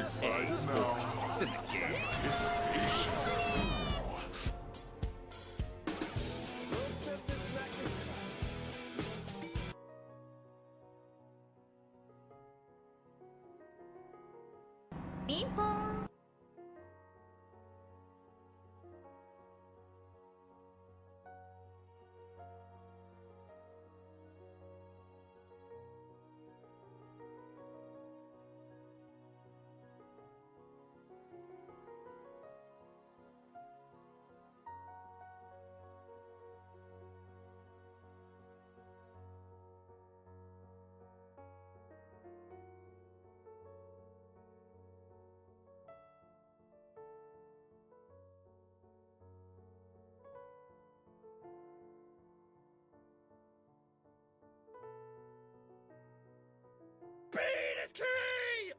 EA Sports. It's in the game. Ping pong. Speed is key!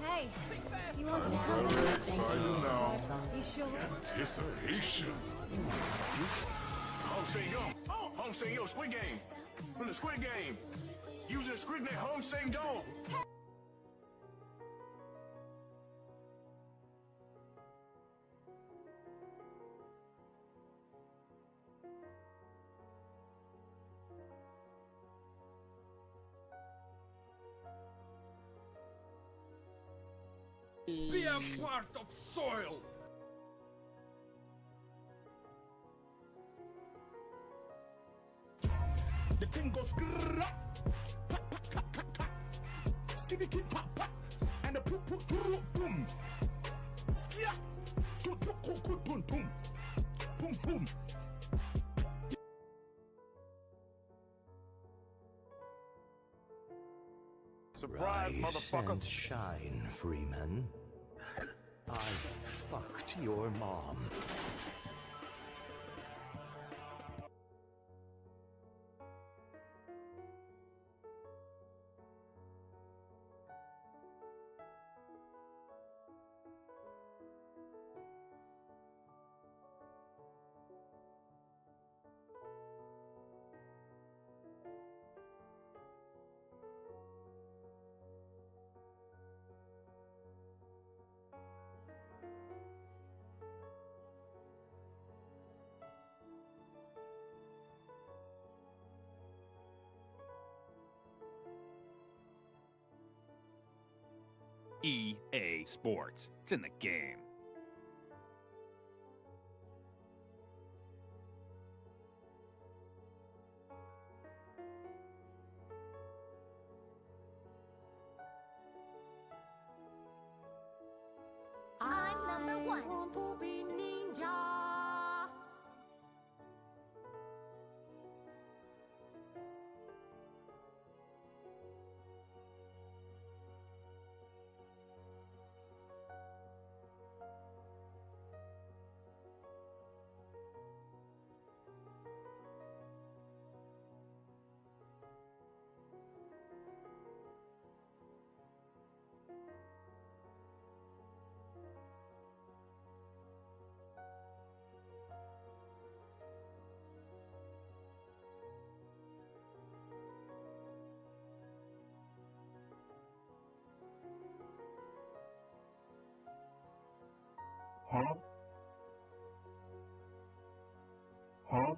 Hey, you want to come Very excited now. You sure? Anticipation. Home Sing Yo. Oh, Home Sing Yo, Squid Game. From the Squid Game. Using the Squid Game, Home Sing Yo. Be a part of soil! The thing goes grrrr, skiddy kid pop pop, and the poop poop doo boom. Skia, do do cool cool boom boom, boom boom. Surprise, Rise motherfucker. and shine, Freeman. I fucked your mom. EA Sports. It's in the game. I'm number one. Want to be ninja. Huh? Huh?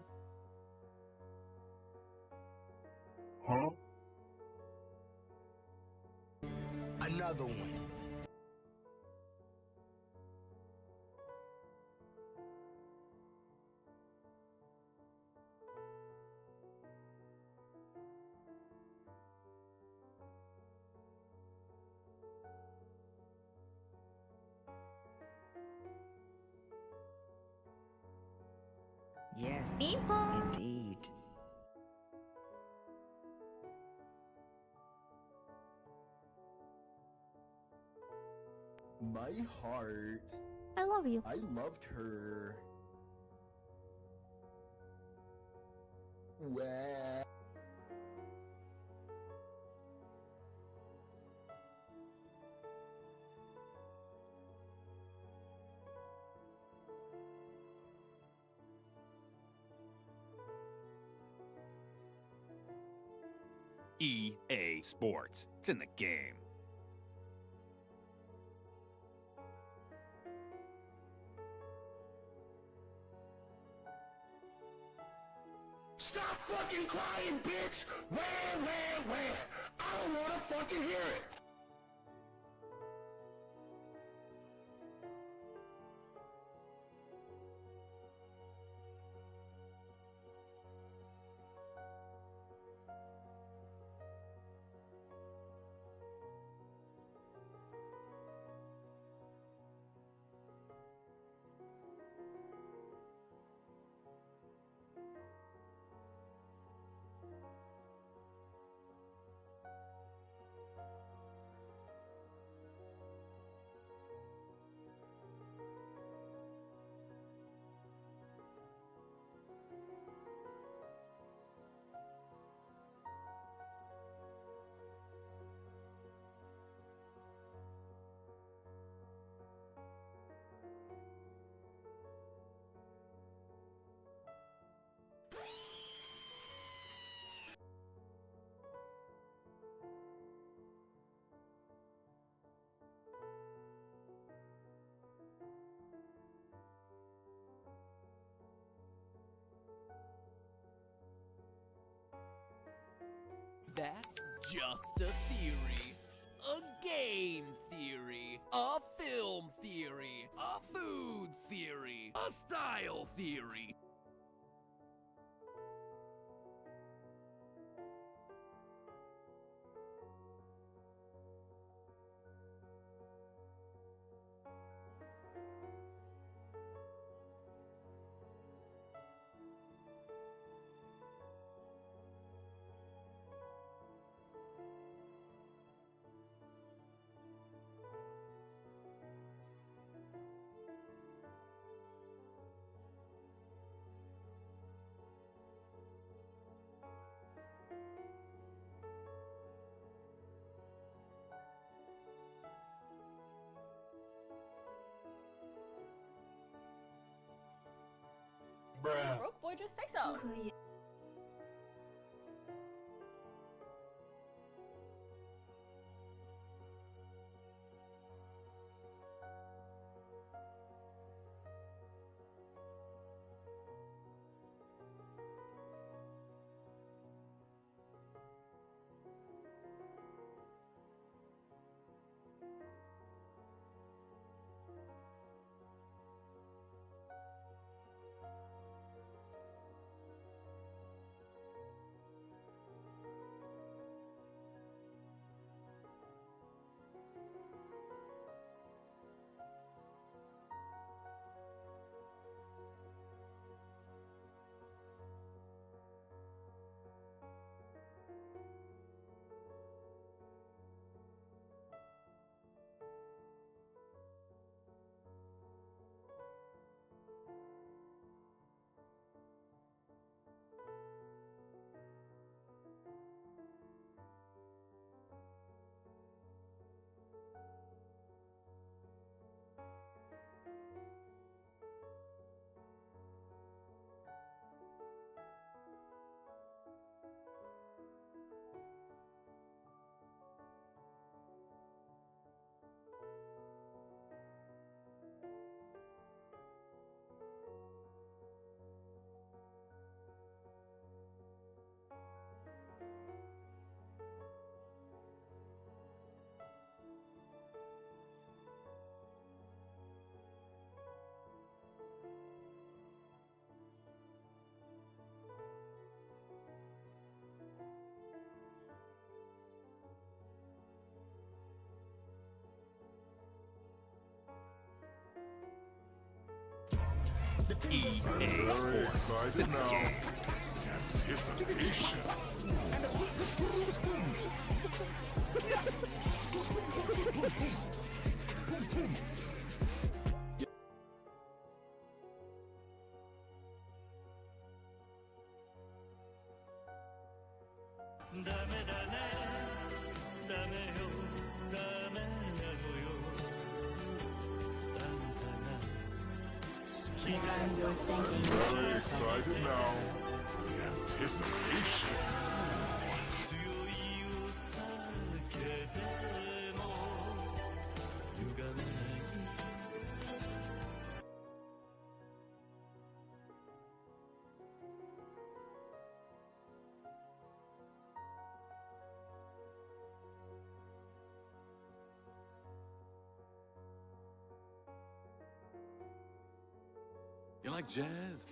Huh? another one. Yes, Meatball. indeed. My heart. I love you. I loved her. Well. EA Sports. It's in the game. Stop fucking crying, bitch! Where? I don't wanna fucking hear it! That's just a theory. A game theory. A film theory. A food theory. A style theory. Broke boy, just say so. EA Very Sports. It's excited in the now. game. Anticipation. Very excited now. The anticipation. You like jazz?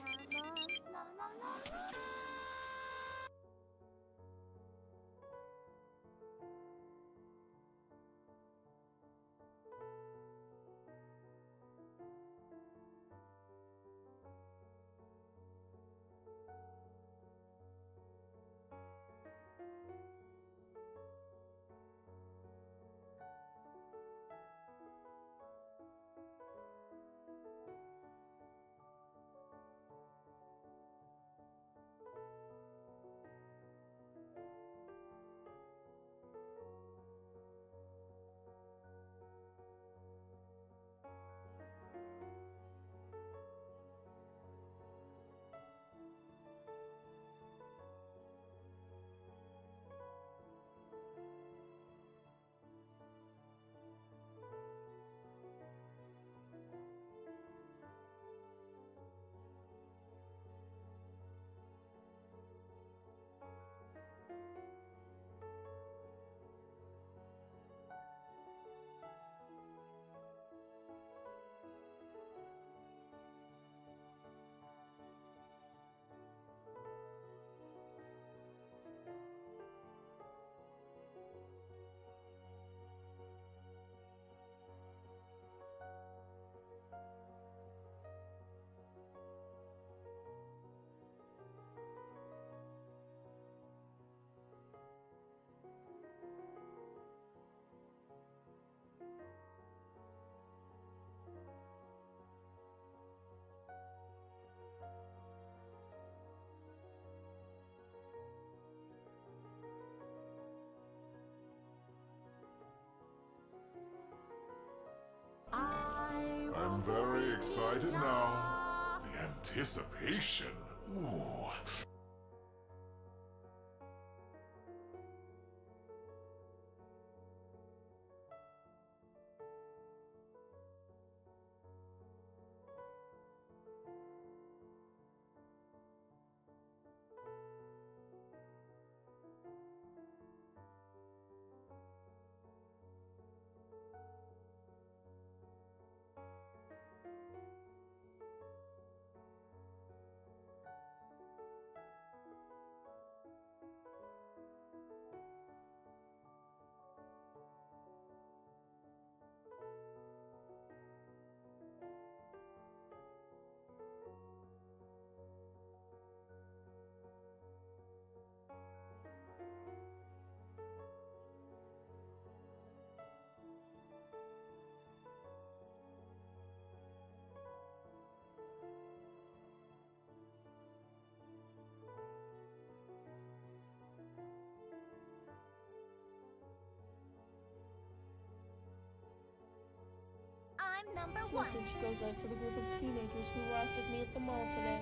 I'm very excited now. The anticipation. Ooh. I'm number This one. message goes out to the group of teenagers who laughed at me at the mall today.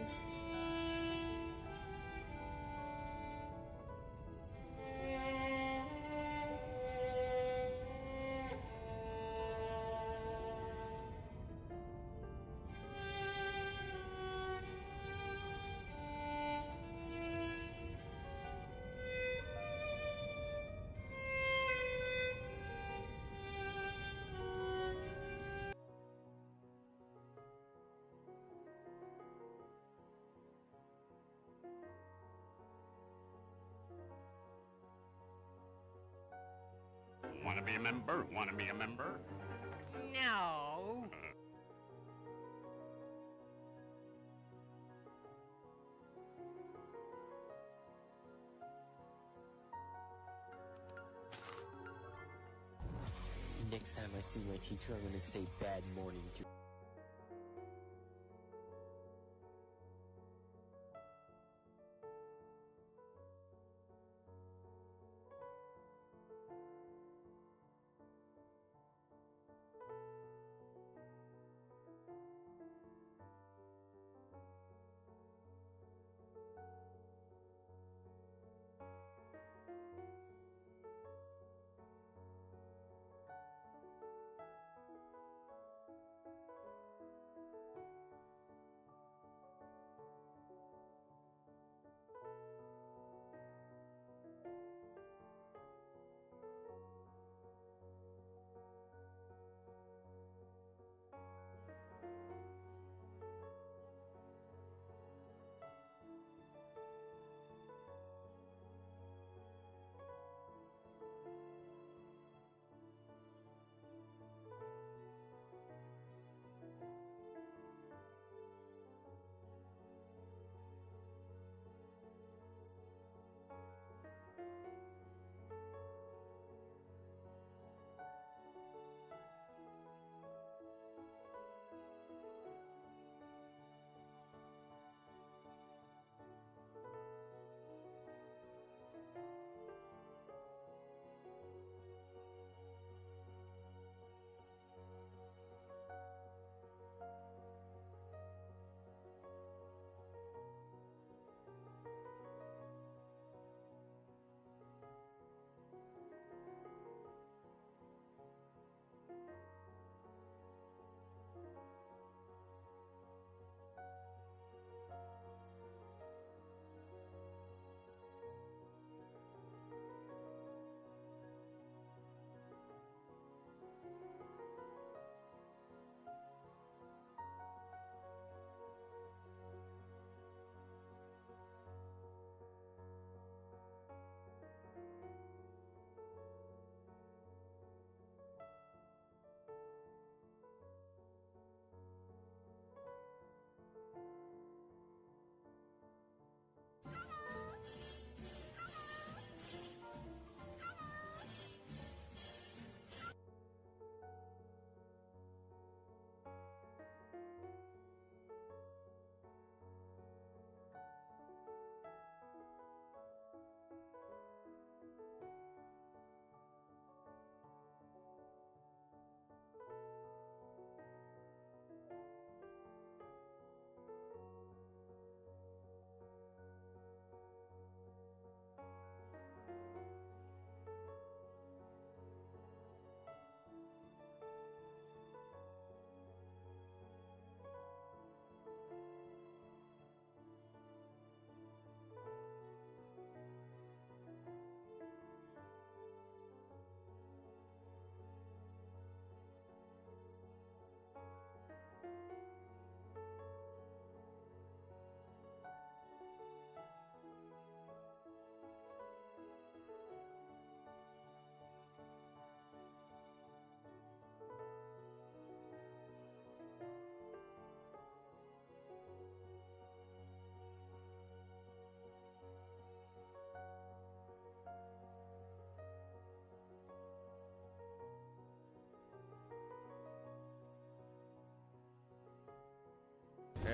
Wanna be a member? Wanna be a member? No. Next time I see my teacher, I'm gonna say bad morning to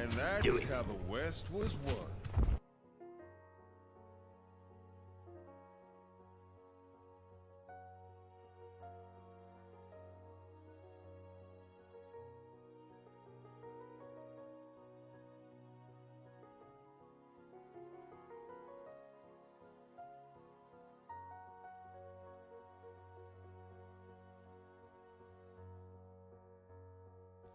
And that's how the West was won.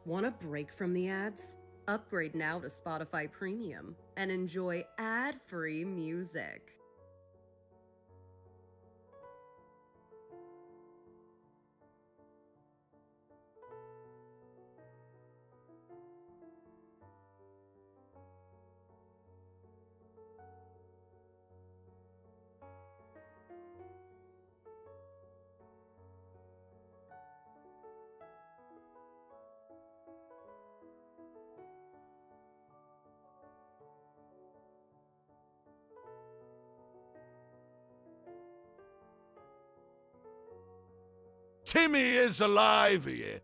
Want a break from the ads? Upgrade now to Spotify Premium and enjoy ad-free music. Timmy is alive here.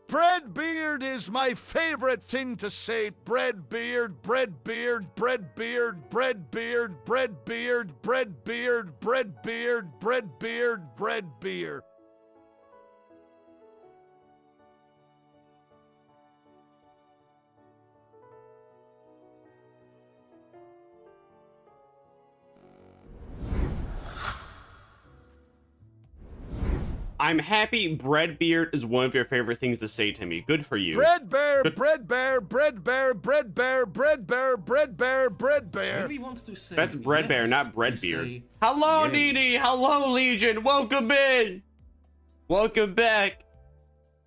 Breadbeard is my favorite thing to say. Breadbeard, breadbeard, breadbeard, breadbeard, breadbeard, breadbeard, breadbeard, breadbeard, breadbeard. I'm happy Breadbeard is one of your favorite things to say, Timmy. Good for you. Bread bear, bread bear, bread bear, bread bear, bread bear, bread bear, bread bear. Maybe wants to say that's Breadbear, yes, not Breadbeard. say, Hello, yay. Nini. Hello, Legion. Welcome in. Welcome back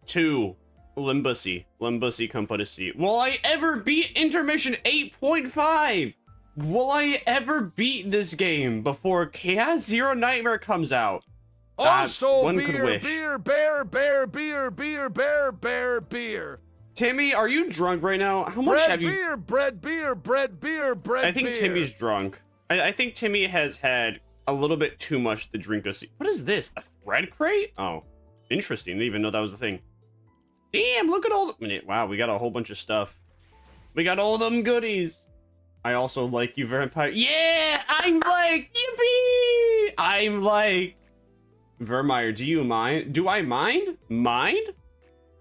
to Limbusy. Limbusy, come put a seat. Will I ever beat Intermission 8.5? Will I ever beat this game before Chaos Zero Nightmare comes out? Also, one beer, could wish. beer, bear, bear, beer, beer, bear, bear, beer. Timmy, are you drunk right now? How much have you? Beer, bread, beer, bread, beer, bread, I think beer. Timmy's drunk. I think Timmy has had a little bit too much to drink. What is this? A thread crate? Oh, interesting. Didn't even know that was a thing. Damn, look at all the... Wow, we got a whole bunch of stuff. We got all them goodies. I also like you, Vampire. Yeah, I'm like, yippee! I'm like... Vermire, do you mind? Do I mind? Mind?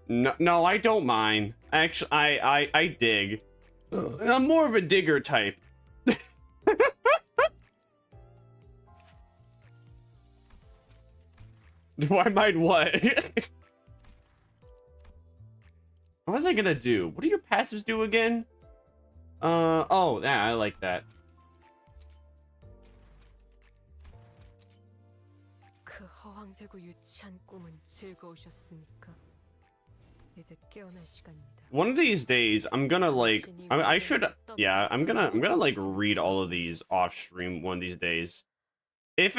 No, I don't mind. Actually, I dig. I'm more of a digger type. Do I mind what? What was I gonna do? What do your passives do again? Oh, yeah, I like that. One of these days, I'm gonna like, I should, yeah, I'm gonna like read all of these off stream one of these days. If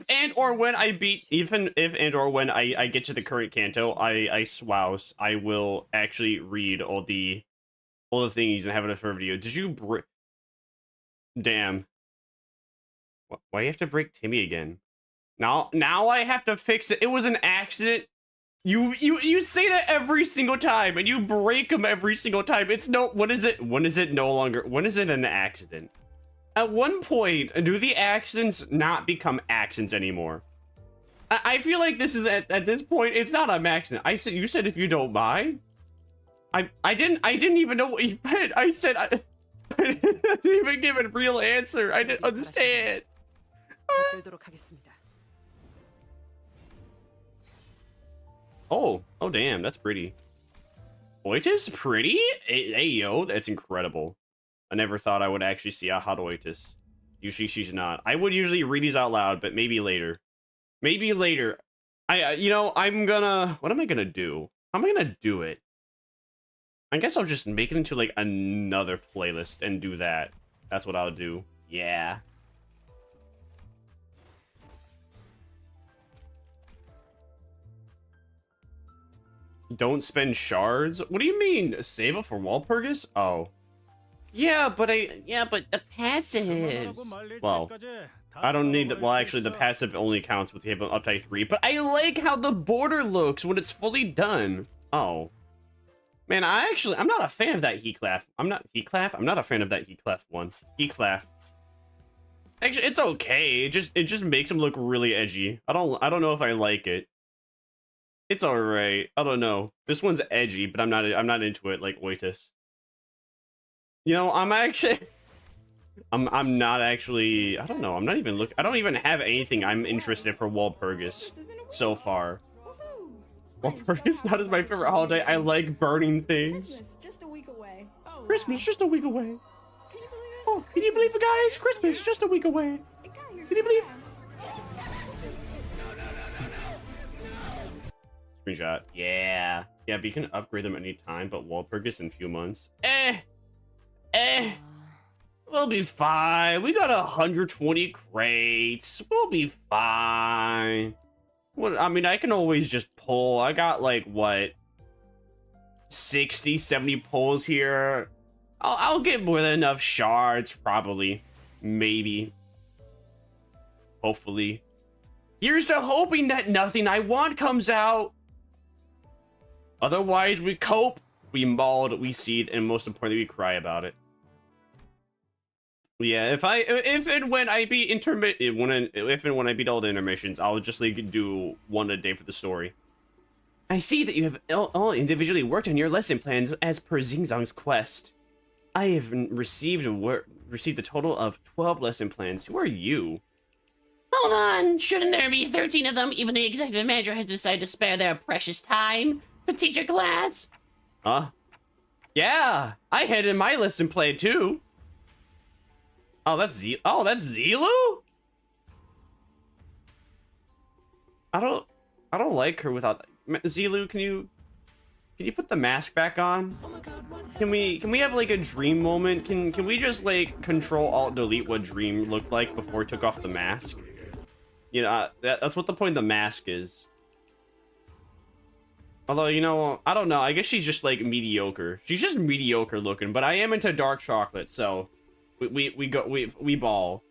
and or when I beat, even if and or when I get to the current canto, I swouse, I will actually read all the things and have it for a video. Did you damn. Why do you have to break Timmy again? Now I have to fix it. It was an accident. You say that every single time, and you break them every single time. It's no. When is it no longer? When is it an accident? At one point, do the accidents not become accidents anymore? I feel like this is at this point, it's not an accident. You said if you don't mind. I didn't even know what you meant. I said I didn't even give a real answer. I didn't understand. Oh damn, that's pretty. Oitis pretty? Hey yo, that's incredible. I never thought I would actually see a hot Oitis. Usually she's not. I would usually read these out loud, but maybe later. Maybe later. You know, I'm gonna, what am I gonna do? How am I gonna do it? I guess I'll just make it into like another playlist and do that. That's what I'll do. Yeah. Don't spend shards? What do you mean? Save up for Walpurgis? Oh. Yeah, but the passives. Well, I don't need that. Well, actually, the passive only counts with the update 3, but I like how the border looks when it's fully done. Oh. Man, I'm not a fan of that Heatclaf. I'm not a fan of that Heatclaf one. Heatclaf. Actually, it's okay. It just makes him look really edgy. I don't know if I like it. It's alright. I don't know. This one's edgy, but I'm not into it like Oitis. You know, I'm not actually, I don't know. I'm not even looking. I don't even have anything I'm interested for Walpurgis so far. Walpurgis not as my favorite holiday. I like burning things. Christmas just a week away. Oh, Christmas just a week away. Can you believe it? Oh, can you believe it, guys? Christmas just a week away. It got here Can you believe? fast. Screenshot. Yeah, but you can upgrade them anytime, but Walpurgis in a few months. We'll be fine. We got 120 crates. We'll be fine. What? I mean, I can always just pull. I got like what, 60, 70 pulls here. I'll get more than enough shards, probably, maybe, hopefully. Here's to hoping that nothing I want comes out. Otherwise, we cope, we mauled, we seethe, and most importantly, we cry about it. Yeah, if and when I beat all the intermissions, I'll just like do one a day for the story. I see that you have all individually worked on your lesson plans as per Xingzong's quest. I have received a total of 12 lesson plans. Who are you? Hold on, shouldn't there be 13 of them? Even the executive manager has decided to spare their precious time to teach a class. Huh? Yeah, I had in my lesson plan too. Oh, that's Zilu? I don't like her without Zilu. Can you put the mask back on? Can we have like a dream moment? Can we just like Control Alt Delete what Dream looked like before it took off the mask? You know, that's what the point of the mask is. Although, you know, I don't know. I guess she's just like mediocre. She's just mediocre looking, but I am into dark chocolate, so we ball.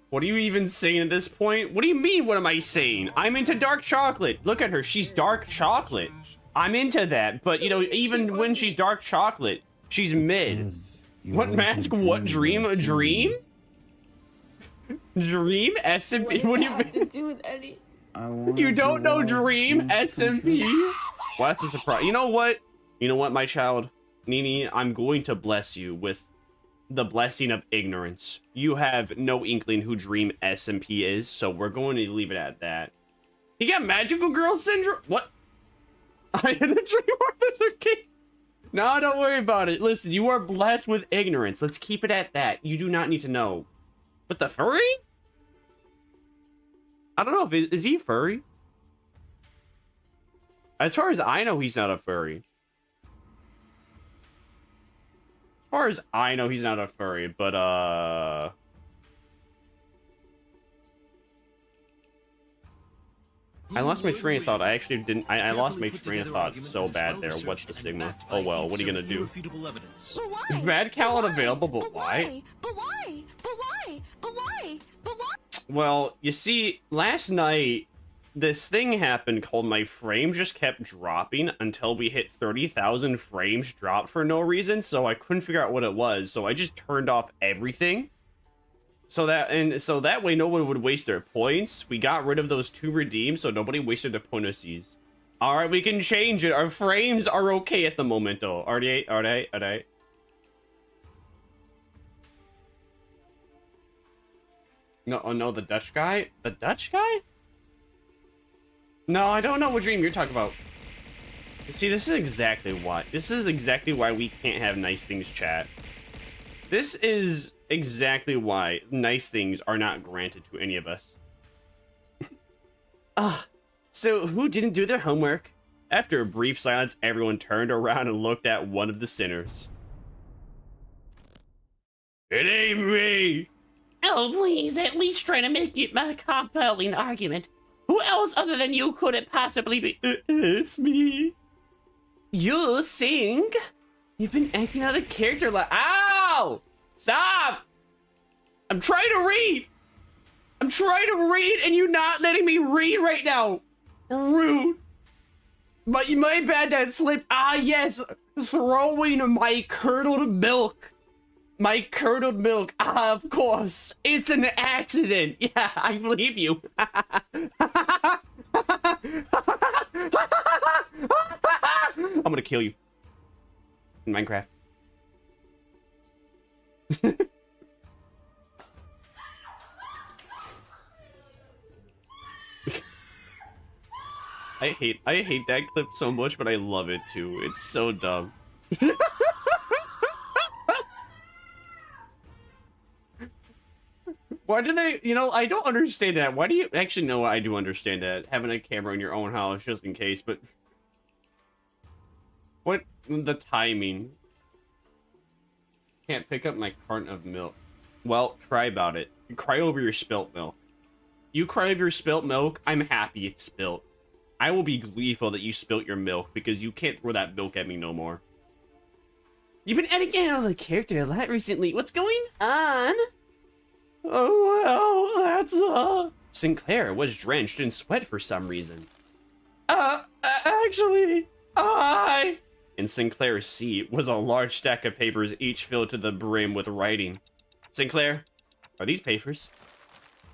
What are you even saying at this point? What do you mean, what am I saying? I'm into dark chocolate. Look at her, she's dark chocolate. I'm into that, but you know, even when she's dark chocolate, she's mid. What mask? What dream? A dream? Dream? SMP? What do you mean? You don't know Dream? SMP? Well, that's a surprise. You know what? You know what, my child? Nini, I'm going to bless you with the blessing of ignorance. You have no inkling who Dream SMP is, so we're going to leave it at that. You got Magical Girl Syndrome? What? I had a dream of the king. No, don't worry about it. Listen, you are blessed with ignorance. Let's keep it at that. You do not need to know. But the furry? I don't know if is he furry? As far as I know, he's not a furry. As far as I know, he's not a furry, but I lost my train of thought. I actually didn't. I lost my train of thought so bad there. What's the Sigma? Oh well, what are you gonna do? Mad Cal unavailable, but why? But why? But why? But why? But why? Well, you see, last night, this thing happened called my frame just kept dropping until we hit 30,000 frames dropped for no reason, so I couldn't figure out what it was, so I just turned off everything. So that way no one would waste their points. We got rid of those 2 redeems, so nobody wasted their bonuses. Alright, we can change it. Our frames are okay at the moment, though. Alright. No, oh no, the Dutch guy? The Dutch guy? No, I don't know what dream you're talking about. See, this is exactly why. This is exactly why we can't have nice things chat. This is exactly why nice things are not granted to any of us. So who didn't do their homework? After a brief silence, everyone turned around and looked at one of the sinners. It ain't me! Oh, please, at least try to make it a compelling argument. Who else other than you could it possibly be? It's me. You sing? You've been acting out of character like— Ow! Stop! I'm trying to read! I'm trying to read and you're not letting me read right now! Rude! My bad, that slipped. Ah, yes! Throwing my curdled milk. My curdled milk. Ah, of course. It's an accident. Yeah, I believe you. I'm gonna kill you. In Minecraft. I hate that clip so much, but I love it too. It's so dumb. Why do they, you know, I don't understand that. Why do you actually know? I do understand that, having a camera in your own house just in case, but what the timing? Can't pick up my carton of milk. Well, cry about it. You cry over your spilt milk. You cry over your spilt milk, I'm happy it's spilt. I will be gleeful that you spilt your milk because you can't throw that milk at me no more. You've been editing out of the character a lot recently. What's going on? Oh, well, that's, Sinclair was drenched in sweat for some reason. Actually, In Sinclair's seat was a large stack of papers, each filled to the brim with writing. Sinclair, are these papers?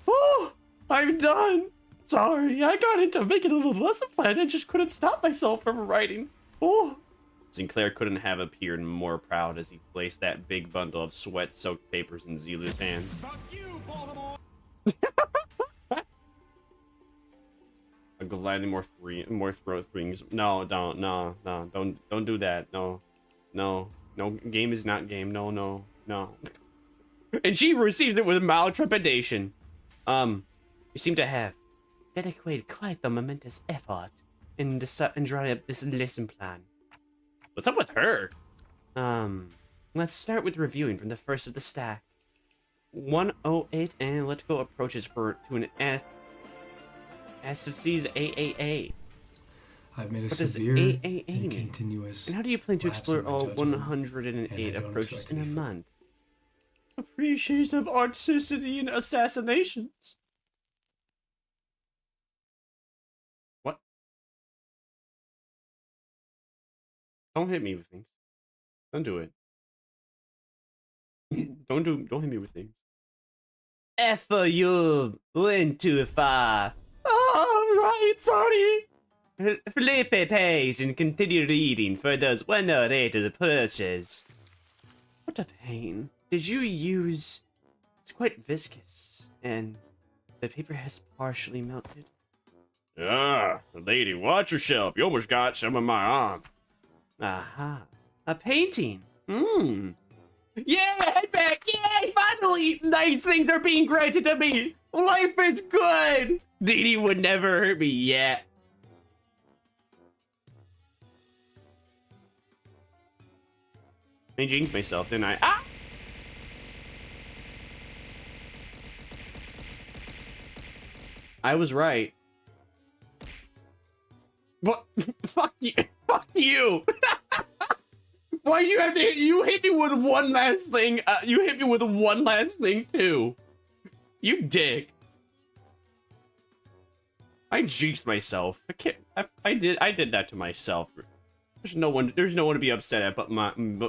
Oh, I'm done. Sorry, I got into making a little lesson plan and just couldn't stop myself from writing. Oh. Sinclair couldn't have appeared more proud as he placed that big bundle of sweat-soaked papers in Zilu's hands. Fuck you, Baltimore! I'm glad more throat things. No, don't do that. No, game is not game. No. And she receives it with mild trepidation. You seem to have dedicated quite the momentous effort in drawing up this lesson plan. What's up with her? Let's start with reviewing from the first of the stack. 108 analytical approaches to an SFC's AAA. I've made a what does severe AAA and mean? continuous And how do you plan to lapse explore in my all judgment, 108 and I don't approaches expect in a any month? Appreciation of articity and assassinations. What? Don't hit me with things. Don't do it. Don't hit me with things. F you went too far. Oh, right, sorry. Flip a page and continue reading for those 108 of the purchase. What a pain. Did you use... It's quite viscous, and the paper has partially melted. Ah, lady, watch yourself. You almost got some of my arm. Aha, a painting. Yeah, head back. Yay, finally, nice things are being granted to me. Life is good. Dee would never hurt me yet. I jinxed myself, didn't I? Ah! I was right. What? Fuck you. Fuck you. Why'd you have to hit? You hit me with one last thing. You hit me with one last thing too. You dick. I jinxed myself. I can't. I did that to myself. There's no one to be upset at but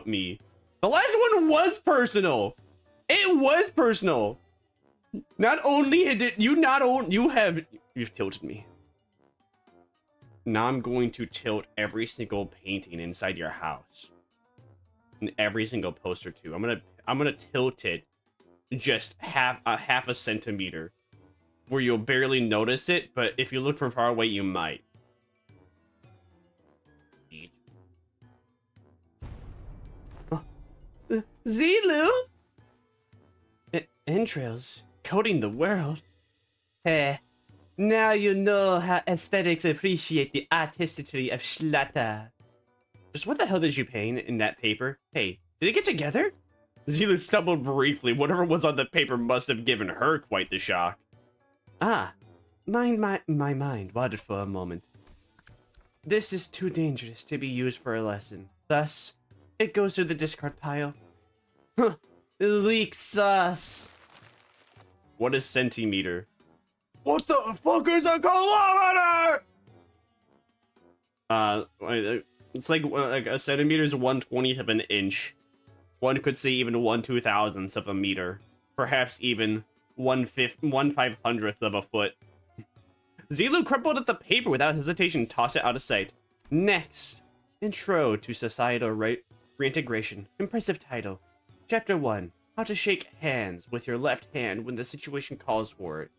me. The last one was personal. It was personal. Not only did you've tilted me. Now I'm going to tilt every single painting inside your house. And every single poster too. I'm gonna tilt it just half a centimeter. Where you'll barely notice it, but if you look from far away, you might. Zilu? Entrails coating the world. Heh. Now you know how aesthetics appreciate the artistry of Schlatter. Just what the hell did you paint in that paper? Hey, did it get together? Zilu stumbled briefly. Whatever was on the paper must have given her quite the shock. Ah, my mind wandered for a moment. This is too dangerous to be used for a lesson. Thus, it goes to the discard pile. Huh, leak sauce. What is centimeter? What the fuck is a kilometer? It's like a centimeter is 1/20th of an inch. One could say even 1/2000th of a meter. Perhaps even 1/500th of a foot. Zilu crumpled at the paper without hesitation, tossed it out of sight. Next, Intro to Societal Reintegration. Impressive title. Chapter 1. How to shake hands with your left hand when the situation calls for it.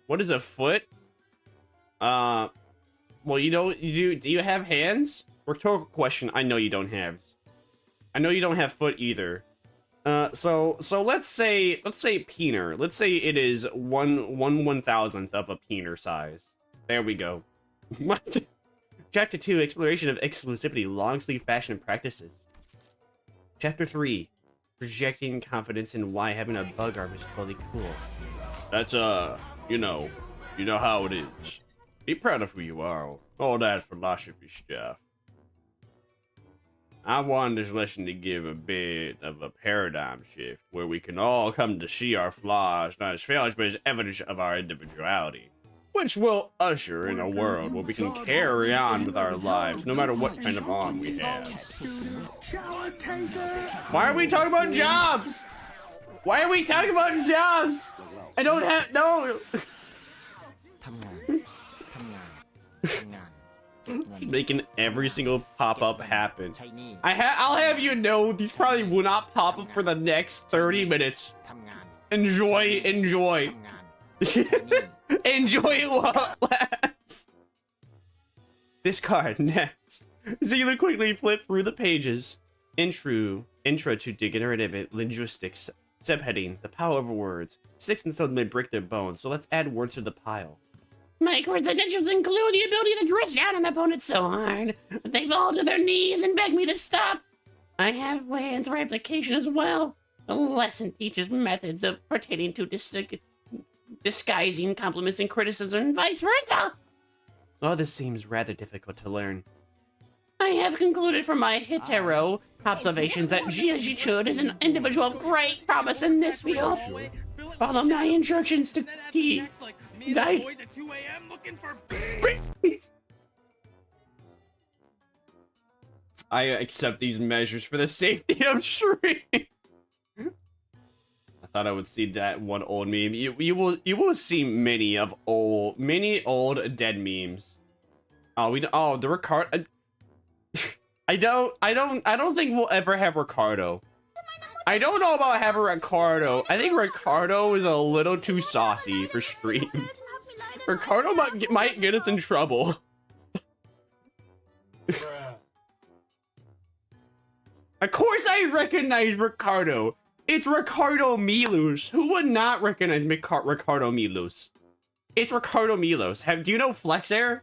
What is a foot? Well, you know, do you have hands? Rhetorical question. I know you don't have. I know you don't have foot either. So let's say peener. Let's say it is 1/1000th of a peener size. There we go. Chapter 2, Exploration of Exclusivity, Long Sleeve Fashion Practices. Chapter 3, Projecting Confidence in Why Having a Bug Arm is Totally Cool. That's, you know how it is. Be proud of who you are. All that philosophy stuff. I wanted this lesson to give a bit of a paradigm shift where we can all come to see our flaws not as failures but as evidence of our individuality, which will usher in a world where we can carry on with our lives no matter what kind of arm we have. Why are we talking about jobs? Why are we talking about jobs? I don't have no. Making every single pop-up happen. I'll have you know these probably will not pop up for the next 30 minutes. Enjoy. Enjoy it while it lasts. This card next. Zilu quickly flipped through the pages. Intro to degenerative linguistics. Subheading: the power of words. Sticks and stones may break their bones, so let's add words to the pile. My credentials include the ability to dress down an opponent so hard that they fall to their knees and beg me to stop. I have plans for application as well. The lesson teaches methods of pertaining to disguising compliments and criticism and vice versa. Oh, this seems rather difficult to learn. I have concluded from my hetero observations that Jia Jichud is an individual of great promise in this field. Follow my instructions to key. I accept these measures for the safety of stream. I thought I would see that one old meme. You will see many old dead memes. Oh, the Ricardo. I don't think we'll ever have Ricardo. I don't know about having Ricardo. I think Ricardo is a little too saucy for stream. Ricardo might get us in trouble. Of course I recognize Ricardo. It's Ricardo Milos. Who would not recognize Ricardo Milos? It's Ricardo Milos. Do you know Flex Air?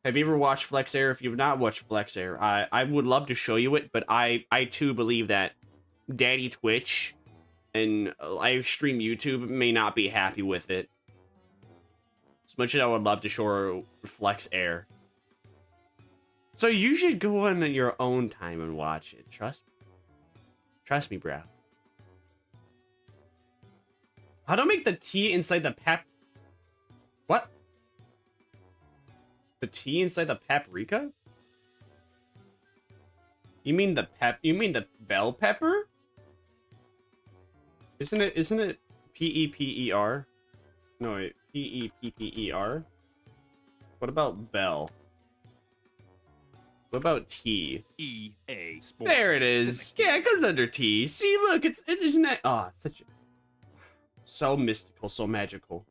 Have you ever watched Flex Air? If you've not watched Flex Air, I would love to show you it, but I too believe that Daddy Twitch and live stream YouTube may not be happy with it. As much as I would love to show Flex Air. So you should go on your own time and watch it. Trust me, bro. How to make the tea inside the What? The tea inside the paprika? You mean the bell pepper? Isn't it P-E-P-E-R? No, wait, P-E-P-P-E-R? What about bell? What about tea? EA Sports. There it is. Yeah, it comes under tea. See, look, isn't that... Oh, it's such... So mystical, so magical.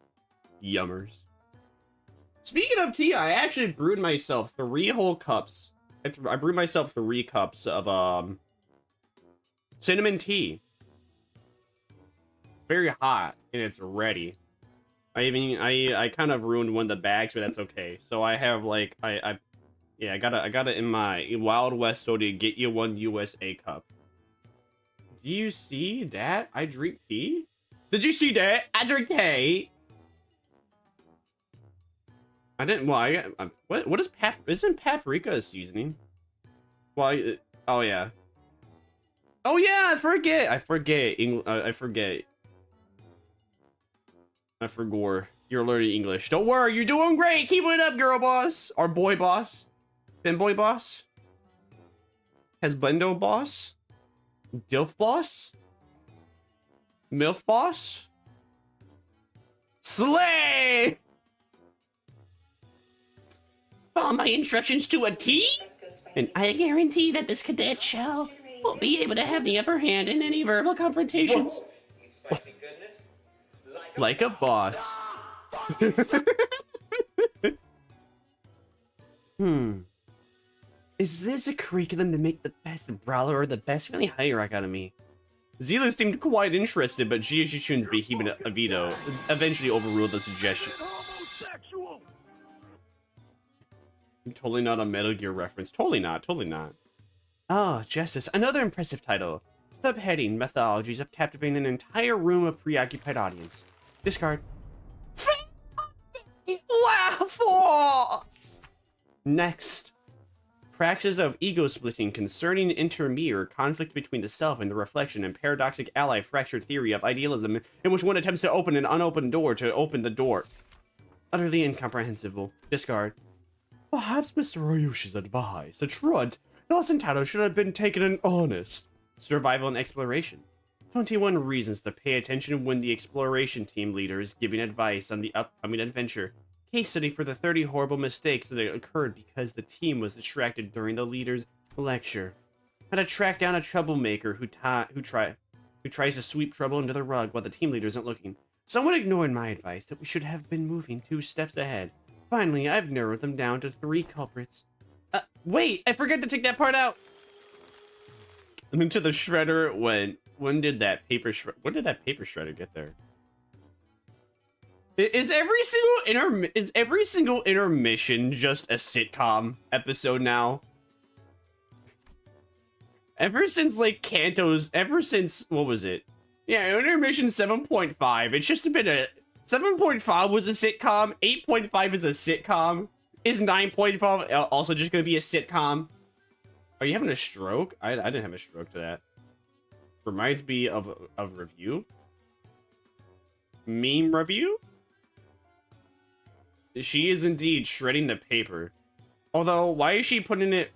Yummers. Speaking of tea, I actually brewed myself 3 whole cups. I brewed myself 3 cups of, cinnamon tea. Very hot, and it's ready. I kind of ruined one of the bags, but that's okay. So I have, like, I got it in my Wild West soda get you one USA cup. Do you see that? I drink tea? Did you see that? I drink tea. I didn't. Well, what is isn't paprika a seasoning? Well, oh yeah. Oh yeah, I forget. I forget. You're learning English. Don't worry, you're doing great. Keep it up, girl boss. Or boy boss. Femboy boss. Husbando boss. Dilf boss. MILF boss. Slay! Follow my instructions to a T, and I guarantee that this cadet shall will be able to have the upper hand in any verbal confrontations. Like a boss. Is this a curriculum to make the best brawler or the best family hire academy? Zila seemed quite interested, but Shun's vehement veto eventually overruled the suggestion. Totally not a Metal Gear reference. Totally not. Ah, Justice. Another impressive title. Subheading, Methodologies of captivating an entire room of preoccupied audience. Discard. Wow! Next. Praxis of ego splitting concerning intermere, conflict between the self and the reflection, and paradoxic ally fractured theory of idealism in which one attempts to open an unopened door to open the door. Utterly incomprehensible. Discard. Perhaps Mr. Ryushi's advice, a truant, Dawson title should have been taken in honest. Survival and exploration. 21 reasons to pay attention when the exploration team leader is giving advice on the upcoming adventure. Case study for the 30 horrible mistakes that occurred because the team was distracted during the leader's lecture. How to track down a troublemaker who tries to sweep trouble under the rug while the team leader isn't looking. Someone ignored my advice that we should have been moving 2 steps ahead. Finally, I've narrowed them down to 3 culprits. Wait, I forgot to take that part out. And into the shredder it went. When did that paper shredder get there? Is every single intermission just a sitcom episode now? Ever since like what was it? Yeah, intermission 7.5. It's just been a 7.5 was a sitcom. 8.5 is a sitcom. Is 9.5 also just gonna be a sitcom? Are you having a stroke? I didn't have a stroke to that. Reminds me of review. Meme review. She is indeed shredding the paper. Although, why is she putting it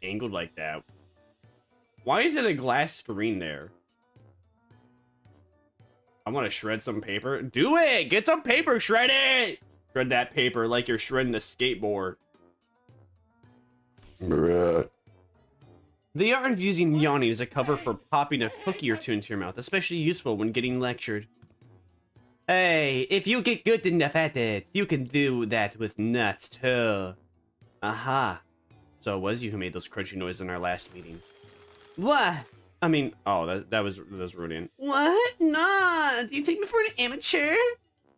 angled like that? Why is it a glass screen there? I want to shred some paper. Do it! Get some paper, shred it! Shred that paper like you're shredding a skateboard. The art of using yawning as a cover for popping a cookie or 2 into your mouth, especially useful when getting lectured. Hey, if you get good enough at it, you can do that with nuts too. Aha. So it was you who made those crunchy noises in our last meeting. What? I mean, oh, that was ruining. What? Nah, do you take me for an amateur?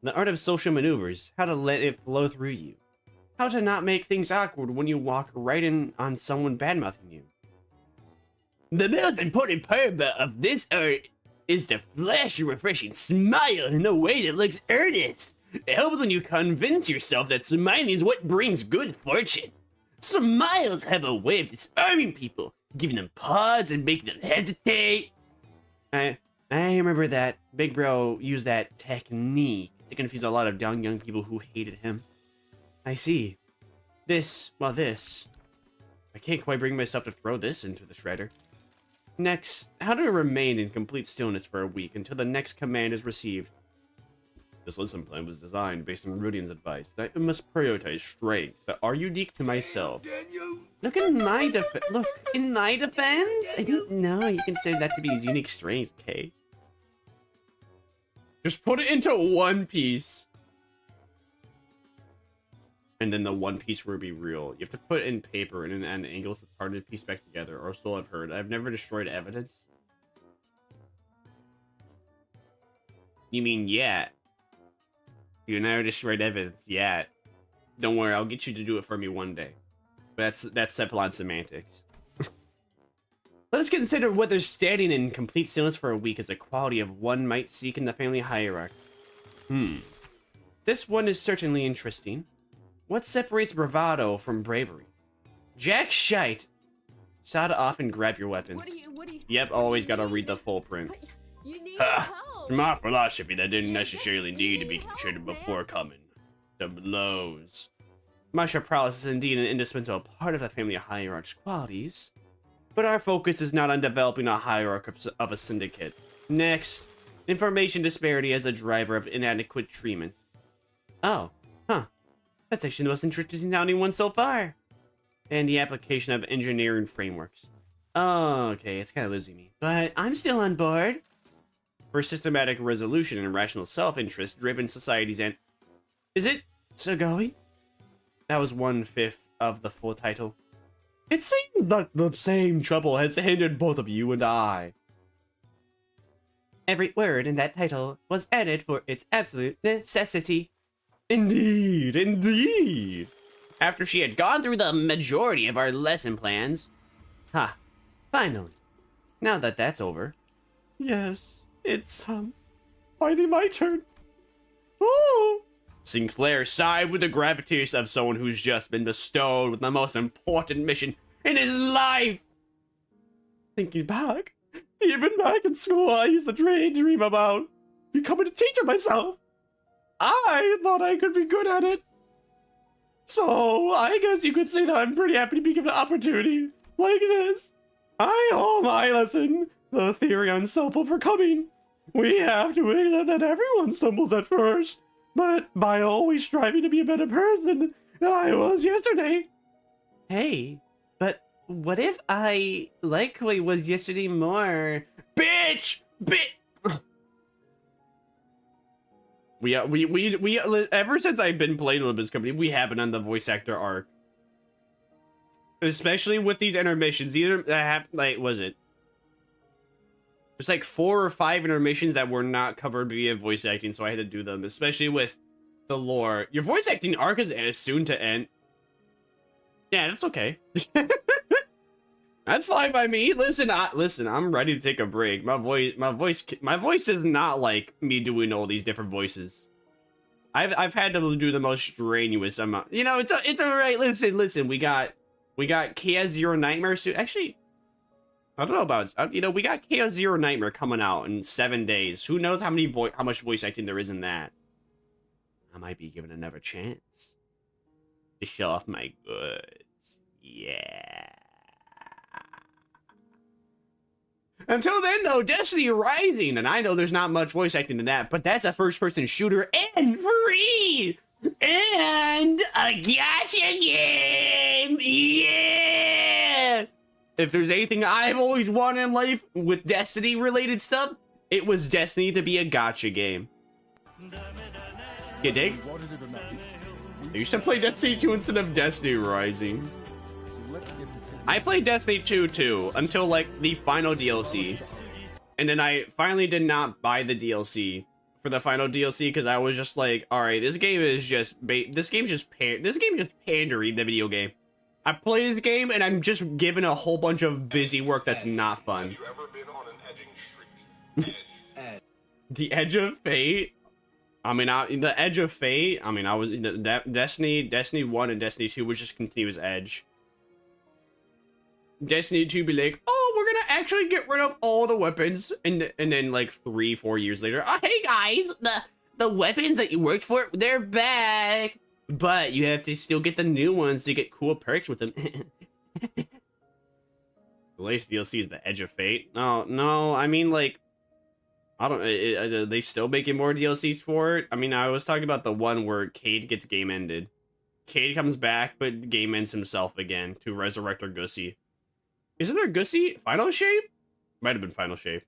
The art of social maneuvers, how to let it flow through you. How to not make things awkward when you walk right in on someone badmouthing you. The most important part of this art is to flash a refreshing smile in a way that looks earnest. It helps when you convince yourself that smiling is what brings good fortune. Smiles have a way of disarming people, giving them pause and making them hesitate. I remember that Big Bro used that technique to confuse a lot of young people who hated him. I see. This, I can't quite bring myself to throw this into the shredder. Next, how to remain in complete stillness for a week until the next command is received. This lesson plan was designed based on Rudian's advice that I must prioritize strengths that are unique to myself. Look, in my defense, I don't know you consider that to be his unique strength, Kay. Just put it into one piece. And then the one piece will be real. You have to put it in paper and in angles it's hard to piece back together, or so I've heard. I've never destroyed evidence. You mean yet? You never destroyed evidence yet. Don't worry, I'll get you to do it for me one day. But that's Cephalon semantics. Let's consider whether standing in complete stillness for a week is a quality of one might seek in the family hierarchy. This one is certainly interesting. What separates bravado from bravery? Jack shite. Shut off and grab your weapons. Yep, always gotta read the full print. You need My philosophy that didn't necessarily need to be considered before coming to blows. Martial prowess is indeed an indispensable part of the family hierarchy's qualities, but our focus is not on developing a hierarchy of a syndicate. Next, information disparity as a driver of inadequate treatment. Oh, that's actually the most interesting sounding one so far. And the application of engineering frameworks. Oh, okay, it's kind of losing me, but I'm still on board. For systematic resolution and rational self-interest driven societies and... Is it still going? That was 1/5 of the full title. It seems that the same trouble has hindered both of you and I. Every word in that title was added for its absolute necessity. Indeed, indeed. After she had gone through the majority of our lesson plans. Finally. Now that that's over. Yes, it's, finally my turn. Oh! Sinclair sighed with the gravitas of someone who's just been bestowed with the most important mission in his life. Thinking back, even back in school, I used to dream about becoming a teacher myself. I thought I could be good at it. So, I guess you could say that I'm pretty happy to be given an opportunity like this. I call my lesson the theory on self-overcoming. We have to accept that everyone stumbles at first, but by always striving to be a better person than I was yesterday. Hey, but what if I like who I was yesterday more? Bitch! We ever since I've been playing Limbus Company, we have been on the voice actor arc. Especially with these intermissions. Either that have, like, was it? There's like 4 or 5 intermissions that were not covered via voice acting, so I had to do them. Especially with the lore. Your voice acting arc is soon to end. Yeah, that's okay. That's fine by me. Listen, I'm ready to take a break. My voice does not like me doing all these different voices. I've had to do the most strenuous amount. You know, it's all right. Listen. We got Chaos Zero Nightmare soon. Actually, I don't know about we got Chaos Zero Nightmare coming out in 7 days. Who knows how much voice acting there is in that? I might be given another chance to show off my goods. Yeah. Until then, though, Destiny Rising, and I know there's not much voice acting in that, but that's a first-person shooter and free! And a gacha game! Yeah! If there's anything I've always wanted in life with Destiny-related stuff, it was Destiny to be a gacha game. You dig? I used to play Destiny 2 instead of Destiny Rising. I played Destiny 2 too, until like the final DLC. And then I finally did not buy the DLC for the final DLC because I was just like, alright, this game is just pandering the video game. I play this game and I'm just given a whole bunch of busy work that's not fun. Have you ever been on an edging streak? The Edge of Fate? I mean, the Edge of Fate, I mean, I was Destiny 1 and Destiny 2 was just continuous edge. Destiny 2 be like, oh, we're gonna actually get rid of all the weapons, and then like 3-4 years later, oh, hey guys, the weapons that you worked for, they're back. But you have to still get the new ones to get cool perks with them. The latest DLC is the Edge of Fate. No, I mean, like, I don't. Are they still making more DLCs for it? I mean, I was talking about the one where Cade gets game ended. Cade comes back, but game ends himself again to resurrect our Gussie. Isn't our Gussie final shape? Might have been final shape.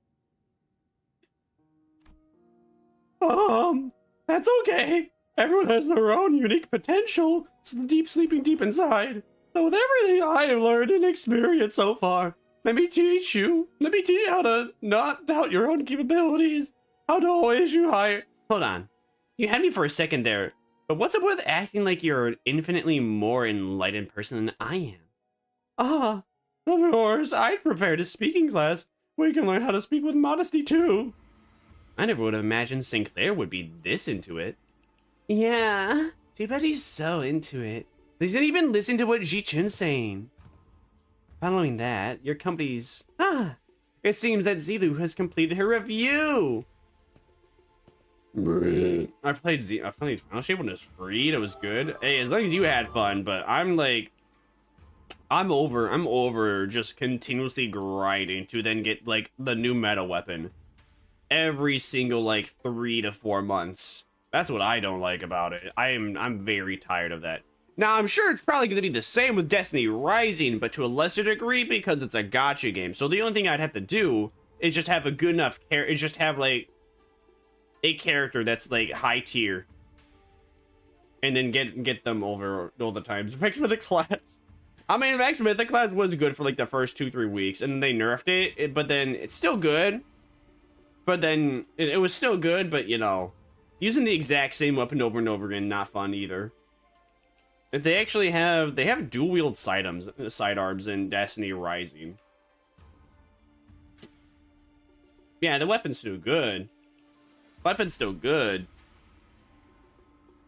That's okay. Everyone has their own unique potential. It's the deep sleeping deep inside. So with everything I have learned and experienced so far, let me teach you. Let me teach you how to not doubt your own capabilities. How to always you higher. Hold on. You had me for a second there. But what's up with acting like you're an infinitely more enlightened person than I am? Ah, of course, I'd prepared a speaking class where you can learn how to speak with modesty too. I never would have imagined Sinclair would be this into it. Yeah, too bad he's so into it. He didn't even listen to what Ji-Chun's saying. Following that, your company's... it seems that Zilu has completed her review. I played Final Shape when it was free. It was good. Hey, as long as you had fun, but I'm like... I'm over just continuously grinding to then get, like, the new meta weapon. Every single, like, 3 to 4 months. That's what I don't like about it. I'm very tired of that. Now, I'm sure it's probably going to be the same with Destiny Rising, but to a lesser degree because it's a gacha game. So the only thing I'd have to do is just have a good enough just have, like, a character that's, like, high tier. And then get them over all the times. Vex Mythic class. I mean, Vex Mythic class was good for, like, the first 2-3 weeks. And then they nerfed it, but then it's still good. But then it was still good, but, you know... Using the exact same weapon over and over again, not fun either. They actually have dual wield sidearms in Destiny Rising. Yeah, the weapon's still good. Weapon's still good.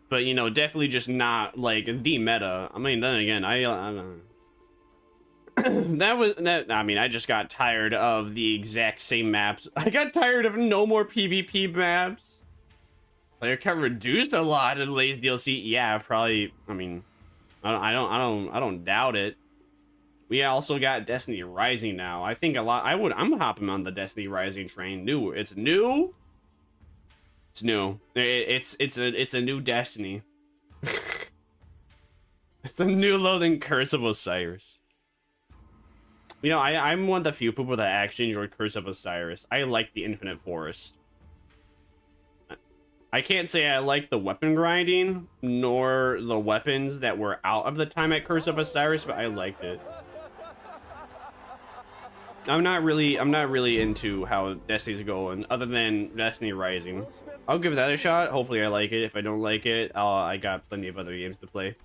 But, you know, definitely just not, like, the meta. I mean, then again, I I just got tired of the exact same maps. I got tired of no more PvP maps. Player count reduced a lot in the latest DLC. Yeah, probably. I mean, I don't doubt it. We also got Destiny Rising now. I think a lot. I'm hopping on the Destiny Rising train. It's new. It's new. It's a new Destiny. It's a new loading Curse of Osiris. You know, I'm one of the few people that actually enjoyed Curse of Osiris. I like the Infinite Forest. I can't say I like the weapon grinding, nor the weapons that were out of the time at Curse of Osiris, but I liked it. I'm not really into how Destiny's going, other than Destiny Rising. I'll give that a shot. Hopefully I like it. If I don't like it, I got plenty of other games to play.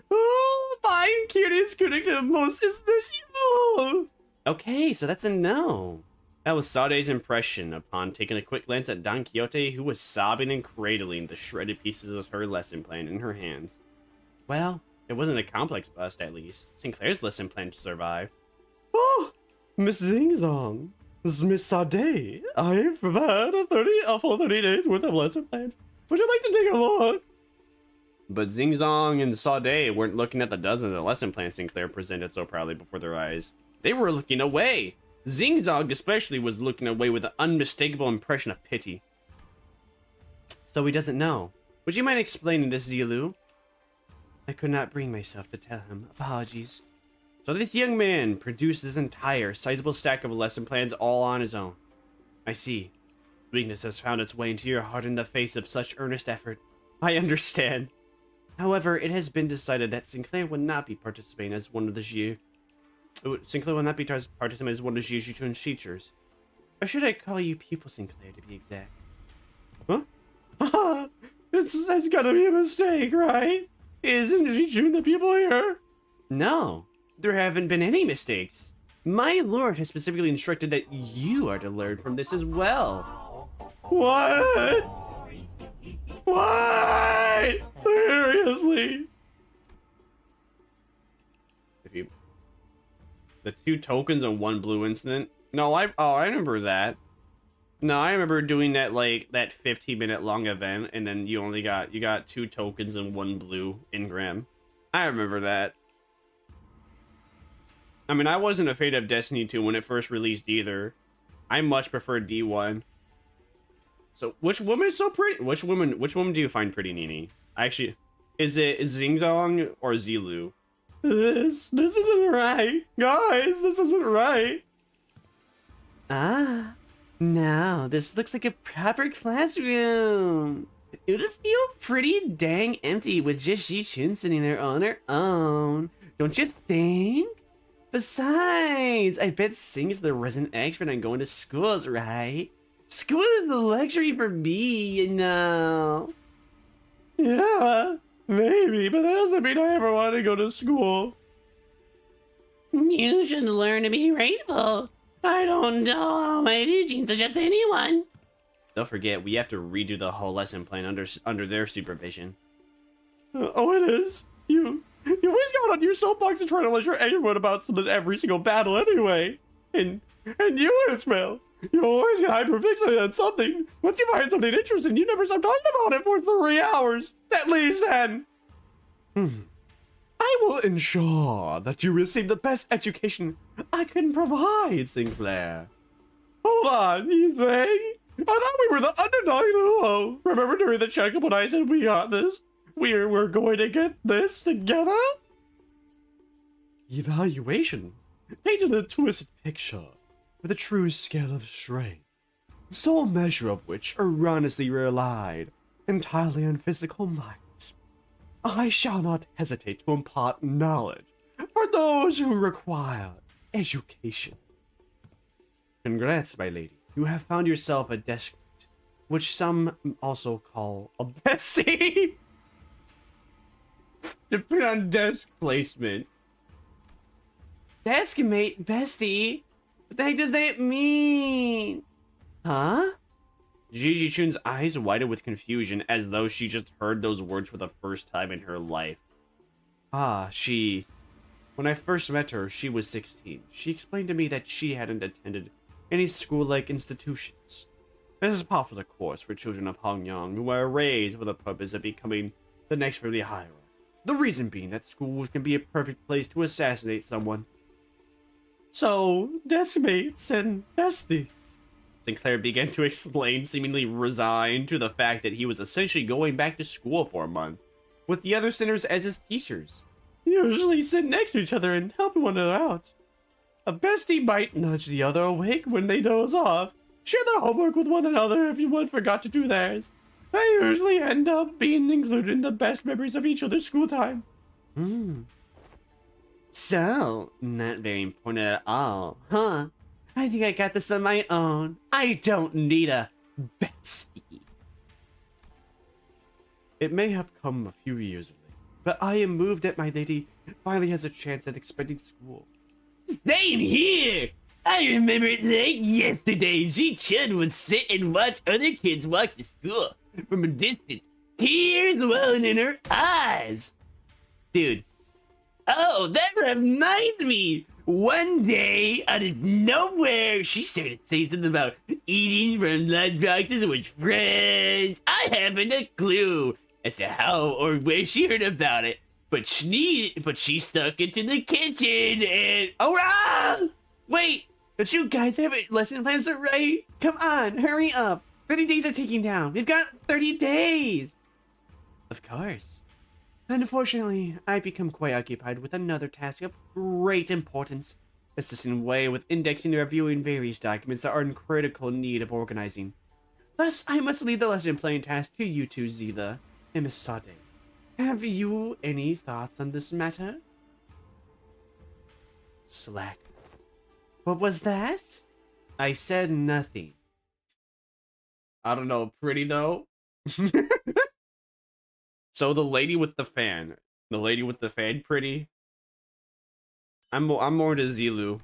Oh, fine, cutest critic the most is the show. Okay, so that's a no. That was Sade's impression upon taking a quick glance at Don Quixote, who was sobbing and cradling the shredded pieces of her lesson plan in her hands. Well, it wasn't a complex bust, at least. Sinclair's lesson plan survived. Oh, Miss Zingzong, Miss Sade, I've prepared a full 30 days worth of lesson plans. Would you like to take a look? But Zingzong and Sade weren't looking at the dozens of lesson plans Sinclair presented so proudly before their eyes. They were looking away. Zingzong especially was looking away with an unmistakable impression of pity. So he doesn't know. Would you mind explaining this, Zilu? I could not bring myself to tell him. Apologies. So this young man produced his entire sizable stack of lesson plans all on his own. I see. Weakness has found its way into your heart in the face of such earnest effort. I understand. However, it has been decided that Sinclair will not be participating as one of the Sinclair will not be participating as one of Ji-Chun's teachers. Or should I call you pupil Sinclair to be exact? Huh? Haha! That's gotta be a mistake, right? Isn't Ji-Chun the pupil here? No, there haven't been any mistakes. My lord has specifically instructed that you are to learn from this as well. What? What? Seriously? The 2 tokens and 1 blue incident. No, I remember that. No, I remember doing that like that 15-minute long event, and then you got 2 tokens and 1 blue engram. I remember that. I mean, I wasn't a fan of Destiny 2 when it first released either. I much preferred D1. So, which woman is so pretty? Which woman do you find pretty, Nini? Actually, is it Xingzong or Zilu? This isn't right. Guys, this isn't right. Ah, now this looks like a proper classroom. It would feel pretty dang empty with just Ji-Chun sitting there on her own. Don't you think? Besides, I bet Sing's the resident expert on going to schools, right? School is a luxury for me, you know. Yeah, maybe, but that doesn't mean I ever want to go to school. You should learn to be grateful. I don't know how my teaching to just anyone. Don't forget, we have to redo the whole lesson plan under their supervision. Oh, it is? You always got on your soapbox and try to lecture everyone about something every single battle anyway. And you, Ismail, you always get hyperfixated on something. Once you find something interesting, you never stop talking about it for 3 hours. At least then. I will ensure that you receive the best education I can provide, Sinclair. Hold on, you say? I thought we were the underdog duo. Remember during the checkup when I said we got this? We're going to get this together? Evaluation painted a twisted picture with a true scale of strength, the sole measure of which erroneously relied entirely on physical might. I shall not hesitate to impart knowledge for those who require education. Congrats, my lady. You have found yourself a deskmate, which some also call a bestie. Depend on desk placement. Deskmate, bestie? What the heck does that mean? Huh? Ji-Chun's eyes widened with confusion as though she just heard those words for the first time in her life. When I first met her, she was 16. She explained to me that she hadn't attended any school-like institutions. This is par for the course for children of Hongyang who are raised for the purpose of becoming the next really higher. The reason being that schools can be a perfect place to assassinate someone. So, deskmates and besties. Sinclair began to explain, seemingly resigned to the fact that he was essentially going back to school for a month, with the other sinners as his teachers. Usually sit next to each other and help one another out. A bestie might nudge the other awake when they doze off, share their homework with one another if one forgot to do theirs. They usually end up being included in the best memories of each other's school time. So, not very important at all, huh? I think I got this on my own. I don't need a bestie. It may have come a few years late, but I am moved that my lady finally has a chance at expecting school. Same here! I remember it like yesterday. Ji-Chun would sit and watch other kids walk to school from a distance, tears welling in her eyes. Dude. Oh, that reminds me. One day, out of nowhere, she started saying something about eating from lunch boxes with friends. I haven't a clue as to how or where she heard about it, but she stuck into the kitchen and wait, don't you guys have lesson plans to write? Come on, hurry up. 30 days are ticking down. We've got 30 days. Of course. Unfortunately, I've become quite occupied with another task of great importance, assisting Wei with indexing and reviewing various documents that are in critical need of organizing. Thus, I must leave the lesson plan task to you two, Zila and Miss Sade. Have you any thoughts on this matter? Slack. What was that? I said nothing. I don't know, pretty though? So the lady with the fan pretty? I'm more into Zilu.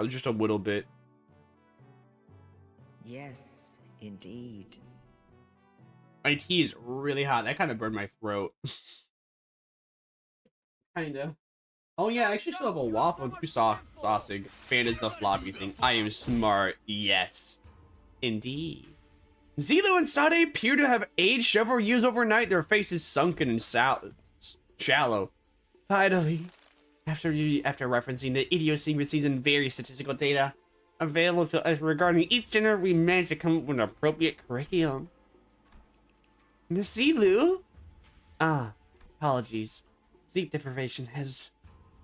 Just a little bit. Yes, indeed. My tea is really hot. That kind of burned my throat. Kinda. Oh yeah, I actually still have a waffle and 2 sausage. Fan is the floppy thing. I am smart. Yes. Indeed. Zilu and Sade appear to have aged several years overnight. Their faces sunken and shallow. Finally, after referencing the idiosyncrasies and various statistical data available to us regarding each gender, we managed to come up with an appropriate curriculum. Miss Zilu? Ah, apologies. Sleep deprivation has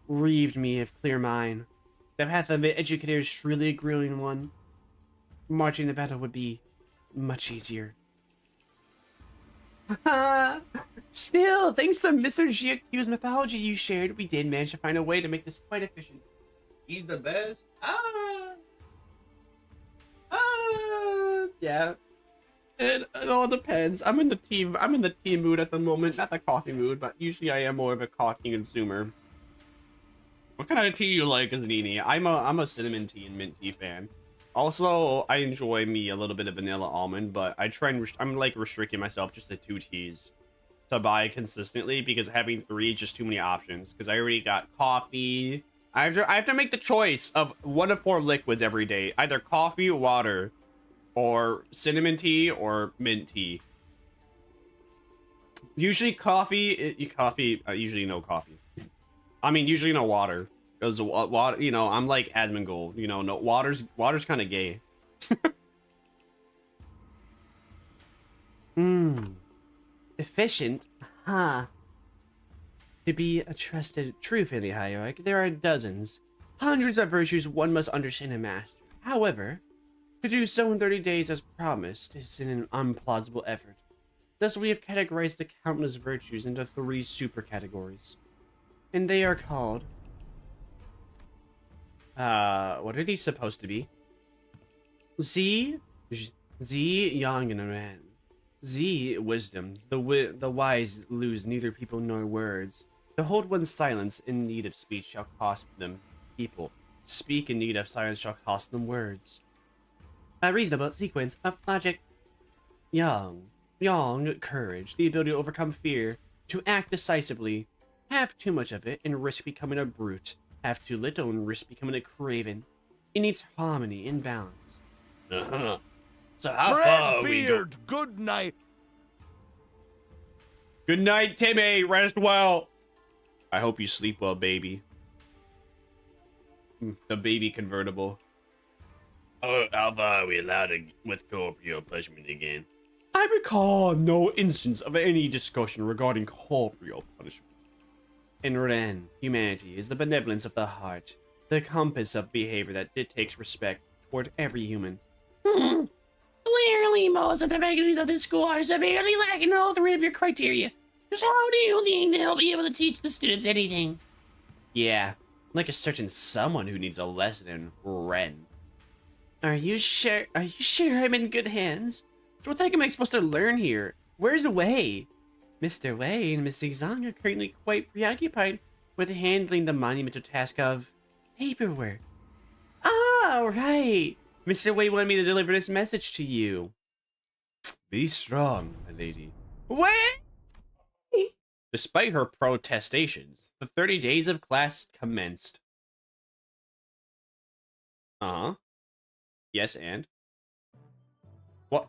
relieved me of clear mind. The path of the educator is truly a grueling one. Marching the battle would be much easier. Still, thanks to Mr. GQ's mythology you shared, we did manage to find a way to make this quite efficient. He's the best. Yeah. It all depends. I'm in the tea mood at the moment, not the coffee mood, but usually I am more of a coffee consumer. What kind of tea you like, Zanini? I'm a cinnamon tea and mint tea fan. Also, I enjoy me a little bit of vanilla almond, but I try and I'm like restricting myself just to 2 teas to buy consistently because having 3 is just too many options. Because I already got coffee. I have to make the choice of 1 of 4 liquids every day, either coffee, water, or cinnamon tea or mint tea. Usually coffee. Usually no coffee. I mean, usually no water. Because water, you know, I'm like Asmongold. You know, no water's kind of gay. Efficient, huh? To be a trusted true family hierarch, there are dozens, hundreds of virtues one must understand and master. However, to do so in 30 days as promised is an unplausible effort. Thus, we have categorized the countless virtues into 3 super categories. And they are called... what are these supposed to be? Z, Yang, and Ren. Z, wisdom. The wise lose neither people nor words. To hold one's silence in need of speech shall cost them people. Speak in need of silence shall cost them words. A reasonable sequence of logic. Yang, courage. The ability to overcome fear. To act decisively. Have too much of it and risk becoming a brute. Have too little and risk becoming a craven. It needs harmony and balance. So how far are we go? Good night. Good night, Timmy. Rest well. I hope you sleep well, baby. The baby convertible. Oh, how far are we allowed to with corporeal punishment again? I recall no instance of any discussion regarding corporeal punishment. In Ren, humanity is the benevolence of the heart, the compass of behavior that dictates respect toward every human. Clearly, most of the faculties of this school are severely lacking all 3 of your criteria. So how do you think they'll be able to teach the students anything? Yeah, like a certain someone who needs a lesson in Ren. Are you sure I'm in good hands? What the heck am I supposed to learn here? Where's Wei? Mr. Wei and Mrs. Zhang are currently quite preoccupied with handling the monumental task of paperwork. Ah, right. Mr. Wei wanted me to deliver this message to you. Be strong, my lady. What? Despite her protestations, the 30 days of class commenced. Uh-huh. Yes, and? What?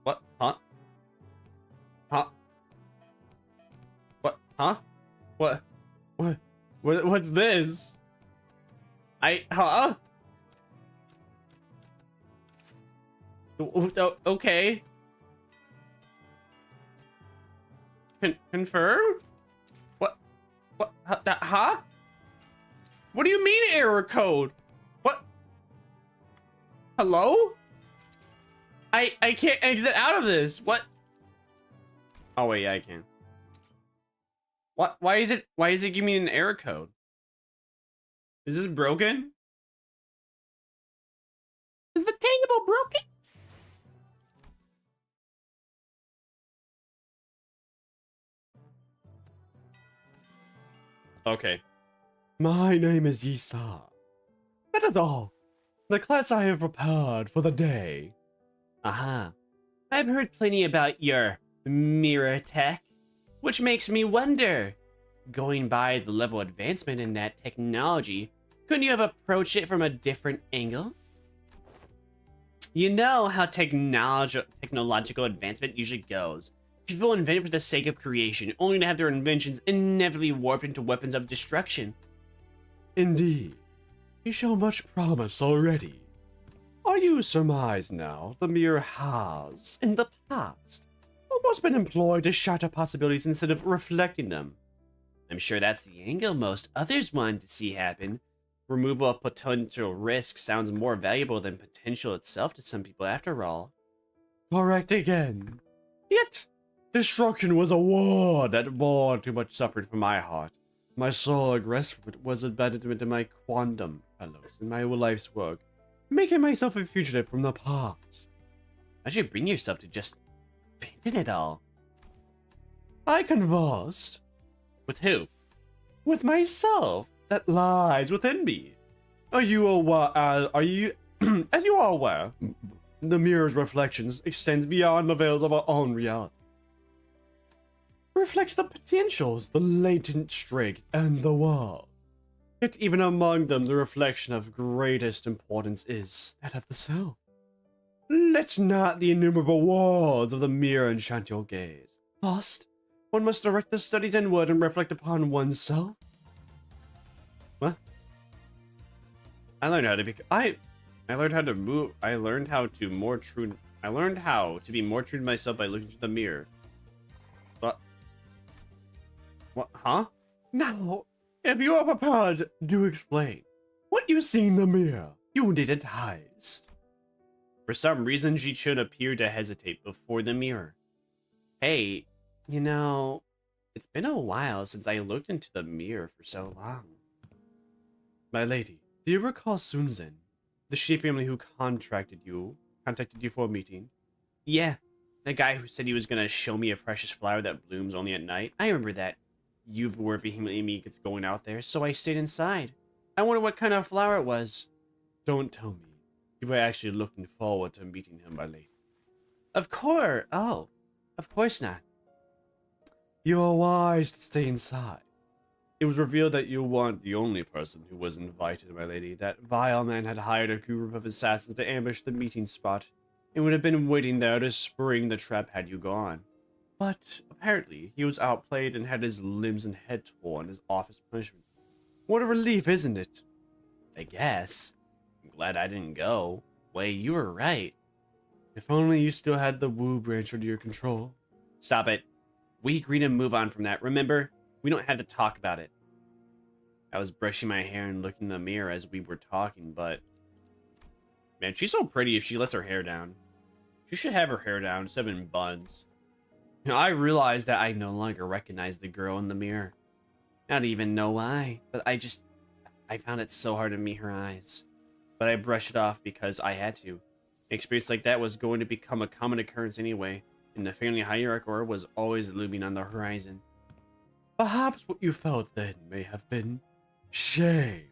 What? Huh? Huh? What? Huh? What? What's this? Huh? Okay. Confirm? What? Huh? What do you mean error code? What? Hello? I can't exit out of this. What? Oh wait, yeah, I can. What? Why is it giving me an error code? Is this broken? Is the table broken? Okay. My name is Yisa. That is all. The class I have prepared for the day. Aha. I've heard plenty about your mirror tech, which makes me wonder, going by the level of advancement in that technology, couldn't you have approached it from a different angle? You know how technological advancement usually goes. People invent it for the sake of creation, only to have their inventions inevitably warped into weapons of destruction. Indeed. You show much promise already. Are you surmised now the mirror has, in the past, almost been employed to shatter possibilities instead of reflecting them? I'm sure that's the angle most others wanted to see happen. Removal of potential risk sounds more valuable than potential itself to some people after all. Correct again. Yet, destruction was a word that bore too much suffering from my heart. My sole regret was abandonment of my quantum fellows in my life's work, making myself a fugitive from the past. How'd you bring yourself to just abandon it all? I conversed. With who? With myself. That lies within me. As you are aware, the mirror's reflections extends beyond the veils of our own reality. Reflects the potentials, the latent strength, and the world. Yet even among them, the reflection of greatest importance is that of the self. Let not the innumerable worlds of the mirror enchant your gaze. First, one must direct the studies inward and reflect upon oneself. What? I learned how to be. I learned how to move. I learned how to more true. I learned how to be more true to myself by looking into the mirror. What? What? Huh? Now, if you are prepared, do explain. What you see in the mirror, you didn't heist. For some reason, Ji-chun appeared to hesitate before the mirror. Hey, you know, it's been a while since I looked into the mirror for so long. My lady, do you recall Sunzen, the Shi family who contacted you for a meeting? Yeah, the guy who said he was gonna show me a precious flower that blooms only at night. I remember that. You were vehemently me gets going out there, so I stayed inside. I wonder what kind of flower it was. Don't tell me. You were actually looking forward to meeting him, my lady. Of course. Oh, of course not. You are wise to stay inside. It was revealed that you weren't the only person who was invited, my lady. That vile man had hired a group of assassins to ambush the meeting spot, and would have been waiting there to spring the trap had you gone. But apparently, he was outplayed and had his limbs and head torn as office punishment. What a relief, isn't it? I guess. I'm glad I didn't go. Wait, you were right. If only you still had the Wu branch under your control. Stop it. We agreed to move on from that, remember? We don't have to talk about it. I was brushing my hair and looking in the mirror as we were talking, but... Man, she's so pretty if she lets her hair down. She should have her hair down instead of in buns. You know, I realized that I no longer recognized the girl in the mirror. Not even know why, but I found it so hard to meet her eyes. But I brushed it off because I had to. An experience like that was going to become a common occurrence anyway, and the family hierarchy was always looming on the horizon. Perhaps what you felt then may have been shame.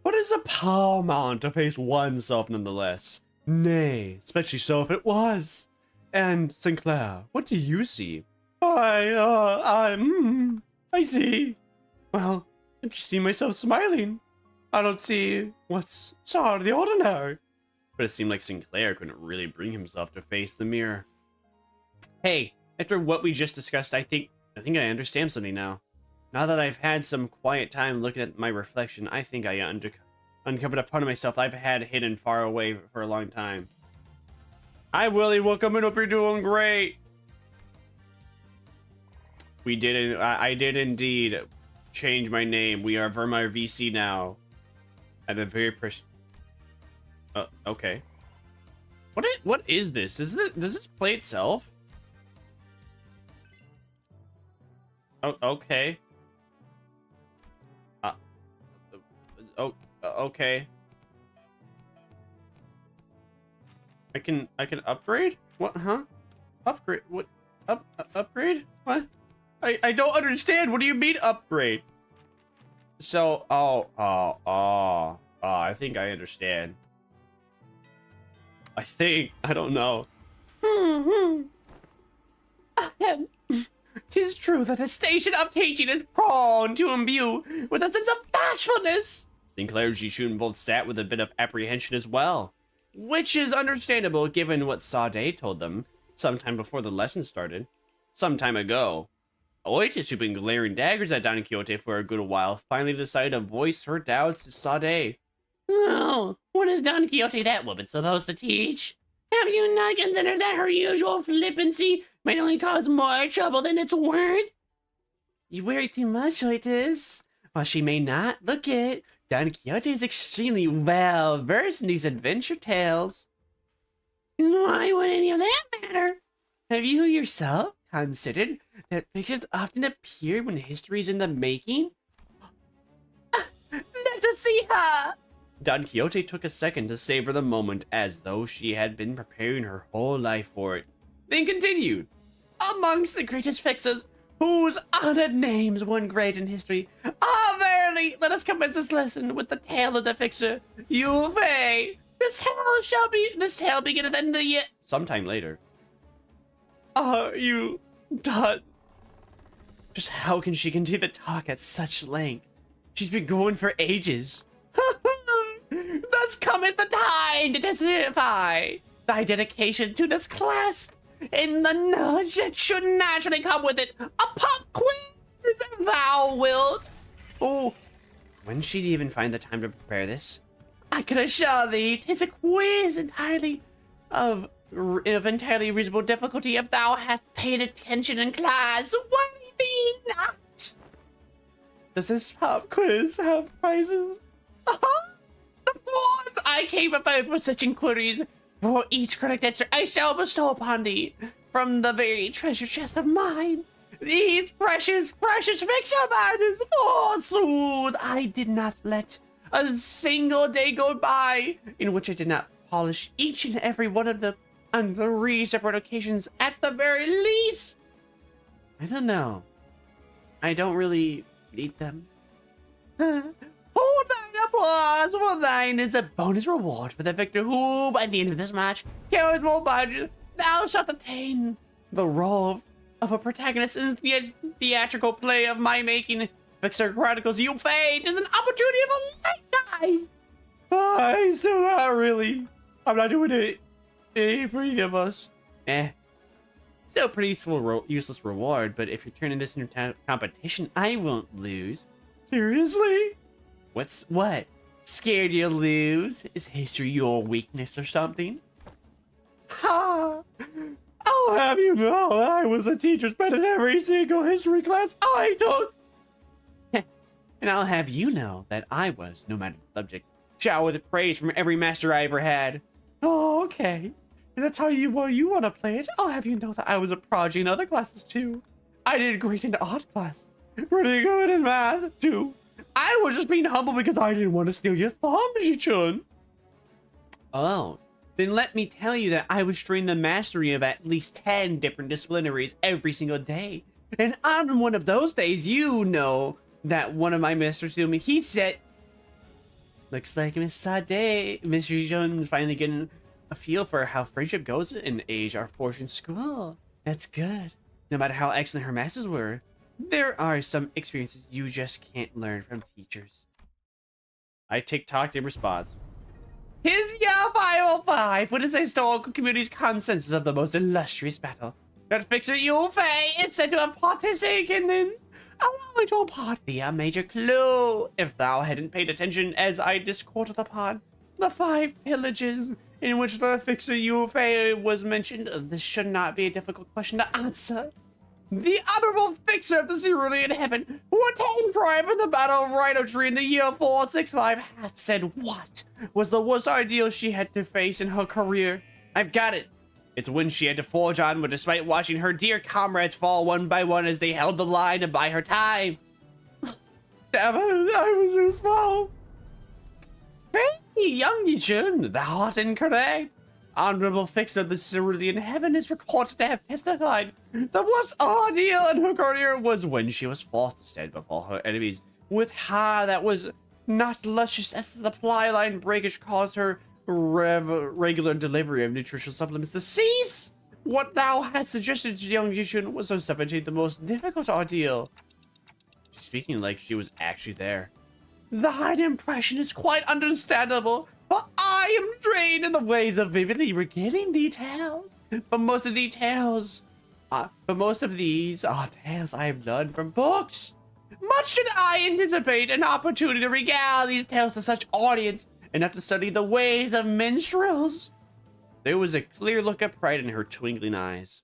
But it's a paramount to face oneself nonetheless. Nay, especially so if it was. And Sinclair, what do you see? I see. Well, I just see myself smiling. I don't see what's so out of the ordinary. But it seemed like Sinclair couldn't really bring himself to face the mirror. Hey, after what we just discussed, I think I understand something now. Now that I've had some quiet time looking at my reflection, I think I uncovered a part of myself I've had hidden far away for a long time. Hi, Willie. Welcome in. Hope you're doing great. We did it. I did indeed change my name. We are Vermire VC now. At a very okay. What is this? Does this play itself? Oh, okay. Okay. I can upgrade? What? Huh? Upgrade? What? Upgrade? What? I don't understand. What do you mean upgrade? So, I think I understand. I don't know. 'Tis true that a station of teaching is prone to imbue with a sense of bashfulness. Sinclair and Jishun both sat with a bit of apprehension as well, which is understandable given what Sade told them sometime before the lesson started, some time ago. Oitis, who'd been glaring daggers at Don Quixote for a good while, finally decided to voice her doubts to Sade. So, what is Don Quixote that woman supposed to teach? Have you not considered that her usual flippancy might only cause more trouble than it's worth? You worry too much, Oitis. While she may not look it, Don Quixote is extremely well versed in these adventure tales. Why would any of that matter? Have you yourself considered that pictures often appear when history's in the making? Let us see her! Don Quixote took a second to savor the moment as though she had been preparing her whole life for it, then continued. Amongst the greatest fixers, whose honored names won great in history, verily, let us commence this lesson with the tale of the fixer, Yulfei. This tale beginneth in the year... Sometime later. Are you done? Just how can she continue to talk at such length? She's been going for ages. Thus cometh the time to testify thy dedication to this class, and the knowledge that should naturally come with it. A pop quiz, if thou wilt. Oh, when she'd even find the time to prepare this? I can assure thee, 'tis a quiz entirely of entirely reasonable difficulty if thou hast paid attention in class. Worry thee not. Does this pop quiz have prizes? Of course, I came prepared for such inquiries. For each correct answer I shall bestow upon thee from the very treasure chest of mine. These precious fixture matters, forsooth, I did not let a single day go by in which I did not polish each and every one of them on 3 separate occasions at the very least. I don't know. I don't really need them. Hold thine applause, for thine is a bonus reward for the victor who, by the end of this match, carries more budget. Thou shalt obtain the role of a protagonist in the theatrical play of my making. Fixer Chronicles Yulfei is an opportunity of a lifetime. I still not really. I'm not doing it. Any for either of us. Still a pretty useless reward, but if you're turning this into competition, I won't lose. Seriously? What? Scared you'll lose? Is history your weakness or something? Ha! I'll have you know that I was a teacher's pet in every single history class I took. And I'll have you know that I was, no matter the subject, showered with praise from every master I ever had. Oh, okay. And that's how you want to play it. I'll have you know that I was a prodigy in other classes too. I did great in art class. Pretty good in math too. I was just being humble because I didn't want to steal your thumb, Ji-chun. Oh, then let me tell you that I was training the mastery of at least 10 different disciplinaries every single day. And on one of those days, you know that one of my masters told me, he said, looks like Miss Sade, Miss Ji-chun finally getting a feel for how friendship goes in age our fortune school. That's good. No matter how excellent her masters were, there are some experiences you just can't learn from teachers. I TikToked in response. His year 505, what is the historical community's consensus of the most illustrious battle that Fixer Yulfei is said to have partaken in? Allow me to impart thee a major clue, if thou hadn't paid attention as I discoursed upon the 5 pillages in which the Fixer Yulfei was mentioned. This should not be a difficult question to answer. The honorable Fixer of the Cerulean Heaven, who attained triumph in the Battle of Rhino Tree in the year 465, had said what was the worst ordeal she had to face in her career. I've got it. It's when she had to forge onward despite watching her dear comrades fall one by one as they held the line and buy her time. Damn it, I was too slow. Hey, young Yi-chun, thou art incorrect. Honorable Fixer of the Cerulean Heaven is reported to have testified the worst ordeal in her career was when she was forced to stand before her enemies with hair that was not luscious as the supply line breakage caused her regular delivery of nutritional supplements to cease. What thou hast suggested to young Yishun was uncertainty the most difficult ordeal. She's speaking like she was actually there. Thine impression is quite understandable, but I am trained in the ways of vividly recalling details. But most of these are tales I have learned from books. Much did I anticipate an opportunity to regale these tales to such audience enough to study the ways of minstrels. There was a clear look of pride in her twinkling eyes.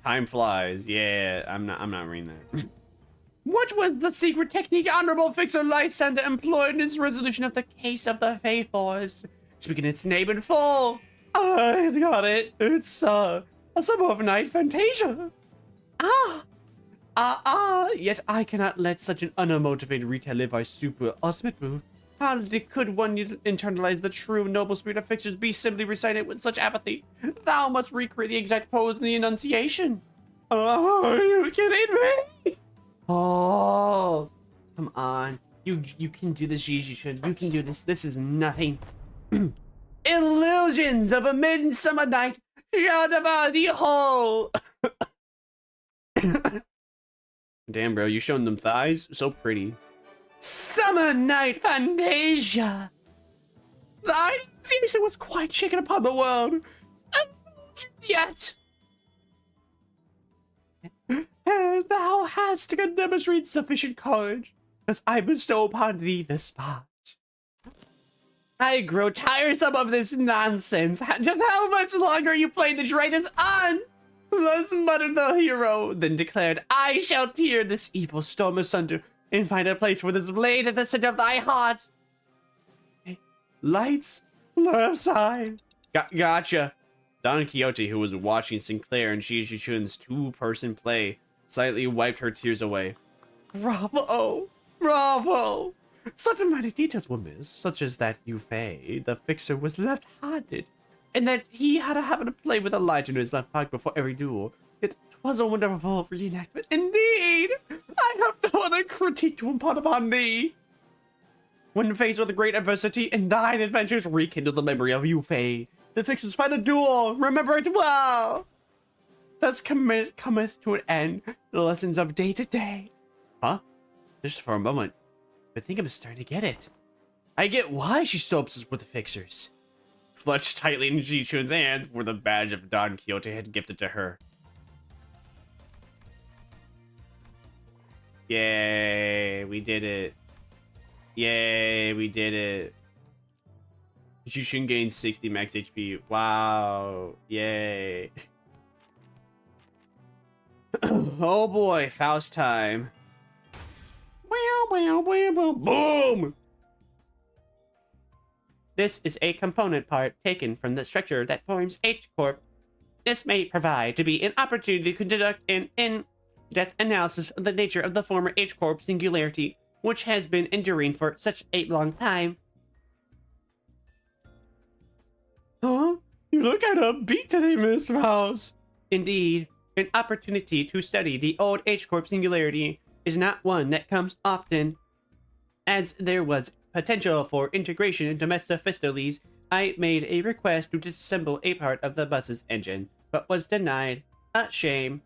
Time flies. Yeah, I'm not reading that. What was the secret technique Honorable Fixer Lysander employed in his resolution of the case of the Faithors? Speaking its name in full. I've got it. It's a suburbanite fantasia. Yet I cannot let such an unmotivated retail live our super ultimate move. How could one internalize the true noble spirit of fixers be simply recited with such apathy? Thou must recreate the exact pose in the Annunciation. Oh, are you kidding me? Oh, come on. You can do this, Jijishun. You can do this. This is nothing. Illusions of a midsummer night shall devour the whole. Damn, bro, you showing them thighs? So pretty. Summer night fantasia. The Annunciation was quite shaken upon the world. And yet, and thou hast to demonstrate sufficient courage, as I bestow upon thee this part. I grow tiresome of this nonsense. Just how much longer are you playing to drag this on? Thus muttered the hero, then declared, I shall tear this evil storm asunder and find a place for this blade at the center of thy heart. Lights, left side. Gotcha. Don Quixote, who was watching Sinclair and Jijishun's two-person play, slightly wiped her tears away. Bravo! Bravo! Such minor details were missed, such as that Yu Fei, the fixer, was left-handed, and that he had a habit of playing with a light in his left pocket before every duel. It was a wonderful reenactment indeed! I have no other critique to impart upon thee! When faced with a great adversity, and thine adventures rekindle the memory of Yu Fei, the fixers fight a duel, remember it well! Thus cometh to an end the lessons of day to day. Huh? Just for a moment. I think I'm starting to get it. I get why she's so obsessed with the fixers. Clutched tightly in Jishun's hand were the badge of Don Quixote had gifted to her. Yay, we did it. Yay, we did it. Jishun gained 60 max HP. Wow. Yay. Oh boy, Faust time. Boom! This is a component part taken from the structure that forms H-Corp. This may provide to be an opportunity to conduct an in-depth analysis of the nature of the former H-Corp singularity, which has been enduring for such a long time. Huh? You look at a beat today, Miss Faust. Indeed, an opportunity to study the old H-Corp singularity is not one that comes often. As there was potential for integration into Mephistopheles, I made a request to disassemble a part of the bus's engine, but was denied. A shame.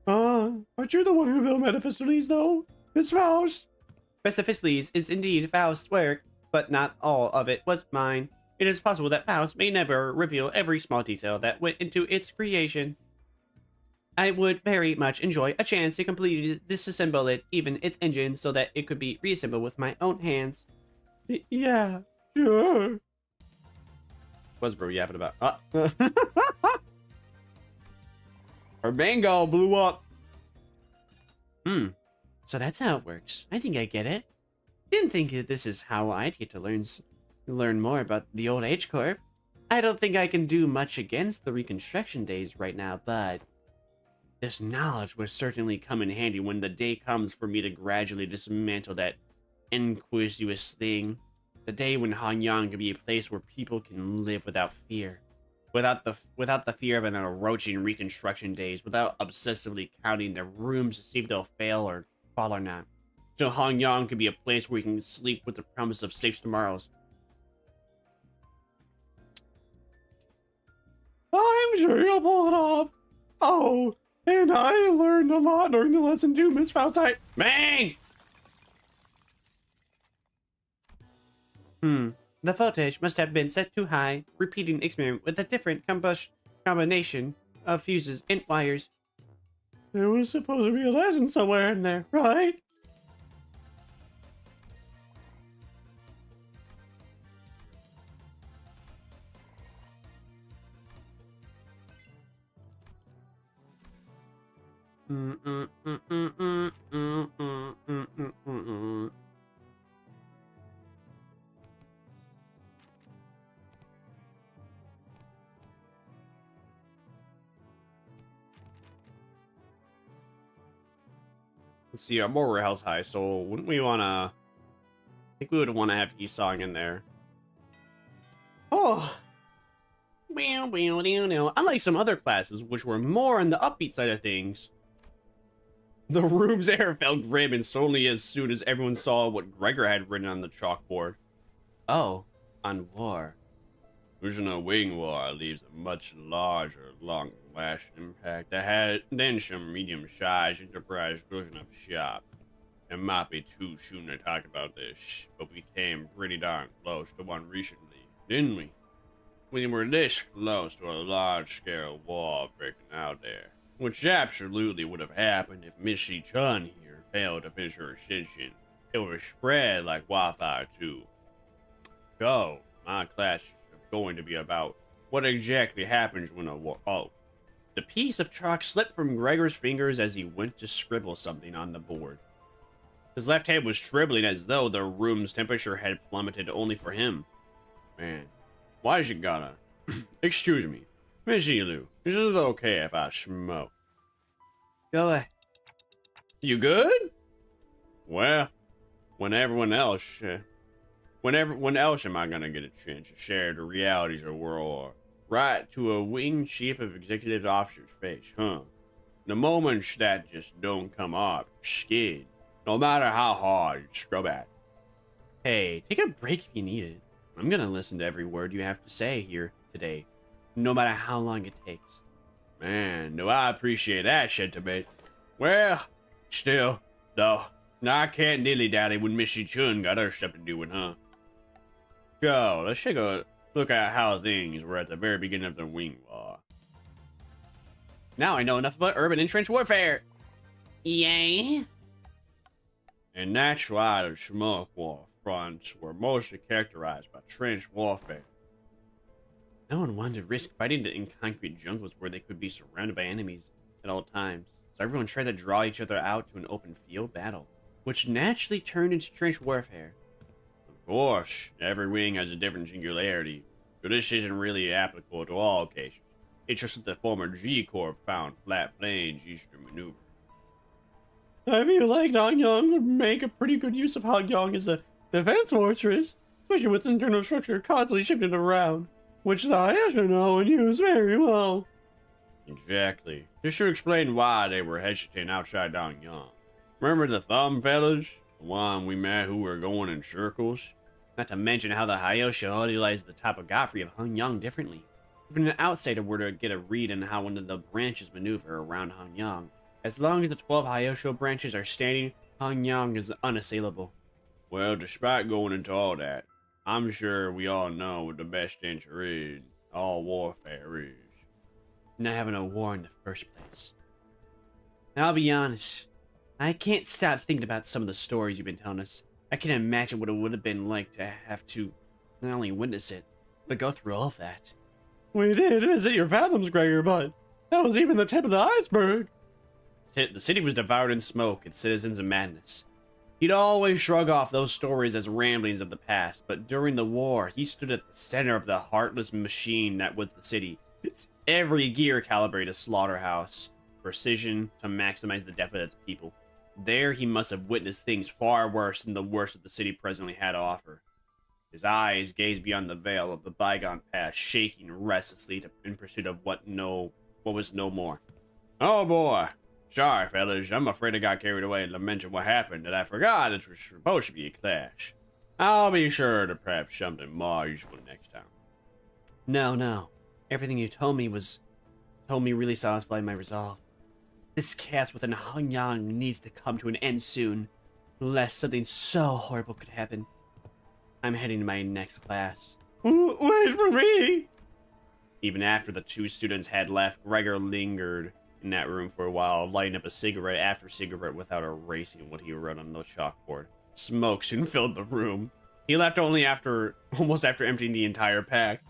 Aren't you the one who built Mephistopheles, though? Miss Faust? Mephistopheles is indeed Faust's work, but not all of it was mine. It is possible that Faust may never reveal every small detail that went into its creation. I would very much enjoy a chance to completely disassemble it, even its engine, so that it could be reassembled with my own hands. Yeah, sure. What's bro yapping about? Her mango blew up. So that's how it works. I think I get it. Didn't think that this is how I'd get to learn more about the old H-Corp. I don't think I can do much against the Reconstruction days right now, but this knowledge will certainly come in handy when the day comes for me to gradually dismantle that inquisitive thing. The day when Hanyang can be a place where people can live without fear. Without the fear of an approaching Reconstruction days, without obsessively counting their rooms to see if they'll fail or fall or not. So Hanyang can be a place where you can sleep with the promise of safe tomorrows. sure you'll pull it off. Oh, and I learned a lot during the lesson too, Miss Faustite. Bang! The voltage must have been set too high, repeating the experiment with a different combination of fuses and wires. There was supposed to be a lesson somewhere in there, right? Let's see, our morale's high, so wouldn't we want to... I think we would want to have E-Song in there. Oh, Unlike some other classes, which were more on the upbeat side of things, the room's air felt grim and solely as soon as everyone saw what Gregor had written on the chalkboard. oh, on war. Vision of wing war leaves a much larger, long-lasting impact than some medium-sized enterprise version of shop. It might be too soon to talk about this, but we came pretty darn close to one recently, didn't we? We were this close to a large-scale war breaking out there, which absolutely would have happened if Missy Chun here failed to finish her ascension. It would have spread like wildfire too. So, my class going to be about what exactly happens when a war. Oh, The piece of chalk slipped from Gregor's fingers as he went to scribble something on the board. His left hand was shriveling as though the room's temperature had plummeted only for him. Man, why is it gotta? Excuse me, Miss Elu, is it okay if I smoke? Go ahead. You good? Well, when else am I gonna get a chance to share the realities of war right to a wing chief of executive officer's face, huh? The moments that just don't come off your skin, no matter how hard you scrub at. Hey, take a break if you need it. I'm gonna listen to every word you have to say here today, no matter how long it takes. Man, do I appreciate that sentiment. Well, still, though, I can't dilly-dally when Missy Chun got her stuff to do with, huh? So, let's take a look at how things were at the very beginning of the Wing War. Now I know enough about urban and trench warfare. Yay! And that's why the Schmuck War fronts were mostly characterized by trench warfare. No one wanted to risk fighting in concrete jungles where they could be surrounded by enemies at all times, so everyone tried to draw each other out to an open field battle, which naturally turned into trench warfare. Of course, every wing has a different singularity, so this isn't really applicable to all occasions. It's just that the former G-Corps found flat plains used to maneuver. I feel like Hangyang would make a pretty good use of Hangyang as a defense fortress, especially with the internal structure constantly shifting around, which the Hiya should know and use very well. Exactly. This should explain why they were hesitating outside Hangyang. Remember the thumb fellas? The one we met who were going in circles? Not to mention how the Hyosha utilized the topography of Hangyang differently. Even an outsider were to get a read on how one of the branches maneuver around Hangyang. As long as the 12 Hyosho branches are standing, Hangyang is unassailable. Well, despite going into all that, I'm sure we all know what the best answer is. All warfare is. Not having a war in the first place. Now, I'll be honest. I can't stop thinking about some of the stories you've been telling us. I can imagine what it would have been like to have to not only witness it, but go through all of that. We did visit your fathoms, Gregor, but that was even the tip of the iceberg. The city was devoured in smoke and citizens in madness. He'd always shrug off those stories as ramblings of the past, but during the war, he stood at the center of the heartless machine that was the city. Its every gear calibrated a slaughterhouse, precision to maximize the death of its people. There, he must have witnessed things far worse than the worst that the city presently had to offer. His eyes gazed beyond the veil of the bygone past, shaking restlessly in pursuit of what was no more. Oh boy. Sorry, fellas. I'm afraid I got carried away and mentioned what happened, and I forgot it was supposed to be a clash. I'll be sure to prep something more useful next time. No. Everything you told me was told me really satisfied my resolve. This chaos within Hong Yang needs to come to an end soon, lest something so horrible could happen. I'm heading to my next class. Wait for me! Even after the two students had left, Gregor lingered in that room for a while, lighting up a cigarette after cigarette without erasing what he wrote on the chalkboard. Smoke soon filled the room. He left only almost after emptying the entire pack.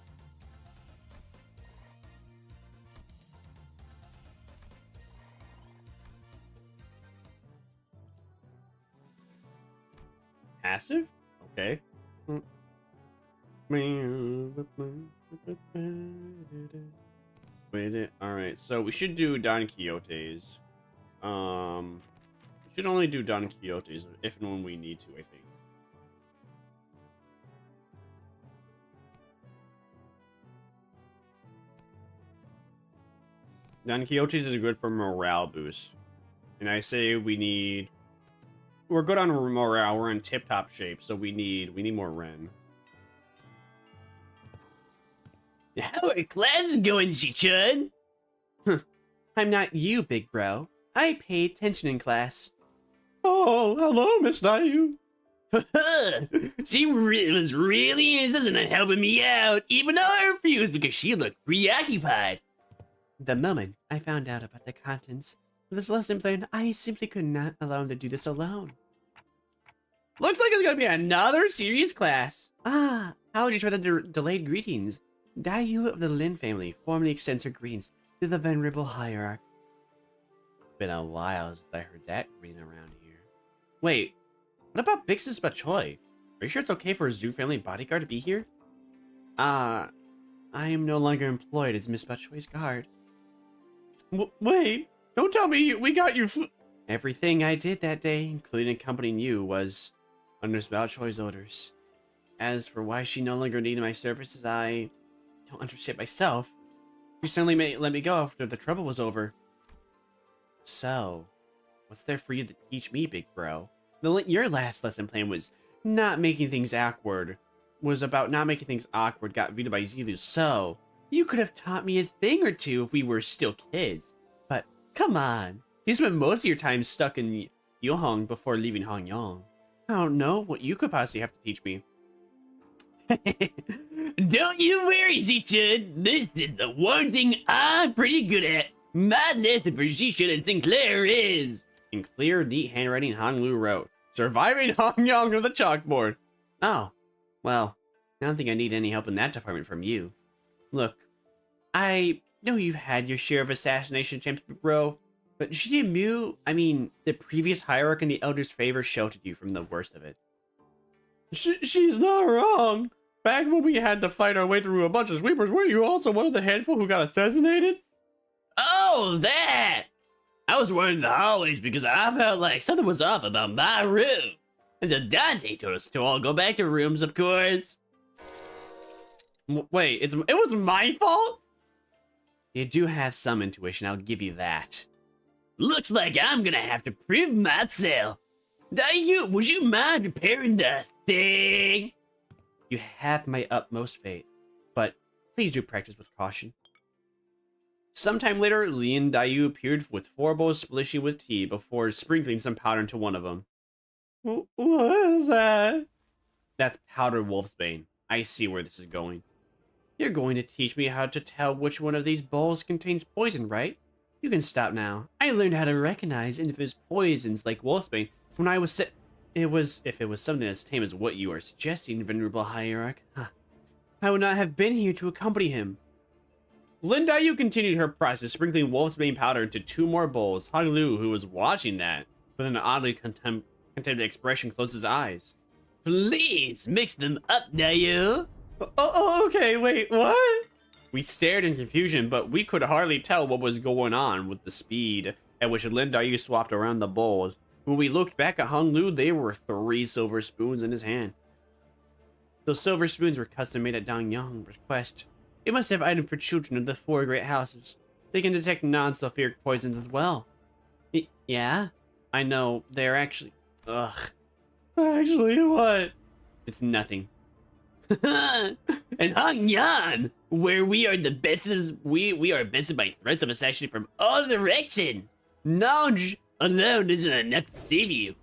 Passive? Okay. Alright, so we should do Don Quixote's. We should only do Don Quixote's if and when we need to, I think. Don Quixote's is good for morale boost. And I say we need... We're good on morale, we're in tip-top shape, so we need more Ren. How are classes going, Ji-chun? I'm not you, big bro. I pay attention in class. Oh, hello, Miss Dayu. She was really insistent on helping me out, even though I refused because she looked preoccupied. The moment I found out about the contents of this lesson plan, I simply could not allow him to do this alone. Looks like it's gonna be another serious class. Ah, apologies for the delayed greetings. Dayu of the Lin family formally extends her greetings to the venerable hierarch. Been a while since I heard that greeting around here. Wait, what about Bix's Bachoy? Are you sure it's okay for a Zoo family bodyguard to be here? I am no longer employed as Miss Bachoy's guard. Wait, don't tell me we got you. Everything I did that day, including accompanying you, was under Miss Bachoy's orders. As for why she no longer needed my services, I don't understand myself. She suddenly let me go after the trouble was over. So, what's there for you to teach me, big bro? Your last lesson plan was not making things awkward. Got vetoed by Zilu, so you could have taught me a thing or two if we were still kids. But come on, you spent most of your time stuck in Yohong before leaving Hongyang. I don't know what you could possibly have to teach me. Don't you worry, Ji-chun. This is the one thing I'm pretty good at. My lesson for Ji-chun and Sinclair is... In clear, neat handwriting, Han Lu wrote, "Surviving Hongyang on the chalkboard." Oh, well, I don't think I need any help in that department from you. Look, I know you've had your share of assassination attempts, bro, but the previous hierarch in the Elder's favor sheltered you from the worst of it. She's not wrong. Back when we had to fight our way through a bunch of sweepers, were you also one of the handful who got assassinated? Oh, that! I was running the hallways because I felt like something was off about my room. And so Dante told us to all go back to rooms, of course. Wait, it was my fault? You do have some intuition, I'll give you that. Looks like I'm gonna have to prove myself. Would you mind preparing the thing? You have my utmost faith, but please do practice with caution. Sometime later, Lin Dayu appeared with 4 bowls splishy with tea before sprinkling some powder into one of them. What is that? That's powdered wolfsbane. I see where this is going. You're going to teach me how to tell which one of these bowls contains poison, right? You can stop now. I learned how to recognize infamous poisons like wolfsbane when I was if it was something as tame as what you are suggesting, venerable hierarch, I would not have been here to accompany him. Lin Dayu continued her process, sprinkling wolfsbane powder into 2 more bowls. Han Lu, who was watching that, with an oddly contemplative expression, closed his eyes. Please mix them up, Dayu. Oh, okay, wait, what? We stared in confusion, but we could hardly tell what was going on with the speed at which Lin Dayu swapped around the bowls. When we looked back at Hong Lu, there were 3 silver spoons in his hand. Those silver spoons were custom made at Dong Yang's request. It must have items for children of the 4 great houses. They can detect non-sulfuric poisons as well. Yeah? I know, they're actually... Ugh. Actually, what? It's nothing. And Hong Yan! where we are the bested, we are bested by threats of assassination from all directions. Knowledge alone isn't enough to save you.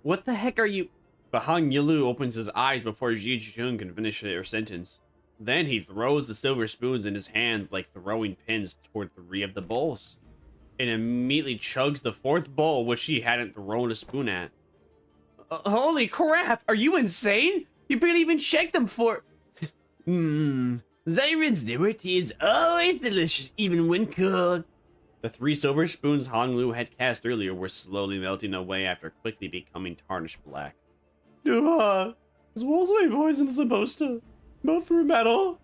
What the heck are you? But Hang Yilu opens his eyes before Ji Chun can finish her sentence. Then he throws the silver spoons in his hands like throwing pins toward 3 of the bowls. And immediately chugs the 4th bowl, which he hadn't thrown a spoon at. Holy crap! Are you insane? You barely even checked them for... Zyron's newer tea is always delicious, even when cold. The 3 silver spoons Hong Lu had cast earlier were slowly melting away after quickly becoming tarnished black. Is wolfsbane poison supposed to go through metal?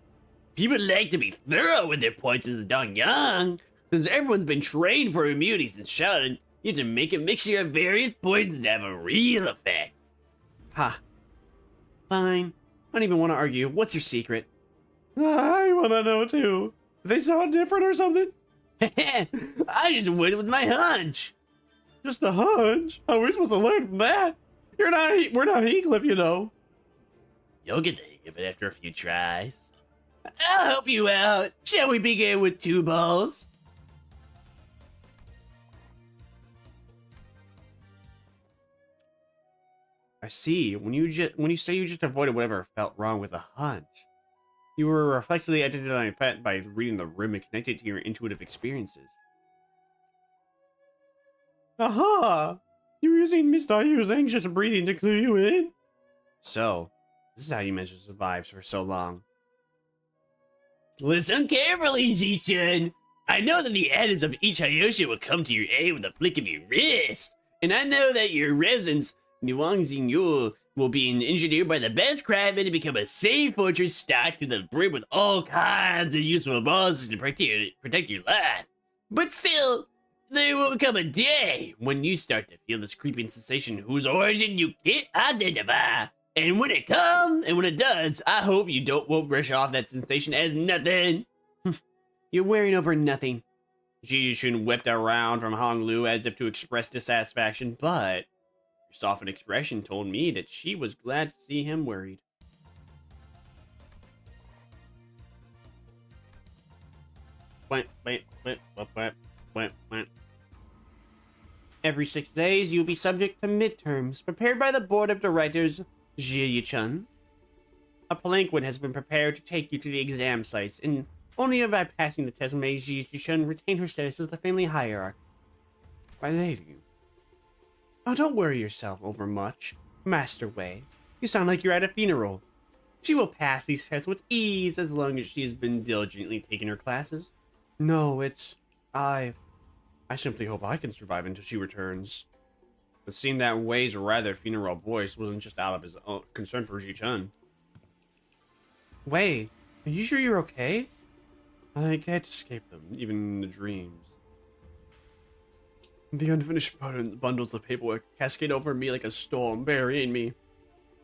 People like to be thorough with their poisons in Dongyang. Since everyone's been trained for immunity since childhood, you have to make a mixture of various poisons to have a real effect. Ha. Fine. I don't even want to argue. What's your secret? I want to know too. They sound different or something? I just went with my hunch. Just a hunch? How are we supposed to learn from that? We're not Heathcliff, you know. You'll get the hang of it after a few tries. I'll help you out. Shall we begin with 2 balls? I see. When you say you just avoided whatever felt wrong with a hunch, you were reflexively identifying that by reading the room and connecting it to your intuitive experiences. Aha! You were using Miss Dayu's anxious breathing to clue you in? So, this is how you managed to survive for so long. Listen carefully, Ji-chun. I know that the atoms of each Hyosha will come to your aid with a flick of your wrist. And I know that your residence, Nuangxingyu, will be engineered by the best craftsmen to become a safe fortress stocked to the brim with all kinds of useful balls to protect your life. But still, there will come a day when you start to feel this creeping sensation whose origin you can't identify. And when it comes, and when it does, I hope you won't brush off that sensation as nothing. You're wearing over nothing. Ji Chun whipped around from Hong Lu as if to express dissatisfaction, but her softened expression told me that she was glad to see him worried. Every 6 days, you'll be subject to midterms, prepared by the board of directors, Ji-chun. A palanquin has been prepared to take you to the exam sites, and only by passing the test may Ji-chun retain her status as the family hierarch. My lady. Oh, don't worry yourself over much, Master Wei. You sound like you're at a funeral. She will pass these tests with ease as long as she has been diligently taking her classes. No, I simply hope I can survive until she returns. It seemed that Wei's rather funereal voice wasn't just out of his own concern for Ji-chun. Wei, are you sure you're okay? I can't escape them, even in the dreams. The unfinished bundles of paperwork cascade over me like a storm, burying me.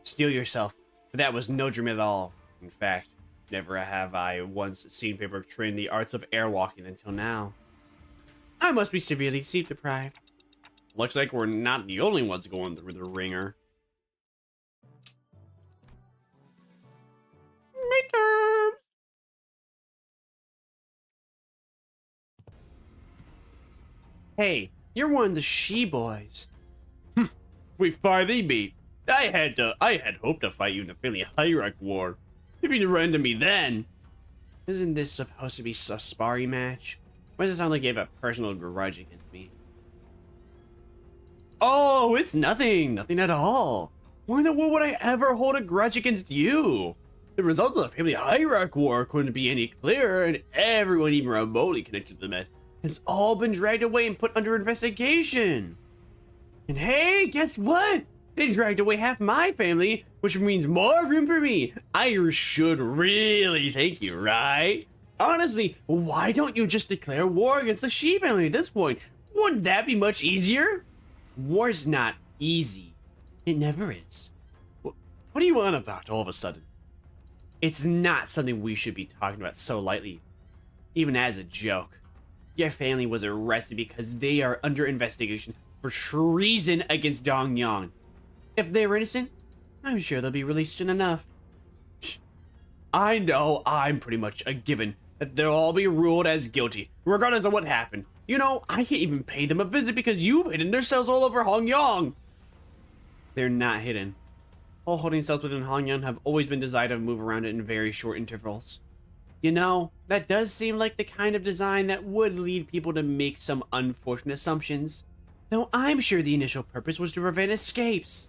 Steel yourself, for that was no dream at all. In fact, never have I once seen paperwork train the arts of airwalking until now. I must be severely sleep deprived. Looks like we're not the only ones going through the ringer. Midterms! Hey, you're one of the she-boys. We finally meet. I had hoped to fight you in the family hierarch war. If you'd run to me then. Isn't this supposed to be a sparring match? Why does it sound like you have a personal grudge against me? Oh, it's nothing. Nothing at all. Why in the world would I ever hold a grudge against you? The results of the family hierarch war couldn't be any clearer, and everyone even remotely connected to the mess has all been dragged away and put under investigation. And hey, guess what? They dragged away half my family, which means more room for me. I should really thank you, right? Honestly, why don't you just declare war against the Shi family at this point? Wouldn't that be much easier? War's not easy. It never is. What are you on about all of a sudden? It's not something we should be talking about so lightly. Even as a joke. Your family was arrested because they are under investigation for treason against Dongyang. If they were innocent, I'm sure they'll be released soon enough. I know I'm pretty much a given that they'll all be ruled as guilty, regardless of what happened. You know, I can't even pay them a visit because you've hidden their cells all over Hongyang. They're not hidden. All holding cells within Hongyang have always been designed to move around it in very short intervals. You know, that does seem like the kind of design that would lead people to make some unfortunate assumptions. Though I'm sure the initial purpose was to prevent escapes.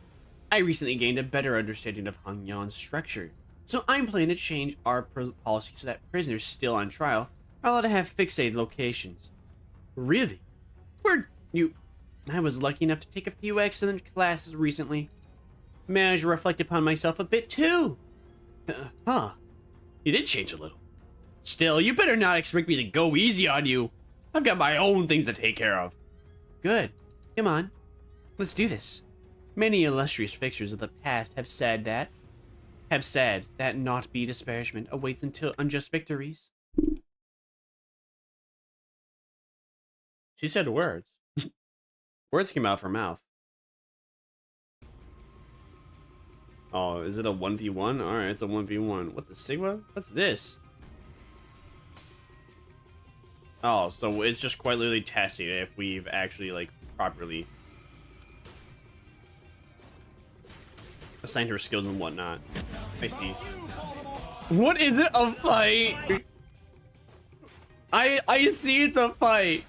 I recently gained a better understanding of Hongyang's structure, so I'm planning to change our policy so that prisoners still on trial are allowed to have fixated locations. Really? Where'd you... I was lucky enough to take a few excellent classes recently. Managed to reflect upon myself a bit too. Huh. You did change a little. Still, you better not expect me to go easy on you. I've got my own things to take care of. Good. Come on. Let's do this. Many illustrious fixtures of the past have said that not be disparagement awaits until unjust victories. She said words. Words came out of her mouth. Oh, is it a 1v1? Alright, it's a 1v1. What the Sigma? What's this? Oh, so it's just quite literally testing if we've actually, like, properly assigned her skills and whatnot. I see. What is it? A fight? I see it's a fight.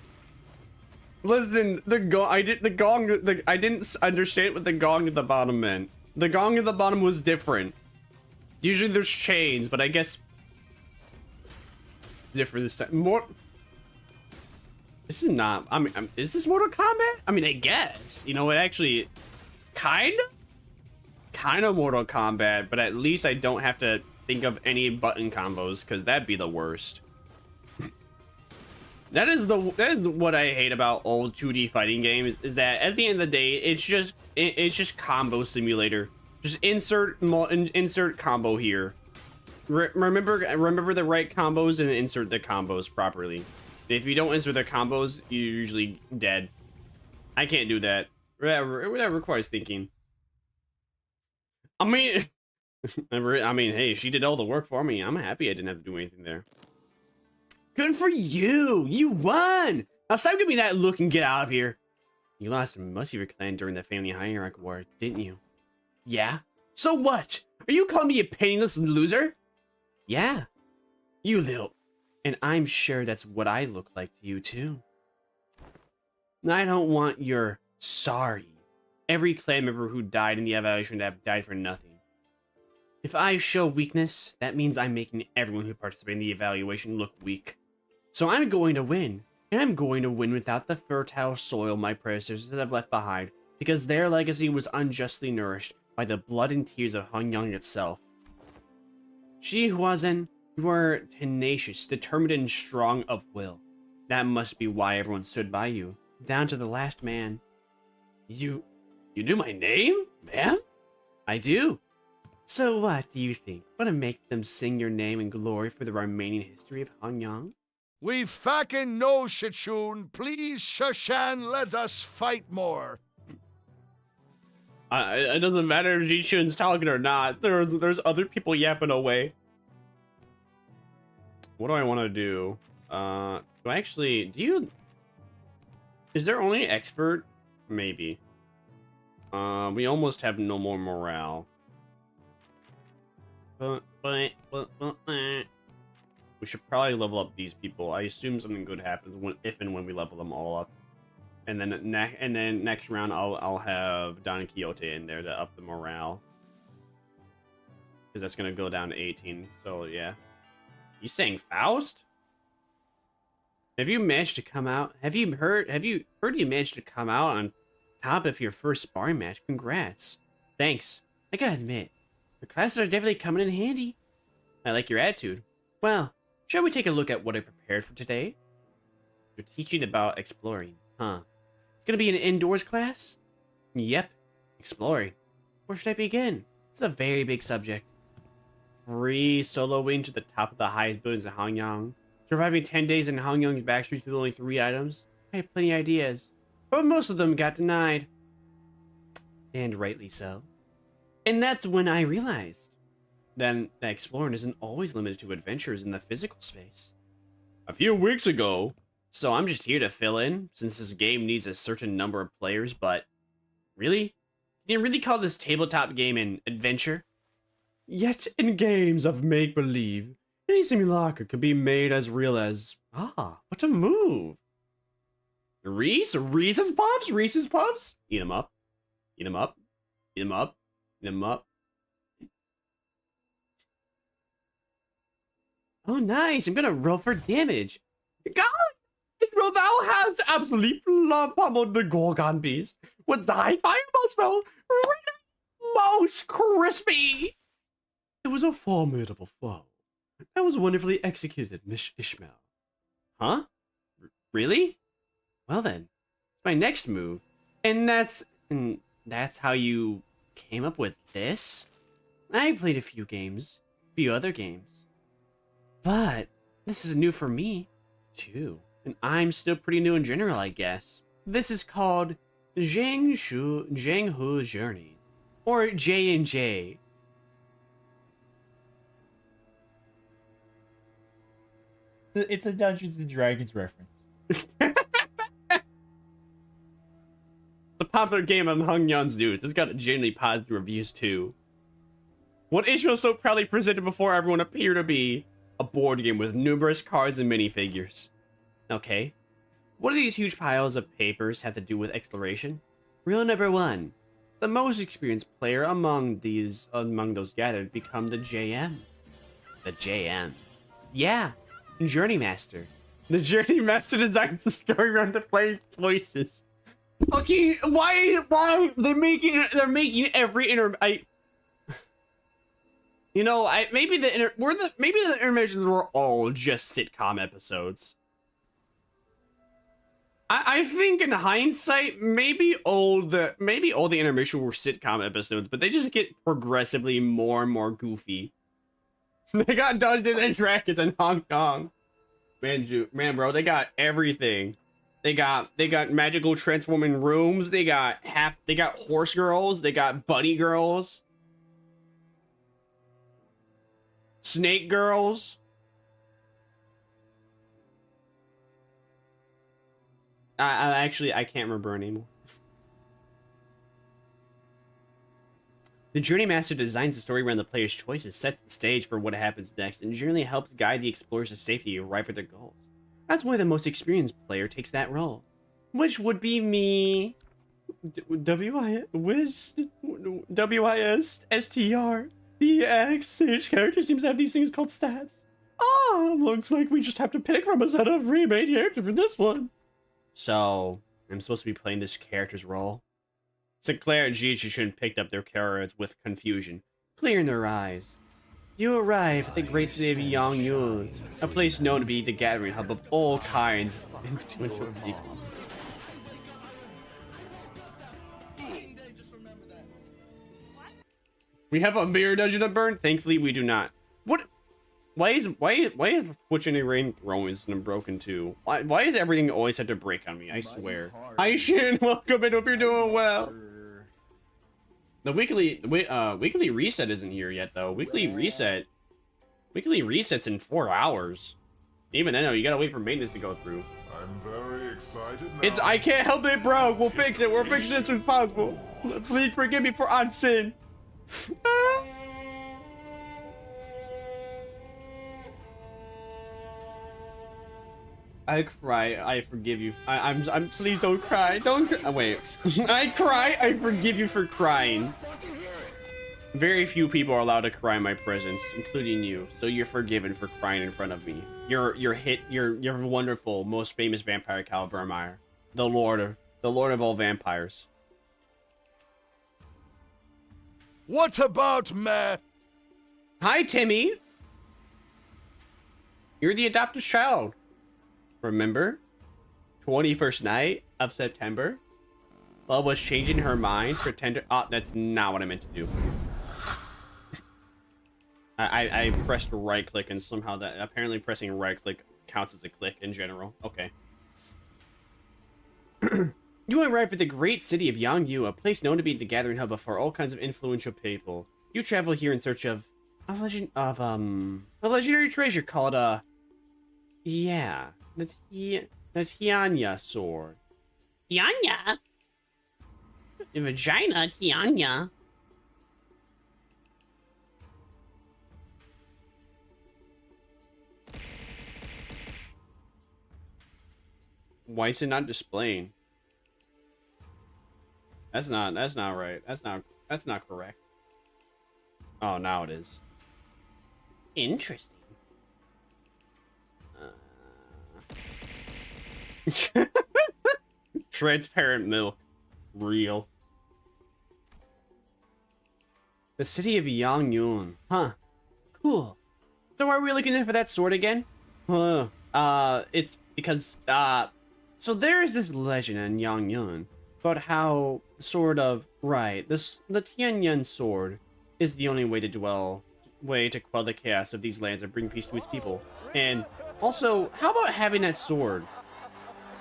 Listen, I didn't understand what the gong at the bottom meant. The gong at the bottom was different. Usually there's chains, but I guess different this time. More. This is not. I mean, is this Mortal Kombat? I mean, I guess. You know, it actually kind of Mortal Kombat, but at least I don't have to think of any button combos because that'd be the worst. That is what I hate about old 2D fighting games is that at the end of the day it's just combo simulator. Just insert combo here. Remember the right combos and insert the combos properly. If you don't insert the combos, you're usually dead. I can't do that. That requires thinking. I mean, hey, she did all the work for me. I'm happy I didn't have to do anything there. Good for you! You won! Now stop giving me that look and get out of here. You lost most of your clan during the family hierarchy war, didn't you? Yeah? So what? Are you calling me a penniless loser? Yeah. You little... And I'm sure that's what I look like to you too. I don't want your sorry. Every clan member who died in the evaluation would have died for nothing. If I show weakness, that means I'm making everyone who participated in the evaluation look weak. So I'm going to win, and I'm going to win without the fertile soil my predecessors have left behind, because their legacy was unjustly nourished by the blood and tears of Hongyang itself. She Huazen, you were tenacious, determined, and strong of will. That must be why everyone stood by you, down to the last man. You knew my name, ma'am? I do. So what do you think? Want to make them sing your name in glory for the remaining history of Hongyang? We fucking know, Shichun. Please, Shashan, let us fight more. It doesn't matter if Shichun's talking or not. There's other people yapping away. What do I want to do? Is there only expert? Maybe. We almost have no more morale. We should probably level up these people. I assume something good happens if and when we level them all up. And then next round I'll have Don Quixote in there to up the morale. Because that's gonna go down to 18. So yeah. You saying Faust? Have you managed to come out? Have you heard you managed to come out on top of your first sparring match? Congrats. Thanks. I gotta admit, your classes are definitely coming in handy. I like your attitude. Well, shall we take a look at what I prepared for today? You're teaching about exploring, huh? It's gonna be an indoors class? Yep, exploring. Where should I begin? It's a very big subject. Free soloing to the top of the highest buildings in Hongyang. Surviving 10 days in Hongyang's backstreets with only 3 items. I had plenty of ideas, but most of them got denied. And rightly so. And that's when I realized then that exploring isn't always limited to adventures in the physical space. A few weeks ago, So I'm just here to fill in, since this game needs a certain number of players, but really? Can you really call this tabletop game an adventure? Yet in games of make-believe, any simulacra could be made as real as... Ah, what a move! Reese's Puffs? Reese's Puffs? Eat 'em up. Eat 'em up. Eat 'em up. Eat 'em up. Oh, nice. I'm gonna roll for damage. God! Israel, thou hast absolutely pummeled the Gorgon beast with thy fireball spell, most crispy. It was a formidable foe. That was wonderfully executed, Miss Ishmael. Huh? Really? Well then, my next move. And that's how you came up with this? I played a few games, a few other games. But this is new for me, too. And I'm still pretty new in general, I guess. This is called Zhang Hu Journey, or J&J. It's a Dungeons and Dragons reference. The popular game on Hungyun's News. It's got genuinely positive reviews too. What Ishmael so proudly presented before everyone appeared to be a board game with numerous cards and minifigures. Okay, what do these huge piles of papers have to do with exploration? Rule number 1. The most experienced player among those gathered become the JM. The JM. Yeah, Journey Master. The Journey Master designs the story around the player choices. Fucking why they're making every maybe the intermissions were all just sitcom episodes. I think in hindsight, maybe all the intermission were sitcom episodes, but they just get progressively more and more goofy. They got Dungeons and Dragons in Hong Kong. Man, bro, they got everything. They got magical transforming rooms. They got horse girls. They got bunny girls. Snake girls. I can't remember anymore. The Journey Master designs the story around the player's choices, sets the stage for what happens next, and generally helps guide the explorers to safety to arrive at their goals. That's why the most experienced player takes that role, which would be me. WISTR. The X character seems to have these things called stats. Ah, looks like we just have to pick from a set of remade characters for this one. So, I'm supposed to be playing this character's role? Sinclair and Gigi shouldn't have picked up their characters with confusion, clear in their eyes. You arrive at the great city of Yongyun, a place known to be the gathering hub of all kinds of influential people. We have a mirror dungeon to burn? Thankfully, we do not. What? Why is Twitch and Rain always broken too? Why does everything always have to break on me? I swear. Hi Shin, welcome and hope you're doing well. The weekly reset isn't here yet though. Weekly reset's in 4 hours. Even then, you gotta wait for maintenance to go through. I'm very excited now. I can't help it, bro. We'll fix it. We're fixing it as soon as possible. Please forgive me for on sin. I cry. I forgive you. I'm. Please don't cry. Don't. Wait. I cry. I forgive you for crying. Very few people are allowed to cry in my presence, including you. So you're forgiven for crying in front of me. You're wonderful, most famous vampire, Lord Vermire, the lord of all vampires. What about Matt? Hi, Timmy. You're the adopted child. Remember? 21st night of September? Love was changing her mind. Pretender. Oh, that's not what I meant to do. I pressed right click and somehow that apparently pressing right click counts as a click in general. Okay. You arrive at the great city of Yangyu, a place known to be the gathering hub for all kinds of influential people. You travel here in search of a legend of a legendary treasure called yeah, the Tianya sword. Tianya? Vagina, Tianya. Why is it not displaying? That's not right. That's not correct. Oh, now it is. Interesting. Transparent milk. Real. The city of Yangyun. Huh. Cool. So are we looking for that sword again? It's because, so there is this legend in Yangyun about how, sort of, right, the Tianyan sword is the only way to quell the chaos of these lands and bring peace to its people. And also, how about having that sword?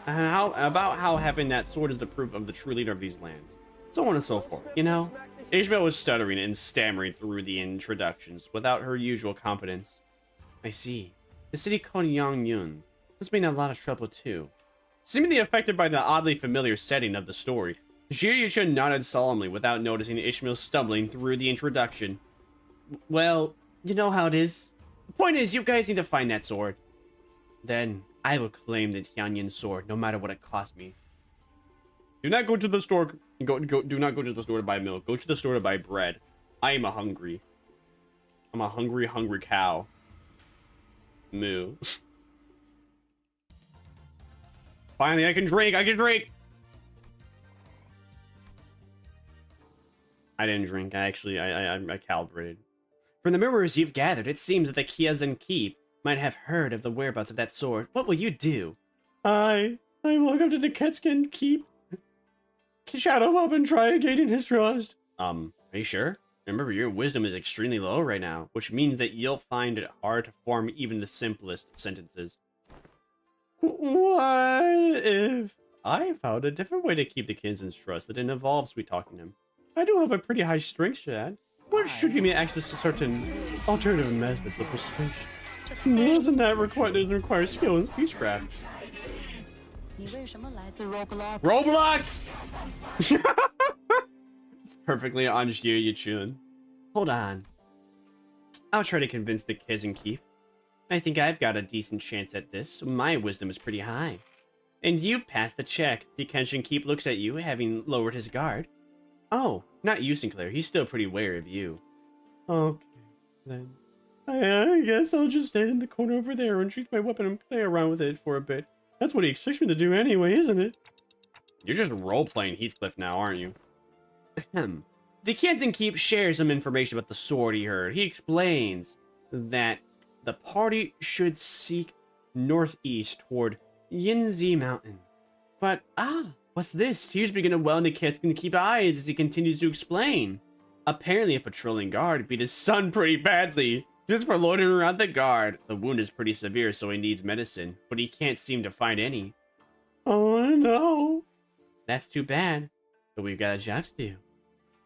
And how having that sword is the proof of the true leader of these lands? So on and so forth, you know? Ishmael was stuttering and stammering through the introductions without her usual confidence. I see. The city called Yangyun has been in a lot of trouble too. Seemingly affected by the oddly familiar setting of the story, Jiryucha nodded solemnly without noticing Ishmael stumbling through the introduction. Well, you know how it is. The point is, you guys need to find that sword. Then I will claim the Tianyan sword, no matter what it costs me. Do not go to the store. Do not go to the store to buy milk. Go to the store to buy bread. I am hungry. I'm a hungry cow. Moo. Finally, I can drink. I didn't drink. I calibrated. From the rumors you've gathered, it seems that the Kiazan Keep might have heard of the whereabouts of that sword. What will you do? I walk up to the Ketskin Keep, shadow up and try to gain his trust. Are you sure? Remember, your wisdom is extremely low right now, which means that you'll find it hard to form even the simplest sentences. What if I found a different way to keep the Kinson's trust that involves sweet talking him? I do have a pretty high strength, Shad, which should give me access to certain alternative methods of persuasion. Doesn't require skill in speechcraft? Roblox! It's perfectly on Jiryuchun. Hold on. I'll try to convince the Kizen Keep. I think I've got a decent chance at this. My wisdom is pretty high. And you passed the check. The Kenshin Keep looks at you, having lowered his guard. Oh, not you, Sinclair. He's still pretty wary of you. Okay, then. I guess I'll just stand in the corner over there and shoot my weapon and play around with it for a bit. That's what he expects me to do anyway, isn't it? You're just role-playing Heathcliff now, aren't you? The Kinston Keep shares some information about the sword he heard. He explains that the party should seek northeast toward Yinzi Mountain. But, what's this? Tears begin to well in the Kinston Keep eyes as he continues to explain. Apparently, a patrolling guard beat his son pretty badly. Just for loitering around the guard. The wound is pretty severe, so he needs medicine, but he can't seem to find any. Oh no. That's too bad, but we've got a job to do.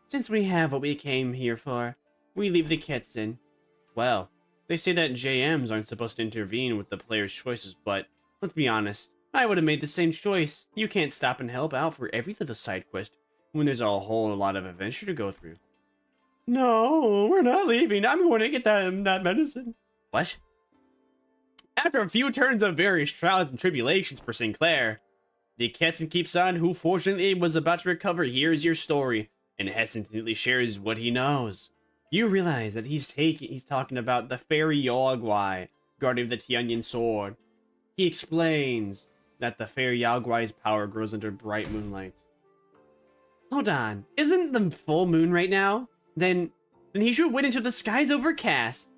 Since we have what we came here for, we leave the Ketsin. Well, they say that JMs aren't supposed to intervene with the player's choices, but let's be honest, I would have made the same choice. You can't stop and help out for every little side quest when there's a whole lot of adventure to go through. No, we're not leaving. I'm going to get that medicine. What? After a few turns of various trials and tribulations for Sinclair, the Ketsin keeps on, who fortunately was about to recover, hears your story and hesitantly shares what he knows. You realize that he's talking about the fairy Yogwai, guardian of the Tianyan sword. He explains that the fairy Yogwai's power grows under bright moonlight. Hold on, isn't the full moon right now? Then he should wait until the sky's overcast.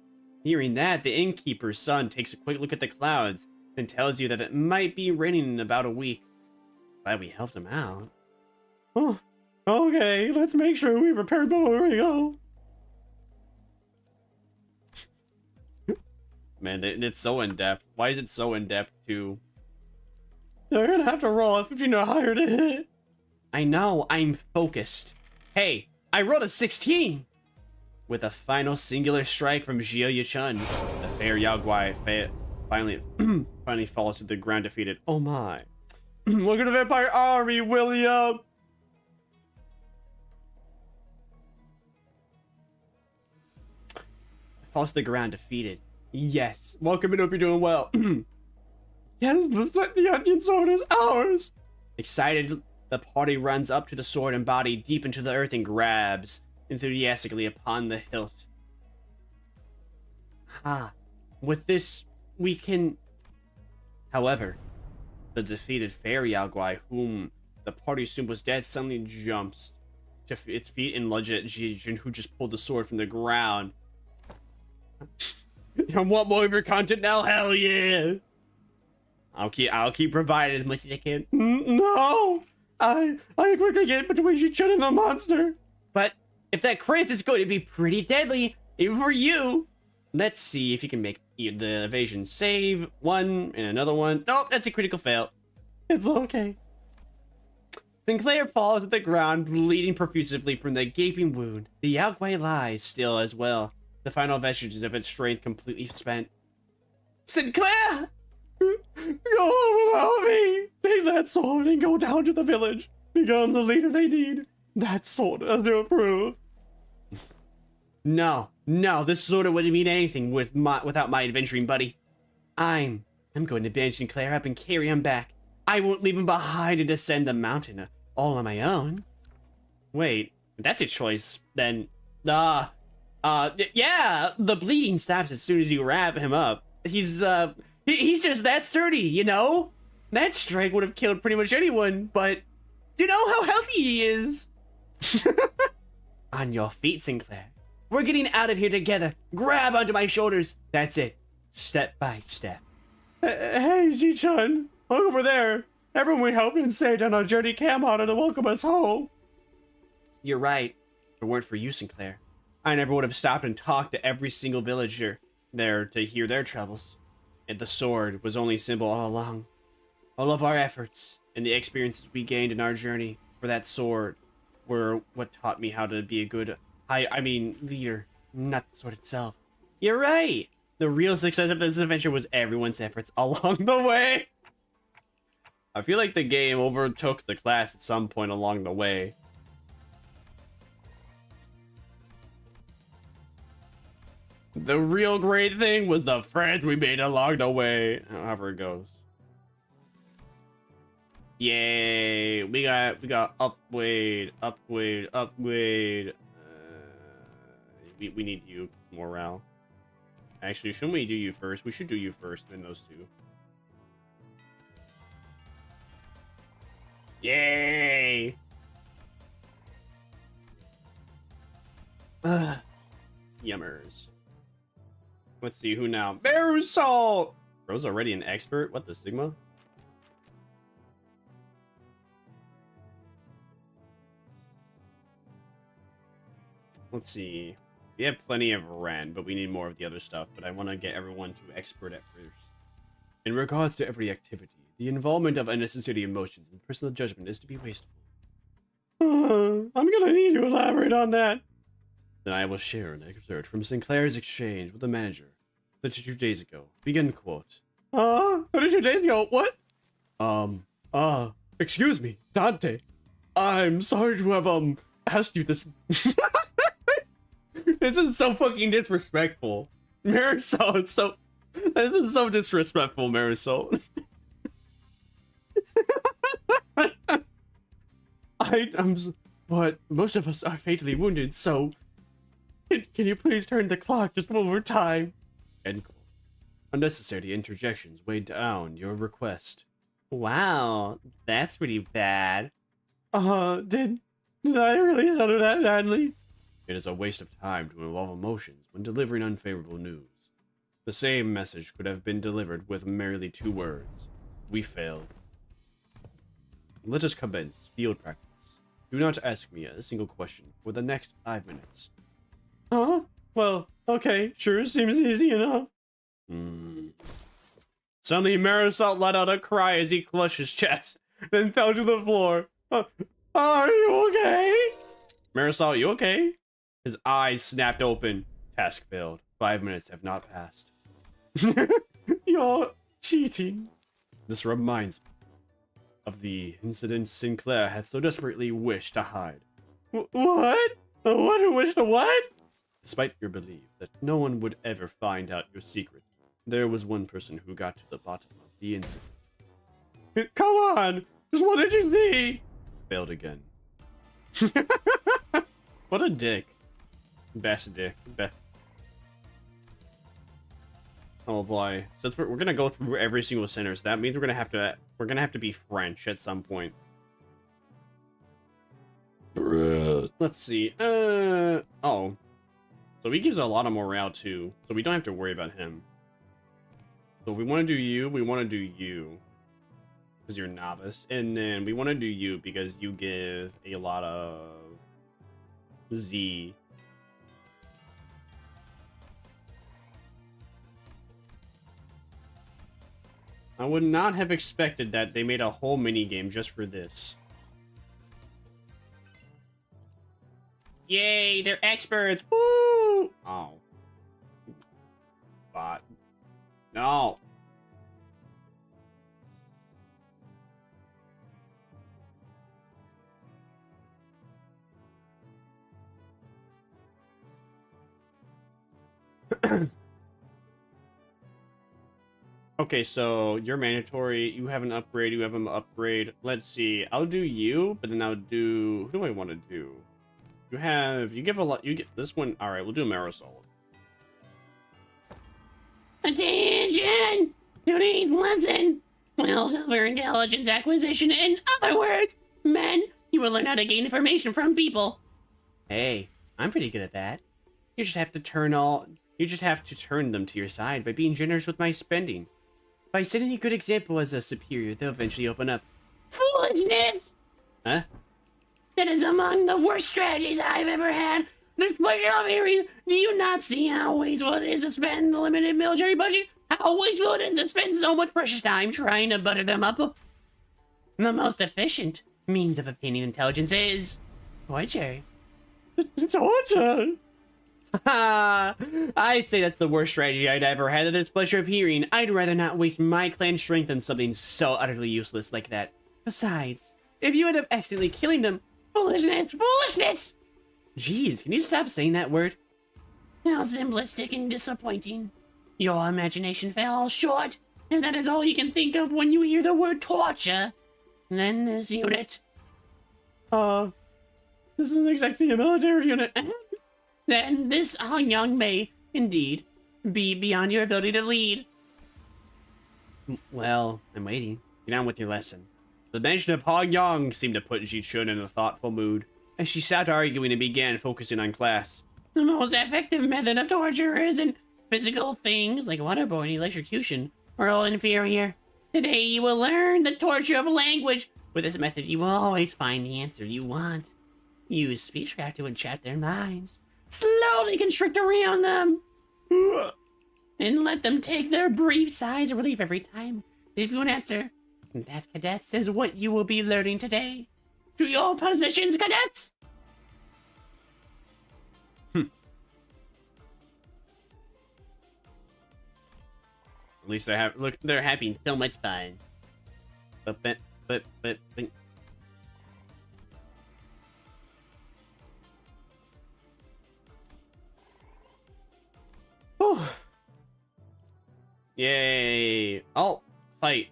Hearing that, the innkeeper's son takes a quick look at the clouds, then tells you that it might be raining in about a week. Glad we helped him out. Oh, okay, let's make sure we prepare before we go. Man, it's so in-depth. Why is it so in-depth, too? They're gonna have to roll a 15 or higher to hit. I know, I'm focused. Hey, I rolled a 16! with a final singular strike from Hiya-chan. The fair Yaogwai finally falls to the ground defeated. Oh my. Look at the vampire army, William! Falls to the ground defeated. Yes. Welcome and hope you're doing well. Yes, the onion sword is ours! Excited, the party runs up to the sword and body deep into the earth and grabs enthusiastically upon the hilt. With this, we can... However, the defeated fairy Yaogwai, whom the party assumed was dead, suddenly jumps to its feet and lunges at Jijin, who just pulled the sword from the ground. You want more of your content now? Hell yeah! I'll keep providing as much as I can. No! I quickly get between Jijin and the monster. But if that craze is going to be pretty deadly, even for you. Let's see if you can make the evasion save. One and another one. Nope, that's a critical fail. It's okay. Sinclair falls at the ground, bleeding profusely from the gaping wound. The Yaogwai lies still as well, the final vestiges of its strength completely spent. Sinclair! Go on without me! Take that sword and go down to the village. Become the leader they need. That sword has to approve. No, this sword wouldn't mean anything without my adventuring buddy. I'm going to band Sinclair up and carry him back. I won't leave him behind to descend the mountain all on my own. Wait, that's a choice, then. Yeah, the bleeding stops as soon as you wrap him up. He's just that sturdy, you know? That strike would have killed pretty much anyone, but you know how healthy he is. On your feet, Sinclair. We're getting out of here together. Grab onto my shoulders. That's it. Step by step. Hey, Ji-chan. Look over there. Everyone we helped and saved on our journey came out to welcome us home. You're right. If it weren't for you, Sinclair, I never would have stopped and talked to every single villager there to hear their troubles. And the sword was only a symbol all along. All of our efforts and the experiences we gained in our journey for that sword were what taught me how to be a good, leader, not the sword itself. You're right. The real success of this adventure was everyone's efforts along the way. I feel like the game overtook the class at some point along the way. The real great thing was the friends we made along the way. However it goes. Yay! We got upgrade. We need you, morale. Actually, shouldn't we do you first? We should do you first, then those two. Yay! Yummers. Let's see who now. Marusol! Bro's already an expert? What the Sigma? Let's see. We have plenty of Ren, but we need more of the other stuff. But I want to get everyone to expert at first. In regards to every activity, the involvement of unnecessary emotions and personal judgment is to be wasteful. I'm gonna need you to elaborate on that. Then I will share an excerpt from Sinclair's exchange with the manager 32 days ago. Begin quote. 32 days ago? What? Excuse me, Dante. I'm sorry to have, asked you this. This is so fucking disrespectful. Marisol is so... This is so disrespectful, Marisol. But most of us are fatally wounded, so... Can you please turn the clock just one more time? End quote. Unnecessary interjections weigh down your request. Wow, that's pretty bad. Did I really utter that badly? It is a waste of time to involve emotions when delivering unfavorable news. The same message could have been delivered with merely 2 words. We failed. Let us commence field practice. Do not ask me a single question for the next 5 minutes. Well, okay, sure, seems easy enough. Suddenly, Marisol let out a cry as he clutched his chest, then fell to the floor. Are you okay? Marisol, you okay? His eyes snapped open. Task failed. 5 minutes have not passed. You're cheating. This reminds me of the incident Sinclair had so desperately wished to hide. What? What who wished to what? Despite your belief that no one would ever find out your secret, there was one person who got to the bottom of the incident. Come on! Just what did you see? Failed again. What a dick. Best dick. Oh boy. Since we're gonna go through every single center, so that means we're gonna have to be French at some point. Let's see. Oh. So he gives a lot of morale too, so we don't have to worry about him. So we want to do you. We want to do you because you're novice, and then we want to do you because you give a lot of Z. I would not have expected that they made a whole mini game just for this. Yay, they're experts. Woo! Oh. But no. Okay, so you're mandatory. You have an upgrade. You have an upgrade. Let's see. I'll do you, but then I'll do... Who do I want to do? You give a lot. You get this one. All right, we'll do Marisol. Attention! Today's lesson will cover intelligence acquisition. In other words, men, you will learn how to gain information from people. Hey, I'm pretty good at that. You just have to turn them to your side by being generous with my spending. By setting a good example as a superior, they'll eventually open up. Foolishness! Huh? That is among the worst strategies I've ever had. This pleasure of hearing, do you not see how wasteful it is to spend the limited military budget? How wasteful it is to spend so much precious time trying to butter them up? The most efficient means of obtaining intelligence is... torture. Torture? I'd say that's the worst strategy I'd ever had at this pleasure of hearing. I'd rather not waste my clan strength on something so utterly useless like that. Besides, if you end up accidentally killing them... Foolishness! Foolishness! Jeez, can you stop saying that word? How simplistic and disappointing. Your imagination fell short, and that is all you can think of when you hear the word torture. Then this unit. This isn't exactly a military unit. Then this young may, indeed, be beyond your ability to lead. Well, I'm waiting. Get on with your lesson. The mention of Hong Yang seemed to put Ji-chun in a thoughtful mood, as she stopped arguing and began focusing on class. The most effective method of torture isn't physical things like waterboarding, electrocution, or all inferior. Today you will learn the torture of language. With this method, you will always find the answer you want. Use speechcraft to entrap their minds. Slowly constrict around them. And let them take their brief sighs of relief every time they give you an answer. And that, cadets, is what you will be learning today. To your positions, cadets! At least they're having so much fun. But. Oh. Yay. Oh. Fight.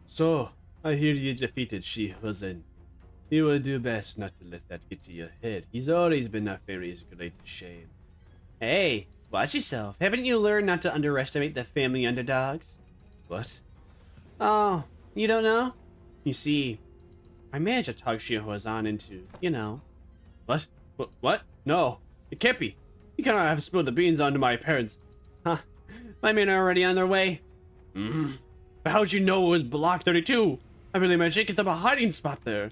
So, I hear you defeated Shi-Huzan. You will do best not to let that get to your head. He's always been our family's greatest shame. Hey, watch yourself. Haven't you learned not to underestimate the family underdogs? What? Oh, you don't know? You see, I managed to talk Shi-Huzan into, you know. What? What? No. It can't be. You cannot have spilled the beans onto my parents. Huh. My men are already on their way. But how'd you know it was Block 32? I really managed to get them a hiding spot there.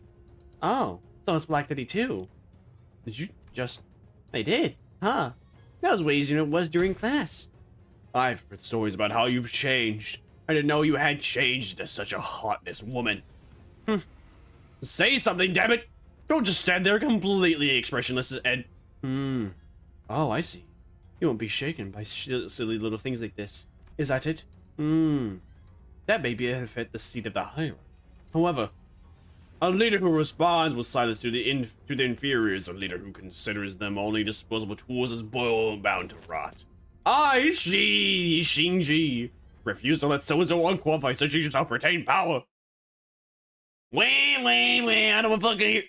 Oh, so it's Block 32. Did you just... They did, huh? That was way easier than it was during class. I've heard stories about how you've changed. I didn't know you had changed to such a hotness woman. Say something, damn it! Don't just stand there completely expressionless and... Oh, I see. You won't be shaken by silly little things like this. Is that it? That may benefit the seat of the hierarchy. However, a leader who responds with silence to the inferiors, a leader who considers them only disposable tools, is bound to rot. I, Shinji, refuse to let so-and-so unqualified such as yourself retain power. Wait, I don't fucking hear.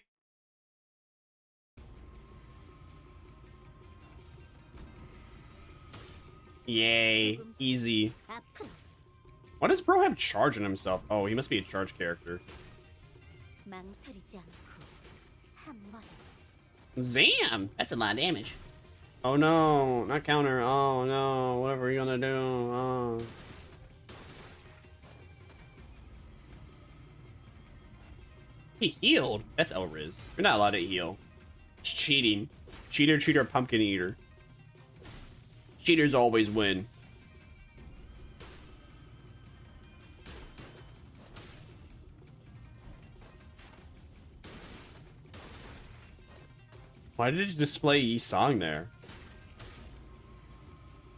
Yay, easy. Why does bro have charge on himself? Oh, he must be a charge character. Zam! That's a lot of damage. Oh no, not counter. Oh no, whatever you're gonna do. Oh. He healed. That's Elriz. You're not allowed to heal. It's cheating. Cheater, pumpkin eater. Cheaters always win. Why did it display Yi Song there?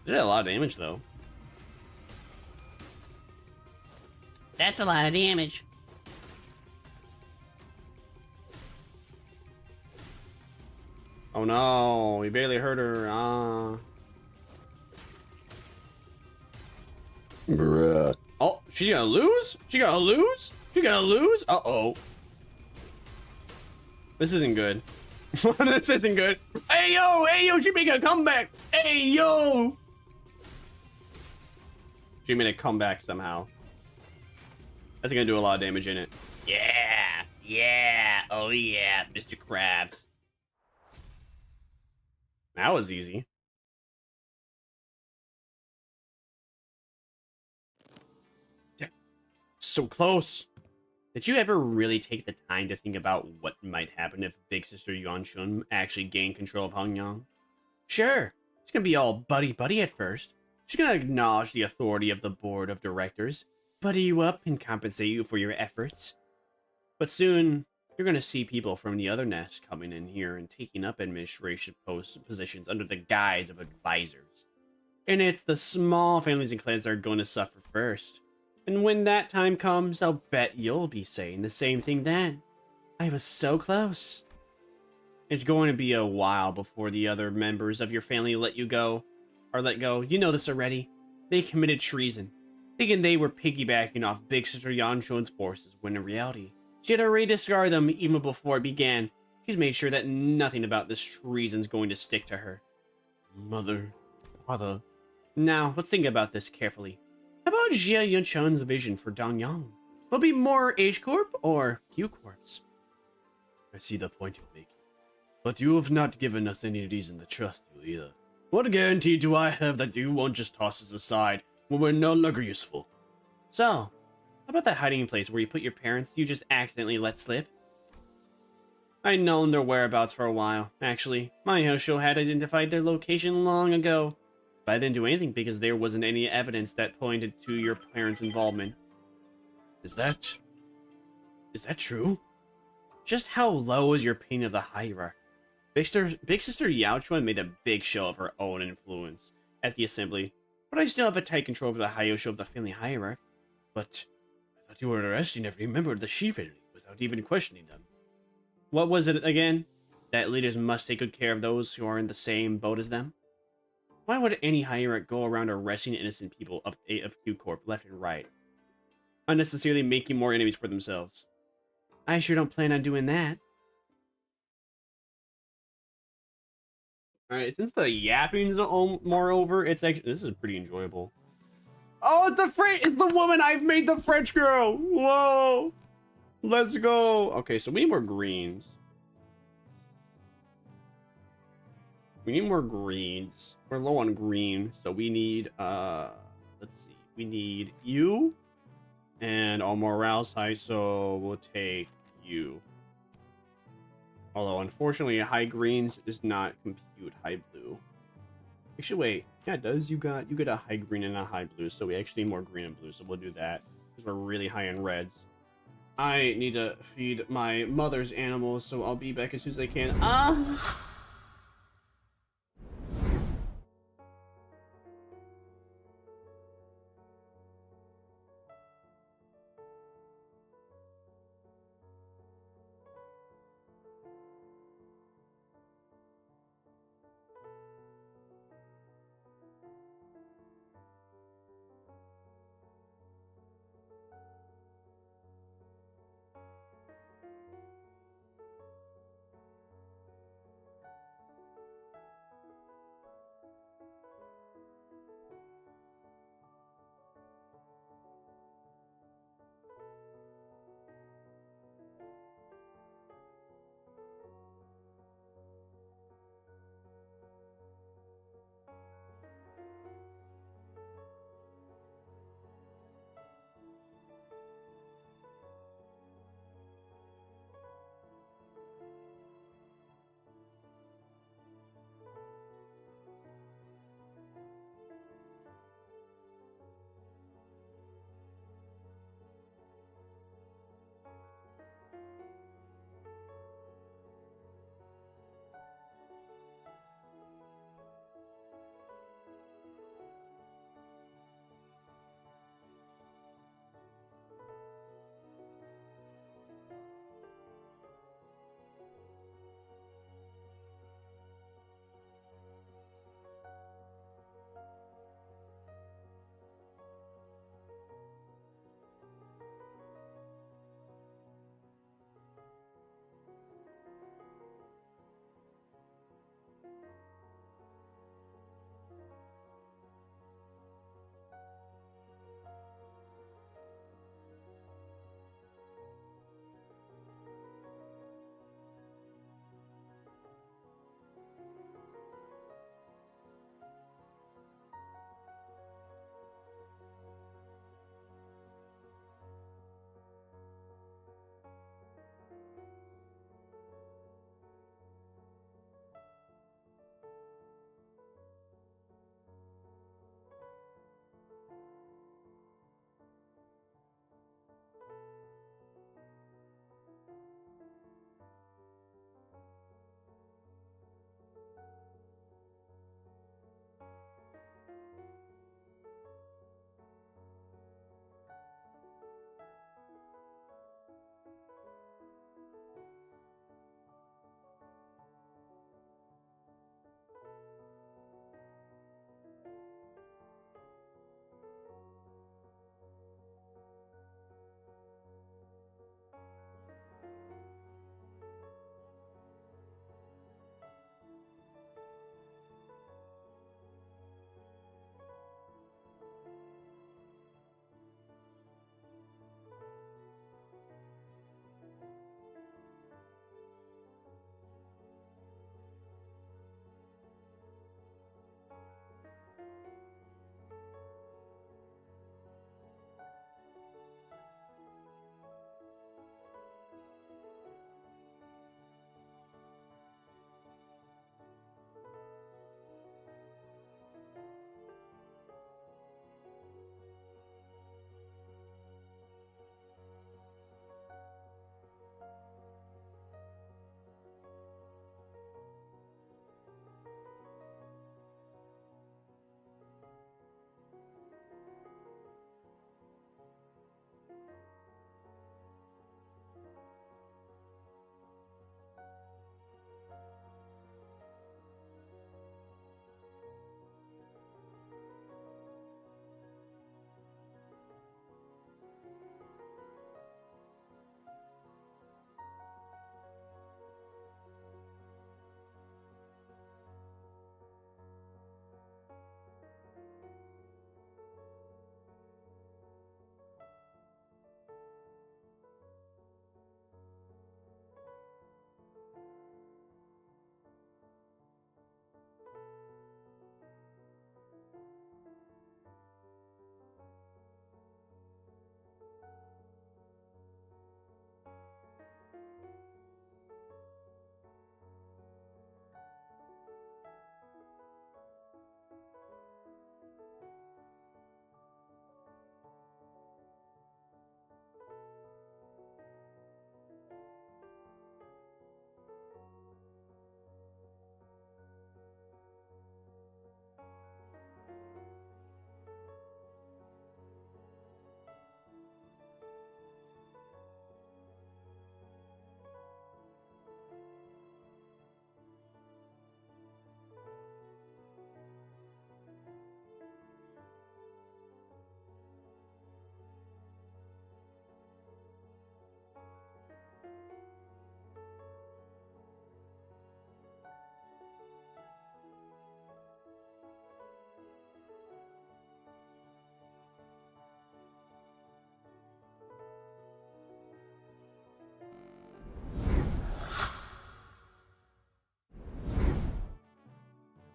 It did a lot of damage though. That's a lot of damage. Oh no, we barely hurt her. Bruh. Oh, she's gonna lose? She gonna lose? She gonna lose? Uh-oh. This isn't good. This isn't good. Hey yo, she made a comeback. Hey yo. She made a comeback somehow. That's gonna do a lot of damage in it. Yeah, oh yeah, Mr. Krabs. That was easy. So close. Did you ever really take the time to think about what might happen if Big Sister Yuanshun actually gained control of Hangyang? Sure, it's gonna be all buddy-buddy at first. She's gonna acknowledge the authority of the board of directors, buddy you up and compensate you for your efforts. But soon, you're gonna see people from the other nest coming in here and taking up administration positions under the guise of advisors. And it's the small families and clans that are going to suffer first. And when that time comes, I'll bet you'll be saying the same thing then. I was so close. It's going to be a while before the other members of your family let you go. Or let go. You know this already. They committed treason, thinking they were piggybacking off Big Sister Yanshun's forces, when in reality, she had already discarded them even before it began. She's made sure that nothing about this treason's going to stick to her. Mother, father. Now, let's think about this carefully. How about Jia Yunchun's vision for Dongyang? Will it be more H Corp or Q Corps? I see the point you're making. But you have not given us any reason to trust you either. What guarantee do I have that you won't just toss us aside when we're no longer useful? So, how about that hiding place where you put your parents you just accidentally let slip? I'd known their whereabouts for a while, actually. My Hosho had identified their location long ago. But I didn't do anything because there wasn't any evidence that pointed to your parents' involvement. Is that true? Just how low is your opinion of the hierarchy? Big Sister Yao Chuan made a big show of her own influence at the assembly, but I still have a tight control over the Hayosho of the family hierarchy. But I thought you were arresting every member of the Shi family without even questioning them. What was it again? That leaders must take good care of those who are in the same boat as them? Why would any hierarch go around arresting innocent people of Q Corp left and right, unnecessarily making more enemies for themselves? I sure don't plan on doing that. Alright, since the yapping's more over, it's actually, this is pretty enjoyable. Oh, it's the woman I've made the French girl! Whoa! Let's go! Okay, so we need more greens. We need more greens. We're low on green, so we need, let's see. We need you and all morale's high, so we'll take you. Although, unfortunately, high greens does not compute high blue. Actually, wait. Yeah, it does. You got a high green and a high blue, so we actually need more green and blue, so we'll do that. Because we're really high in reds. I need to feed my mother's animals, so I'll be back as soon as I can.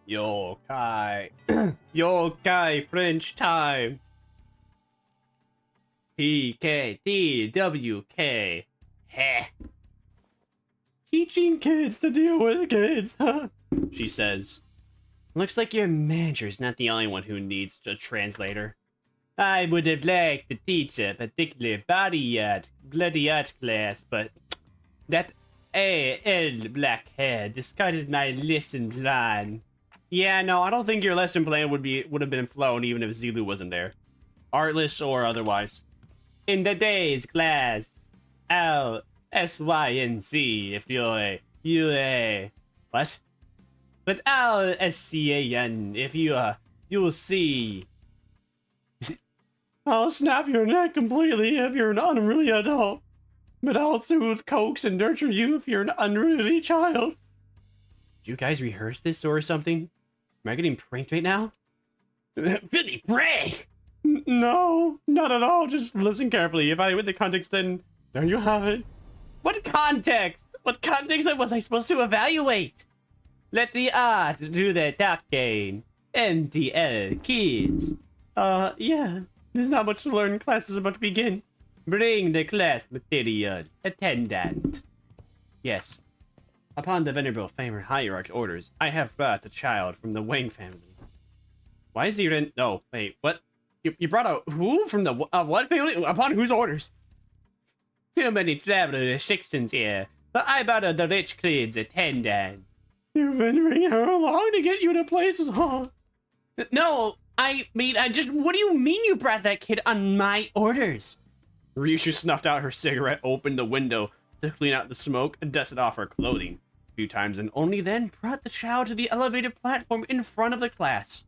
Yokai. Yokai French time. PKTWK. Heh. Teaching kids to deal with kids, huh? She says. Looks like your manager's not the only one who needs a translator. I would have liked to teach a particular bloody art class, but that AL blackhead discarded my lesson plan. Yeah, no, I don't think your lesson plan would have been flown even if Zulu wasn't there. Artless or otherwise. In today's class, L, S, Y, and Z, if you're UA. What? But L, S, C, A, N, if you'll see. I'll snap your neck completely if you're an unruly adult. But I'll soothe, coax, and nurture you if you're an unruly child. Did you guys rehearse this or something? Am I getting pranked right now? Really prank? No, not at all. Just listen carefully. Evaluate the context, then there you have it. What context? What context was I supposed to evaluate? Let the art do the talking. NTL kids. Yeah. There's not much to learn. Class is about to begin. Bring the class material. Attendant. Yes. Upon the venerable Famer Hierarch's orders, I have brought a child from the Wang family. Why is he in... No, wait, what? You brought a... Who? From the... what family? Upon whose orders? Too many travel restrictions here, but I brought the rich kid's attendant. You've been bringing her along to get you to places, huh? No, I mean, what do you mean you brought that kid on my orders? Ryushu snuffed out her cigarette, opened the window to clean out the smoke, and dusted off her clothing a few times, and only then brought the child to the elevated platform in front of the class.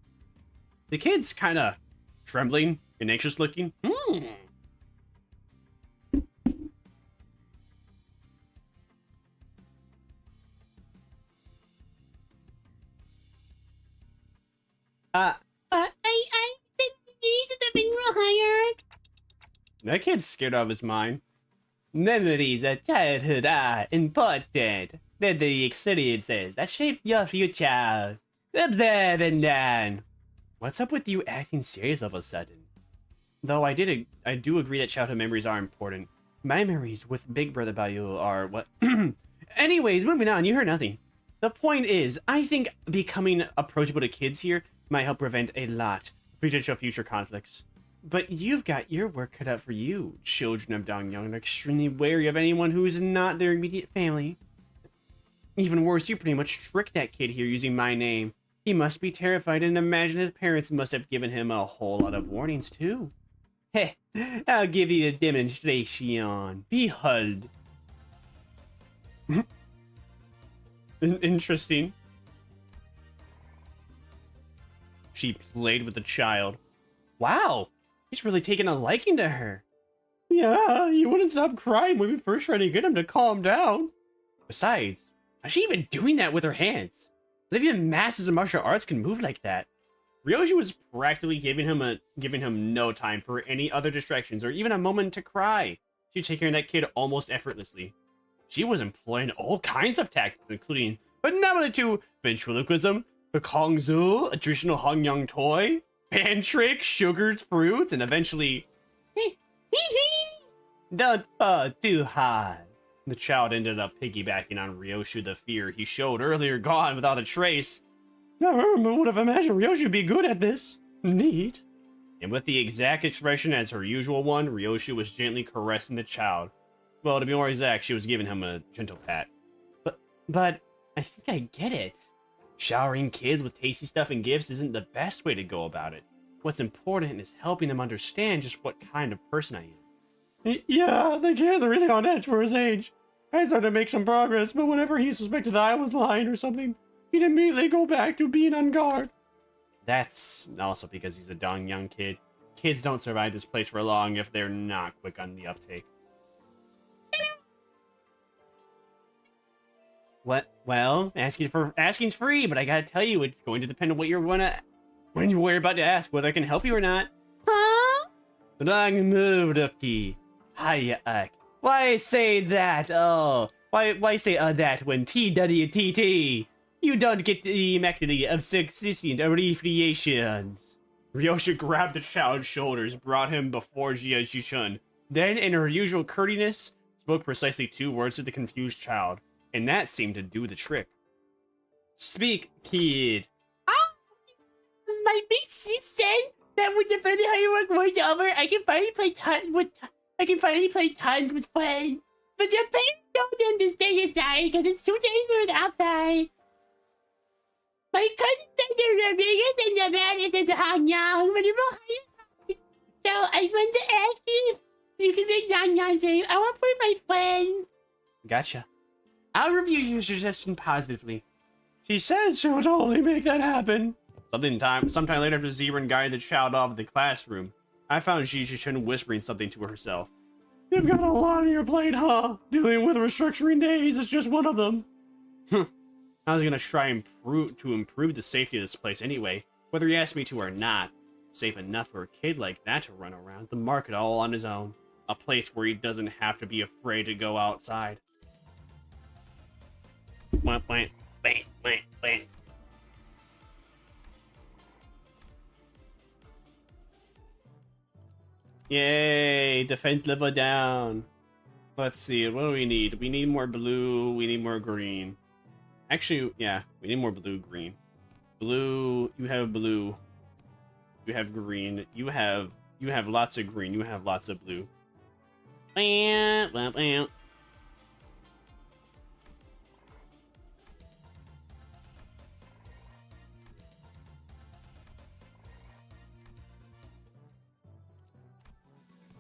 The kid's kind of trembling and anxious looking. I think he's a bit real hired. That kid's scared out of his mind. Memories of childhood are important. They're the experiences that shaped your future. Observe and learn. What's up with you acting serious all of a sudden? Though I do agree that childhood memories are important. My memories with Big Brother Bayou are what... Anyways, moving on, you heard nothing. The point is, I think becoming approachable to kids here might help prevent a lot of potential future conflicts. But you've got your work cut out for you. Children of Dongyang are extremely wary of anyone who is not their immediate family. Even worse, you pretty much tricked that kid here using my name. He must be terrified and imagine his parents must have given him a whole lot of warnings too. Heh, I'll give you a demonstration. Behold. Interesting. She played with the child. Wow, he's really taken a liking to her. Yeah, you wouldn't stop crying when we first tried to get him to calm down. Besides, how's she even doing that with her hands? Not even masters of martial arts can move like that. Ryoji was practically giving him no time for any other distractions or even a moment to cry. She'd take care of that kid almost effortlessly. She was employing all kinds of tactics, including, but not limited to, ventriloquism, the Kongzu, a traditional Hangyang toy, pan tricks, sugars, fruits, and eventually... Don't fall too hard. The child ended up piggybacking on Ryoshu, the fear he showed earlier gone without a trace. Never would have imagined Ryoshu would be good at this. Neat. And with the exact expression as her usual one, Ryoshu was gently caressing the child. Well, to be more exact, she was giving him a gentle pat. But I think I get it. Showering kids with tasty stuff and gifts isn't the best way to go about it. What's important is helping them understand just what kind of person I am. Yeah, the kid's really on edge for his age. I started to make some progress, but whenever he suspected that I was lying or something, he'd immediately go back to being on guard. That's also because he's a Dongyang kid. Kids don't survive this place for long if they're not quick on the uptake. What? Well, asking's free, but I gotta tell you, it's going to depend on what you're about to ask, whether I can help you or not. Huh? Wrong move, rookie. Hiya. Why say that? Oh, why say that when TWTT? You don't get the immediately of succinct abbreviations. Ryosha grabbed the child's shoulders, brought him before Jia Jishun. Then, in her usual courteousness, spoke precisely 2 words to the confused child, and that seemed to do the trick. Speak, kid. My big sis said that when the further hard work was over, I can finally play tons with friends. But the parents don't understand inside because it's too dangerous outside. My cousin said they're the biggest and the baddest in Hanyang, but they're behind. So I want to ask you if you can make Hanyang safe. I want for my friend. Gotcha. I'll review your suggestion positively. She says she'll totally make that happen. Sometime later, after Zebran guided the child off to the classroom, I found Jishun whispering something to herself. You've got a lot on your plate, huh? Dealing with restructuring days is just one of them. I was gonna try and improve the safety of this place anyway, whether he asked me to or not. Safe enough for a kid like that to run around the market all on his own. A place where he doesn't have to be afraid to go outside. Yay, defense level down. Let's see, what do we need? We need more blue, we need more green. Actually, yeah, we need more blue, green. Blue, you have blue. You have green. You have lots of green, you have lots of blue.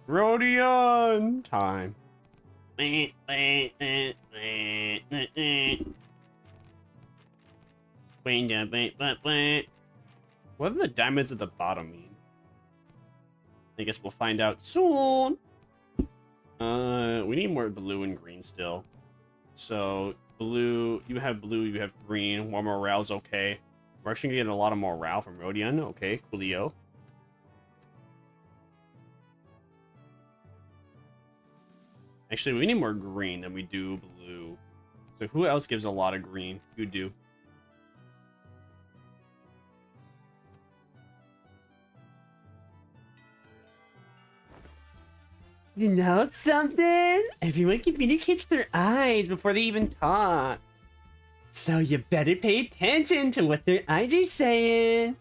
Rodion time. What do the diamonds at the bottom mean? I guess we'll find out soon. We need more blue and green still. So blue, you have green. More morale's okay. We're actually gonna get a lot of morale from Rodion. Okay, coolio. Actually, we need more green than we do blue. So who else gives a lot of green? You do. You know something? Everyone communicates with their eyes before they even talk. So you better pay attention to what their eyes are saying.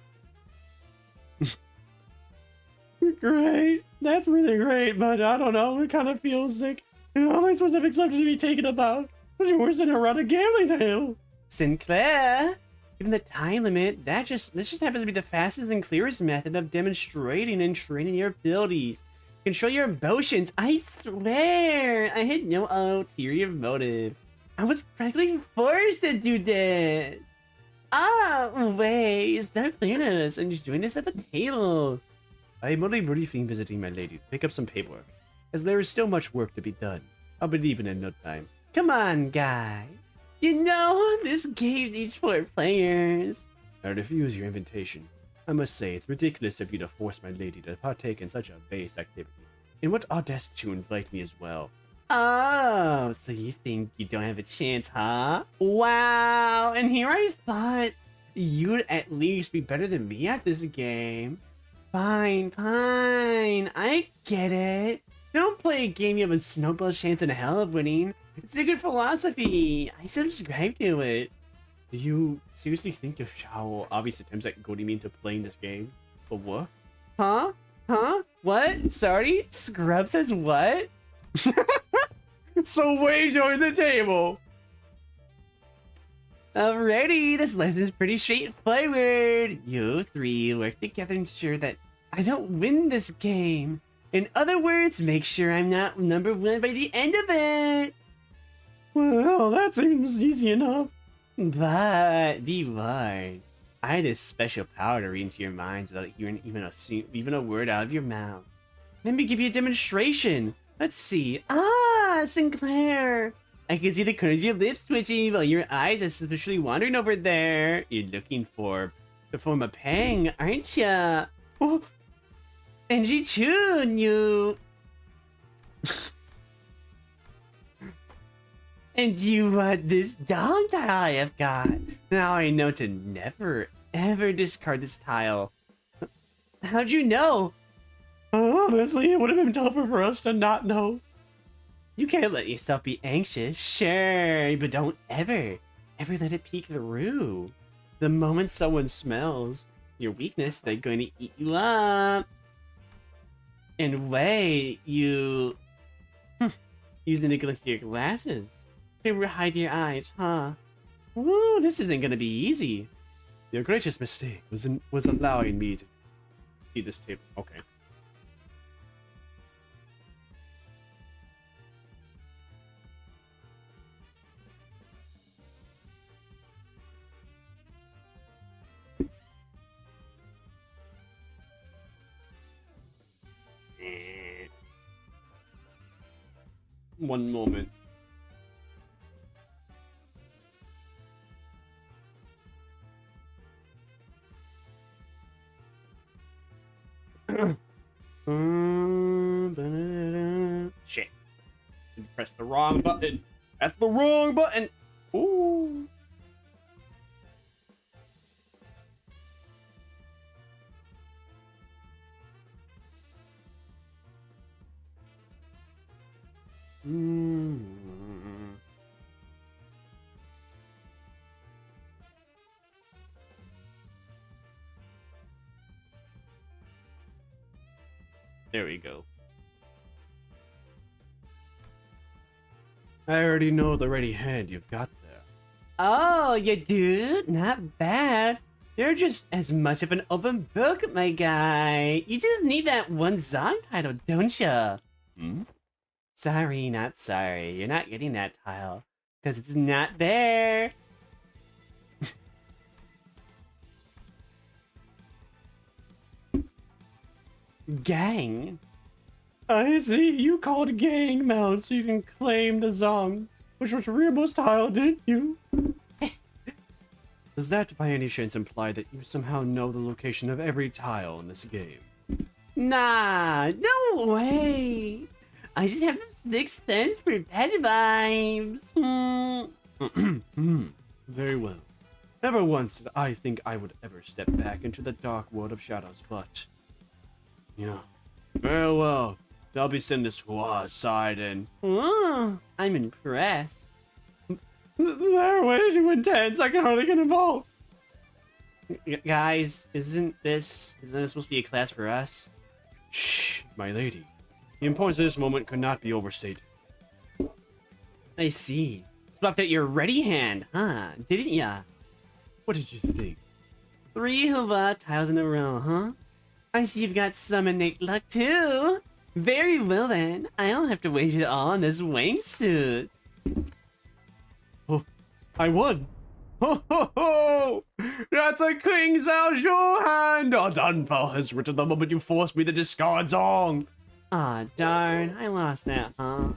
Great. That's really great, but I don't know. It kind of feels sick. How am I supposed to have accepted to be taken about? It's worse than a run of gambling hill. Sinclair, given the time limit, this just happens to be the fastest and clearest method of demonstrating and training your abilities. Control your emotions. I swear, I had no ulterior motive. I was practically forced to do this. Oh, wait, start playing us and join us at the table. I am only briefly visiting my lady to pick up some paperwork, as there is still much work to be done. I'll be leaving in no time. Come on, guy. You know, this game needs 4 players. I refuse your invitation. I must say, it's ridiculous of you to force my lady to partake in such a base activity. And what audacity to invite me as well. Oh, so you think you don't have a chance, huh? Wow, and here I thought you'd at least be better than me at this game. Fine, I get it. Don't play a game you have a snowball chance in hell of winning. It's a good philosophy. I subscribe to it. Do you seriously think your how obvious attempts at goading me into playing this game will work? Huh? What? Sorry? Scrub says what? So way join the table. Alrighty, this lesson's pretty straightforward. You 3 work together to ensure that I don't win this game. In other words, make sure I'm not number 1 by the end of it. Well, that seems easy enough. But be warned, I had this special power to read into your minds without hearing even a word out of your mouth. Let me give you a demonstration. Let's see. Ah, Sinclair. I can see the corners of your lips twitching while your eyes are suspiciously wandering over there. You're looking to form a pang, aren't ya? Oh, Angie Chun, you... And you want this dog tile I have got. Now I know to never, ever discard this tile. How'd you know? Honestly, it would have been tougher for us to not know. You can't let yourself be anxious, sure, but don't ever let it peek through. The moment someone smells your weakness, they're going to eat you up. And wait, you use the Nicholas to your glasses to hide your eyes, huh? Woo, this isn't gonna be easy. Your greatest mistake was allowing me to see this table. Okay. One moment. Shit. Press the wrong button. That's the wrong button. Ooh. There we go. I already know the ready hand you've got there. Oh, you do? Not bad. You're just as much of an open book, my guy. You just need that one song title, don't you? Hmm? Sorry, not sorry. You're not getting that tile. Because it's not there. Gang. I see. You called gang mount so you can claim the zong, which was Remus tile, didn't you? Does that by any chance imply that you somehow know the location of every tile in this game? Nah, no way. I just have the sixth sense for pet vibes. Very well. Never once did I think I would ever step back into the dark world of shadows, but... yeah. Very well. I'll be sending this squad side in. Oh, I'm impressed. They're way too intense. I can hardly get involved. Guys, isn't this supposed to be a class for us? Shh, my lady. The importance of this moment could not be overstated. I see. Swapped out your ready hand, huh? Didn't ya? What did you think? 3 Hiya tiles in a row, huh? I see you've got some innate luck too. Very well then. I'll have to wager it all on this wingsuit. Oh, I won. Ho ho ho! That's a king's out your hand! Oh, Dunfell has written the moment you forced me to discard song. Aw, darn. I lost that, huh?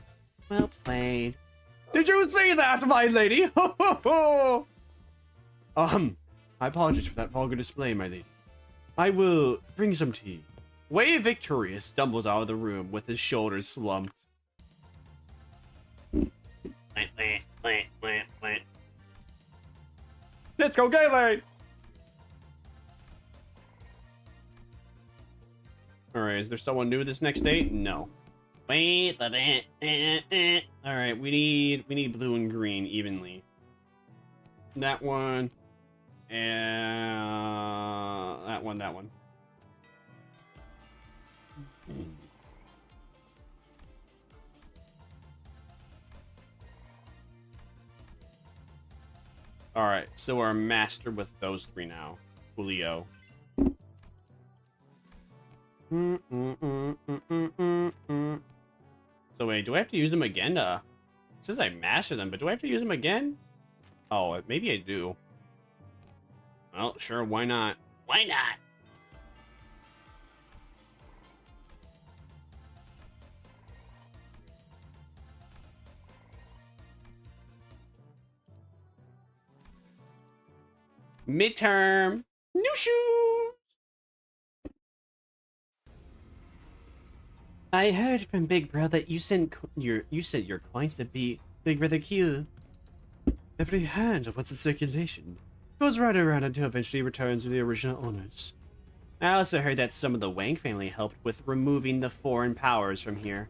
Well played. Did you see that, my lady? Ho ho ho! I apologize for that vulgar display, my lady. I will bring some tea. Way Victorious stumbles out of the room with his shoulders slumped. Let's go, Gaylord! Alright, is there someone new this next date? No. Wait a minute. Alright, we need blue and green evenly. That one. And that one. Alright, so we're master with those 3 now. Julio. So wait, do I have to use them again? It says I master them, but do I have to use them again? Oh, maybe I do. Well, sure, why not? Why not? Midterm. New shoes. I heard from Big Bro that you sent your coins to Think for the cue. Every hand of what's in circulation goes right around until eventually returns to the original owners. I also heard that some of the Wang family helped with removing the foreign powers from here.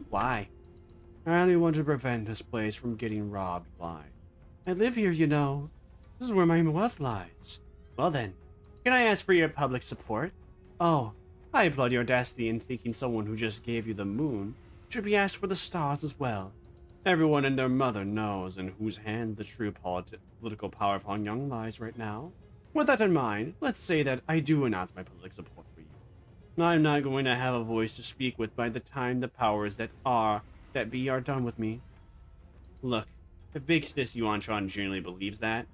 Why? I only want to prevent this place from getting robbed blind. I live here, you know. This is where my wealth lies. Well then, can I ask for your public support? Oh, I applaud your audacity in thinking someone who just gave you the moon should be asked for the stars as well. Everyone and their mother knows in whose hand the true political power of Hong lies right now. With that in mind, let's say that I do announce my public support for you. I'm not going to have a voice to speak with by the time the powers that be are done with me. Look, if Big Sis Yuan-Tron genuinely believes that,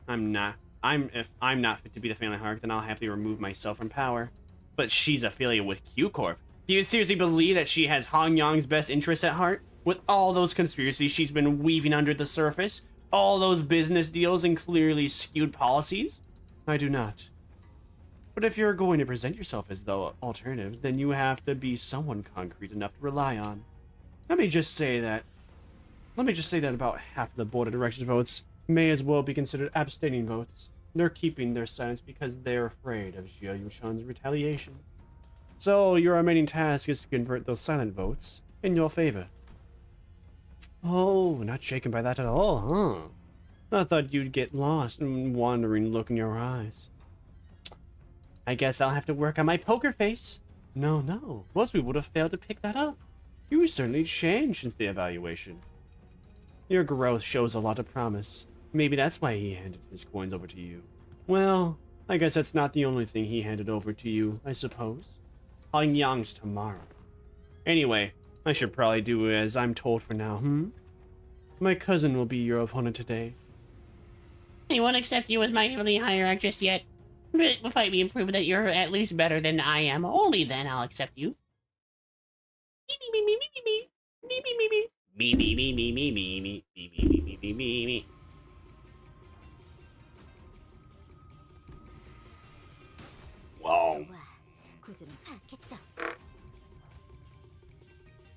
if I'm not fit to be the family hierarch, then I'll happily remove myself from power. But she's affiliated with Q Corp. Do you seriously believe that she has Han Yang's best interests at heart? With all those conspiracies she's been weaving under the surface? All those business deals and clearly skewed policies? I do not. But if you're going to present yourself as the alternative, then you have to be someone concrete enough to rely on. Let me just say that about half of the board of directors votes may as well be considered abstaining votes. They're keeping their silence because they're afraid of Xia Yuchun's retaliation. So your remaining task is to convert those silent votes in your favor. Oh, not shaken by that at all, huh? I thought you'd get lost in wandering look in your eyes. I guess I'll have to work on my poker face. No, most we would have failed to pick that up. You certainly changed since the evaluation. Your growth shows a lot of promise. Maybe that's why he handed his coins over to you. Well, I guess that's not the only thing he handed over to you, I suppose. Han Yang's tomorrow. Anyway, I should probably do as I'm told for now, My cousin will be your opponent today. I won't accept you as my family hierarch just yet. But fight me and prove that you're at least better than I am. Only then I'll accept you. Whoa.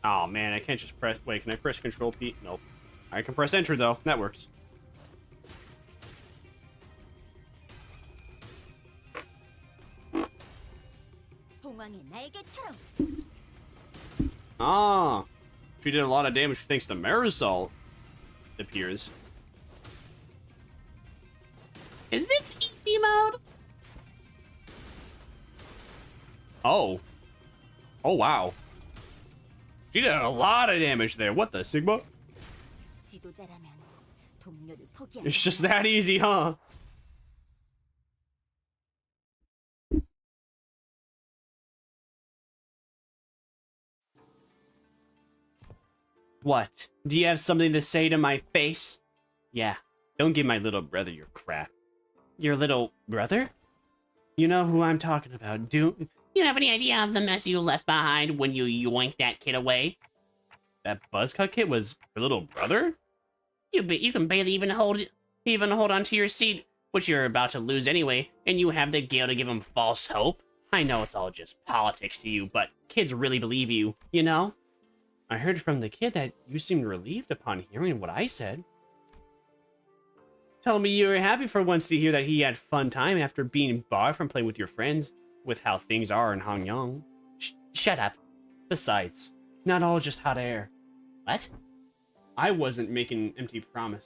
Oh man, I can't just press. Wait, can I press Control P? Nope. I can press Enter though. That works. Ah, she did a lot of damage thanks to Marisol, it appears. Is this easy mode? Oh. Oh, wow. She did a lot of damage there. What the, Sigma? It's just that easy, huh? What? Do you have something to say to my face? Yeah, don't give my little brother your crap. Your little brother? You know who I'm talking about, do you have any idea of the mess you left behind when you yoinked that kid away? That buzzcut kid was your little brother? You can barely even hold onto your seat, which you're about to lose anyway, and you have the gale to give him false hope? I know it's all just politics to you, but kids really believe you, you know? I heard from the kid that you seemed relieved upon hearing what I said. Tell me you were happy for once to hear that he had fun time after being barred from playing with your friends, with how things are in Hangyang. Shut up. Besides, not all just hot air. What? I wasn't making an empty promise.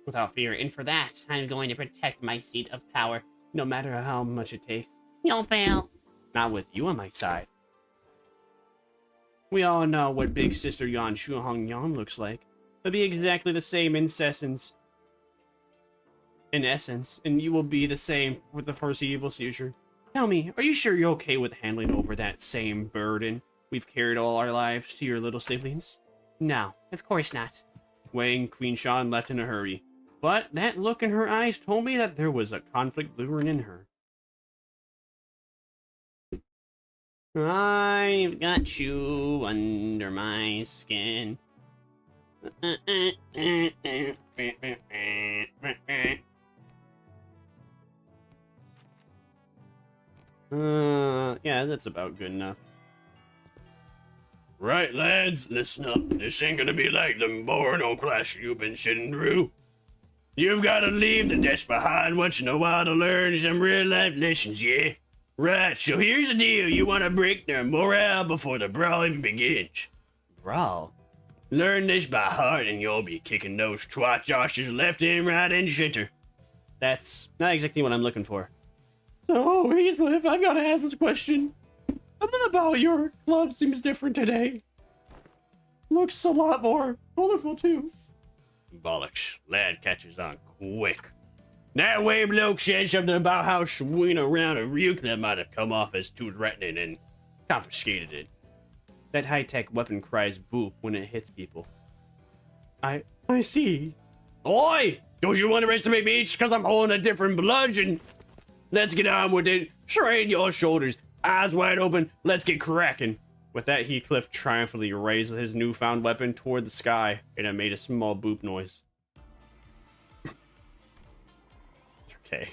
Without fear, and for that, I'm going to protect my seat of power, no matter how much it takes. You'll fail. Not with you on my side. We all know what Big Sister Yan Shu Hangyang looks like. It'll be exactly the same in essence, and you will be the same for the foreseeable future. Tell me, are you sure you're okay with handling over that same burden we've carried all our lives to your little siblings? No, of course not. Wang Queen Shan left in a hurry, but that look in her eyes told me that there was a conflict brewing in her. I've got you under my skin. Yeah, that's about good enough. Right, lads, listen up. This ain't gonna be like them boring old class you've been sitting through. You've gotta leave the desk behind once in a while to learn some real life lessons, yeah? Right, so here's the deal. You wanna break their morale before the brawl even begins. Brawl? Learn this by heart and you'll be kicking those twat joshes left and right and center. That's not exactly what I'm looking for. So, Heathcliff, I've gotta ask this question. Something about your club seems different today. Looks a lot more colorful, too. Bollocks. Lad catches on quick. That way bloke said something about how swinging around a real club might have come off as too threatening and confiscated it. That high-tech weapon cries boop when it hits people. I see. Oi! Don't you underestimate me just because I'm holding a different bludgeon? Let's get on with it. Straighten your shoulders. Eyes wide open. Let's get cracking. With that, Heathcliff triumphantly raised his newfound weapon toward the sky, and it made a small boop noise. Okay.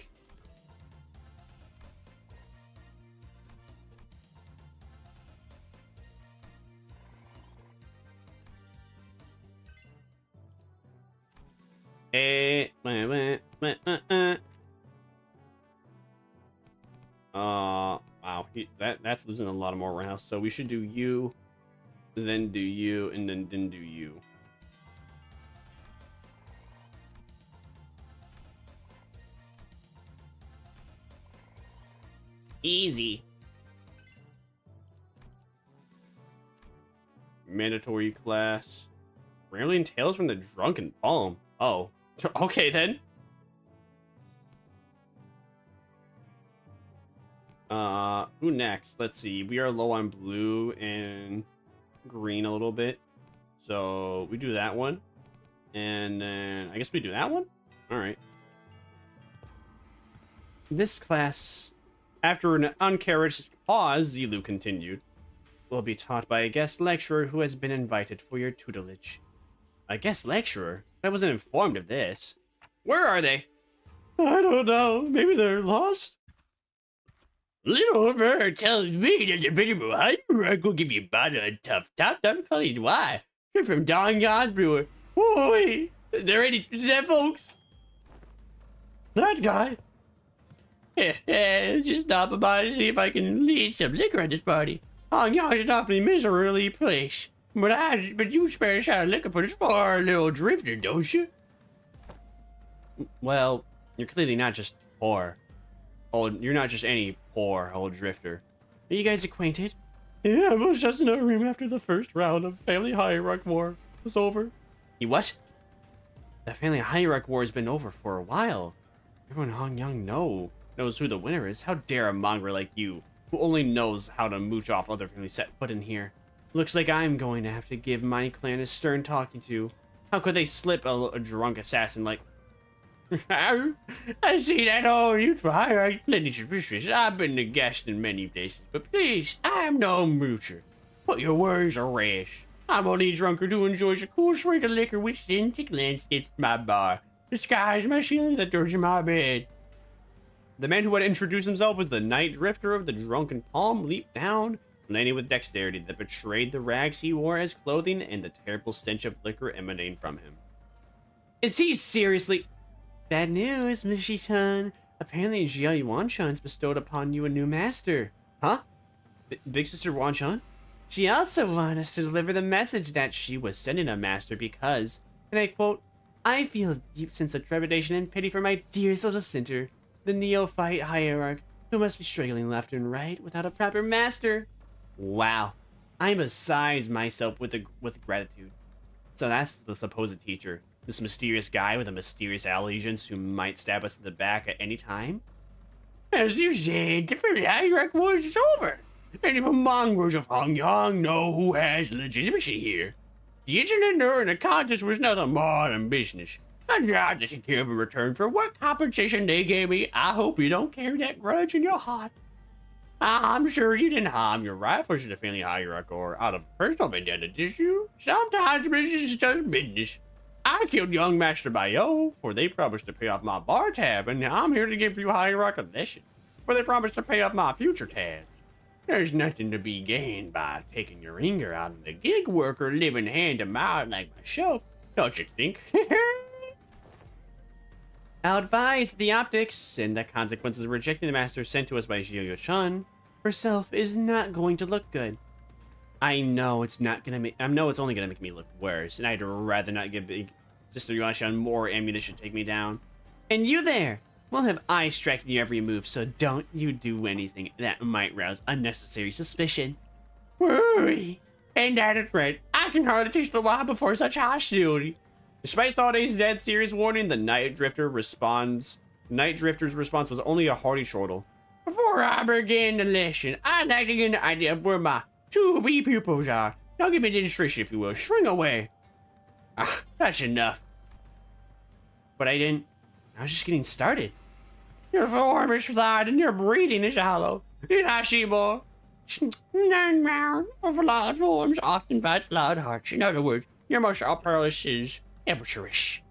Wow, that's losing a lot of more rounds. So we should do you, then do you, and then do you. Easy. Mandatory class. Rambling Tales from the Drunken Palm. Oh, okay then. Who next? Let's see. We are low on blue and green a little bit. So we do that one. And then I guess we do that one? Alright. This class, after an uncharacteristic pause, Zilu continued, will be taught by a guest lecturer who has been invited for your tutelage. A guest lecturer? I wasn't informed of this. Where are they? I don't know. Maybe they're lost? Little bird tells me that the vegetable hierarch will give you bottle and tough top college. Why? You're from Don God's brewer. Wait, they're ready to that, folks. That guy. Yeah, just stop by to see if I can lead some liquor at this party. Hong Yong is an awfully miserly place. But you spare a shot of liquor for this poor little drifter, don't you? Well, you're clearly not just poor. Oh, you're not just any poor old drifter. Are you guys acquainted? Yeah, it was just in a room after the first round of Family Hierarch War was over. You what? The Family Hierarch War has been over for a while. Everyone in Hong Yang knows who the winner is. How dare a mongrel like you, who only knows how to mooch off other families, set foot in here. Looks like I'm going to have to give my clan a stern talking to. How could they slip a drunk assassin like... I see that old youthful hierarch plenty suspicious. I've been the guest in many places, but please, I am no moocher. But your words are rash. I'm only a drunkard who enjoys a cool swig of liquor which then to glance gets my bar. The sky's my shield, the doors in my bed. The man who had introduced himself as the Night Drifter of the Drunken Palm leaped down, landing with dexterity that betrayed the rags he wore as clothing and the terrible stench of liquor emanating from him. Is he seriously... Bad news, Mishi-chan. Apparently Jia Yuan-chan's bestowed upon you a new master. Huh? Big Sister Yuan-chan? She also wanted us to deliver the message that she was sending a master because, and I quote, I feel a deep sense of trepidation and pity for my dearest little center, the neophyte hierarch, who must be struggling left and right without a proper master. Wow. I'm beside myself with gratitude. So that's the supposed teacher. This mysterious guy with a mysterious allegiance who might stab us in the back at any time? As you said, the Family Hierarch War is over. And if the mongrels of Hong Yang know who has legitimacy here, the incident during the contest was nothing more than business. A job to secure a return for what compensation they gave me. I hope you don't carry that grudge in your heart. I'm sure you didn't harm your rivals to the Family Hierarch or out of personal vendetta, did you? Sometimes business is just business. I killed young Master Bayo, for they promised to pay off my bar tab, and now I'm here to give you Hierarch a lesson. where they promised to pay off my future tabs. There's nothing to be gained by taking your anger out on the gig worker living hand to mouth like myself, don't you think? I'll advise the optics and the consequences of rejecting the master sent to us by Jiyo-chan herself is not going to look good. I know it's not gonna make. I know it's only gonna make me look worse, and I'd rather not give Big Sister Yuan-chan more ammunition to take me down. And you there! We'll have eyes striking your every move, so don't you do anything that might rouse unnecessary suspicion. Worry! Ain't that a threat? I can hardly taste the law before such hostility. Despite Thalday's dead serious warning, the Night Drifter's response was only a hearty chortle. Before I begin the lesson, I'd like to get an idea of where my 2B pupils are. Now give me a demonstration, if you will. Shrink away. Ah, that's enough. But I was just getting started. Your form is flat and your breathing is hollow. Did I see more? Flawed forms often invite flawed hearts. In other words, your most opulence is amateurish.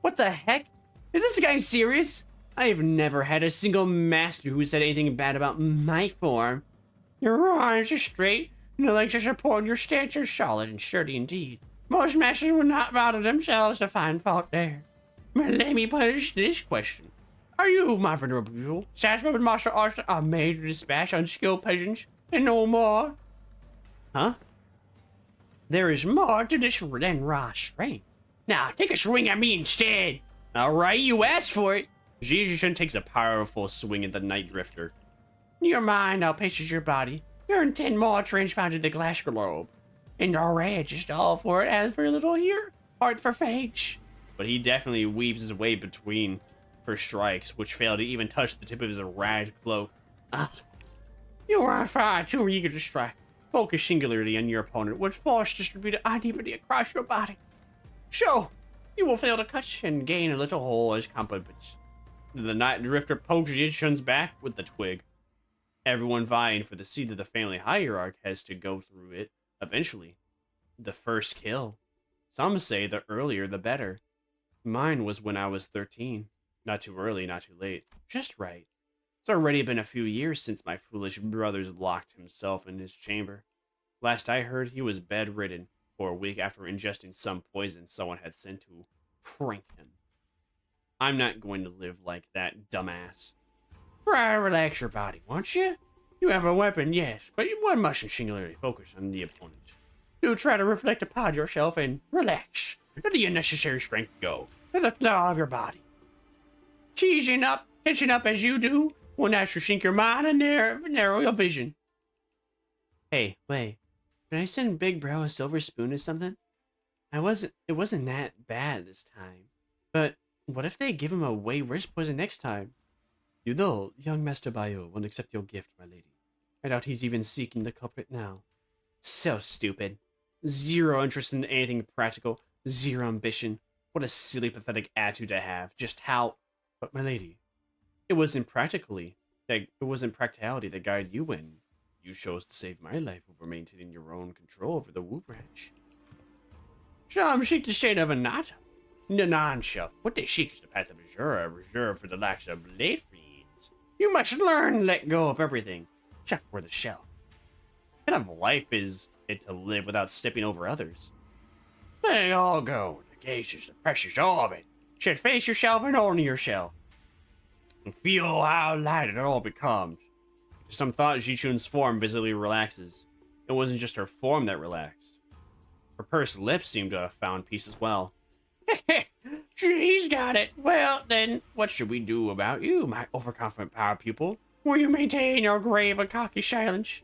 What the heck? Is this guy serious? I have never had a single master who said anything bad about my form. Your arms are straight, and your legs are supported, your stance is solid and sturdy indeed. Most masters would not bother themselves to find fault there. But let me punish this question. Are you, my venerable pupil, satisfied with martial arts that are made to dispatch unskilled peasants, and no more? Huh? There is more to this than raw strength. Now, take a swing at me instead. Alright, you asked for it. Jiyo-chan takes a powerful swing at the Night Drifter. Your mind outpaces your body. You're in 10 more transpounded the glass globe. And already just all for it, as for a little here, heart for fate. But he definitely weaves his way between her strikes, which fail to even touch the tip of his rad cloak. You are far too eager to strike. Focus singularly on your opponent, with force distributed unevenly across your body. So, you will fail to cut and gain a little hole as compliments. The Night Drifter pokes Jiyo-chan's back with the twig. Everyone vying for the seat of the family hierarch has to go through it eventually. The first kill. Some say the earlier the better. Mine was when I was 13. Not too early, not too late. Just right. It's already been a few years since my foolish brother's locked himself in his chamber. Last I heard, he was bedridden for a week after ingesting some poison someone had sent to prank him. I'm not going to live like that dumbass. Try to relax your body, won't you? You have a weapon, yes, but one mustn't singularly focus on the opponent. Do try to reflect upon yourself and relax. Let the unnecessary strength go. Let the flow of your body. Tension up as you do will naturally sink your mind and narrow your vision. Hey, wait. Can I send Big Bro a silver spoon or something? It wasn't that bad this time. But what if they give him a way worse poison next time? You know, young Master Bayo won't accept your gift, my lady. I doubt he's even seeking the culprit now. So stupid. Zero interest in anything practical. Zero ambition. What a silly, pathetic attitude to have. Just how... But my lady, it wasn't practicality that guided you when you chose to save my life over maintaining your own control over the Wu branch. Some seek the shade of a knot. The non-shelf. What they seek is the path of azure, reserved for the likes of blade fiends. You must learn to let go of everything, except for the shelf. What kind of life is it to live without stepping over others? Let it all go. The gauges, the pressures, all of it. Should face yourself and only yourself. And feel how light it all becomes. Some thought Jiyo-chan's form visibly relaxes. It wasn't just her form that relaxed. Her pursed lips seemed to have found peace as well. She's got it. Well, then, what should we do about you, my overconfident power pupil? Will you maintain your grave and cocky silence?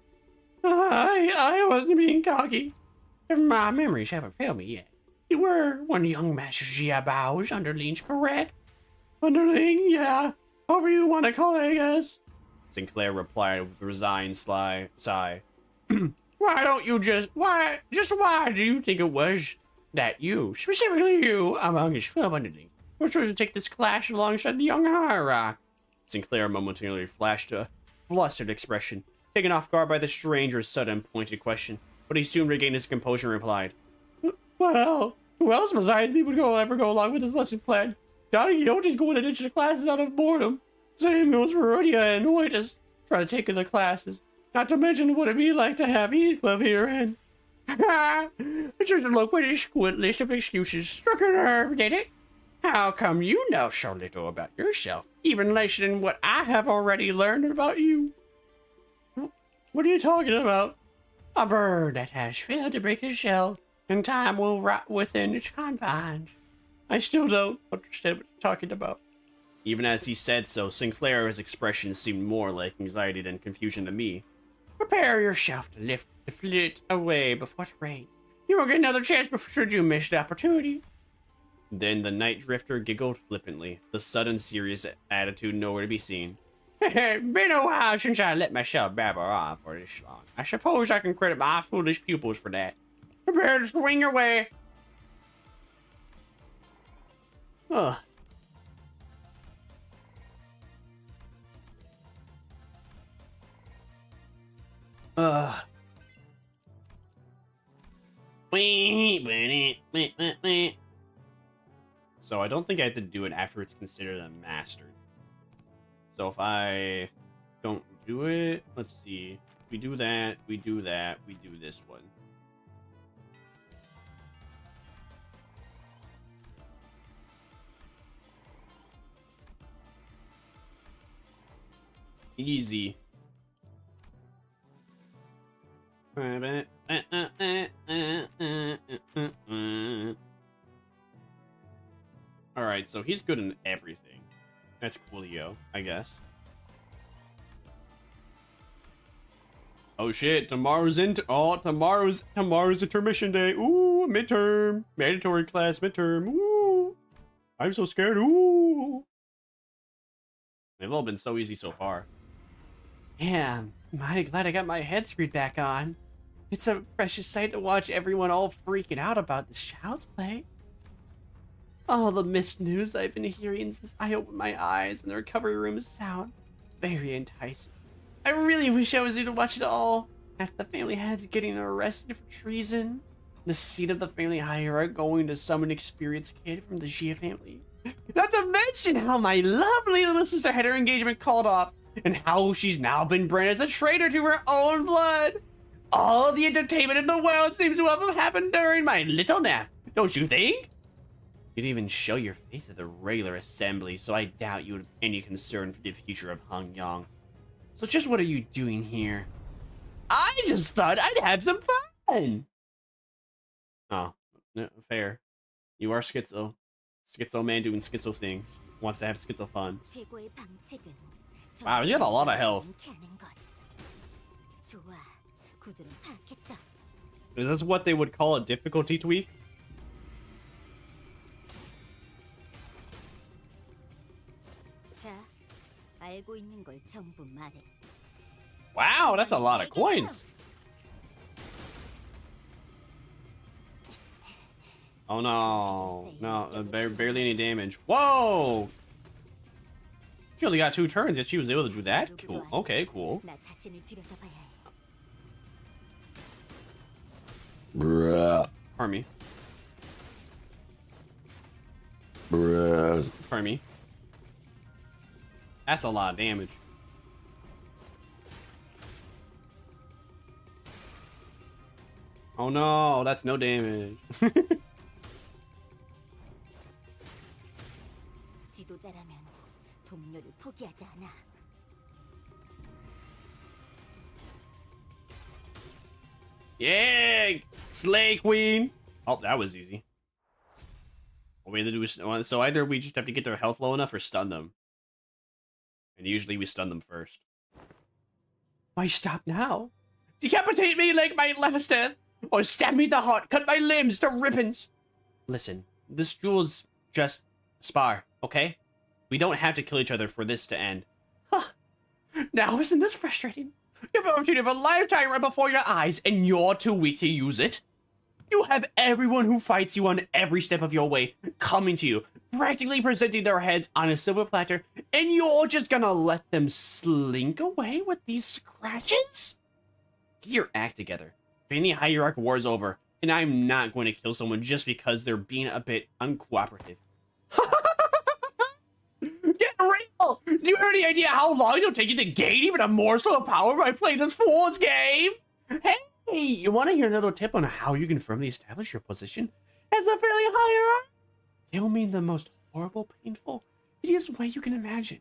I wasn't being cocky. If my memories haven't failed me yet. You were one young Master Hiya Bao's underlings, correct? Underling, yeah. However you want to call it, I guess. Sinclair replied with a resigned sigh. Why do you think it was that you, specifically you, among his 12 underlings, were chosen to take this clash alongside the young hierarch? Sinclair momentarily flashed a flustered expression, taken off guard by the stranger's sudden pointed question, but he soon regained his composure and replied, well, who else besides me would ever go along with this lesson plan? Don Quixote's going to ditch the classes out of boredom. Same goes for Hiya and I just try to take the classes. Not to mention what it'd be like to have Heathcliff here and... It's just a low-witty list of excuses. Struck a nerve, did it? How come you know so little about yourself? Even less than what I have already learned about you. What are you talking about? A bird that has failed to break its shell, and time will rot within its confines. I still don't understand what you're talking about. Even as he said so, Sinclair's expression seemed more like anxiety than confusion to me. Prepare yourself to lift the flit away before the rain. You won't get another chance should you miss the opportunity. Then the night drifter giggled flippantly, the sudden serious attitude nowhere to be seen. Been a while since I let myself babble on for this long. I suppose I can credit my foolish pupils for that. Prepare to swing away. Ugh. So I don't think I have to do it after it's considered a mastered. So if I don't do it, let's see. We do that, we do that, we do this one. Easy. Alright, so he's good in everything. That's coolio, I guess. Oh shit, tomorrow's intermission day. Ooh, midterm. Mandatory class midterm. Ooh. I'm so scared. Ooh. They've all been so easy so far. Damn, I'm glad I got my head screwed back on. It's a precious sight to watch everyone all freaking out about the child's play. All the missed news I've been hearing since I opened my eyes, and the recovery room sound very enticing. I really wish I was there to watch it all. After the family heads getting arrested for treason, the seat of the family hierarch going to some inexperienced kid from the Hiya family. Not to mention how my lovely little sister had her engagement called off, and how she's now been branded as a traitor to her own blood. All the entertainment in the world seems to have happened during my little nap, don't you think? You didn't even show your face at the regular assembly, so I doubt you would have any concern for the future of Hong Yong. So just what are you doing here? I just thought I'd have some fun! Oh, no, fair. You are schizo. Schizo man doing schizo things. Wants to have schizo fun. Wow, he's got a lot of health. Is this what they would call a difficulty tweak? Wow, that's a lot of coins. Oh no, no, barely any damage. Whoa! She only got 2 turns, yet she was able to do that? Cool. Okay, cool. Bruh. Pardon me. Bruh. Pardon me. That's a lot of damage. Oh no, that's no damage. Yeah, Slay Queen. Oh, that was easy. What we have to do is, so either we just have to get their health low enough or stun them. And usually we stun them first. Why stop now? Decapitate me like my last death, or stab me in the heart, cut my limbs to ribbons. Listen, this duel's just spar, okay? We don't have to kill each other for this to end. Huh. Now, isn't this frustrating? You have an opportunity of a lifetime right before your eyes, and you're too weak to use it. You have everyone who fights you on every step of your way coming to you, practically presenting their heads on a silver platter, and you're just gonna let them slink away with these scratches? Get your act together. Family hierarch war's over, and I'm not going to kill someone just because they're being a bit uncooperative. Get real! Do you have any idea how long it'll take you to gain even a morsel of power by playing this fool's game? Hey, you want to hear a little tip on how you can firmly establish your position as a fairly hierarch? Kill me in the most horrible, painful, hideous way you can imagine,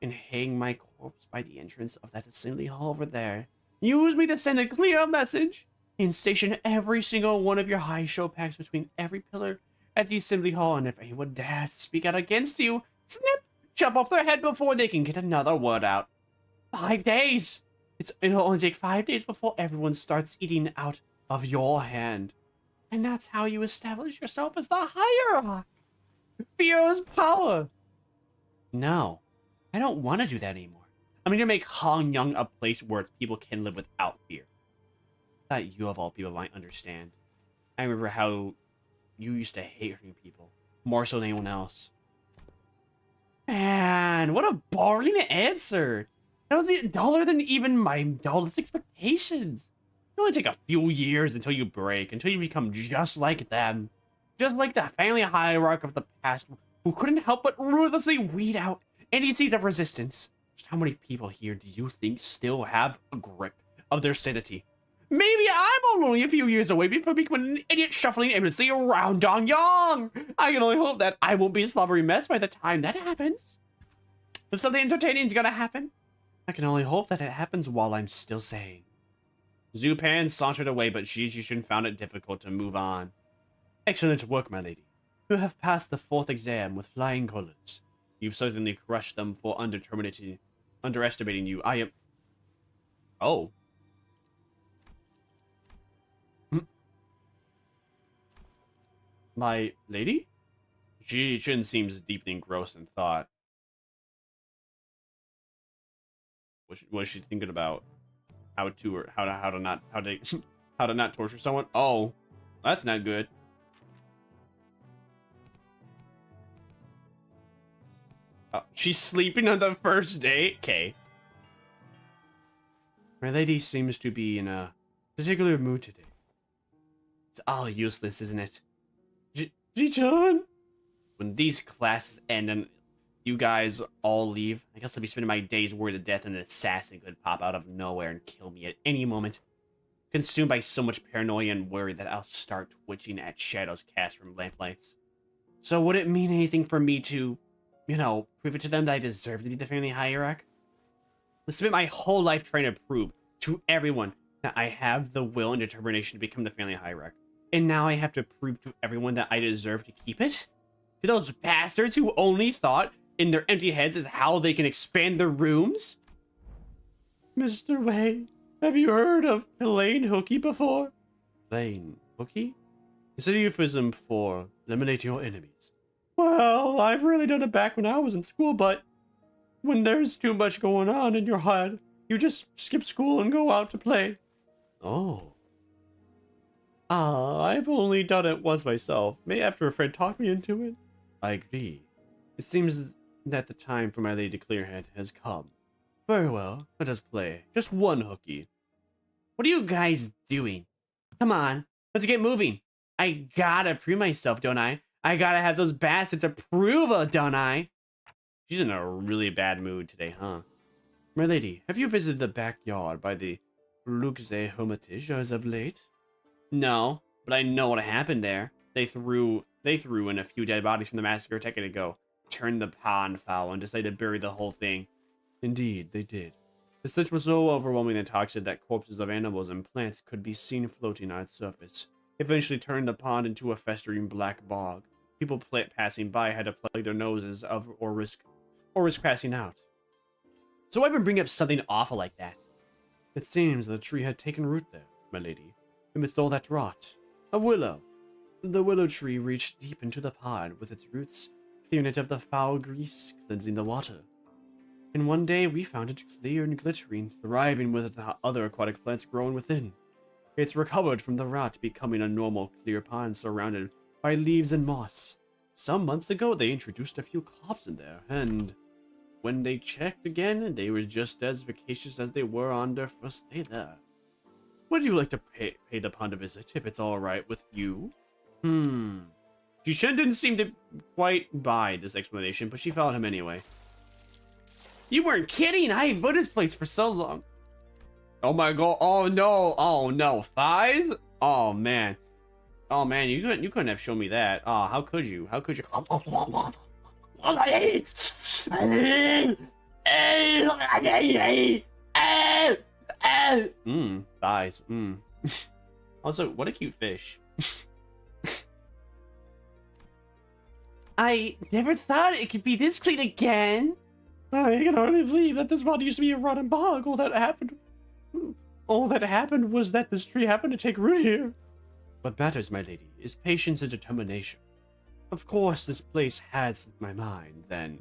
and hang my corpse by the entrance of that assembly hall over there. Use me to send a clear message, and station every single one of your high show packs between every pillar at the assembly hall, and if anyone dares to speak out against you, snip, chop off their head before they can get another word out. 5 days! It'll only take 5 days before everyone starts eating out of your hand. And that's how you establish yourself as the hierarch. Fear's power. No, I don't want to do that anymore. I'm going to make Hong Young a place where people can live without fear. I thought you of all people might understand. I remember how you used to hate hurting people, more so than anyone else. Man, what a boring answer. That was duller than even my dullest expectations. It'll only take a few years until you break, until you become just like them. Just like the family hierarch of the past who couldn't help but ruthlessly weed out any seeds of resistance. Just how many people here do you think still have a grip of their sanity? Maybe I'm only a few years away before becoming an idiot shuffling aimlessly around Dongyong. I can only hope that I won't be a slobbery mess by the time that happens. If something entertaining is gonna happen, I can only hope that it happens while I'm still sane. Zupan sauntered away, but Jijun found it difficult to move on. Excellent work, my lady. You have passed the 4th exam with flying colors. You've certainly crushed them for underestimating you. I am... Oh. My lady? Jijun seems deeply engrossed in thought. What is she thinking about? How to not torture someone? Oh, that's not good. Oh, she's sleeping on the first date? Okay. My lady seems to be in a particular mood today. It's all useless, isn't it? Ji-chan! When these classes end and you guys all leave, I guess I'll be spending my days worried to death and an assassin could pop out of nowhere and kill me at any moment. Consumed by so much paranoia and worry that I'll start twitching at shadows cast from lamplights. So would it mean anything for me to, you know, prove it to them that I deserve to be the family hierarch? I spent my whole life trying to prove to everyone that I have the will and determination to become the family hierarch. And now I have to prove to everyone that I deserve to keep it? To those bastards who only thought in their empty heads is how they can expand their rooms? Mr. Wei, have you heard of plain hooky before? Plain hooky? It's a euphemism for eliminate your enemies. Well, I've really done it back when I was in school, but when there's too much going on in your head, you just skip school and go out to play. Oh. I've only done it once myself. May after a friend talked me into it. I agree. It seems that the time for my lady to clear head has come. Very well, let us play. Just one hooky. What are you guys doing? Come on, let's get moving. I gotta prove myself, don't I? I gotta have those bastards approve of, don't I? She's in a really bad mood today, huh? My lady, have you visited the backyard by the Luxe Hermitage as of late? No, but I know what happened there. They threw in a few dead bodies from the massacre a decade ago, turned the pond foul, and decided to bury the whole thing. Indeed, they did. The stench was so overwhelming and toxic that corpses of animals and plants could be seen floating on its surface. It eventually turned the pond into a festering black bog. People passing by had to plug their noses or risk passing out. So why even bring up something awful like that? It seems the tree had taken root there, my lady. Amidst all that rot, a willow. The willow tree reached deep into the pond with its roots, clearing it of the foul grease, cleansing the water. And one day we found it clear and glittering, thriving with the other aquatic plants growing within. It's recovered from the rot, becoming a normal clear pond surrounded by leaves and moss. Some months ago they introduced a few cops in there, and when they checked again, they were just as vacacious as they were on their first day there. Would you like to pay the pond a visit, if it's alright with you? Jishen didn't seem to quite buy this explanation, but she followed him anyway. You weren't kidding. I ate Buddha's place for so long. Oh my god. Oh no. Oh no. Thighs? Oh man. Oh man, you couldn't have shown me that. Oh, how could you? How could you? Thighs. Also, what a cute fish. I never thought it could be this clean again. I can hardly believe that this pond used to be a rotten bog. All that happened was that this tree happened to take root here. What matters, my lady, is patience and determination. Of course, this place had slipped my mind then,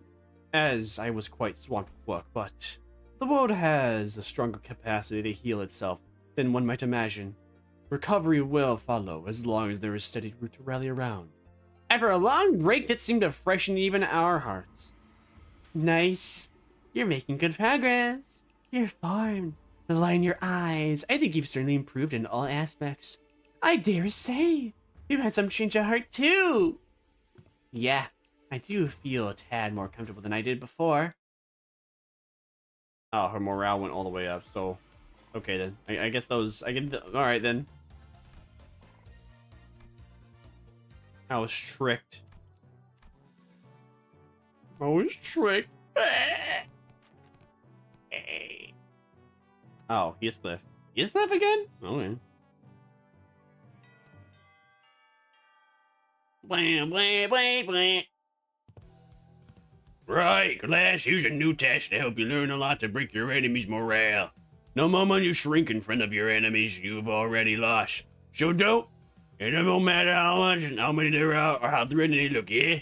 as I was quite swamped with work, but the world has a stronger capacity to heal itself than one might imagine. Recovery will follow as long as there is steady root to rally around. After a long break that seemed to freshen even our hearts. Nice. You're making good progress. Your form, the light in your eyes. I think you've certainly improved in all aspects. I dare say, you had some change of heart too. Yeah, I do feel a tad more comfortable than I did before. Oh, her morale went all the way up, so... Okay then, I guess those... Alright then. I was tricked. Oh, Heathcliff. Heathcliff again? Okay. Right, class, here's a new test to help you learn a lot to break your enemy's morale. No moment you shrink in front of your enemies you've already lost. So don't, and it won't matter how much and how many there are or how threatening they look, yeah?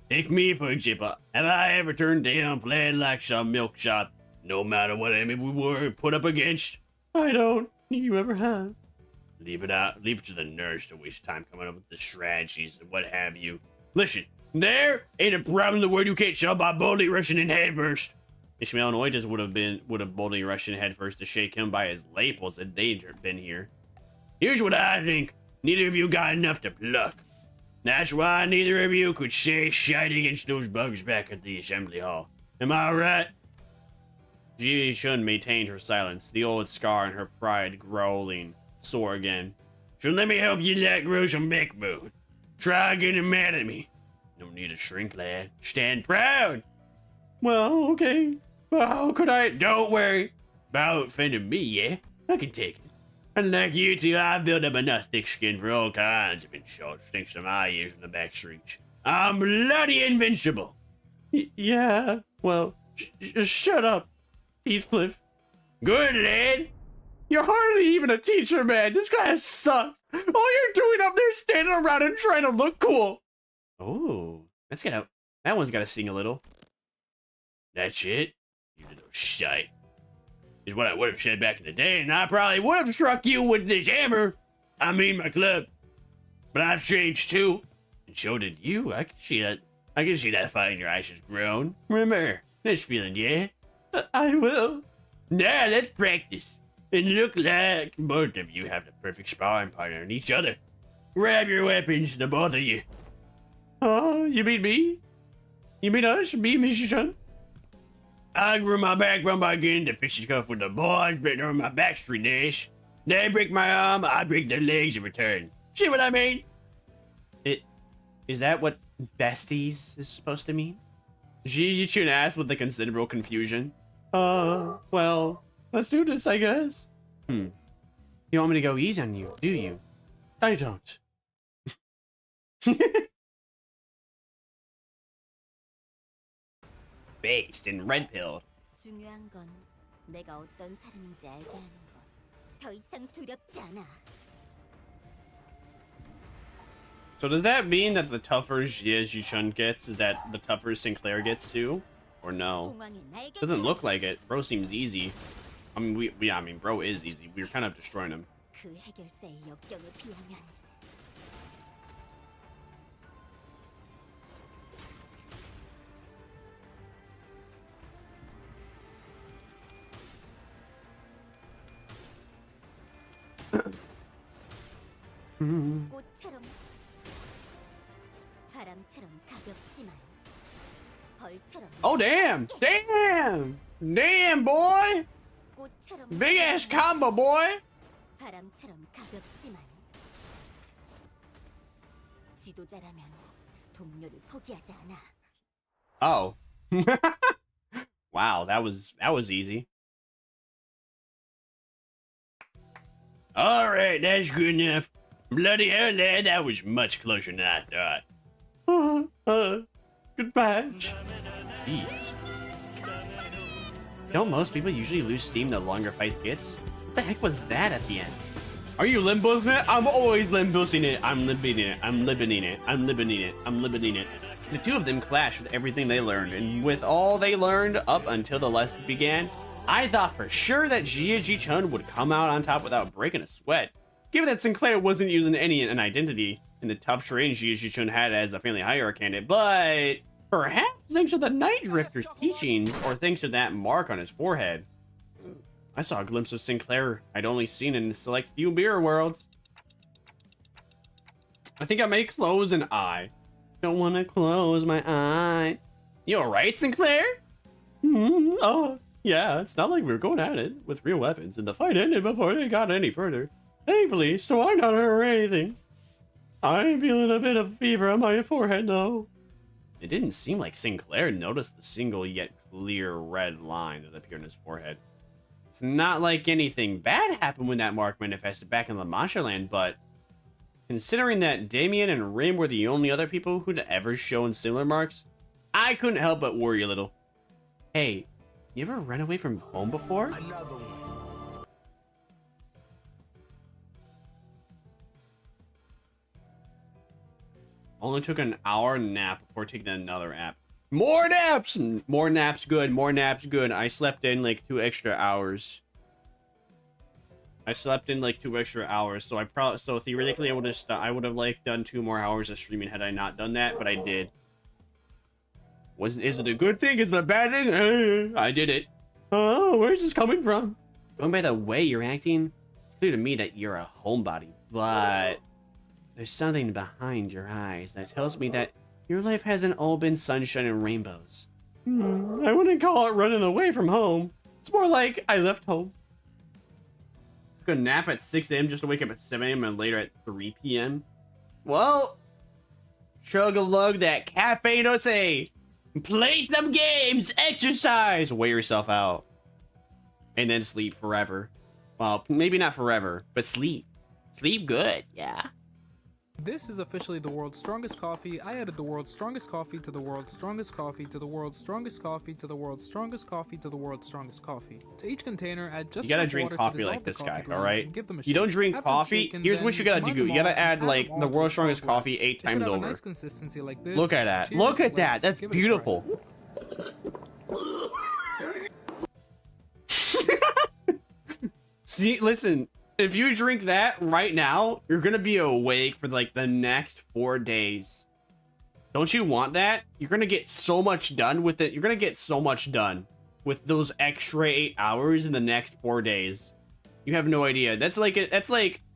Take me, for example. Have I ever turned down flat like some milk shop, no matter what enemy we were put up against? I don't. You ever have? Leave it to the nerds to waste time coming up with the strategies and what have you. Listen, there ain't a problem in the world you can't solve by boldly rushing in head first. Ishmael and Oitis would have boldly rushed in head first to shake him by his lapels if they'd been here. Here's what I think. Neither of you got enough to pluck. That's why neither of you could say shite against those bugs back at the assembly hall. Am I right? Ji Shun maintained her silence, the old scar in her pride growling sore again. So let me help you let grow some backbone. Try getting mad at me. No need to shrink, lad. Stand proud. Well, okay. But how could I? Don't worry about offending me, yeah? I can take it. Unlike you two, I've built up enough thick skin for all kinds of insults thanks to my years in the back streets. I'm bloody invincible. Yeah, well, shut up, Heathcliff. Good, lad. You're hardly even a teacher, man. This class sucks. All you're doing up there is standing around and trying to look cool. Oh, that one's gotta sing a little. That's it? You little shite. Is what I would have said back in the day, and I probably would have struck you with this hammer. I mean my club. But I've changed too. And so did you. I can see that fire in your eyes has grown. Remember this feeling, yeah? I will. Now let's practice. And look like both of you have the perfect sparring partner in each other. Grab your weapons, the both of you. Oh, you mean me? You mean us? Me, Mr. Chun? I grew my backbone by getting the fishy cuff with the boys, but on my backstreet dash. They break my arm, I break their legs in return. See what I mean? Is that what besties is supposed to mean? Ji Chun asked with a considerable confusion. Well, let's do this, I guess. You want me to go easy on you, do you? I don't. Based in red pill. 중요한 건 내가 어떤 사람인지 알게 하는 것. 더 이상 두렵지 않아. So does that mean that the tougher Ji Chun gets is that the tougher Sinclair gets too? Or no? Doesn't look like it. Bro seems easy. I mean, bro is easy. We were kind of destroying him. 그 해결사의 역경에 비하면 꽃처럼 바람처럼 가볍지만 벌처럼 Oh damn! Damn! Damn, boy! 꽃처럼 Big ass combo, boy! 바람처럼 가볍지만 지도자라면 동료를 포기하지 않아. Oh. Wow, that was easy. Alright, that's good enough. Bloody hell, lad, that was much closer than I thought. Good match. Jeez. Don't most people usually lose steam the longer fight gets? What the heck was that at the end? Are you limbusing it? I'm always limbusing it. I'm limbing it. I'm limbing it. I'm limbing it. I'm limbing it. The two of them clashed with everything they learned, and with all they learned up until the lesson began, I thought for sure that Hiya Ji-chun would come out on top without breaking a sweat. Given that Sinclair wasn't using an identity in the tough terrain Hiya Ji-chun had as a family hierarch candidate, but perhaps thanks to the Night Drifter's teachings, or thanks to that mark on his forehead. I saw a glimpse of Sinclair I'd only seen in the select few mirror worlds. I think I may close an eye. Don't want to close my eyes. You alright, Sinclair? Oh, yeah, it's not like we were going at it with real weapons, and the fight ended before they got any further. Thankfully, so I'm not hurt or anything. I'm feeling a bit of fever on my forehead, though. It didn't seem like Sinclair noticed the single yet clear red line that appeared on his forehead. It's not like anything bad happened when that mark manifested back in La Mancha Land, but considering that Damien and Rim were the only other people who'd ever shown similar marks, I couldn't help but worry a little. Hey, you ever run away from home before? Another one. Only took an hour nap before taking another nap. More naps! More naps good, more naps good. I slept in like 2 extra hours. So theoretically I would have like done 2 more hours of streaming had I not done that, but I did. Is it a good thing? Is it a bad thing? I did it. Oh, where's this coming from? Going by the way you're acting, it's clear to me that you're a homebody, but there's something behind your eyes that tells me that your life hasn't all been sunshine and rainbows. I wouldn't call it running away from home. It's more like I left home. Took a nap at 6 a.m. just to wake up at 7 a.m. and later at 3 p.m. Well, chug-a-lug that cafe no say. Play some games, exercise, wear yourself out, and then sleep forever. Well, maybe not forever, but sleep. Sleep good, yeah. This is officially the world's strongest coffee. I added the world's strongest coffee to the world's strongest coffee to the world's strongest coffee to the world's strongest coffee to the world's strongest coffee. To each container, add just you gotta enough drink water coffee to like this guy, coffee all right? and give them a You don't shake. drink After coffee. shaking, Here's then what you gotta combine do. them You gotta all, add like them the all to world's a strongest 12 coffee 8 It should times have a over. nice consistency like this. Look at that. Cheers, Look at that. let's That's give it a try. beautiful. See, listen. If you drink that right now, you're gonna be awake for like the next 4 days. Don't you want that? You're gonna get so much done with it. You're gonna get so much done with those extra 8 hours in the next 4 days. You have no idea. That's like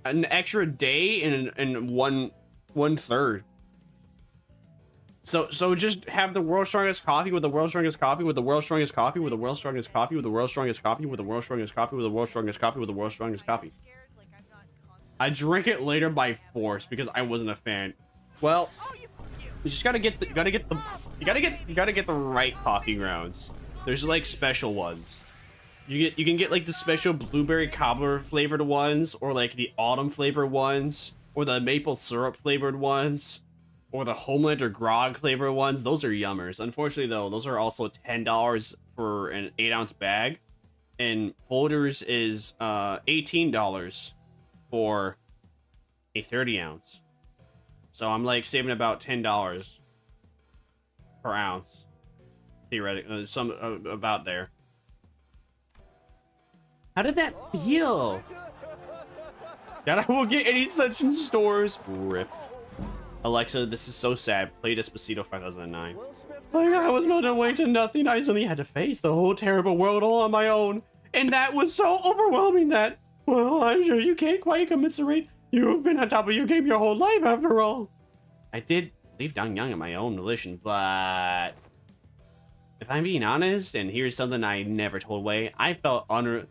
an extra day and one third. So just have the world's strongest coffee with the world's strongest coffee with the world's strongest coffee with the world's strongest coffee with the world's strongest coffee with the world's strongest coffee with the world's strongest coffee with the world's strongest coffee. I drank it later by force because I wasn't a fan. Well, you just gotta get the right coffee grounds. There's like special ones. You can get like the special blueberry cobbler flavored ones, or like the autumn flavored ones, or the maple syrup flavored ones, or the Homelander grog flavored ones. Those are yummers. Unfortunately though, those are also $10 for an 8-ounce bag, and Folders is $18 for a 30-ounce. So I'm like saving about $10 per ounce, theoretically, about there. How did that feel? God, I won't get any such in stores. Rip. Alexa, this is so sad. Play Despacito 5009. Like I was melted away to nothing. I suddenly had to face the whole terrible world all on my own, and that was so overwhelming that, well, I'm sure you can't quite commiserate. You've been on top of your game your whole life, after all. I did leave Dong Yang at my own volition, but If I'm being honest, and here's something I never told Wei, I felt unutterably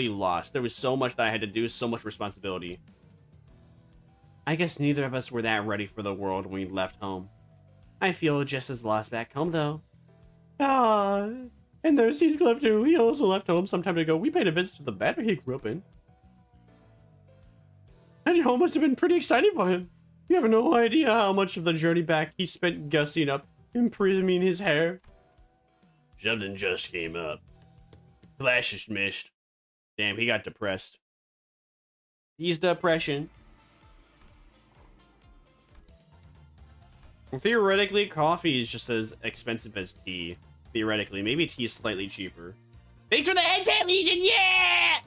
lost. There was so much that I had to do, so much responsibility. I guess neither of us were that ready for the world when we left home. I feel just as lost back home, though. Ah, and there's Heathcliff, too. He also left home some time ago. We paid a visit to the battery he grew up in. And home must have been pretty exciting for him. You have no idea how much of the journey back he spent gussing up, imprising his hair. Something just came up. Flashes missed. Damn, he got depressed. He's depression. Well, theoretically, coffee is just as expensive as tea. Theoretically, maybe tea is slightly cheaper. Thanks for the head tap, Legion, yeah!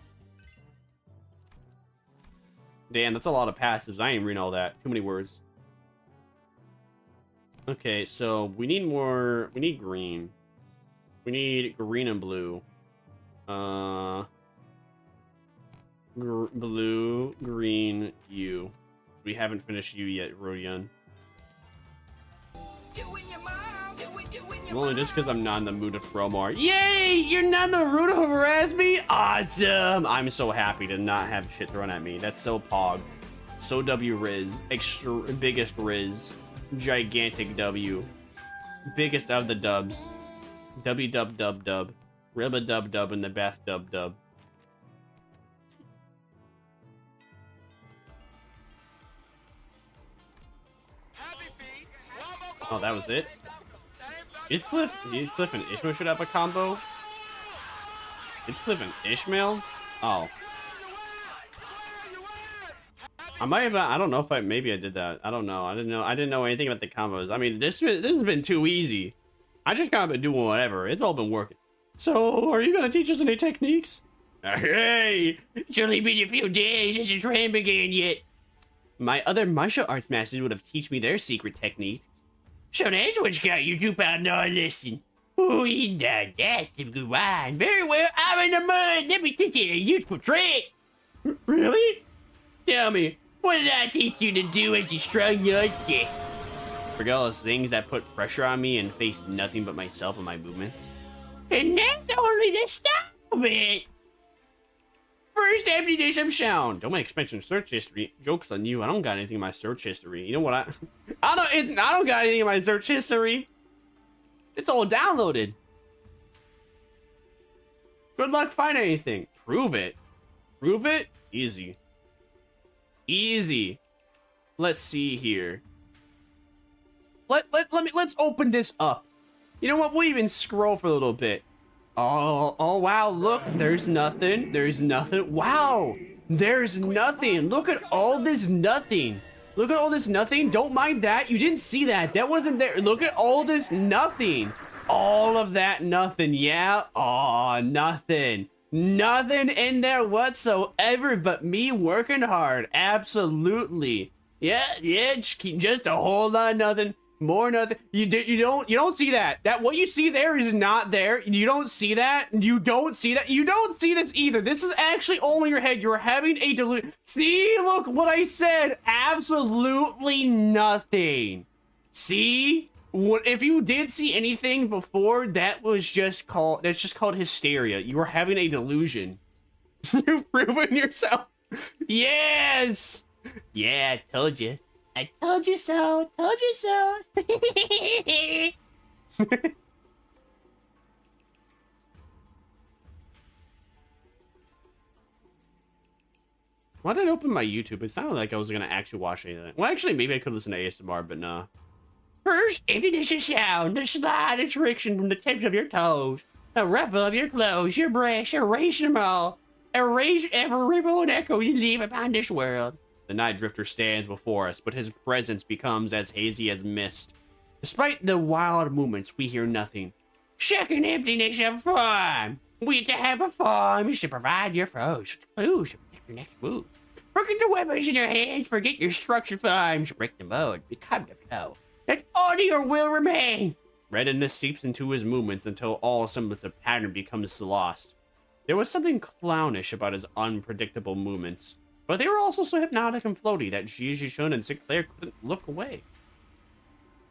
Damn, that's a lot of passives. I ain't reading all that. Too many words. Okay, so we need more. We need green. We need green and blue. Blue, green, U. We haven't finished U yet, Rodion. Well, only just because I'm not in the mood to throw more. Yay! You're not in the mood to harass me? Awesome! I'm so happy to not have shit thrown at me. That's so pog. So W Riz. Extra biggest Riz. Gigantic W. Biggest of the dubs. W dub dub dub. Ribba dub dub in the bath dub dub. Oh, that was it? Is Cliff and Ishmael should have a combo? Is Cliff and Ishmael? Oh. I might have, I don't know if maybe I did that. I don't know. I didn't know anything about the combos. I mean, this has been too easy. I just kind of been doing whatever. It's all been working. So, are you gonna teach us any techniques? Hey! It's only been a few days since the train began yet. My other martial arts masters would have taught me their secret technique. So that's what's got you to pound on lesson. Oh, indeed, that's some good wine. Very well, I'm in the mud. Let me teach you a useful trick. Really? Tell me, what did I teach you to do as you strung your stick? Forget all those things that put pressure on me and faced nothing but myself and my movements. And that's only the start of it. First emptiness of sound. Don't make expansion search history. Joke's on you. I don't got anything in my search history. You know what? I don't got anything in my search history. It's all downloaded. Good luck finding anything. Prove it. Prove it? Easy. Easy. Let's see here. Let's open this up. You know what? We'll even scroll for a little bit. Oh wow, look, there's nothing. There's nothing. Wow, there's nothing. Look at all this nothing. Look at all this nothing. Don't mind that. You didn't see that. That wasn't there. Look at all this nothing. All of that nothing. Yeah. Oh, nothing. Nothing in there whatsoever but me working hard. Absolutely. Yeah, just a whole lot of nothing. More nothing. You don't see that. What you see there is not there. You don't see that. You don't see that. You don't see this either. This is actually all in your head. You're having a delusion. See, look what I said. Absolutely nothing. See? What if you did see anything before? That's just called hysteria. You are having a delusion. You've proven yourself. Yes. Yeah, I told you. I told you so. Told you so. Why did I open my YouTube? It sounded like I was gonna actually watch anything. Well, actually, maybe I could listen to ASMR, but nah. First, emptiness of sound, the slightest friction from the tips of your toes, a ruffle of your clothes, your breath, erase them all. Erase every ripple and echo you leave upon this world. The Night Drifter stands before us, but his presence becomes as hazy as mist. Despite the wild movements, we hear nothing. Second emptiness of form. We to have a form is to provide your foes with clues to protect your next move. Forget the weapons in your hands, forget your structured forms, break the mode, become the flow. That only your will remain. Readiness seeps into his movements until all semblance of pattern becomes lost. There was something clownish about his unpredictable movements. But they were also so hypnotic and floaty that Ji-Ji-Shun and Sinclair couldn't look away.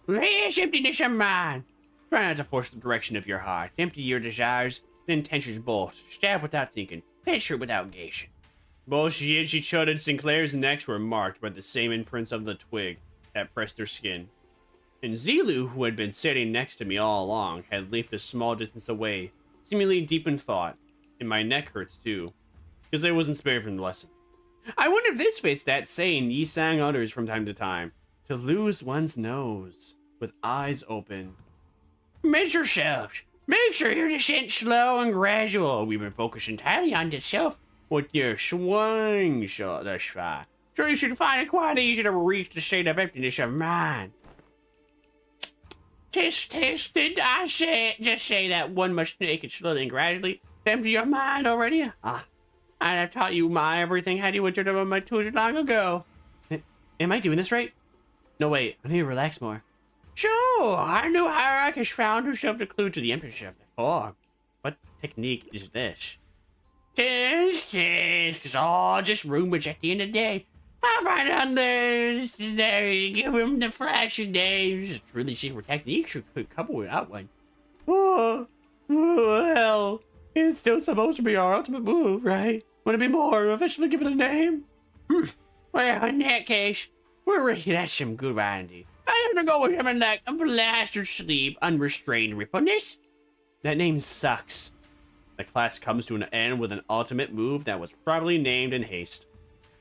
Less emptiness of mine. Try not to force the direction of your heart. Empty your desires and intentions both. Stab without thinking. Penetrate without gazing. Both she and she shuddered. Sinclair's necks were marked by the same imprints of the twig that pressed her skin. And Zilu, who had been sitting next to me all along, had leaped a small distance away, seemingly deep in thought. And my neck hurts too, because I wasn't spared from the lesson. I wonder if this fits that saying Yi sang utters from time to time. To lose one's nose, with eyes open. Measure yourselves. Make sure your descent slow and gradual. We've been focused entirely on yourself with your swing shot thus far. So you should find it quite easy to reach the state of emptiness of mind. Did I just say that one must take it slowly and gradually to empty your mind already? I'd have taught you my everything had you entered on my tutor long ago. Am I doing this right? No, wait. I need to relax more. Sure, our new hierarch has found herself the clue to the emptiness of the form. What technique is this? It's all just rumors at the end of the day. I'll find out there, give him the flash of days. It's really secret techniques you could couple without one. Oh, well, it's still supposed to be our ultimate move, right? Would it be more officially given a name? Well, in that case, we're really that's some good idea. I have to go with something like a blaster sleep, unrestrained rippleness. That name sucks. The class comes to an end with an ultimate move that was probably named in haste.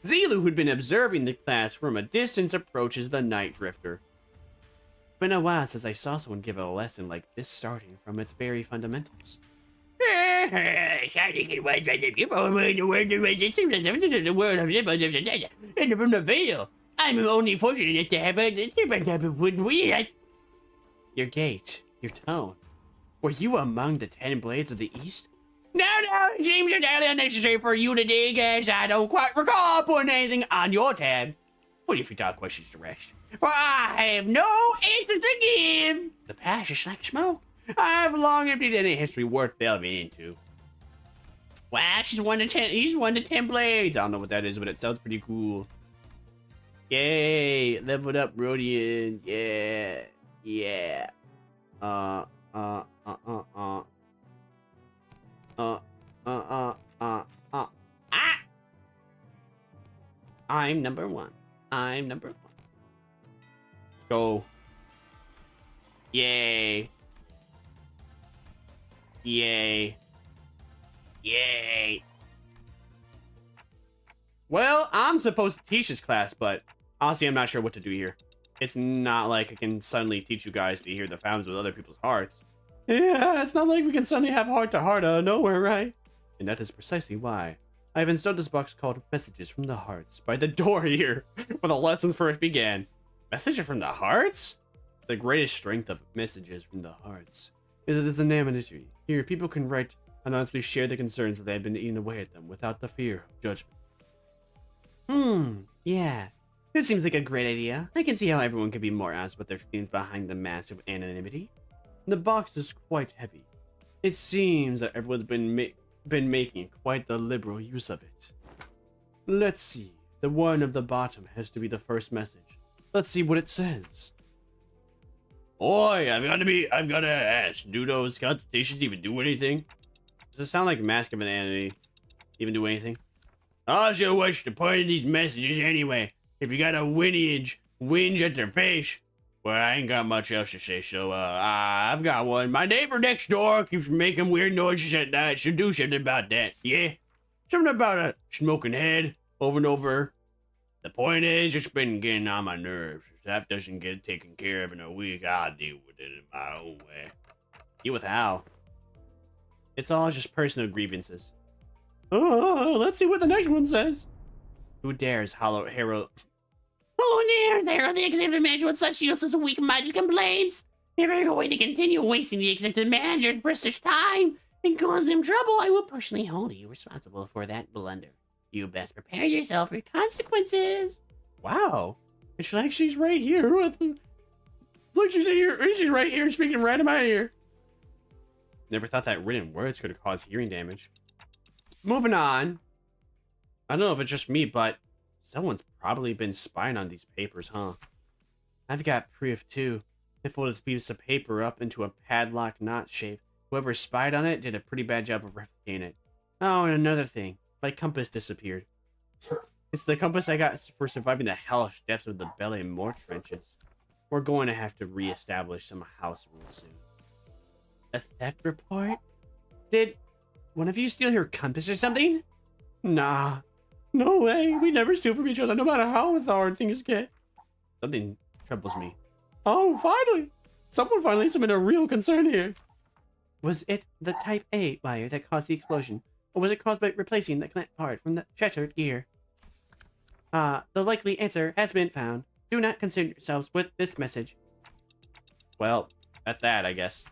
Zilu, who'd been observing the class from a distance, approaches the Night Drifter. It's been a while since I saw someone give a lesson like this, starting from its very fundamentals. I'm only fortunate to have a Your gait, your tone. Were you among the 10 Blades of the East? No, it seems entirely unnecessary for you to dig, as I don't quite recall putting anything on your tab. What if you got questions to rest? For I have no answers to give. The past is like smoke. I've long emptied any history worth delving into. Wow, she's 1 to 10. He's 1 to 10 blades. I don't know what that is, but it sounds pretty cool. Yay, leveled up Rhodian. Yeah. I'm number 1. I'm number 1. Go. Yay. Well, I'm supposed to teach this class, but honestly, I'm not sure what to do here. It's not like I can suddenly teach you guys to hear the fountains with other people's hearts. Yeah, it's not like we can suddenly have heart-to-heart out of nowhere, right? And that is precisely why I have installed this box called Messages from the Hearts by the door here, where the lessons first began. Messages from the hearts? The greatest strength of Messages from the Hearts is that there's anonymity. Here, people can write anonymously share the concerns that they have been eating away at them without the fear of judgment. Yeah. This seems like a great idea. I can see how everyone could be more honest with their feelings behind the mask of anonymity. The box is quite heavy. It seems that everyone's been making quite the liberal use of it. Let's see. The one at the bottom has to be the first message. Let's see what it says. Oi, I've got to ask, do those consultations even do anything? Does it sound like Mask of Anonymity even do anything? I'll show what's the point of these messages anyway. If you got a whinge at their face. Well, I ain't got much else to say, so, I've got one. My neighbor next door keeps making weird noises at night. Should do something about that, yeah? Something about a smoking head over and over. The point is, it's been getting on my nerves. If that doesn't get taken care of in a week, I'll deal with it in my own way. Deal with how? It's all just personal grievances. Oh, let's see what the next one says. Who dares herald... Oh, there, the executive manager with such useless and weak-minded complaints. If you're going to continue wasting the executive manager's precious time and causing him trouble, I will personally hold you responsible for that blunder. You best prepare yourself for consequences. Wow. It's like she's right here with... Look, she's here. She's right here speaking right in my ear. Never thought that written words could cause hearing damage. Moving on. I don't know if it's just me, but someone's probably been spying on these papers, huh? I've got proof too. They folded this piece of paper up into a padlock knot shape. Whoever spied on it did a pretty bad job of replicating it. Oh, and another thing. My compass disappeared. It's the compass I got for surviving the hellish depths of the Belly and More trenches. We're going to have to re-establish some house rules soon. A theft report? Did one of you steal your compass or something? Nah. No way. We never steal from each other, no matter how hard things get. Something troubles me. Oh, finally! Someone finally submitted a real concern here. Was it the Type A wire that caused the explosion? Or was it caused by replacing the clamp part from the shattered gear? The likely answer has been found. Do not concern yourselves with this message. Well, that's that, I guess.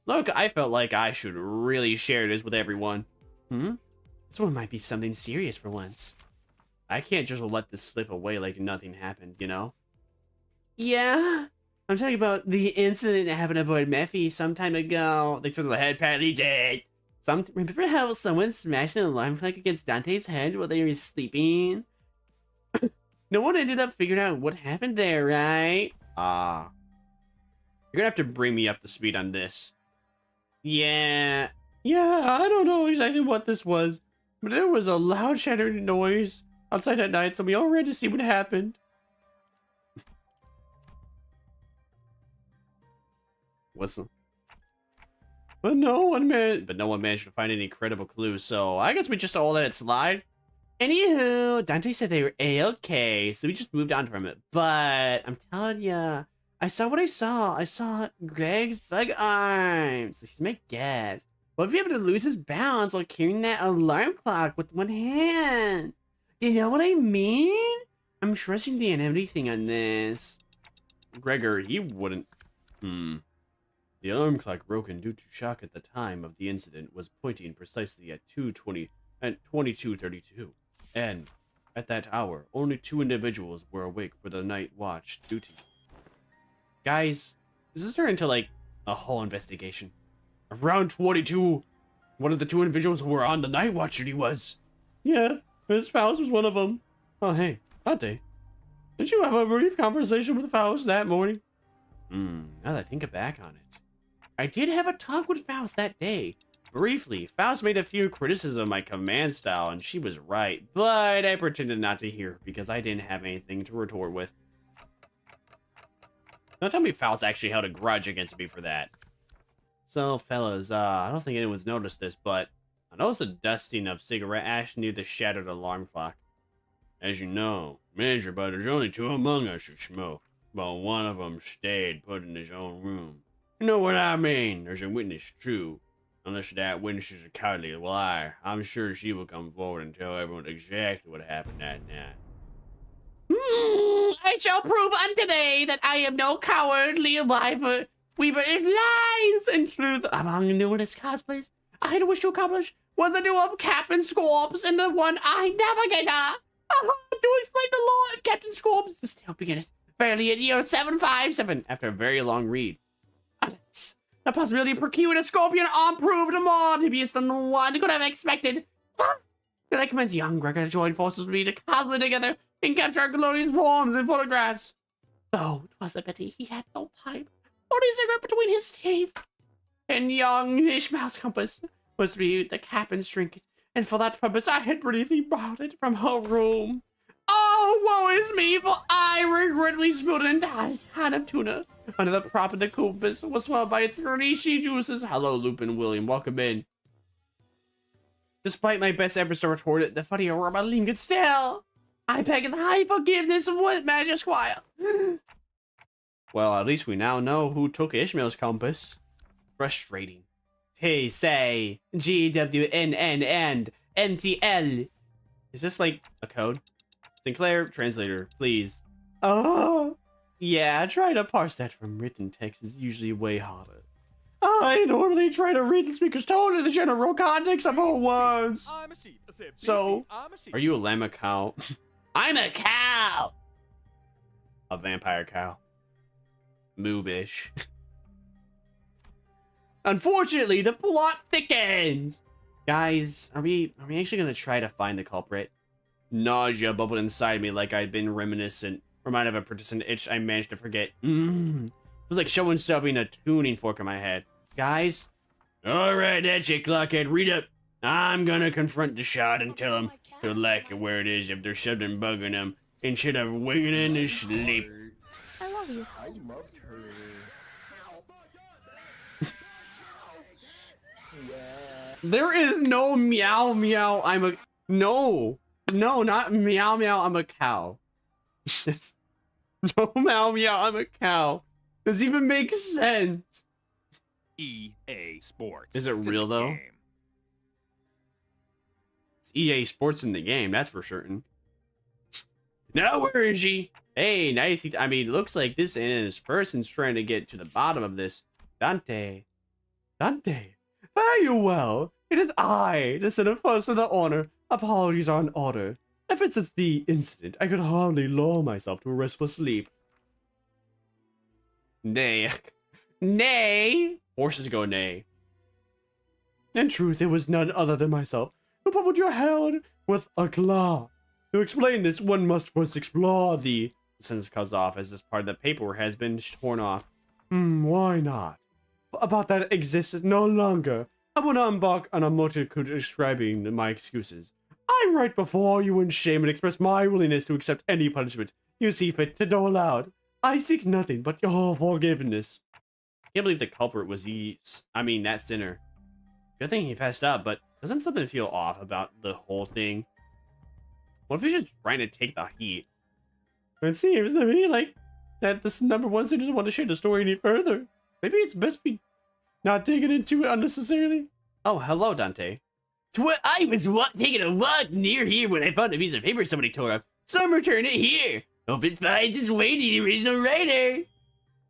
Look, I felt like I should really share this with everyone. This one might be something serious for once. I can't just let this slip away like nothing happened, you know? Yeah? I'm talking about the incident that happened aboard Mephi some time ago. Thanks for the head pat, did. Remember how someone smashed an alarm clock against Dante's head while they were sleeping? No one ended up figuring out what happened there, right? You're gonna have to bring me up to speed on this. Yeah, I don't know exactly what this was, but there was a loud shattering noise outside at night, so we all ran to see what happened. Listen. But no one managed to find any credible clues, so I guess we just all let it slide. Anywho, Dante said they were A-okay, so we just moved on from it. But I'm telling ya, I saw what I saw. I saw Greg's bug arms. He's my guess. What if he happened to lose his balance while carrying that alarm clock with one hand? You know what I mean? I'm trusting the anonymity thing on this. Gregor, he wouldn't. The alarm clock broken due to shock at the time of the incident was pointing precisely at 22:32. And at that hour, only 2 individuals were awake for the night watch duty. Guys, this is turning into like a whole investigation. Around 22, one of the 2 individuals who were on the night watch duty was. Yeah, Miss Faust was one of them. Oh, hey, Dante. Did you have a brief conversation with Faust that morning? Now that I think back on it. I did have a talk with Faust that day. Briefly, Faust made a few criticisms of my command style, and she was right, but I pretended not to hear because I didn't have anything to retort with. Don't tell me Faust actually held a grudge against me for that. So, fellas, I don't think anyone's noticed this, but I noticed a dusting of cigarette ash near the shattered alarm clock. As you know, Major, but there's only 2 among us who smoke, but one of them stayed put in his own room. You know what I mean? There's a witness, true. Unless that witness is a cowardly liar, I'm sure she will come forward and tell everyone exactly what happened that night. I shall prove unto day that I am no cowardly weaver of lies and truth. Among numerous cosplays I had wished to accomplish was the duel of Captain Scorps and the one-eyed navigator. To explain the law of Captain Scorps, this tale beginneth fairly in year 757 after a very long read. The possibility of procuring a scorpion arm proved more dubious than one could have expected. Then I commenced young Gregor to join forces with me to cosplay together and capture glorious forms and photographs. Though it was a pity he had no pipe or a cigarette between his teeth. And young Ishmael's compass was to be the captain's trinket, and for that purpose I had briefly borrowed it from her room. Oh, woe is me, for I regretfully spilled an entire can of tuna under the prop of the compass was swelled by its greasy juices. Hello, Lupin William, welcome in. Despite my best efforts to retort it, the funny aroma lingered still. I beg the high forgiveness of what Magic Squire. Well, at least we now know who took Ishmael's compass. Frustrating. Hey, say, GWNN and NTL. Is this like a code? Sinclair, translator, please. Oh, yeah, trying to parse that from written text is usually way harder. I normally try to read the speaker's tone in the general context of all words. So, are you a lamb, a cow? I'm a cow! A vampire cow. Moobish. Unfortunately, the plot thickens! Guys, are we actually gonna try to find the culprit? Nausea bubbled inside me like I'd been reminiscent, reminded of a persistent itch I managed to forget. The was like showing Seraphina a tuning fork in my head. Guys? Alright, that's it, Clockhead. Read up. I'm gonna confront the shot and tell him to like it where it is if there's something bugging him instead of waking in his sleep. I love you. I loved her. There is no meow meow, I'm a... No, not meow meow, I'm a cow. It's... No meow meow, I'm a cow. Does it even make sense? EA Sports. Is it real though? It's EA Sports in the game, that's for certain. Now where is she? Hey, nice. I mean, looks like this person's trying to get to the bottom of this. Dante. Fare you well. It is I, the son of the honor. Apologies are in order. Ever since the incident, I could hardly lull myself to a restful sleep. Nay. Nay. Horses go nay. In truth, it was none other than myself who put your hand with a claw. To explain this, one must first explore the sentence cuts off as this part of the paper has been torn off. Why not? About that exists no longer. I will not embark on a multitude describing my excuses. I write before you in shame and express my willingness to accept any punishment you see fit to dole out. I seek nothing but your forgiveness. Can't believe the culprit was that sinner. Good thing he fessed up, but doesn't something feel off about the whole thing? What if he's just trying to take the heat? It seems to me like that this number one sinner doesn't want to share the story any further. Maybe it's best we not digging into it unnecessarily. Oh, hello, Dante. I was taking a walk near here when I found a piece of paper somebody tore up. Some return it here. Hope it finds its way to the original writer.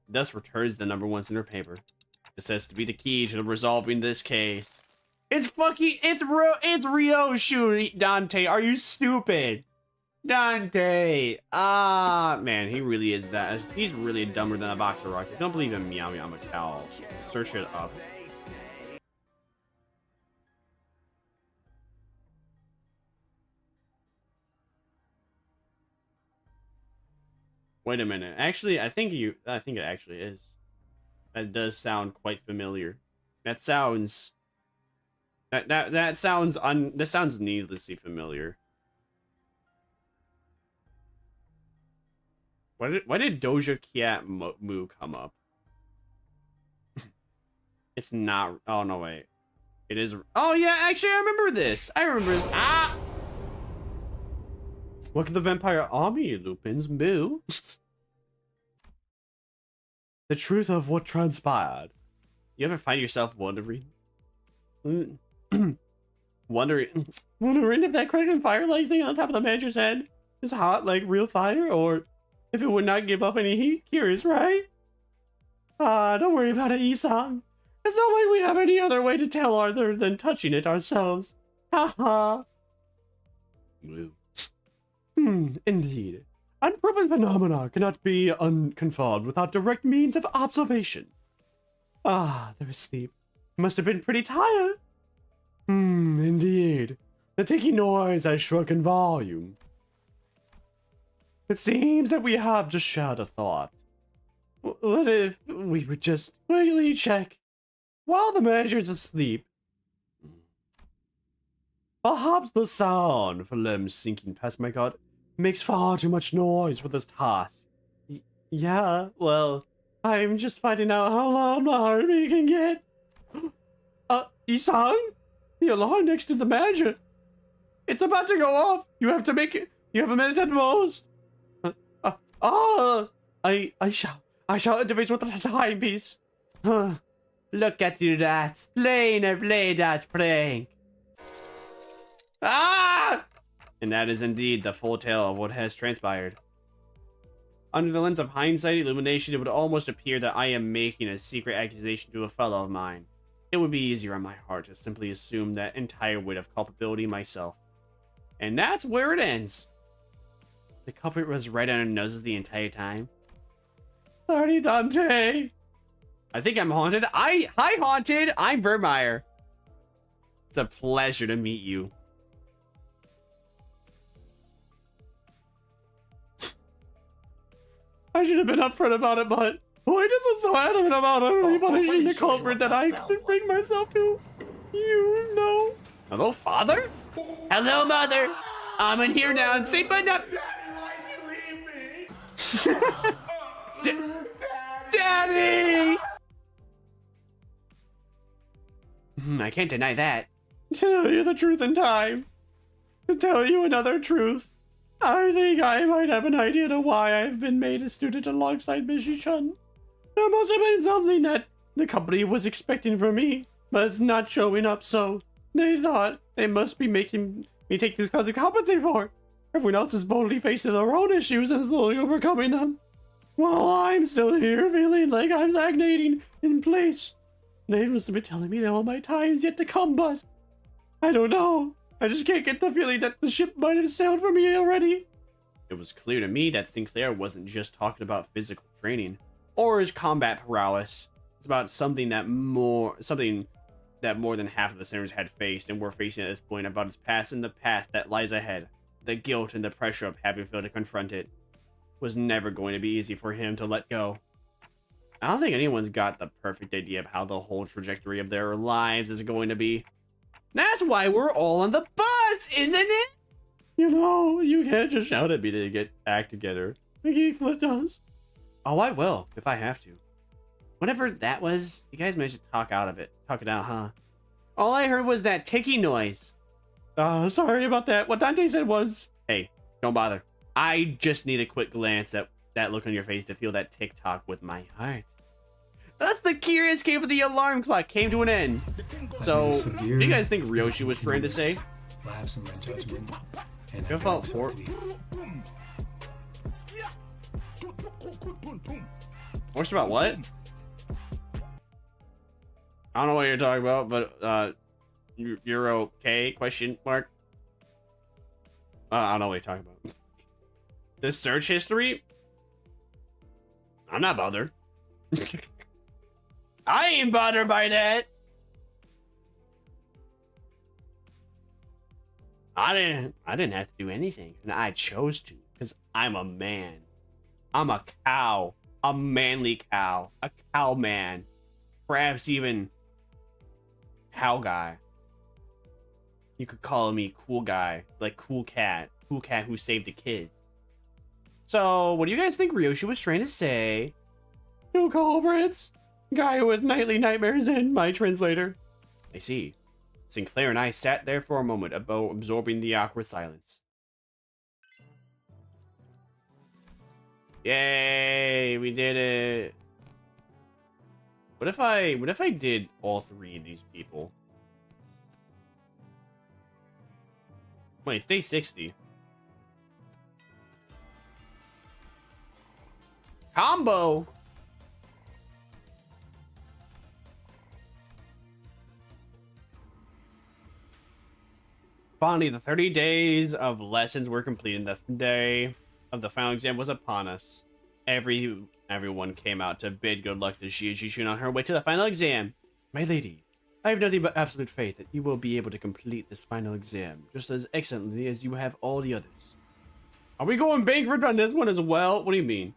Thus returns the number one sinner paper. This says to be the key to resolving this case. It's Ryoshun, Dante. Are you stupid? Dante. Man, he really is that. He's really dumber than a box of rocks. I don't believe in meow meow, I'm a cow. Search it up. Wait a minute. Actually, I think it actually is. That does sound quite familiar. That sounds this sounds needlessly familiar. Why did Doja Cat Moo come up? It's not. Oh no, wait. It is. Oh yeah, actually I remember this. Ah! Look at the vampire army, Lupin's Moo. The truth of what transpired. You ever find yourself wondering if that crackling firelight thing on top of the manager's head is hot like real fire, or if it would not give off any heat? Curious, right? Don't worry about it, Isang. It's not like we have any other way to tell other than touching it ourselves. Haha. Indeed. Unproven phenomena cannot be unconfirmed without direct means of observation. There is sleep. Must have been pretty tired. Indeed. The ticking noise has shrunk in volume. It seems that we have just shared a thought. What if we would just quickly check while the manager's asleep? Perhaps the sound for limbs sinking past my gut makes far too much noise for this task. Yeah, well, I'm just finding out how loud my heartbeat can get. Isang? The alarm next to the manager. It's about to go off. You have a minute at most. I shall interface with the timepiece. Look at you, rats. Play that prank. And that is indeed the full tale of what has transpired. Under the lens of hindsight illumination, it would almost appear that I am making a secret accusation to a fellow of mine. It would be easier on my heart to simply assume that entire weight of culpability myself. And that's where it ends. The culprit was right on our noses the entire time. Sorry, Dante. I think I'm haunted. Hi, haunted. I'm Vermire. It's a pleasure to meet you. I should have been upfront about it, but Why just was so adamant about utterly punishing the culprit that I couldn't bring myself to? You know. Hello, father? Hello, mother. I'm in here now and say, but not. Daddy! I can't deny that. Tell you the truth in time. To tell you another truth. I think I might have an idea to why I've been made a student alongside Missy Chun. There must have been something that the company was expecting from me, but it's not showing up, so they thought they must be making me take these kinds of compensate for. Everyone else is boldly facing their own issues and slowly overcoming them. While I'm still here feeling like I'm stagnating in place. They must be telling me that all my time's yet to come, but I don't know. I just can't get the feeling that the ship might have sailed for me already. It was clear to me that Sinclair wasn't just talking about physical training or his combat prowess. It's about something that more than half of the senators had faced and were facing at this point, about his past and the path that lies ahead. The guilt and the pressure of having failed to confront it was never going to be easy for him to let go. I don't think anyone's got the perfect idea of how the whole trajectory of their lives is going to be. That's why we're all on the bus, isn't it? You know, you can't just shout at me to get act together. Like Heathcliff does. Oh, I will, if I have to. Whatever that was, you guys managed to talk it out, huh? All I heard was that ticking noise. Sorry about that. What Dante said was... Hey, don't bother. I just need a quick glance at that look on your face to feel that tick-tock with my heart. Thus, the curious came for the alarm clock came to an end. So, what do you guys think Ryoshi was trying to say? Lapse in my judgment. And I felt for... Forced about what? I don't know what you're talking about, but you're okay? Question mark. I don't know what you're talking about. This search history? I'm not bothered. I ain't bothered by that. I didn't have to do anything, and I chose to, because I'm a man. I'm a cow. A manly cow. A cow man. Perhaps even cow guy. You could call me cool guy, like cool cat who saved the kids. So, what do you guys think Ryoshi was trying to say? No culprits. Guy with nightly nightmares and my translator. I see. Sinclair and I sat there for a moment, absorbing the awkward silence. Yay, we did it. What if I did all three of these people? Wait, it's day 60. Combo! Finally, the 30 days of lessons were completed. The day of the final exam was upon us. Everyone came out to bid good luck to Shishun on her way to the final exam. My lady, I have nothing but absolute faith that you will be able to complete this final exam just as excellently as you have all the others. Are we going bankrupt on this one as well? What do you mean?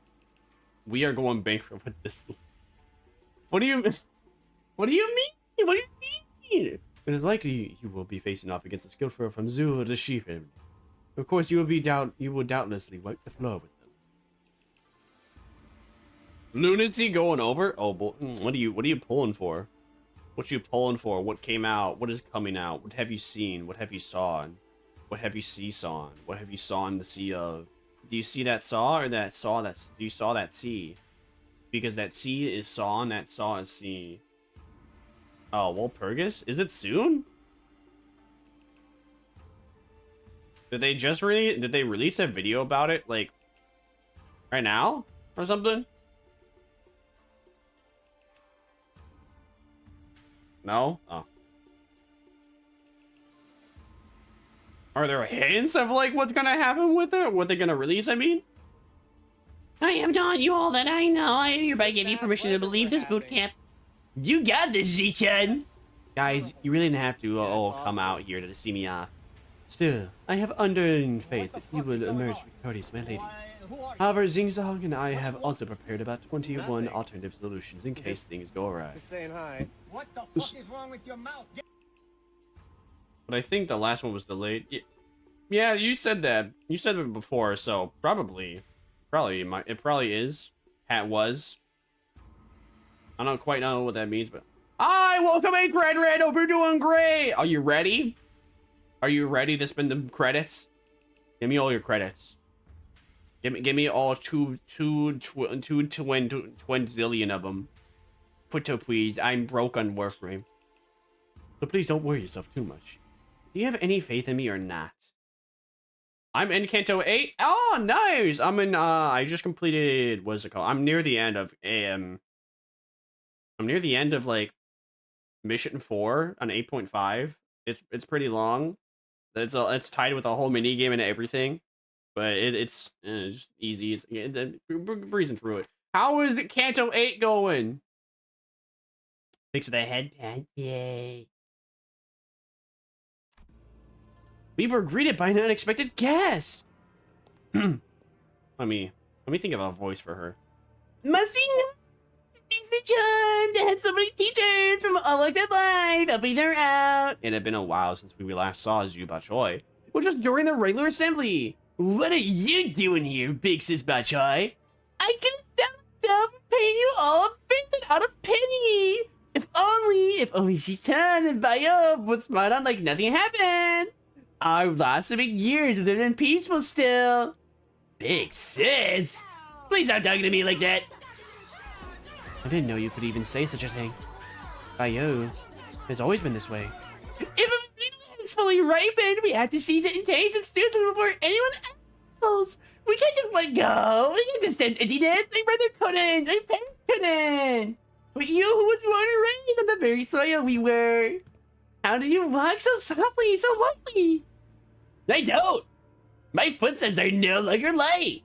We are going bankrupt with this one. What do you mean? What do you mean? What do you mean? It is likely you will be facing off against a skilled foe from Zul to Shi family. Of course, you will doubtlessly wipe the floor with them. Lunacy going over? Oh, what are you pulling for? What you pulling for? What came out? What is coming out? What have you seen? What have you saw? What have you saw? What have you saw in the sea of? Do you see that saw or that saw that? Do you saw that sea? Because that sea is saw and that saw is sea. Oh, Walpurgis? Is it soon? Did they release a video about it, like, right now? Or something? No? Oh. Are there hints of, like, what's gonna happen with it? What they're gonna release, I mean? I have taught you all that I know. I hereby give you permission to leave this boot camp. You got this, Z-chan! Guys, you really didn't have to all come out here to see me off. Still, I have undying faith that you will emerge victorious, my lady. However, Zingzong and I have also prepared about 21 alternative solutions in case things go awry. Just saying hi. What the fuck is wrong with your mouth? But I think the last one was delayed. Yeah, you said that. You said it before, so probably it probably is. Hat was. I don't quite know what that means, but hi, welcome in, Red. Hope you're doing great. Are you ready? Are you ready to spend the credits? Give me all your credits. Give me all two zillion of them. Putto, please. I'm broke on Warframe. So please don't worry yourself too much. Do you have any faith in me or not? I'm in Canto 8. Oh, nice. I'm in, I just completed, what's it called? I'm near the end of, I'm near the end of, like, Mission 4 on 8.5. It's pretty long. It's tied with a whole mini game and everything. But it's just easy. It's breezing through it. How is it Canto 8 going? Thanks for the head pat. Yay. We were greeted by an unexpected guest. Let me think of a voice for her. Must be nice to be such to have so many teachers from all walks of life helping her out. It had been a while since we last saw Zuba Choi, which was during the regular assembly. What are you doing here, big sis Bachai? I couldn't stop myself from paying you all a visit out of pity. If only she turned and Bayo would smile on like nothing happened. Our lives have been years and they're peaceful still. Big sis, please stop talking to me like that. I didn't know you could even say such a thing. Bayo has always been this way. If a beetle is fully ripened, we have to seize it and taste its juices before anyone else. We can't just let go. We can't just stand emptiness. My brother couldn't. My parents couldn't. But you, who was born and raised on the very soil we were. How did you walk so softly, so lightly? I don't. My footsteps are no longer light.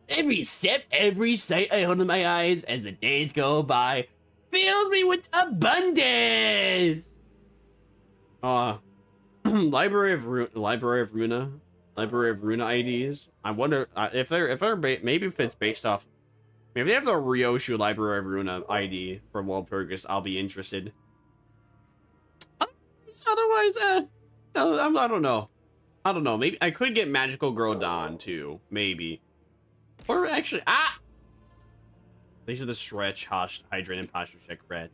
Every step, every sight I hold in my eyes as the days go by fills me with abundance. Library of Runa IDs. I wonder if it's based off. Maybe they have the Ryoshu Library of Runa ID from Walpurgis. I'll be interested. Otherwise, I don't know. Maybe I could get Magical Girl Dawn too. Maybe. Or actually, these are the stretch, hydrate, and posture check red.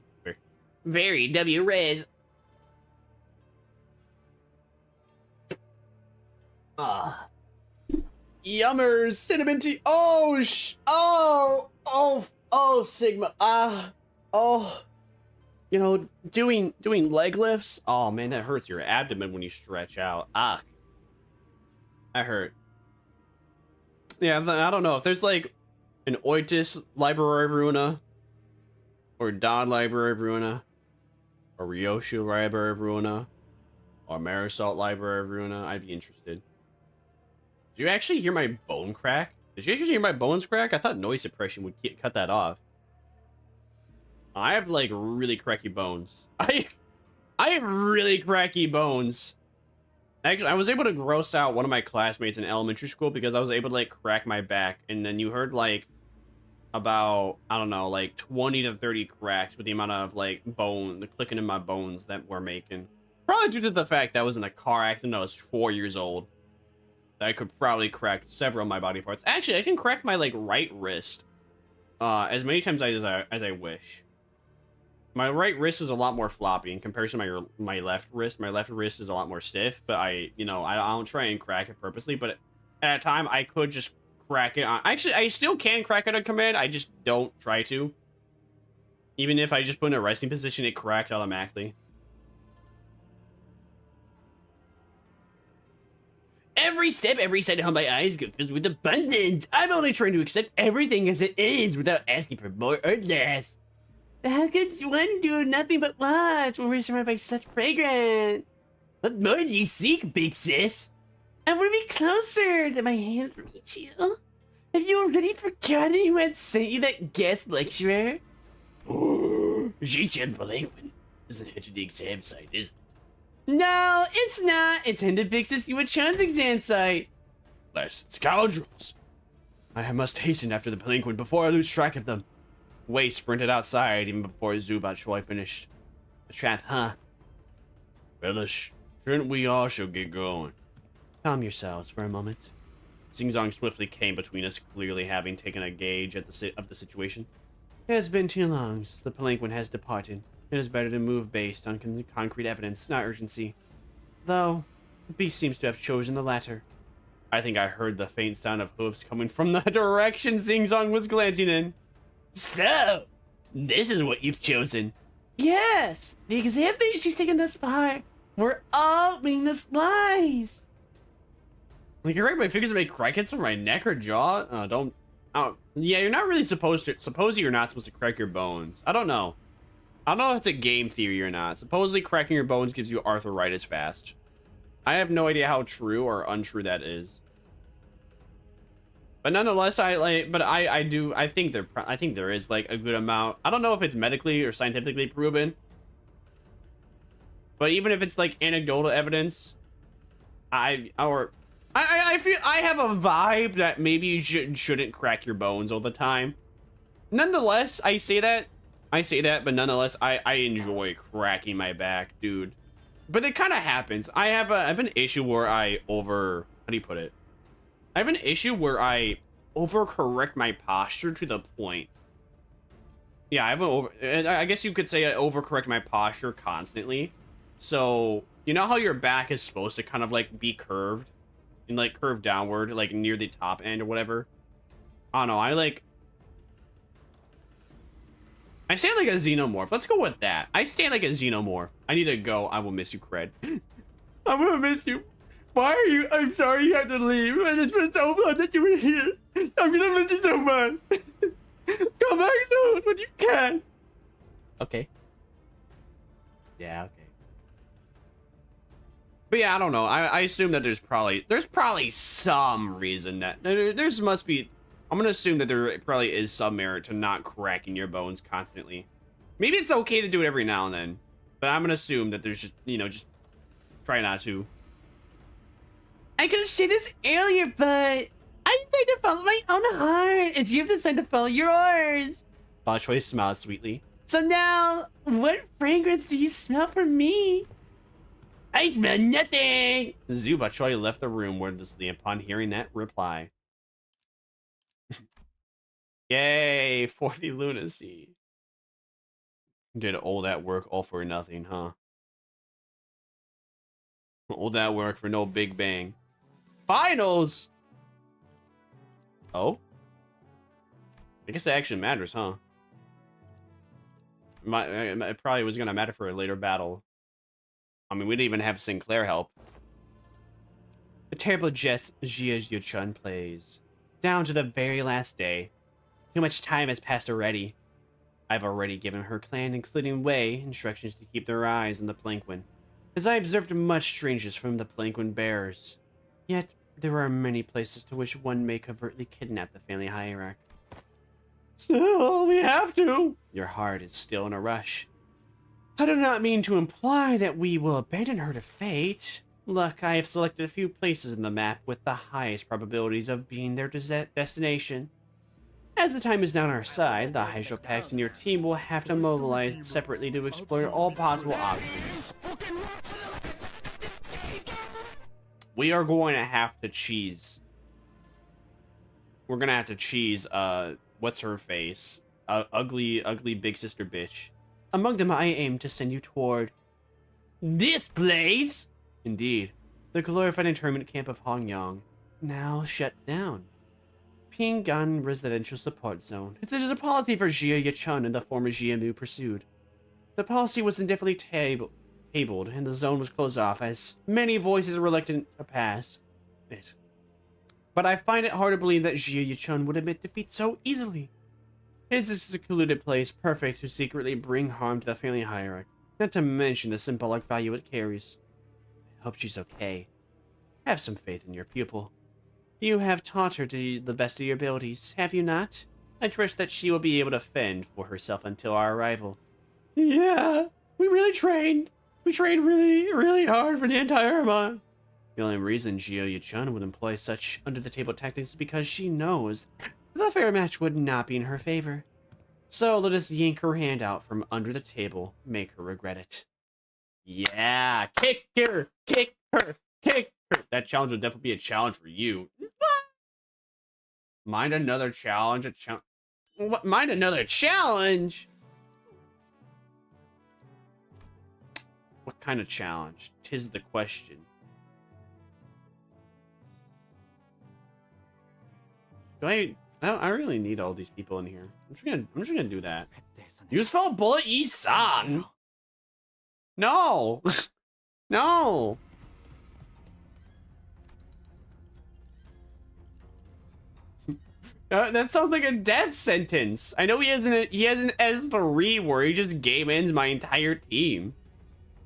Very W-Res. Yummers, cinnamon tea. Oh, Sigma. You know, doing leg lifts. Oh man, that hurts your abdomen when you stretch out. That hurt. Yeah, I don't know if there's like an Oitis Library of Runa, or Dawn Library of Runa, or Ryoshu Library of Runa, or Marisol Library of Runa. I'd be interested. Did you actually hear my bone crack? Did you actually hear my bones crack? I thought noise suppression would cut that off. I have like really cracky bones. I have really cracky bones. Actually, I was able to gross out one of my classmates in elementary school because I was able to like crack my back, and then you heard like about, I don't know, like 20 to 30 cracks with the amount of like the clicking in my bones that we're making. Probably due to the fact that I was in a car accident. I was 4 years old. I could probably crack several of my body parts. Actually, I can crack my like right wrist as many times as I wish. My right wrist is a lot more floppy in comparison to my left wrist. My left wrist is a lot more stiff, but I don't try and crack it purposely. But at a time, I could just crack it. Actually, I still can crack it on command. I just don't try to. Even if I just put in a resting position, it cracked automatically. Every step, every sight of my eyes fills with abundance. I'm only trying to accept everything as it is without asking for more or less. How could one do nothing but watch when we're surrounded by such fragrance? What more do you seek, big sis? I want to be closer, that my hands reach you. Have you already forgotten who had sent you that guest lecturer? She-chan's Malignant isn't headed to the exam site, is it? No, it's not. It's headed to Big Sis Yuan-chan's exam site. Last scoundrels. I must hasten after the palanquin before I lose track of them. Wei sprinted outside even before Zubat Choi finished. The trap, huh? Fellas, shouldn't we also get going? Calm yourselves for a moment. Xingzong swiftly came between us, clearly having taken a gauge of the situation. It has been too long since the palanquin has departed. It is better to move based on concrete evidence, not urgency. Though, the beast seems to have chosen the latter. I think I heard the faint sound of hooves coming from the direction Xingzong was glancing in. So, this is what you've chosen. Yes, the exhibit she's taken thus far. We're all meaningless lies. Like, you're right, my fingers make crack hits from my neck or jaw. Yeah, you're not really supposed to. Supposedly, you're not supposed to crack your bones. I don't know. I don't know if it's a game theory or not. Supposedly, cracking your bones gives you arthritis fast. I have no idea how true or untrue that is. But nonetheless, I think there is like a good amount. I don't know if it's medically or scientifically proven. But even if it's like anecdotal evidence, I feel I have a vibe that maybe you shouldn't crack your bones all the time. Nonetheless, I say that, but nonetheless, I enjoy cracking my back, dude. But it kind of happens. I have an issue where I overcorrect my posture to the point. Yeah, I guess you could say I overcorrect my posture constantly. So, you know how your back is supposed to kind of like be curved? And like curve downward, like near the top end or whatever. I don't know, I stand like a xenomorph. Let's go with that. I stand like a xenomorph. I need to go. I will miss you, Cred. I'm gonna miss you. Why are you? I'm sorry you had to leave. It's been so fun that you were here. I'm gonna miss you so much. Come back soon when you can. Okay. Yeah, okay. But yeah, I don't know. I assume that there's probably some reason that must be. I'm gonna assume that there probably is some merit to not cracking your bones constantly. Maybe it's okay to do it every now and then, but I'm gonna assume that there's just, you know, just try not to. I could have said this earlier, but I decided to follow my own heart. It's you decided to follow yours. Ba Choi smiled sweetly. So now, what fragrance do you smell from me? I smell nothing. Zuba Choi left the room wordlessly upon hearing that reply. Yay, 40 lunacy. Did all that work all for nothing, huh? All that work for no big bang. Finals! Oh? I guess it actually matters, huh? It probably was gonna matter for a later battle. I mean, we didn't even have Sinclair help. The terrible jest Hiya Yuchun plays. Down to the very last day. Too much time has passed already. I've already given her clan, including Wei, instructions to keep their eyes on the palanquin, as I observed much strangeness from the palanquin bearers. Yet, there are many places to which one may covertly kidnap the family hierarch. Still, we have to. Your heart is still in a rush. I do not mean to imply that we will abandon her to fate. Look, I have selected a few places in the map with the highest probabilities of being their destination. As the time is not on our side, the Hydropax and your team will have to mobilize separately to explore all possible options. We are going to have to cheese. We're gonna have to cheese, what's her face? Ugly big sister bitch. Among them, I aim to send you toward this place. Indeed, the glorified internment camp of Hongyang, now shut down. Pingan Residential Support Zone. It is a policy for Hiya Yuchun and the former GMU pursued. The policy was indefinitely tabled, and the zone was closed off as many voices were reluctant to pass it. But I find it hard to believe that Hiya Yuchun would admit defeat so easily. It is a secluded place, perfect to secretly bring harm to the family hierarch, not to mention the symbolic value it carries. I hope she's okay. Have some faith in your pupil. You have taught her to the best of your abilities, have you not? I trust that she will be able to fend for herself until our arrival. Yeah, we really trained. We trained really, really hard for the entire month. The only reason Jio Yuchun would employ such under-the-table tactics is because she knows the fair match would not be in her favor. So let us yank her hand out from under the table, make her regret it. Yeah, kick her, kick her, kick her. That challenge would definitely be a challenge for you. Mind another challenge? What? Mind another challenge? What kind of challenge? 'Tis the question. I really need all these people in here. I'm just gonna do that. Use full bullet Isan. No. No. That sounds like a death sentence. I know he has an S3 where he just game ends my entire team.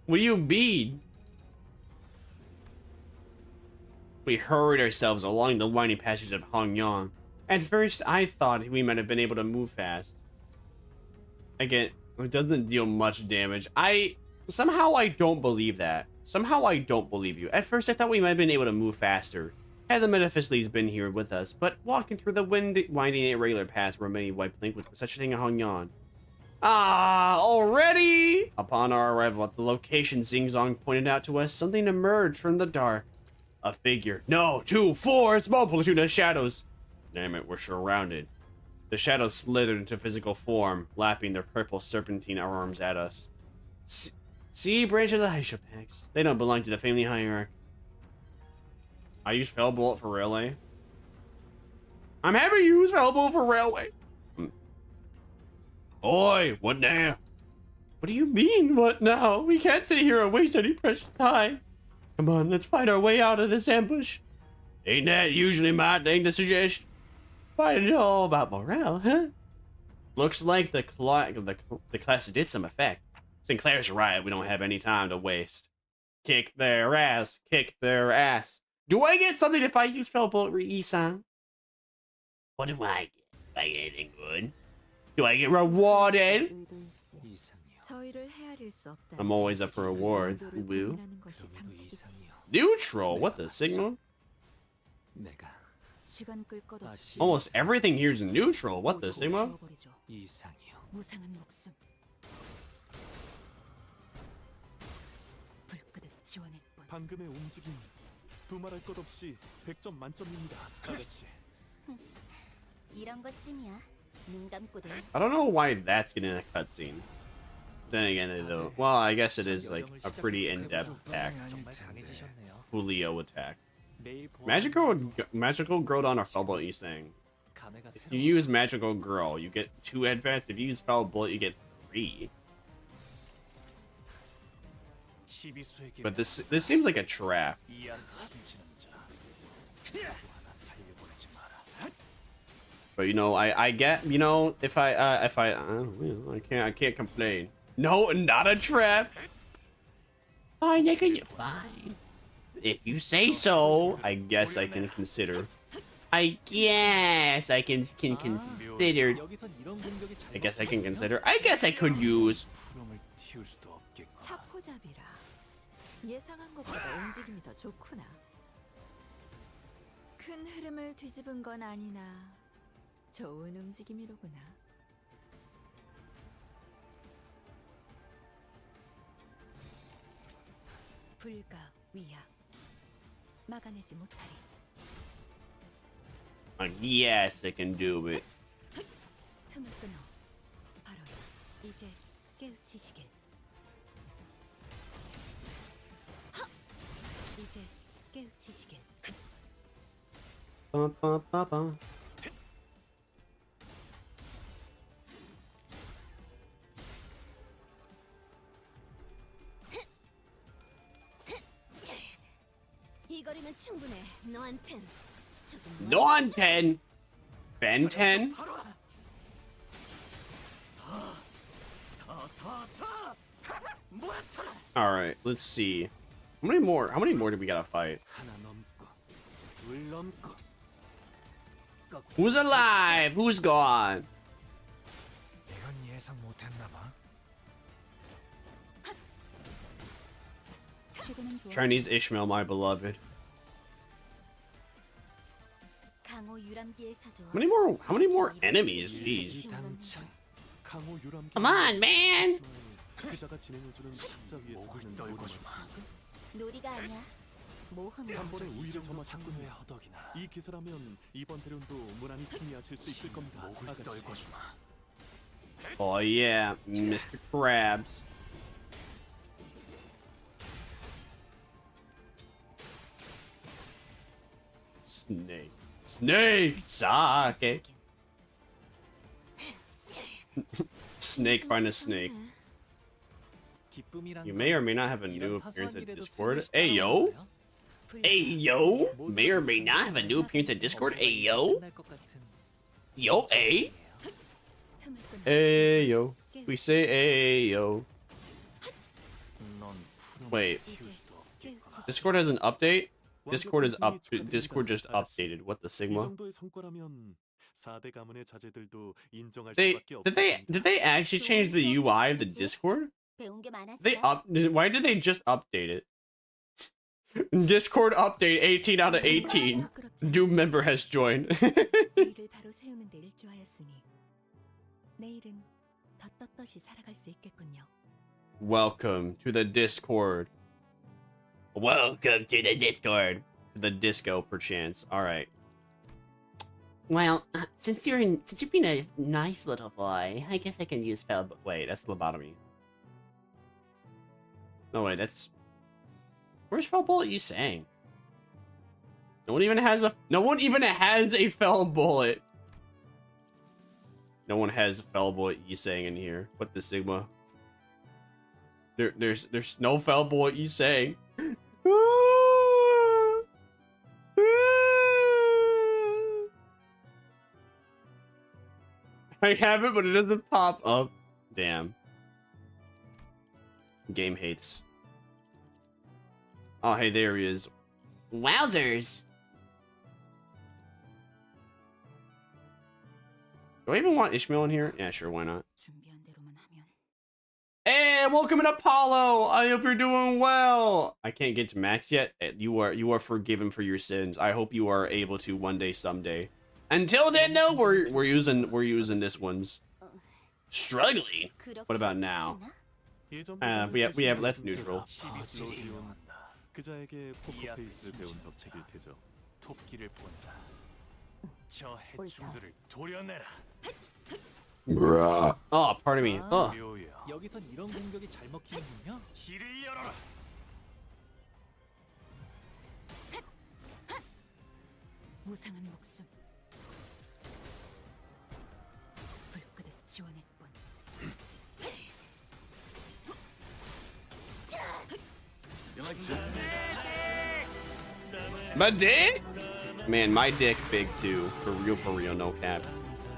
What do you mean? We hurried ourselves along the winding passage of Hongyang. At first, I thought we might have been able to move fast. Again, it doesn't deal much damage. Somehow I don't believe that. Somehow I don't believe you. At first, I thought we might have been able to move faster had the Metaphysicles been here with us, but walking through the winding irregular paths were many white plank with such a thing in Hongyang. Ah, already? Upon our arrival at the location Xing Zong pointed out to us, something emerged from the dark. A figure. No, 2, 4, a small platoon of shadows. Damn it, we're surrounded. The shadows slithered into physical form, lapping their purple serpentine arms at us. See, branch of the Hyshapaks. They don't belong to the family hierarchy. I use Fell Bullet for Railway. I'm happy to use Fell Bullet for Railway. Oi, what now? What do you mean, what now? We can't sit here and waste any precious time. Come on, let's find our way out of this ambush. Ain't that usually my thing to suggest? Find it all about morale, huh? Looks like the class did some effect. Sinclair's right, we don't have any time to waste. Kick their ass, kick their ass. Do I get something if I use Fell Bullet Re-Isan? What do I get? Do I get anything good? Do I get rewarded? I'm always up for rewards. Woo. Neutral? What the signal? Almost everything here is neutral. What the signal? 방금의 움직임 두말할 것 없이 100점 만점입니다, 아가씨. 이런 것쯤이야. 눈 감고도. I don't know why that's getting a cutscene. Then again, though, well, I guess it is like a pretty in-depth attack. Julio attack. Magical Groudon or Fell Bullet, you saying? If you use Magical Girl, you get 2 advance. If you use Fell Bullet, you get 3. But this seems like a trap. But you know, I get, you know, if I can't complain. No, not a trap. Fine, nigga, you're fine. If you say so, I guess I can consider. I guess I can consider. I guess I can consider. I guess I could use. 예상한 것보다 움직임이 더 좋구나. 큰 흐름을 뒤집은 건 아니나 좋은 움직임이로구나. 불가 위야 막아내지 못하리. Yes, I can do it. 틈을 끊어 바로 이제 깨우치시길. 이제 깨우치시길. 이 거리면 충분해. 너한텐. 너한텐. Ben 10. All right, let's see. How many more do we gotta fight? Who's alive? Who's gone? Chinese Ishmael, my beloved. How many more enemies? Jeez. Come on, man. 놀이가 아니야. 모험이 우위를 점하셨군요. 이 기세라면 이번 대련도 무난히 승리하실 수 있을 겁니다. 아가씨. Oh yeah, Mr. Krabs. Snake. Snake! Sake! Snake find a snake. You may or may not have a new appearance at Discord. Hey yo! Hey yo! May or may not have a new appearance at Discord. Hey yo! Yo, hey! Hey yo. We say hey yo. Wait. Discord has an update? Discord is up. Discord just updated. What the Sigma? Did they actually change the UI of the Discord? Why did they just update it? Discord update 18 out of 18. New member has joined. Welcome to the Discord. Welcome to the Discord. The disco, perchance. All right. Well, since you're being a nice little boy, I guess I can use fel. Wait, that's lobotomy. No wait, that's. Where's Fel Bullet you saying? No one even has a Fel Bullet. No one has a Fel Bullet you saying in here. What the Sigma? There's no Fel Bullet you saying. I have it, but it doesn't pop up. Damn. Game hates. Oh, hey, there he is. Wowzers! Do I even want Ishmael in here? Yeah, sure, why not? Hey, welcome in Apollo! I hope you're doing well! I can't get to max yet. You are forgiven for your sins. I hope you are able to one day, someday. Until then, though, we're using this one's. Struggling? What about now? We have let's neutral. 그자에게 포커페이스를 배운 덕책일 테죠. 톱기를 본다. 저 해충들을 도려내라. Oh, pardon me. Oh. 여기선 이런 공격이 잘 먹히는군요. 길을 열어라. 무상한 목숨. 불끈에 지원했군. My dick? Man, my dick big too. For real, no cap.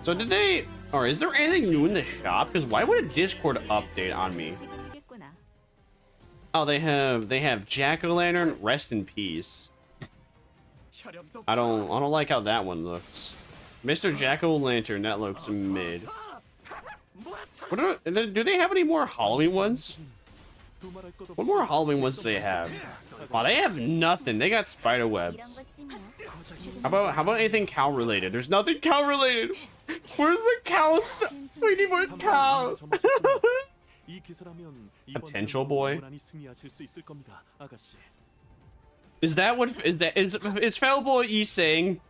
So did they, or is there anything new in the shop? Because why would a Discord update on me? Oh, they have Jack-o'-lantern, rest in peace. I don't like how that one looks. Mr. Jack-o'-lantern, that looks mid. Do they have any more Halloween ones? What more Halloween ones do they have? Wow, they have nothing. They got spider webs. How about anything cow related? There's nothing cow related. Where's the cow stuff? We need more cows. Potential boy. Is Fel Boy E saying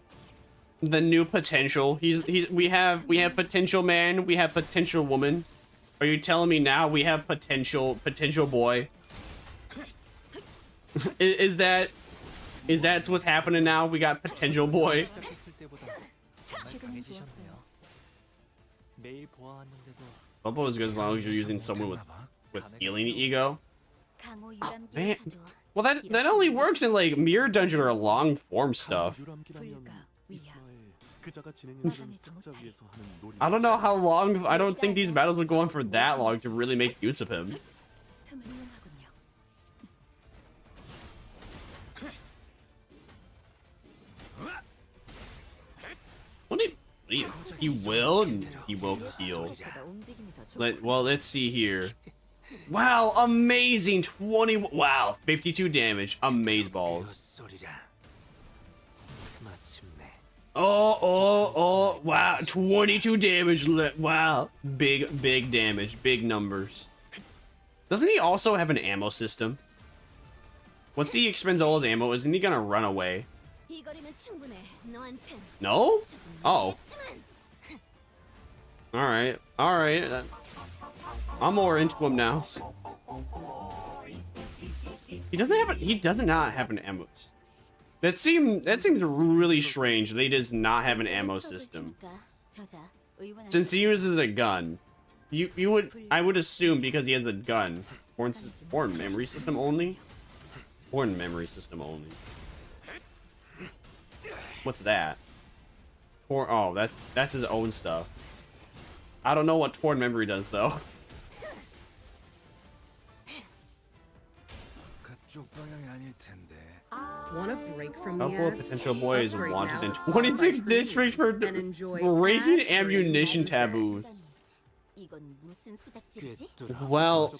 the new potential? We have potential man. We have potential woman. Are you telling me now we have potential boy? Is that what's happening now? We got potential boy. Bumpo is good as long as you're using someone with healing ego. Oh, man. Well, that only works in like mirror dungeon or long form stuff. I don't know how long. I don't think these battles would go on for that long to really make use of him. He will heal. Well, let's see here. Wow, amazing 20. Wow, 52 damage. Amazeballs. Oh, wow. 22 damage. Wow. Big damage. Big numbers. Doesn't he also have an ammo system? Once he expends all his ammo, isn't he gonna run away? No? Oh. Alright. I'm more into him now. He does not have an ammo system. That seems really strange. They does not have an ammo system. Since he uses a gun. I would assume because he has a gun. Foreign memory system only? Foreign memory system only. What's that? Oh, that's his own stuff. I don't know what torn memory does though. Want a break from Couple of potential boys wanted in 26 districts for breaking ammunition taboos. Well,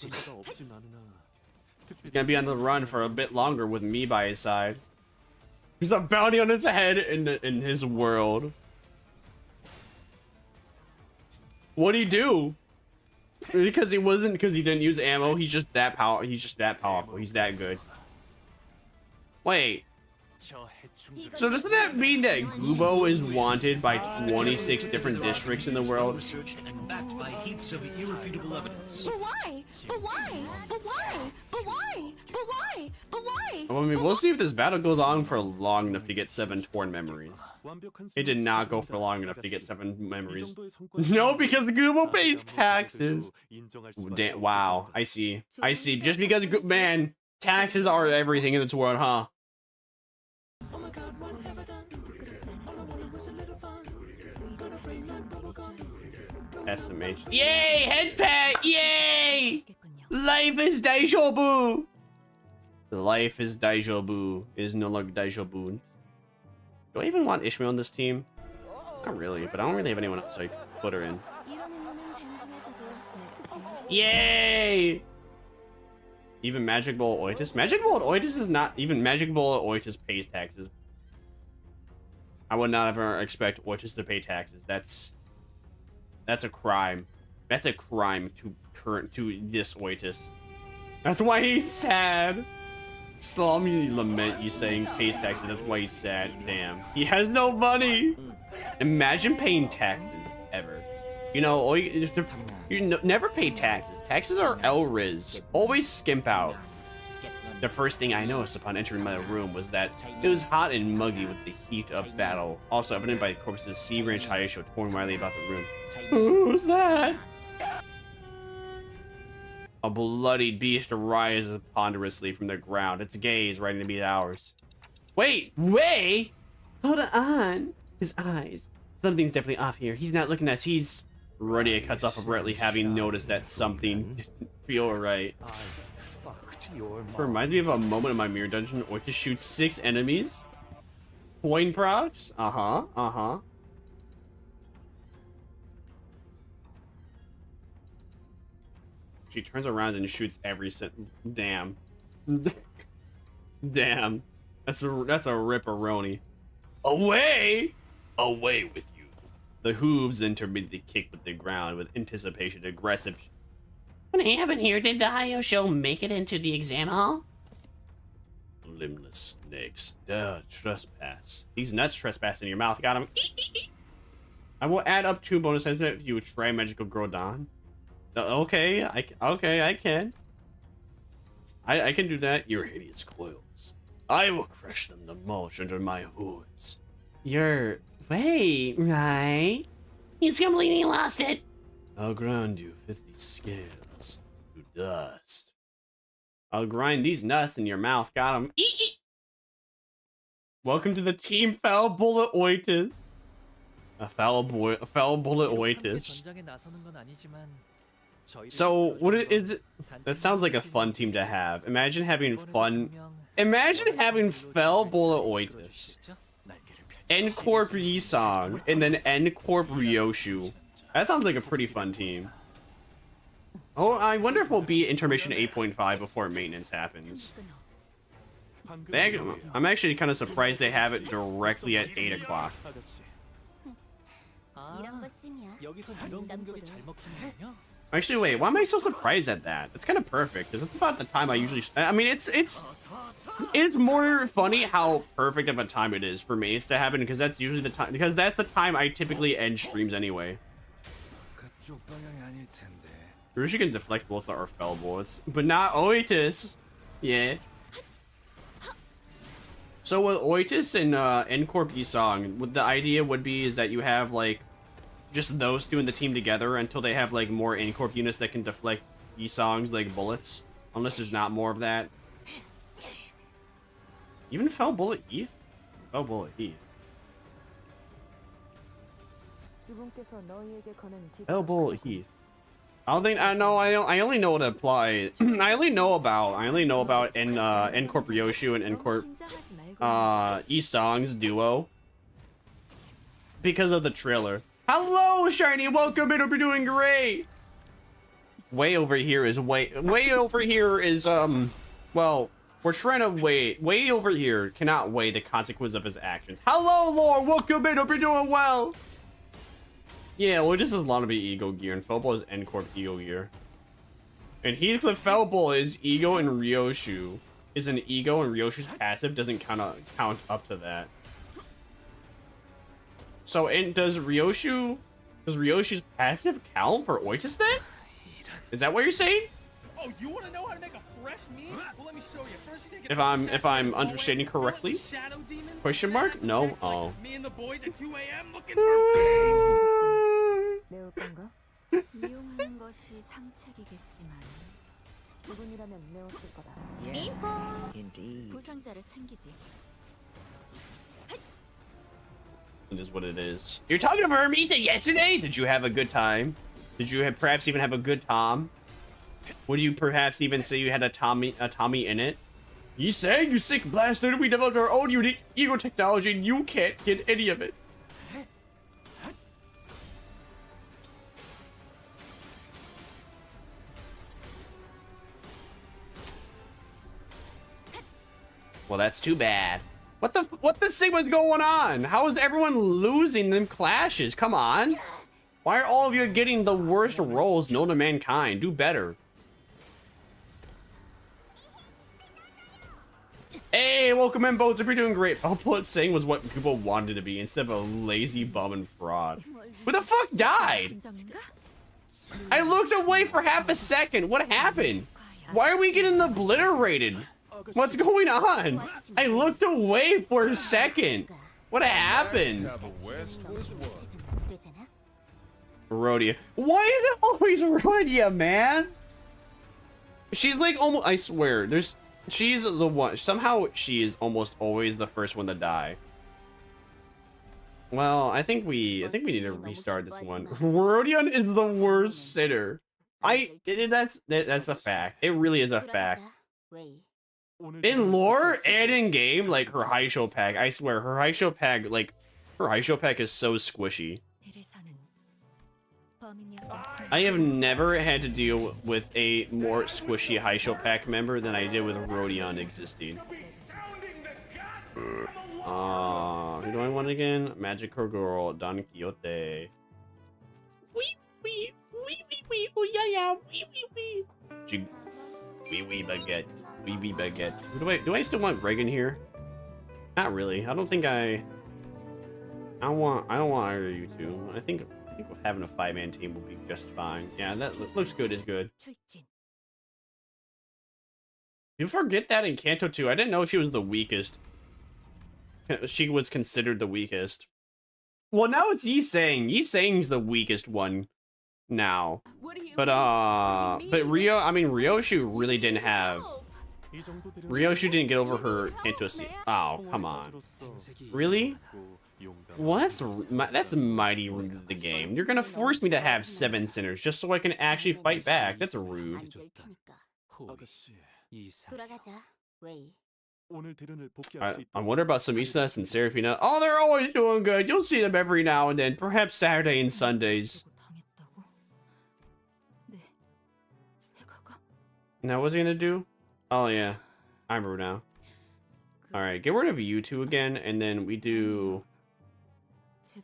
he's gonna be on the run for a bit longer with me by his side. There's a bounty on his head in his world. What'd he do? Because he didn't use ammo. He's just that powerful. He's that good. Wait. So doesn't that mean that Gubo is wanted by 26 different districts in the world? But why? I mean, we'll see if this battle goes on for long enough to get 7 torn memories. It did not go for long enough to get 7 memories. No, because Gubo pays taxes. Wow, I see. Just because, man, taxes are everything in this world, huh? SMH. Yay! Head pat! Yay! Life is Daijoubu! Life is Daijoubu. It is no longer Daijoubu. Do I even want Ishmael on this team? Not really, but I don't really have anyone else I could put her in. Yay! Even Magic Ball Oitis? Magic Ball Oitis is not... Even Magic Ball Oitis pays taxes. I would not ever expect Oitis to pay taxes. That's a crime. That's a crime to this Oitis. That's why he's sad. Salami lament you saying pays taxes. That's why he's sad. Damn. He has no money. Imagine paying taxes ever. You know, you never pay taxes. Taxes are L-Riz. Always skimp out. The first thing I noticed upon entering my room was that it was hot and muggy with the heat of battle. Also evident by corpses, Sea Ranch Hiya show torn wildly about the room. Who's that? A bloodied beast arises ponderously from the ground. Its gaze right into me ours. Wait! Hold on. His eyes. Something's definitely off here. He's not looking at us. He's... Rudia cuts off abruptly, having noticed that something didn't feel right. It reminds me of a moment in my mirror dungeon. Oitis shoots 6 enemies. Coin procs? Uh-huh. She turns around and shoots every damn. Damn. That's a ripperoni. Away with you. The hooves intermittently kick with the ground with anticipation, aggressive. What happened here? Did the Hiya show make it into the exam hall? Limbless snakes. Trespass. These nuts trespass in your mouth. Got him. I will add up 2 bonus times if you would try Magical Girl Dawn. Okay, I can. I can do that. Your hideous coils. I will crush them to mulch under my hooves. Wait, right? He's completely lost it. I'll ground you 50 scales to dust. I'll grind these nuts in your mouth. Got him. Welcome to the team, Foul Bullet Oitis. A foul bullet Oitis. So what is it? That sounds like a fun team to have. Imagine having fun. Imagine having Fell Bullet Oitis, N-Corp Yisong, and then N-Corp Ryoshu. That sounds like a pretty fun team. Oh, I wonder if we'll be intermission 8.5 before maintenance happens. I'm actually kind of surprised they have it directly at 8 o'clock. Actually, wait, why am I so surprised at that? It's kind of perfect, because it's about the time I usually... I mean, it's more funny how perfect of a time it is for Maze to happen, because that's usually the time... Because that's the time I typically end streams anyway. Rushi can deflect both our fell bullets, but not Oitis. Yeah. So with Oitis and Encore B-Song, what the idea would be is that you have, like, just those two in the team together until they have like more Incorp units that can deflect E-Songs like bullets. Unless there's not more of that. Even Fell Bullet Heath? Fell Bullet Heath. Fell Bullet Heath. I don't think I know. I only know what to apply. I only know about Incorp Ryoshu and Incorp E-Songs duo because of the trailer. Hello, Shiny. Welcome in. Hope you're doing great. Way over here is well, we're trying to way over here cannot weigh the consequence of his actions. Hello, Lord. Welcome in. Hope you're doing well. Yeah, well, this is Lanabe Ego Gear, and Felbull is Ncorp Ego Gear. And Heathcliff Felbull is Ego and Ryoshu. Is an Ego, and Ryoshu's passive doesn't count up to that. So, and does Ryoshu's passive count for Oitis then? Is that what you're saying? Oh, you want to know how to make a fresh meat? Well, let me show you. First, you take If I'm understanding correctly? Question mark? No. Oh. Me and the boys at 2 a.m. looking for 미용하는 것이 상책이겠지만 Yes, indeed. 부상자를 챙기지. It is what it is. You're talking to Vermisa yesterday? Did you have a good time? Did you perhaps even have a good Tom? Would you perhaps even say you had a Tommy in it? You say, you sick bastard, we developed our own unique ego technology and you can't get any of it. Well, that's too bad. What the Sigma's going on? How is everyone losing them clashes? Come on. Why are all of you getting the worst rolls known to mankind? Do better. Hey, welcome in, boats. If you're doing great. Output saying was what people wanted to be instead of a lazy bum and fraud. Who the fuck died? I looked away for half a second. What happened? Why are we getting obliterated? What's going on? I looked away for a second. What happened? Rhodia. Why is it always Rhodia, man? She's like almost, I swear, she's the one, somehow she is almost always the first one to die. Well, I think we need to restart this one. Rhodion is the worst sitter. That's a fact. It really is a fact. In lore and in game, like her high show pack, I swear her high show pack is so squishy. I have never had to deal with a more squishy high show pack member than I did with Rhodion existing. Who do I want again? Magical Girl, Don Quixote. Oh yeah, wee baguette. Wee baguette. Do I still want Reagan here? Not really. I don't want either of you two. I think having a 5-man team will be just fine. Yeah, that looks good is good. You forget that in Kanto 2. I didn't know she was the weakest. She was considered the weakest. Well, now it's Yi Sang. Yi Sang's the weakest one now. But Ryoshu really didn't have. Ryoshu didn't get over her Kanto C. Oh, come on. Really? Well, that's mighty rude of the game. You're gonna force me to have 7 sinners just so I can actually fight back. That's rude. I wonder about Somicidas and Seraphina. Oh, they're always doing good. You'll see them every now and then. Perhaps Saturday and Sundays. Now, what's he gonna do? Oh, yeah. I remember now. Alright, get rid of you two again, and then we do...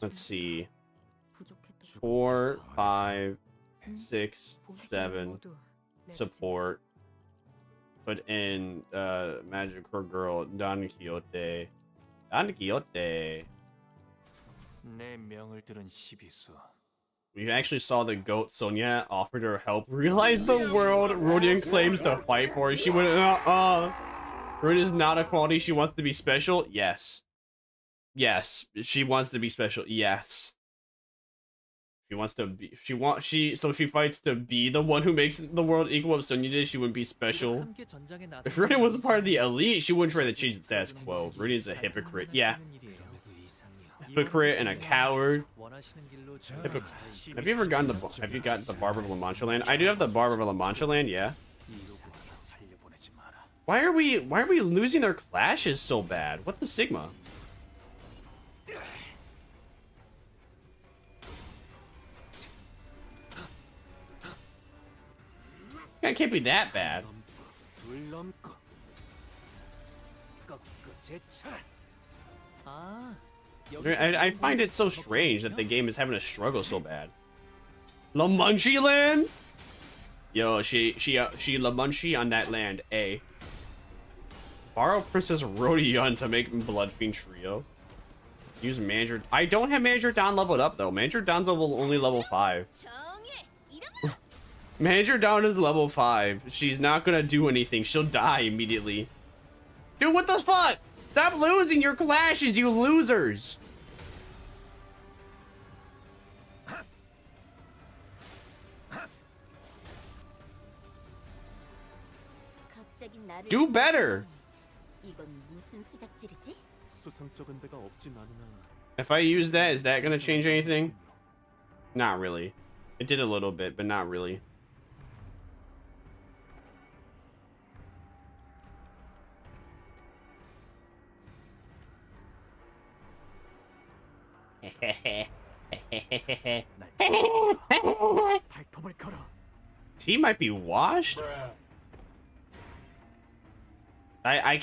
Let's see. 4, 5, 6, 7. Support. Put in Magical Girl Don Quixote. Don Quixote. We actually saw the goat Sonia offered her help realize the world Rodion claims to fight for. She went, Rodion is not equality. She wants to be special. Yes. Yes. She wants to be special. Yes. She wants to be. So she fights to be the one who makes the world equal. If Sonya did, she wouldn't be special. If Rodion wasn't part of the elite, she wouldn't try to change the status quo. Rodion's a hypocrite. Yeah. Hypocrite and a coward. Have you ever gotten the Barber of La Mancha land? I do have the Barber of La Mancha land, yeah. Why are we losing our clashes so bad? What the Sigma? It can't be that bad. I find it so strange that the game is having a struggle so bad. La Manchi land? Yo, she La Manchi on that land, A. Borrow Princess Rodion to make Blood Fiend Trio. Use Manager. I don't have Manager Don leveled up though. Manager Don's only level 5. Manager Don is level 5. She's not gonna do anything. She'll die immediately. Dude, what the fuck? Stop losing your clashes, you losers! Do better! If I use that, is that gonna change anything? Not really. It did a little bit, but not really. He might be washed. I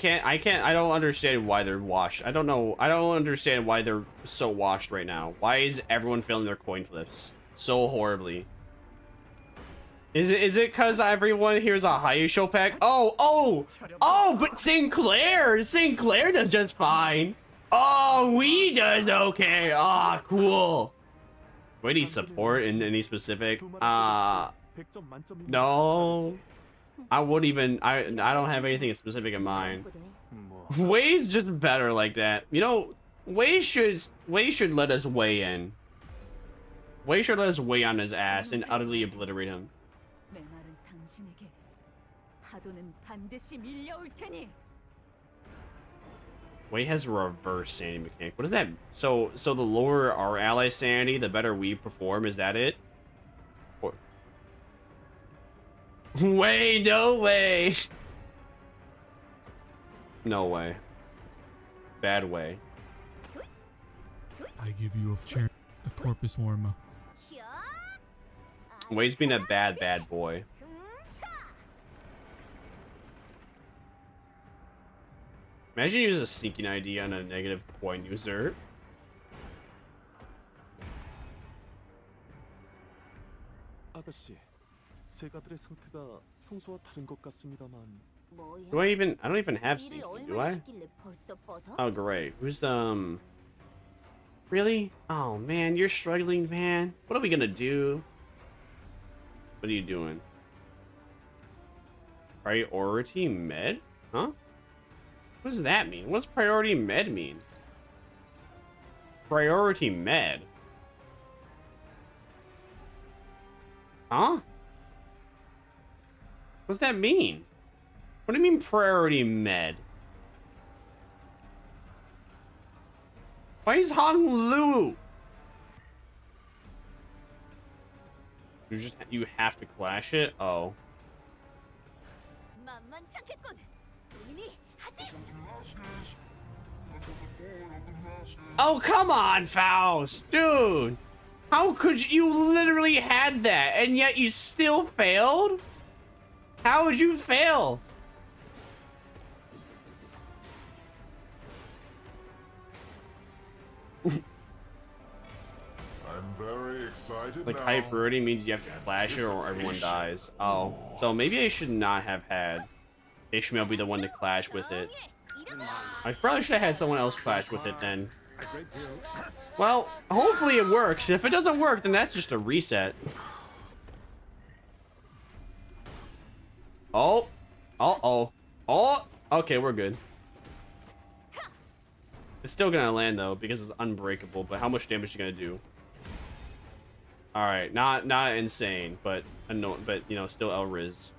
don't understand why they're washed. I don't understand why they're so washed right now. Why is everyone failing their coin flips so horribly? Is it because everyone here's a Hiya show pack? Oh, but Sinclair does just fine. Oh, we does okay. Ah, cool. Do I need support in any specific? No. I wouldn't even. I don't have anything specific in mind. Way's just better like that. You know, Way should let us weigh in. Way should let us weigh on his ass and utterly obliterate him. Way has a reverse sanity mechanic. What is that? So the lower our ally sanity, the better we perform. Is that it? Or... Way, no way. No way. Bad way. I give you a corpus form. Way's been a bad boy. Imagine you use a sneaking ID on a negative coin user. Do I even? I don't even have sneaking, do I? Oh great. Who's Really? Oh man, you're struggling, man. What are we gonna do? What are you doing? Priority med? Huh? What does that mean? What does priority med mean? Priority med? Huh? What does that mean? What do you mean priority med? Why is Hong Lu? You have to clash it? Oh. Oh, come on, Faust, dude. How could you literally had that and yet you still failed? How would you fail? I'm very excited Like now. high priority means you have to flash it or everyone dies. Oh, so maybe I should not have had Ishmael be the one to clash with it. I probably should have had someone else clash with it then. Well, hopefully it works. If it doesn't work, then that's just a reset. Oh. Uh-oh. Oh. Okay, we're good. It's still gonna land though because it's unbreakable, but how much damage is it gonna do? Alright, not insane, but annoying, but you know, still Elriz.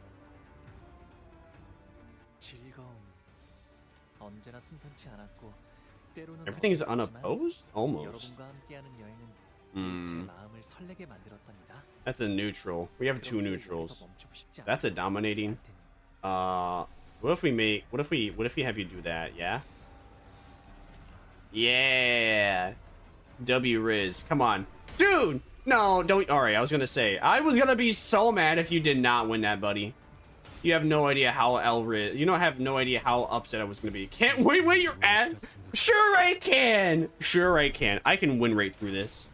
Everything is unopposed? Almost. That's a neutral. We have 2 neutrals. That's a dominating. What if we have you do that, yeah? Yeah. W Riz. Come on. Dude! No, don't. Alright, I was gonna say. I was gonna be so mad if you did not win that, buddy. You have no idea how Elriz. You don't have no idea how upset I was gonna be. Can't wait, wait, you're at. Sure I can. Sure I can. I can win rate through this.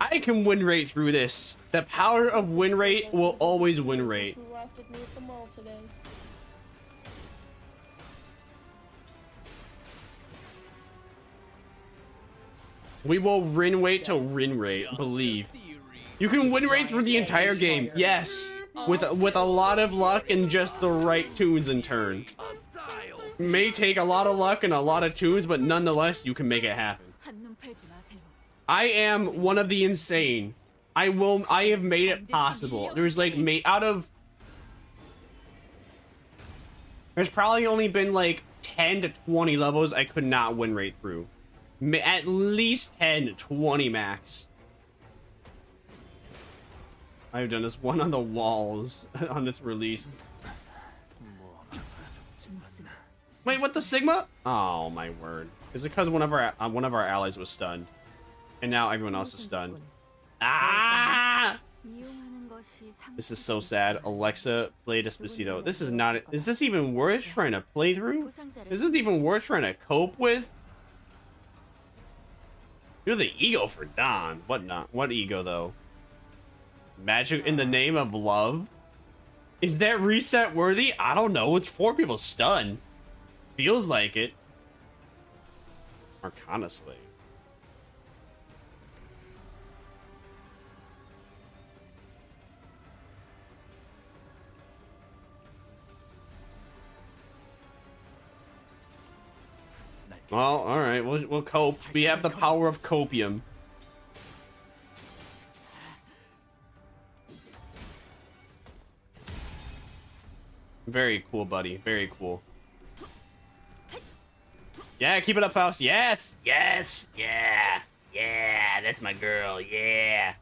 I can win rate through this. The power of win rate will always win rate. Who laughed at me at the mall today? We will win rate to win rate, believe. You can win rate through the entire game, yes. With a lot of luck and just the right tunes in turn. May take a lot of luck and a lot of tunes, but nonetheless, you can make it happen. I am one of the insane. I have made it possible. There's like there's probably only been like 10 to 20 levels I could not win rate through. At least 10 to 20 max. I've done this one on the walls on this release. Wait, what the Sigma? Oh my word! Is it because one of our allies was stunned, and now everyone else is stunned? Ah! This is so sad. Alexa, play Despacito. This is not. Is this even worth trying to play through? Is this even worth trying to cope with? You're the ego for Don. What not? What ego though? Magic in the name of love? Is that reset worthy? I don't know. It's 4 people stunned. Feels like it. Arcana Slave. Well, all right. We'll cope. We have the power of copium. Very cool, buddy. Very cool. Yeah, keep it up, Faust. Yes! Yes! Yeah! Yeah! That's my girl. Yeah!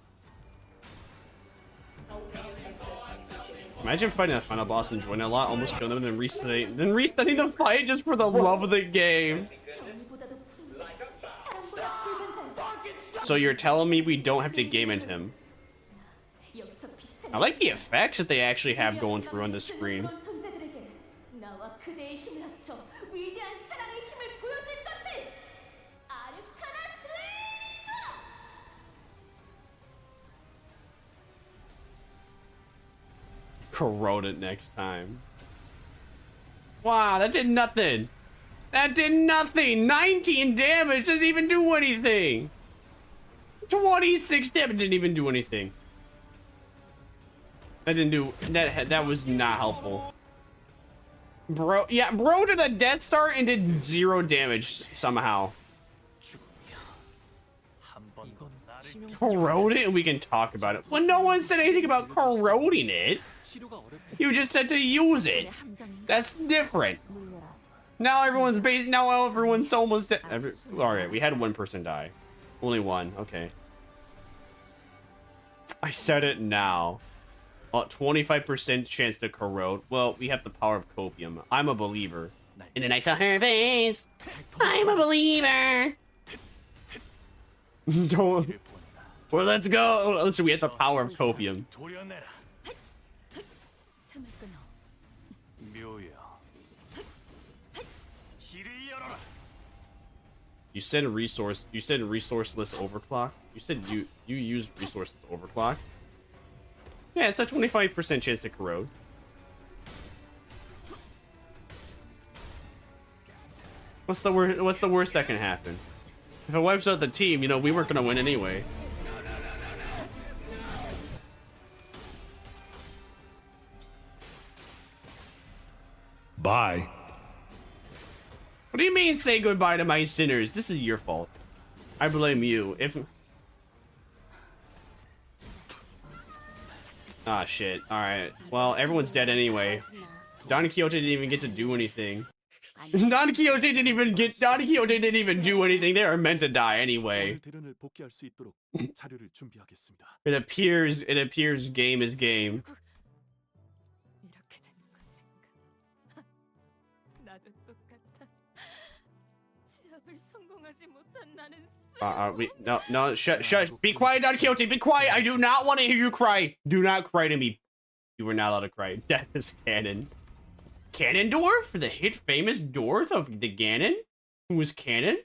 Imagine fighting a final boss and enjoying it a lot, almost killing them, then resetting the fight just for the love of the game. So you're telling me we don't have to game into him? I like the effects that they actually have going through on the screen. Corrode it next time. Wow, that did nothing. That did nothing. 19 damage doesn't even do anything. 26 damage didn't even do anything. That didn't do that was not helpful. Bro, yeah, bro did a Death Star and did 0 damage somehow. Corrode it and we can talk about it. Well, no one said anything about corroding it. You just said to use it. That's different. Now everyone's almost dead. Alright, we had 1 person die. Only 1, okay. I said it now. 25% chance to corrode. Well, we have the power of copium. I'm a believer. And then I saw her face. I'm a believer. Don't. Well, let's go. Listen, we have the power of copium. You said resource. You said resourceless overclock. You said you used resourceless overclock. Yeah, it's a 25% chance to corrode. What's the worst that can happen? If it wipes out the team, you know, we weren't gonna win anyway. Bye. What do you mean say goodbye to my sinners? This is your fault. I blame you. If... Ah, shit. Alright. Well, everyone's dead anyway. Don Quixote didn't even get to do anything. Don Quixote didn't even do anything. They are meant to die anyway. It appears game is game. No, shush, be quiet, Don Quixote, be quiet. I do not want to hear you cry. Do not cry to me. You are not allowed to cry. Death is canon. Ganondorf, the hit famous Dorth of the Ganon, who was canon.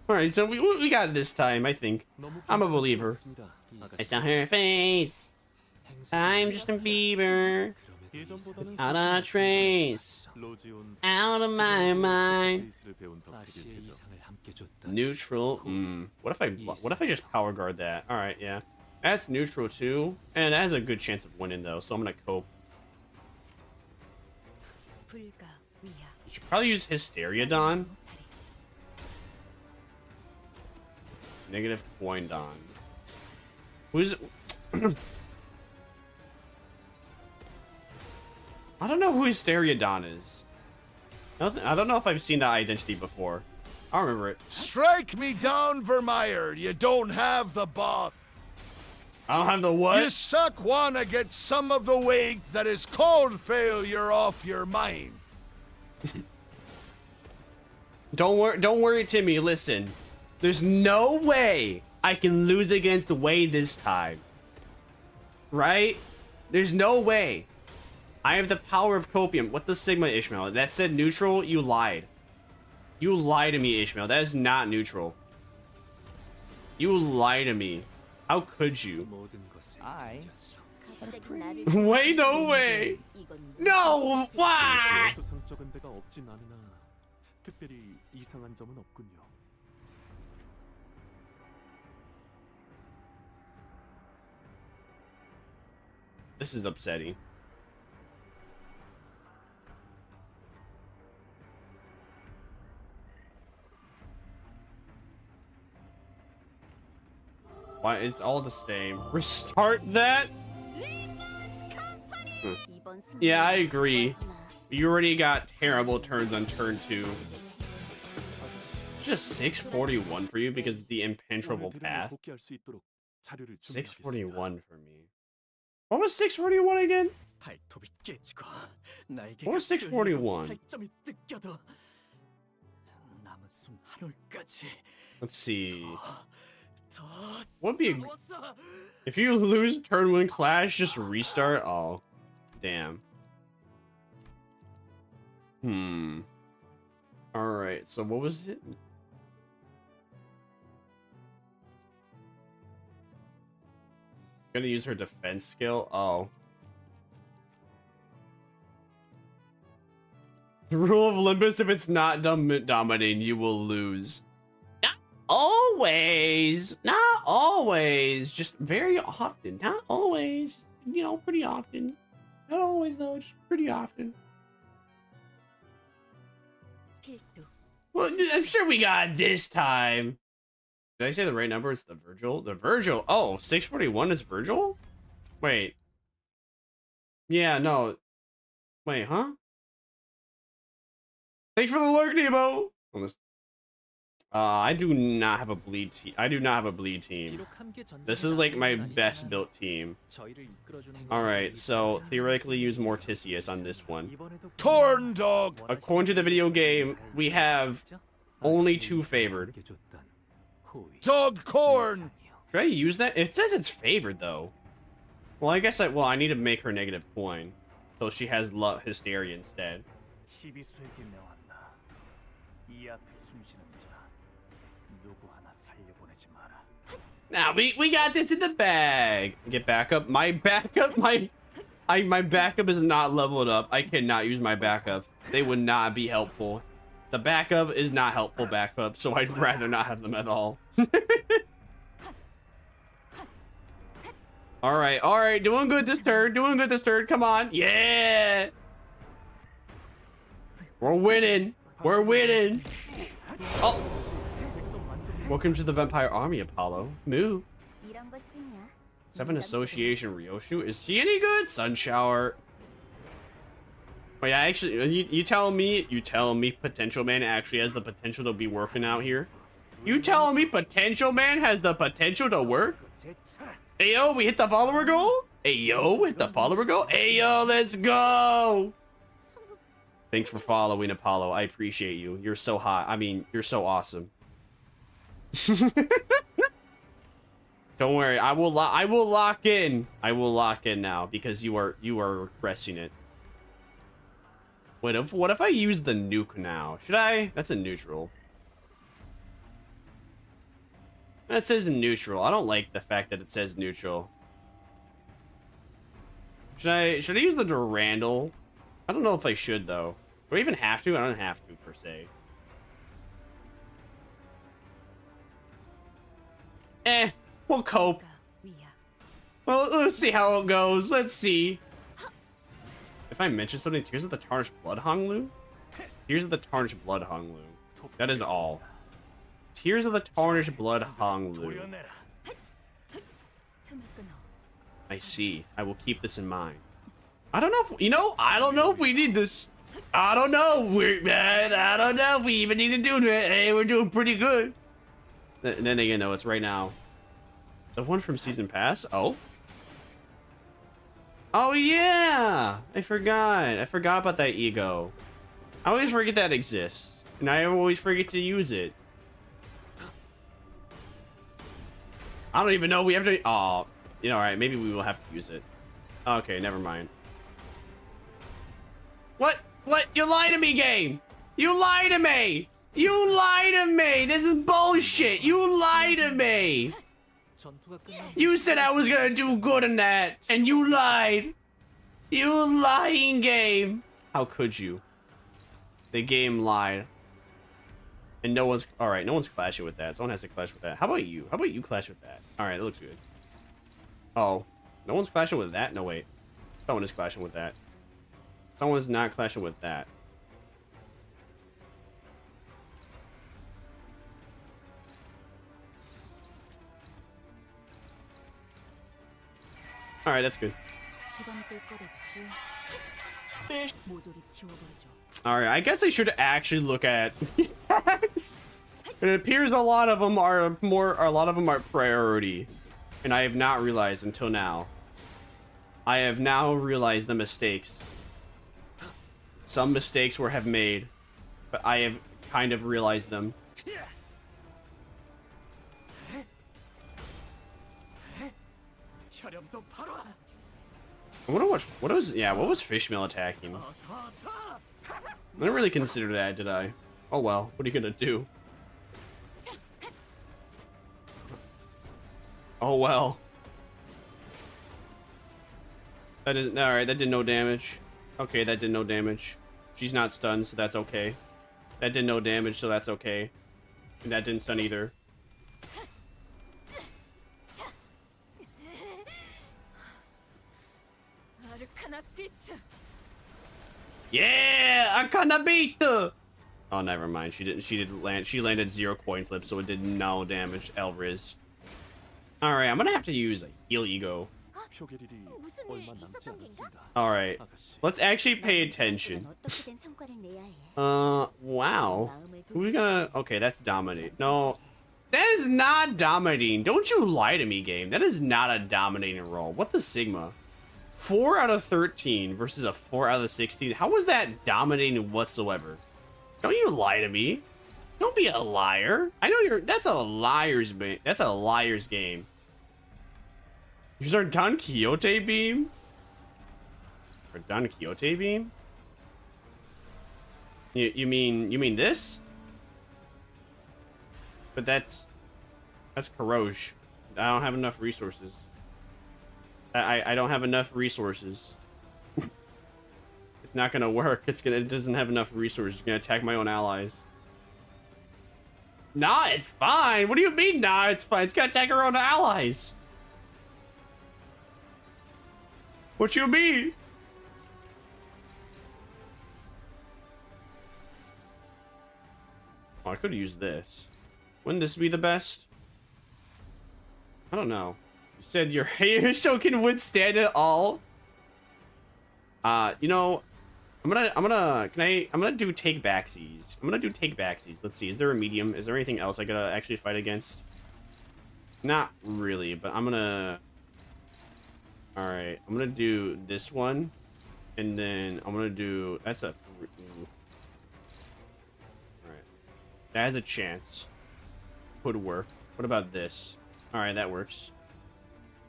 All right, so we got it this time. I think I'm a believer. I saw her face. I'm Justin Bieber. Without a trace, out of my mind. Neutral. What if I just power guard that? All right, yeah, that's neutral too, and that has a good chance of winning though. So I'm gonna cope. You should probably use Hysteria Don. Negative coin Don. Who's? I don't know who Hysteria Don is. I don't know if I've seen that identity before. I don't remember it. Strike me down, Vermire. You don't have the bob. I don't have the what? You suck wanna get some of the weight that is called failure off your mind. Don't worry, Timmy. Listen, there's no way I can lose against Wade this time. Right? There's no way. I have the power of copium. What the Sigma, Ishmael? That said neutral? You lied. You lied to me, Ishmael. That is not neutral. You lied to me. How could you? Wait, no way. No, why? This is upsetting. Why, it's all the same. Restart that? Yeah, I agree. You already got terrible turns on turn 2. It's just 641 for you because of the impenetrable path. 641 for me. What was 641 again? What was 641? Let's see. What would be if you lose turn 1 clash, just restart? Oh, damn. Alright, so what was it? Gonna use her defense skill? Oh. The rule of Limbus, if it's not dominating, you will lose. Always, not always, just very often, not always, you know, pretty often, not always though, just pretty often. Well, I'm sure we got it this time. Did I say the right number? It's the Virgil. Oh, 641 is Virgil? Wait. Yeah, no. Wait, huh? Thanks for the lurk, Nemo. I do not have a bleed team. I do not have a bleed team. This is like my best built team. Alright, so theoretically use Morticius on this one. Corn dog! According to the video game, we have only 2 favored. Dog corn! Should I use that? It says it's favored though. Well, I guess I need to make her negative coin. till she has hysteria instead. Now we got this in the bag. Get backup. My backup is not leveled up. I cannot use my backup. They would not be helpful. The backup is not helpful backup, so I'd rather not have them at all. All right, doing good this turn. Come on, yeah. We're winning. Oh. Welcome to the Vampire Army, Apollo. Moo. 7 Association Ryoshu. Is she any good? Sun Shower. Wait, actually, you tell me Potential Man actually has the potential to be working out here? You telling me Potential Man has the potential to work? Hey yo, we hit the follower goal? Hey yo, let's go! Thanks for following, Apollo. I appreciate you. You're so hot. I mean, you're so awesome. Don't worry, I will lock in. I will lock in now because you are requesting it. Wait, what if I use the nuke now? Should I? That's a neutral. That says neutral. I don't like the fact that it says neutral. Should I use the Durandal? I don't know if I should though. Do I even have to? I don't have to per se. We'll cope. Well, let's see how it goes. Let's see. If I mention something, Tears of the Tarnished Blood Honglu? Tears of the Tarnished Blood Honglu. That is all. Tears of the Tarnished Blood Honglu. I see. I will keep this in mind. I don't know if, I don't know if we need this. I don't know. I don't know if we even need to do it. Hey, we're doing pretty good. And then again, though, it's right now. The one from Season Pass? Oh. Oh, yeah. I forgot about that ego. I always forget that exists. And I always forget to use it. I don't even know we have to... Oh, alright, maybe we will have to use it. Okay, never mind. What? You lied to me, game! You lied to me! You lied to me! This is bullshit! You lied to me! You said I was gonna do good in that, and you lied! You lying game! How could you? The game lied. And no one's... Alright, no one's clashing with that. Someone has to clash with that. How about you? How about you clash with that? Alright, that looks good. Oh. No one's clashing with that? No, wait. Someone is clashing with that. Someone's not clashing with that. Alright, that's good. Alright, I guess I should actually look at tags. It appears a lot of them are priority. And I have not realized until now. I have now realized the mistakes. Some mistakes have made, but I have kind of realized them. I wonder what was Fishmail attacking? I didn't really consider that, did I? Oh well, what are you gonna do? Oh well. That is alright, that did no damage. Okay, that did no damage. She's not stunned, so that's okay. That did no damage, so that's okay. And that didn't stun either. Yeah, Arcana beat. Oh, never mind. She didn't land. She landed 0 coin flip, so it did no damage. Elriz. All right, I'm gonna have to use a heal ego. All right, let's actually pay attention. Wow. Who's gonna? Okay, that's dominate. No, that is not dominating. Don't you lie to me, game. That is not a dominating role. What the Sigma? 4 out of 13 versus a 4 out of 16. How was that dominating whatsoever? Don't you lie to me. Don't be a liar. I know you're... That's a liar's game. That's a liar's game. Use our Don Quixote beam? A Don Quixote beam? You mean this? But that's Karosh. I don't have enough resources. I don't have enough resources. It's not gonna work. It doesn't have enough resources. It's gonna attack my own allies. Nah, it's fine. What do you mean, nah, it's fine? It's gonna attack our own allies. What you mean? Oh, I could use this. Wouldn't this be the best? I don't know. You said your hair show can withstand it all. You know, I'm gonna do take backsies. I'm gonna do take backsies. Let's see. Is there a medium? Is there anything else I gotta actually fight against? Not really, but I'm gonna. All right, I'm gonna do this one, and then I'm gonna do. That's a. All right, that has a chance. Could work. What about this? All right, that works.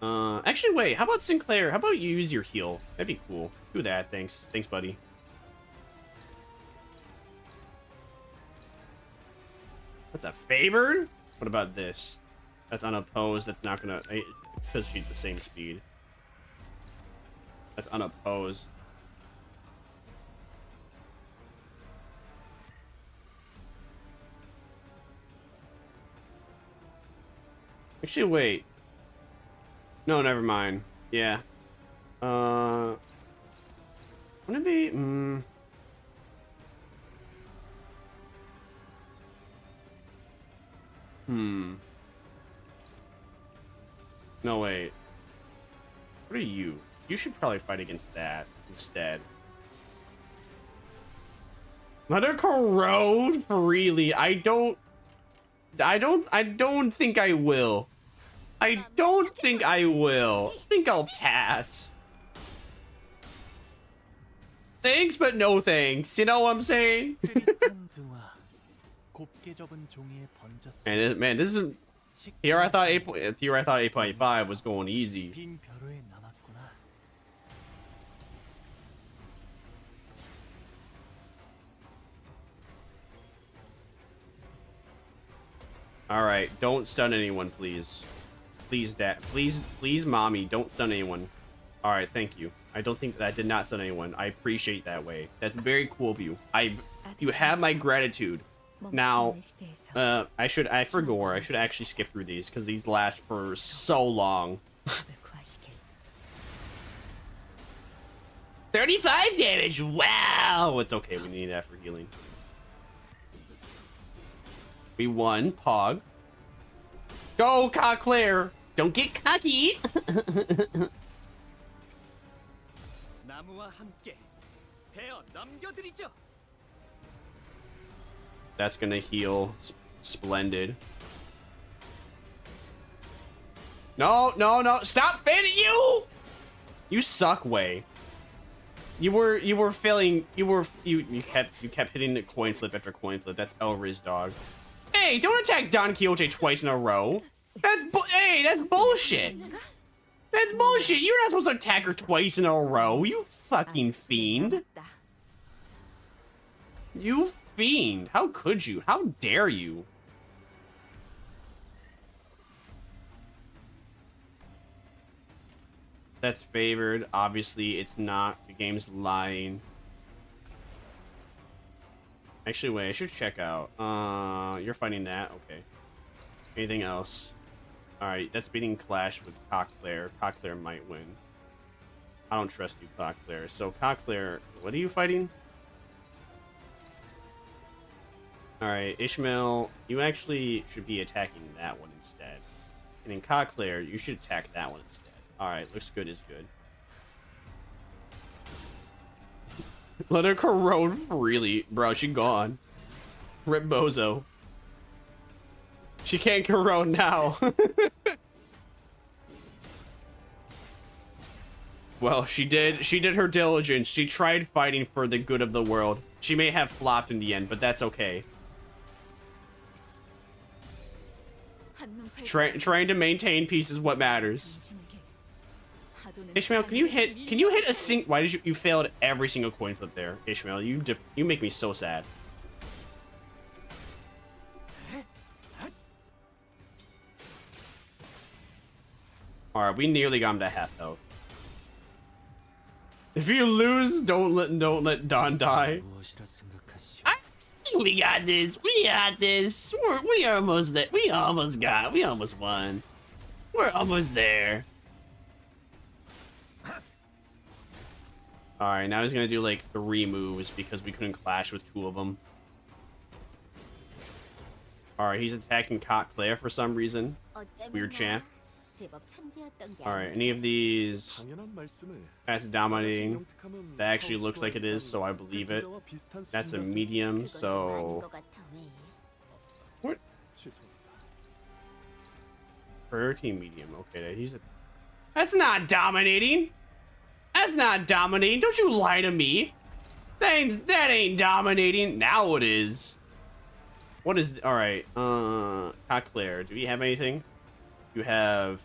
Actually, wait. How about Sinclair? How about you use your heal? That'd be cool. Do that. Thanks. Thanks, buddy. That's a favored? What about this? That's unopposed. That's not gonna... because she's the same speed. That's unopposed. Actually, wait. No, never mind. Yeah. Wouldn't it be... No, wait. What are you? You should probably fight against that instead. Let her corrode freely. I don't think I will. I don't think I will. I think I'll pass. Thanks, but no thanks. You know what I'm saying? Man, this is... Here I thought 8.5 was going easy. All right, don't stun anyone, please. Please, Dad. Please, Mommy, don't stun anyone. All right, thank you. I don't think that did not stun anyone. I appreciate that way. That's very cool of you. You have my gratitude. Now, for gore, I should actually skip through these because these last for so long. 35 damage. Wow. It's okay. We need that for healing. We won. Pog. Go, Cockclair. Don't get cocky. That's gonna heal. Splendid. No. Stop fanning you! You suck, Way. You were failing. You kept hitting the coin flip after coin flip. That's Elriz, dog. Hey, don't attack Don Quixote twice in a row. That's bullshit. That's bullshit. You're not supposed to attack her twice in a row. You fucking fiend. You fiend. How could you? How dare you? That's favored. Obviously, it's not. The game's lying. Actually, wait. I should check out. You're fighting that? Okay. Anything else? Alright, that's beating Clash with Cockclair. Cockclair might win. I don't trust you, Cockclair. So, Cockclair, what are you fighting? Alright, Ishmael, you actually should be attacking that one instead. And in Cockclair, you should attack that one instead. Alright, looks good is good. Let her corrode freely. Bro, she gone. Rip Bozo. She can't corrode now. Well, she did her diligence. She tried fighting for the good of the world. She may have flopped in the end, but that's okay. Trying to maintain peace is what matters. Ishmael, can you hit a why did you failed every single coin flip there, Ishmael? You make me so sad. All right, we nearly got him to half health. If you lose, don't let Don die. We got this. We got this. We almost there. We almost won. We're almost there. All right, now he's gonna do like 3 moves because we couldn't clash with 2 of them. All right, he's attacking Claire for some reason. Weird champ. All right, any of these? That's dominating. That actually looks like it is, so I believe it. That's a medium, so what? Priority medium. Okay, that's not dominating. That's not dominating. Don't you lie to me. That ain't dominating. Now it is. What is? All right. Claire, do we have anything? You have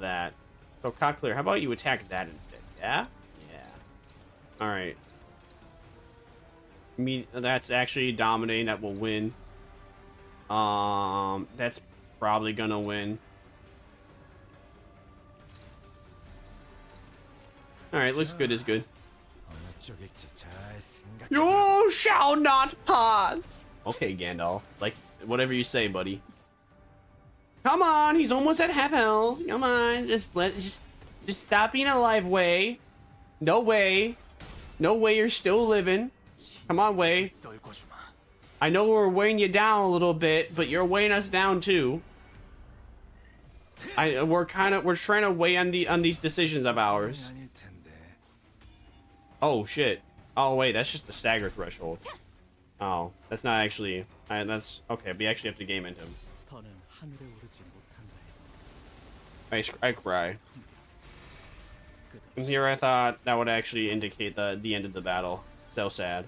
that. So Claire, how about you attack that instead? Yeah. Yeah. All right. That's actually dominating. That will win. That's probably gonna win. All right, looks good. Is good. You shall not pass. Okay, Gandalf. Like whatever you say, buddy. Come on, he's almost at half health. Come on, just stop being alive, Way. No way. No way you're still living. Come on, Way. I know we're weighing you down a little bit, but you're weighing us down too. We're trying to weigh on these decisions of ours. Oh shit. Oh wait, that's just the stagger threshold. Oh, that's not actually. That's okay. We actually have to game into him. I cry. From here, I thought that would actually indicate the end of the battle. So sad.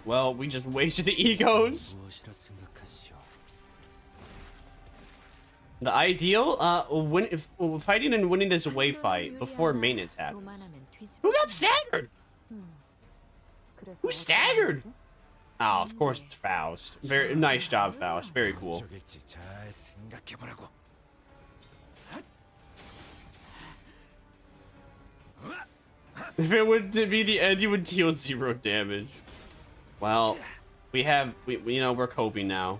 Well, we just wasted the egos. The ideal, fighting and winning this way fight before maintenance happens. Who got staggered? Who staggered? Oh, of course it's Faust. Very nice job, Faust. Very cool. If it would be the end, you would deal 0 damage. Well, we're coping now.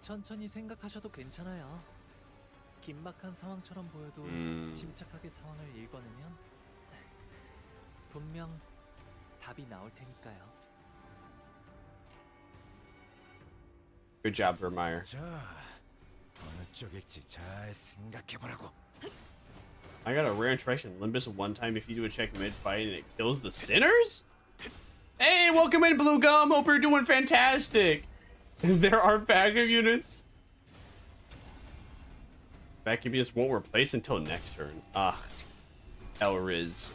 천천히 생각하셔도 괜찮아요. 긴박한 상황처럼 보여도 침착하게 상황을 읽어내면 분명 답이 나올 테니까요. Good job, Vermire. I got a rare interaction Limbus one time if you do a check mid-fight and it kills the sinners? Hey, welcome in, Blue Gum. Hope you're doing fantastic. There are backup units. Backup units won't replace until next turn. Ah, Elriz.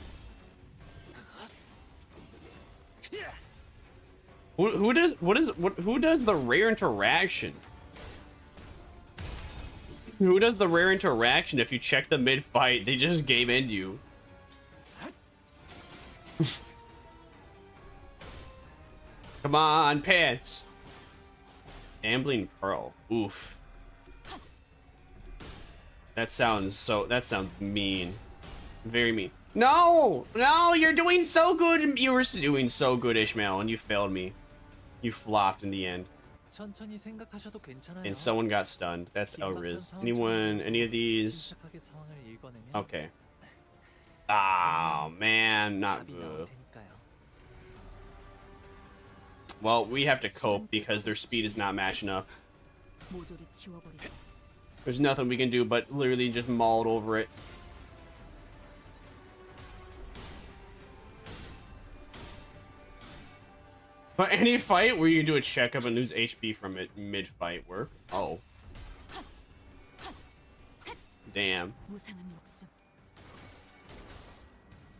Who does the rare interaction? Who does the rare interaction if you check the mid-fight? They just game end you. Come on, pants. Ambling Pearl. Oof. That sounds mean. Very mean. No! No, you're doing so good. You were doing so good, Ishmael, and you failed me. You flopped in the end. And someone got stunned. That's Elriz. Any of these? Okay. Oh, man, not good. Well, we have to cope because their speed is not matching up. There's nothing we can do but literally just maul over it. But any fight where you do a checkup and lose HP from it mid-fight work. Oh. Damn.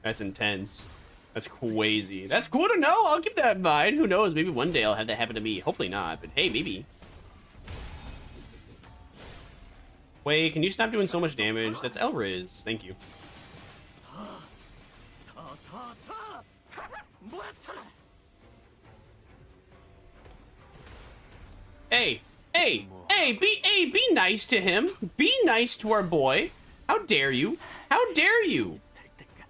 That's intense. That's crazy. That's cool to know. I'll keep that in mind. Who knows? Maybe one day I'll have that happen to me. Hopefully not, but hey, maybe. Wait, can you stop doing so much damage? That's Elriz. Thank you. Hey, be nice to him. Be nice to our boy. How dare you? How dare you?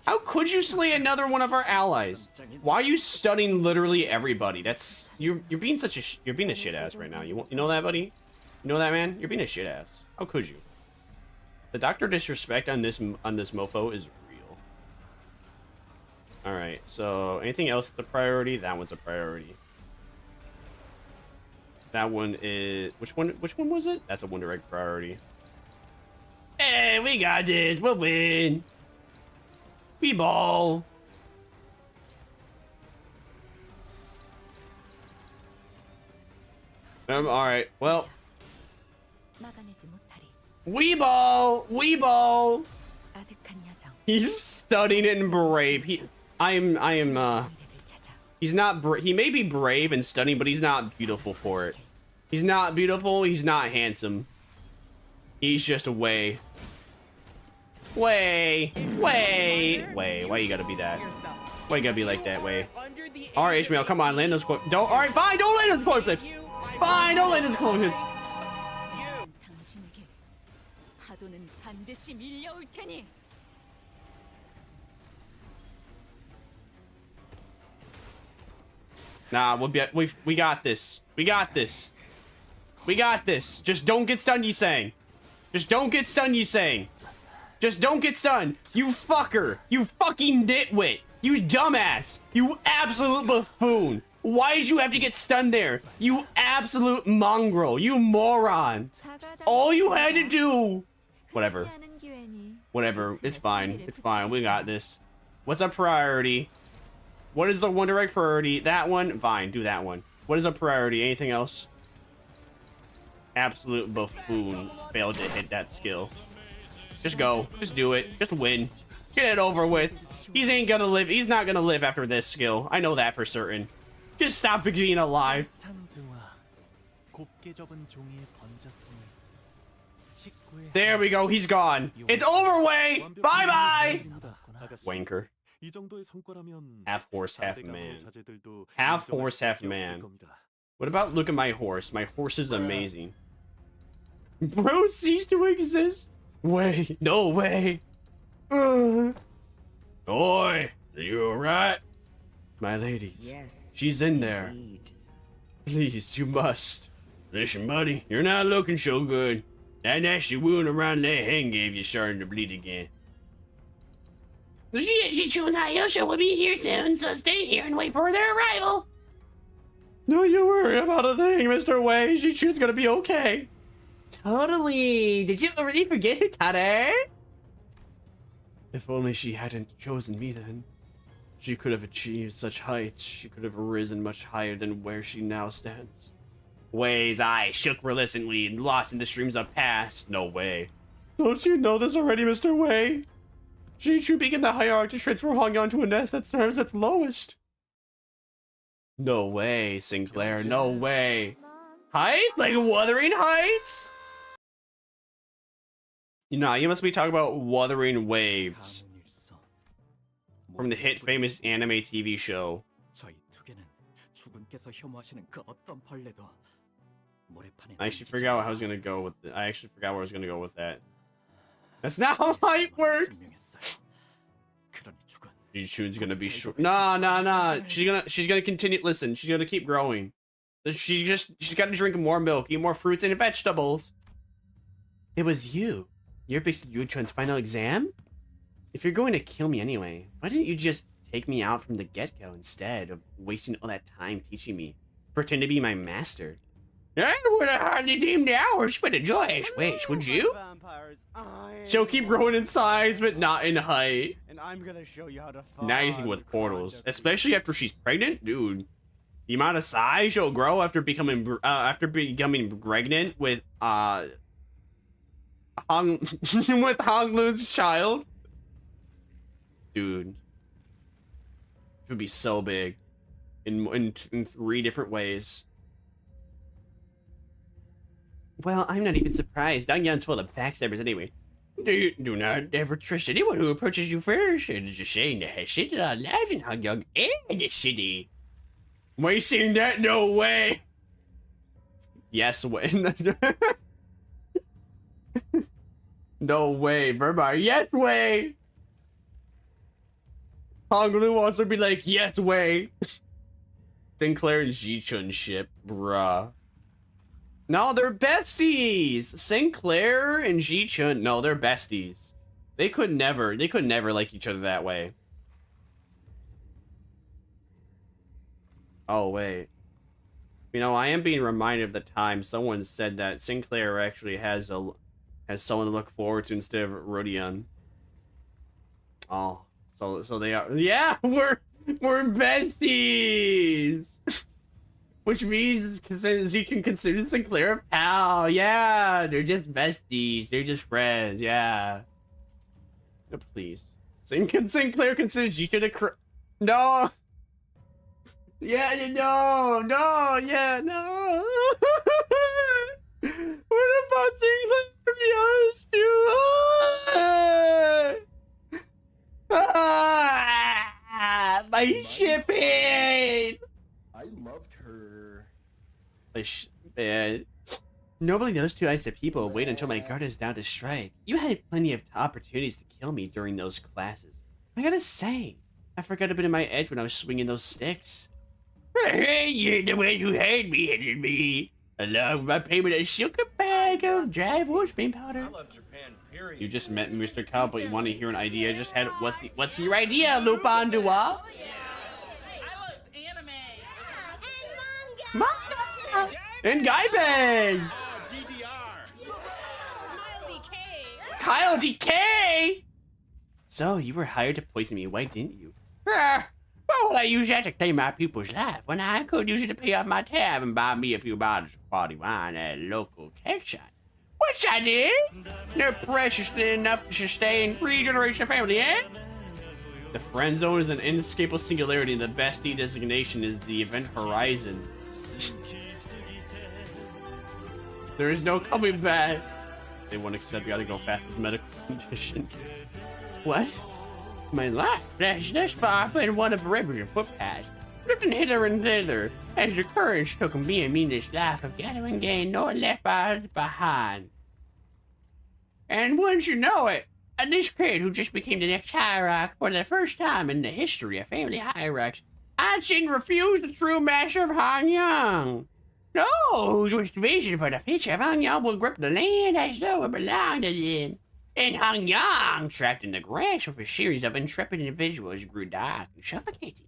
How could you slay another one of our allies? Why are you stunning literally everybody? That's you're being such a you're being a shit ass right now. You know that, buddy? You know that, man? You're being a shit ass. How could you? The doctor disrespect on this mofo is real. All right. So anything else that's a priority? That one's a priority. That one is which one was it? That's a one direct priority. Hey, we got this. We'll win. We ball. All right. Well, we ball. We ball. He's stunning and brave. He's not. He may be brave and stunning, but he's not beautiful for it. He's not beautiful. He's not handsome. He's just a way. Why you gotta be that? Why you gotta be like that way? All right, Ishmael, come on, land those coin. Don't. All right, fine. Don't land those coin flips. Fine, don't land those coin flips. Nah, we got this. We got this. We got this. Just don't get stunned, Yi-Sang. Just don't get stunned, Yi-Sang. Just don't get stunned. You fucker. You fucking nitwit. You dumbass. You absolute buffoon. Why did you have to get stunned there? You absolute mongrel. You moron. All you had to do. Whatever. Whatever. It's fine. It's fine. We got this. What's a priority? What is the one direct priority? That one? Fine. Do that one. What is a priority? Anything else? Absolute buffoon. Failed to hit that skill. Just go. Just do it. Just win. Get it over with. He ain't gonna live. He's not gonna live after this skill. I know that for certain. Just stop being alive. There we go. He's gone. It's over, Way. Bye-bye. Wanker. Half horse, half man. Half horse, half man. What about look at my horse? My horse is amazing. Bro ceased to exist. Way. No way. Oi. Are you alright? My ladies. Yes. She's in there. Indeed. Please, you must. Listen, buddy, you're not looking so good. That nasty wound around that hand gave you starting to bleed again. She chooses Hiya will be here soon, so stay here and wait for their arrival. Don't you worry about a thing, Mr. Way. Jichun's gonna be okay. Totally. Did you already forget her, Tade? If only she hadn't chosen me then. She could have achieved such heights. She could have risen much higher than where she now stands. Way's eyes shook reluctantly and lost in the streams of past. No way. Don't you know this already, Mr. Way? Jichu began the hierarchy traits for hung on to a nest that serves its lowest. No way, Sinclair. No way. Height? Like Wuthering Heights? You know, you must be talking about Wuthering Waves. From the hit famous anime TV show. I actually forgot how I was gonna go with it. I actually forgot where I was gonna go with that. That's not how height works! Jichun's gonna be short. Nah. She's gonna continue. Listen, she's gonna keep growing. She's gotta drink more milk, eat more fruits and vegetables. It was you. You're basically Yuchun's final exam? If you're going to kill me anyway, why didn't you just take me out from the get-go instead of wasting all that time teaching me? Pretend to be my master. I would have hardly deemed the hours but a joyous wish, would you? She'll keep growing in size, but not in height. And I'm gonna show you how to find anything with portals, especially after she's pregnant, dude. The amount of size she'll grow after becoming pregnant with with Honglu's child, dude. She would be so big, in 3 different ways. Well, I'm not even surprised. Dongyun's full of backstabbers anyway. Do not ever trust anyone who approaches you first. It is a shame to have seen it on live in Hangyang and the city. Why you saying that? No way. Yes way. No way, Vermire. Yes way. Honglu wants to be like, yes way. Sinclair and Ji-chun ship, bruh. No, they're besties. Sinclair and Ji-chun, no, they're besties. They could never like each other that way. Oh, wait. You know, I am being reminded of the time someone said that Sinclair actually has someone to look forward to instead of Rodion. Oh, so they are. Yeah, we're besties. Which means you can consider Sinclair a pal. Yeah, they're just besties. They're just friends. Yeah. No, please. Sinclair considers you to no. Yeah, no, yeah, no. What about Sinclair, to be honest with you? My shipping! I loved her. Man. Normally those two types of people wait until my guard is down to strike. You had plenty of opportunities to kill me during those classes. I gotta say, I forgot a bit of my edge when I was swinging those sticks. Hey, you're the one who had me hitting me. Along with my payment of sugar bag of dry horsebean powder. I love Japan, period. You just met Mr. Cow, but you want to hear an idea I just had. What's your idea, Lupin Dua? I love anime. Manga! And Gaibang! Kyle DK! So, you were hired to poison me. Why didn't you? Why would I use that to claim my people's life when I could use it to pay off my tab and buy me a few bottles of quality wine at a local cake shop? Which I did. They're precious enough to sustain 3 generations of family, eh? The friend zone is an inescapable singularity, and the bestie designation is the event horizon. There is no coming back. They won't accept. Gotta go fast as medical condition. What? My life has thus far been one of rivers and footpaths, drifting hither and thither, as the courage took me and me this life of gathering gain nor left behind. And wouldn't you know it, this kid who just became the next hierarch for the first time in the history of family hierarchs, I'd seen refuse the true master of Hangyang. No, whose wish vision for the future of Hangyang will grip the land as though it belonged to them. And Hangyang, trapped in the grass with a series of intrepid individuals, grew dark and suffocating.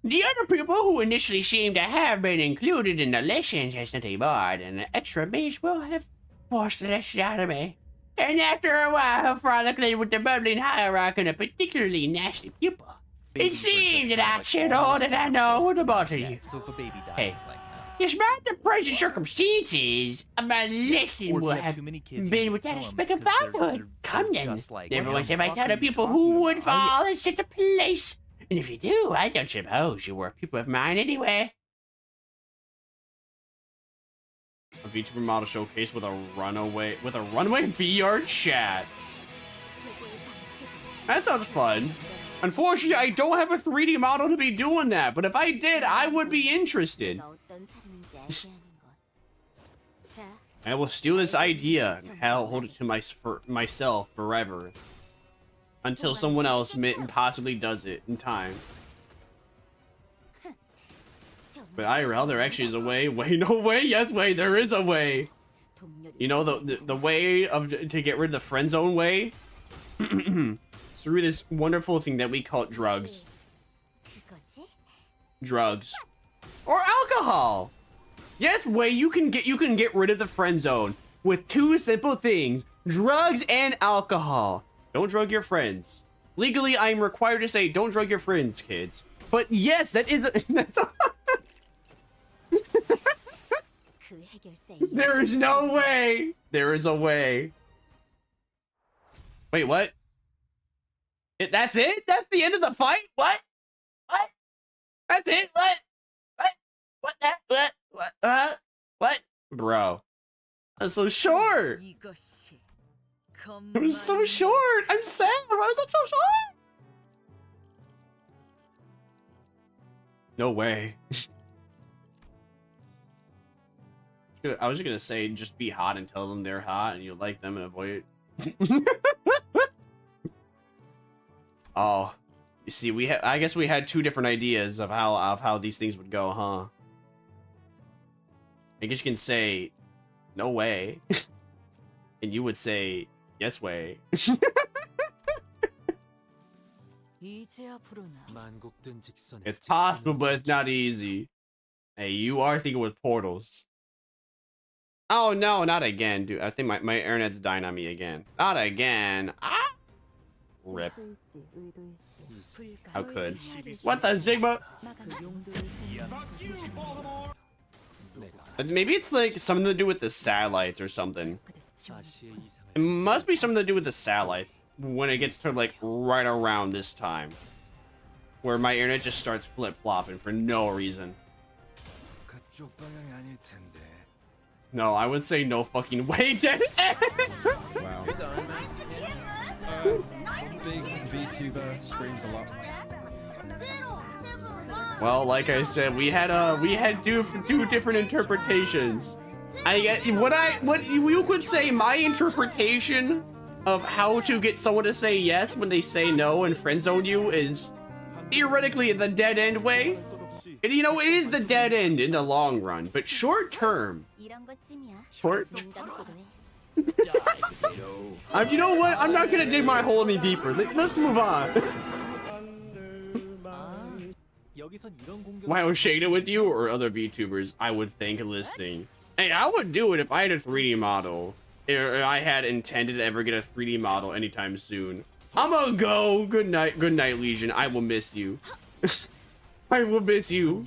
The other people who initially seemed to have been included in the lessons as not bored and the extra base will have forced the lessons out of me. And after a while, frolicking with the bubbling hierarch and a particularly nasty pupil, it seemed that I shared all that I know about you. So if a baby dies, Hey. it's like, Despite the present circumstances, my lesson or if will you have have too many kids, you been just without a kill 'em speck of because falsehood. Come they're then. just like, Never what once the have I fuck thought are of you people talking who would about? fall in such a place. And if you do, I don't suppose you were people of mine anyway. A VTuber model showcase with a runway VR chat. That sounds fun. Unfortunately, I don't have a 3D model to be doing that, but if I did, I would be interested. I will steal this idea and hold it to myself forever. Until someone else possibly does it in time. But IRL, there actually is a way. Wait, no way. Yes, way. There is a way. You know the way to get rid of the friend zone way? Through this wonderful thing that we call drugs. Drugs. Or alcohol. Yes, way you can get rid of the friend zone with 2 simple things: drugs and alcohol. Don't drug your friends. Legally, I'm required to say don't drug your friends, kids. But yes, that is that's There is no way. There is a way. Wait, what? That's it? That's the end of the fight? What? What? That's it? What? What? What? What? What? What? Bro. That's so short. It was so short. I'm sad. Why was that so short? No way. I was just gonna say, just be hot and tell them they're hot and you like them and avoid it. Oh, you see, I guess we had two different ideas of how these things would go, huh? I guess you can say, no way, and you would say, yes way. It's possible, but it's not easy. Hey, you are thinking with portals. Oh no, not again, dude. I think my internet's dying on me again. Not again. Ah! Rip. How could? What the Sigma? Maybe it's like something to do with the satellites or something. It must be something to do with the satellites when it gets to like right around this time. Where my internet just starts flip-flopping for no reason. No, I would say no fucking way, dead end. Wow. Big Vtuber, streams a lot. Well, like I said, we had two different interpretations. I get what you could say. My interpretation of how to get someone to say yes when they say no and friend zone you is theoretically the dead end way. And you know, it is the dead end in the long run, but short term. Short. You know what? I'm not gonna dig my hole any deeper. Let's move on. Why I was shaded with you or other VTubers? I would think listening. Hey, I would do it if I had a 3D model. Or I had intended to ever get a 3D model anytime soon. I'm gonna go. Good night, Legion. I will miss you. I will miss you.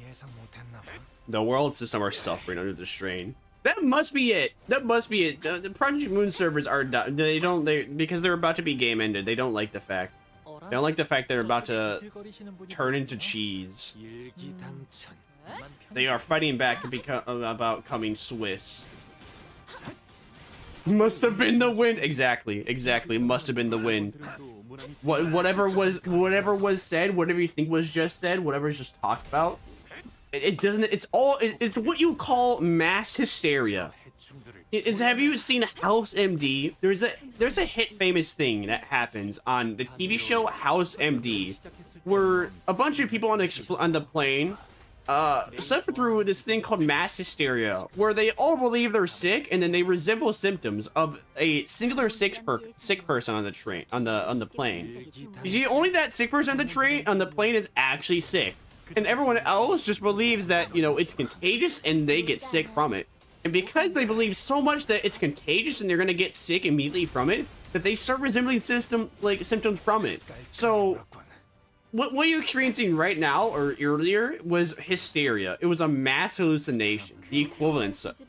The world system are suffering under the strain. That must be it. That must be it. The Project Moon servers are done. Because they're about to be game ended. They don't like the fact. They don't like the fact they're about to turn into cheese. They are fighting back about coming Swiss. Must have been the wind. Exactly. Must have been the wind. Whatever was said, whatever you think was just said, whatever's just talked about. It doesn't. It's what you call mass hysteria. Have you seen House MD? There's a hit famous thing that happens on the TV show House MD, where a bunch of people on the plane suffer through this thing called mass hysteria, where they all believe they're sick and then they resemble symptoms of a singular sick person on the train on the plane. You see, only that sick person on the plane is actually sick, and everyone else just believes that, you know, it's contagious and they get sick from it. And because they believe so much that it's contagious and they're gonna get sick immediately from it, that they start resembling symptoms from it. So what you're experiencing right now or earlier was hysteria. It was a mass hallucination. The equivalence of.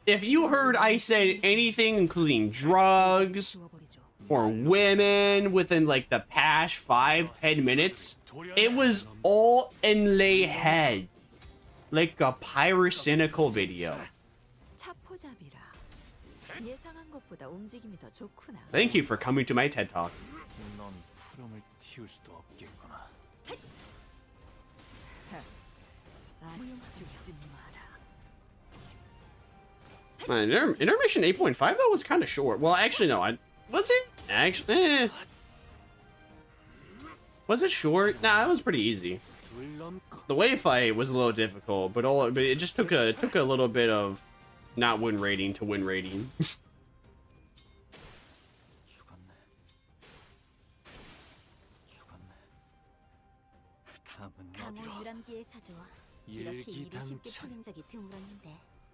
If you heard I said anything including drugs or women within like the past 5-10 minutes, it was all in they head. Like a pyrocynical video. Thank you for coming to my TED Talk. Intermission 8.5 though was kind of short. Well, actually no, was it? Actually, was it short? Nah, it was pretty easy. The wave fight was a little difficult, but it just took a little bit of not win rating to win rating.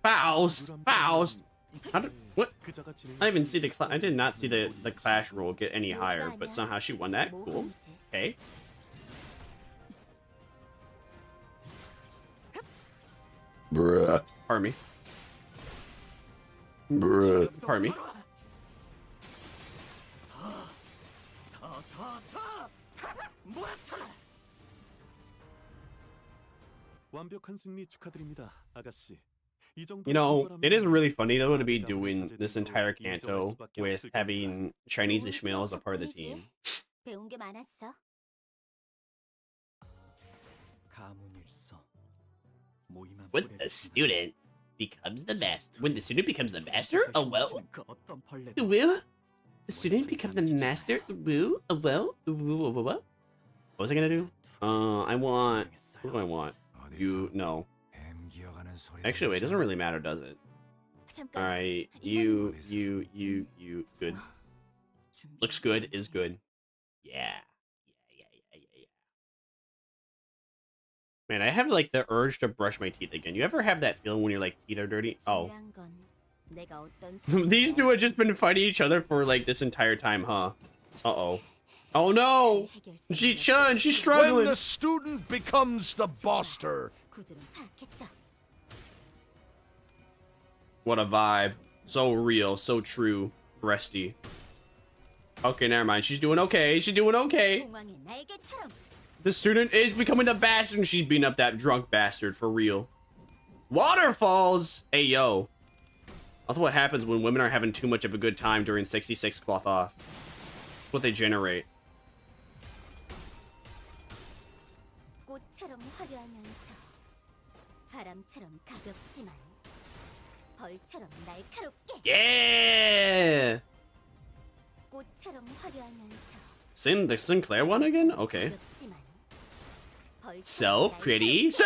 Faust. What? I did not see the clash roll get any higher, but somehow she won that. Cool. Okay. Bruh. Pardon me. Bruh. Pardon me. 완벽한 승리 축하드립니다, 아가씨. You know, it is really funny though to be doing this entire canto with having Chinese Ishmael as a part of the team. 배운 게 많았어. When the student becomes the master. When the student becomes the master? Oh well. Woo. The student becomes the master. Woo. Oh well. Woo. What was I gonna do? I want. What do I want? You no. Actually, wait. It doesn't really matter, does it? All right. You. Good. Looks good. Is good. Yeah. Man, I have like the urge to brush my teeth again. You ever have that feeling when your like teeth are dirty? Oh. These two have just been fighting each other for like this entire time, huh? Uh-oh. Oh no! Ji-chun, she's struggling! When the student becomes the boster. What a vibe. So real, so true. Breasty. Okay, never mind. She's doing okay. She's doing okay. The student is becoming the bastard and she's beating up that drunk bastard for real. Waterfalls! Hey, yo. That's what happens when women are having too much of a good time during 66 cloth off. That's what they generate. Yeah! The Sinclair one again? Okay. So pretty. So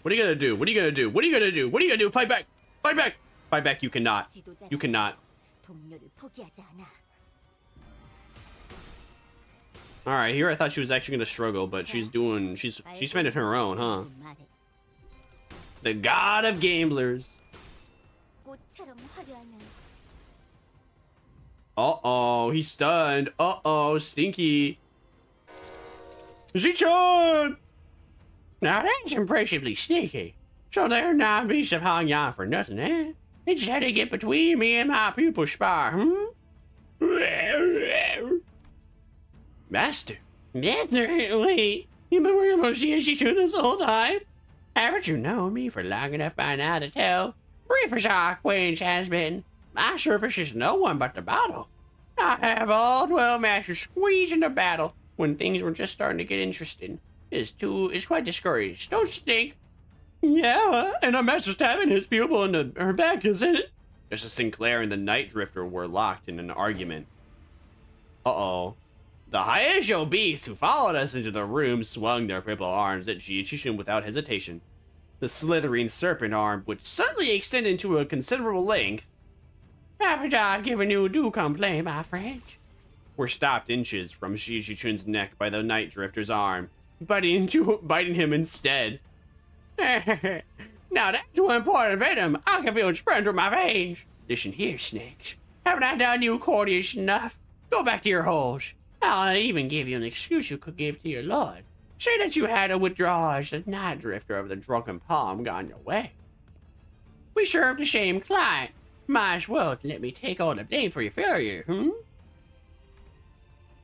what are you gonna do? What are you gonna do? What are you gonna do? What are you gonna do? Fight back! Fight back! Fight back! You cannot. You cannot. All right, here I thought she was actually gonna struggle, but she's finding her own, huh? The god of gamblers. Uh-oh, he's stunned. Uh-oh, stinky. Ji-chun! Now that's impressively sneaky. So they're not beasts of hung on for nothing, eh? They just had to get between me and my pupil spar, Master. Wait, you've been working for Ji-chun this whole time? Haven't you known me for long enough by now to tell? Brief as our acquaintance has been, my service is no one but the battle. I have all 12 masters squeezed into battle when things were just starting to get interesting. It's quite discouraged, don't you think? Yeah, and our master stabbing his pupil in her back, isn't it? Just as Sinclair and the Night Drifter were locked in an argument. Uh-oh. The Hiya beasts who followed us into the room swung their purple arms at Ji-chun without hesitation. The slithering serpent arm, which suddenly extended into a considerable length. Haven't I given you due complaint, my friend? Were stopped inches from Ji-chun's neck by the Night Drifter's arm, biting him instead. Now that's one point of venom I can feel spread through my veins. Listen here, snakes. Haven't I done you courteous enough? Go back to your holes. I'll even give you an excuse you could give to your lord. Say that you had to withdraw as the Night Drifter of the Drunken Palm got in your way. We served a shame client. Might as well let me take all the blame for your failure,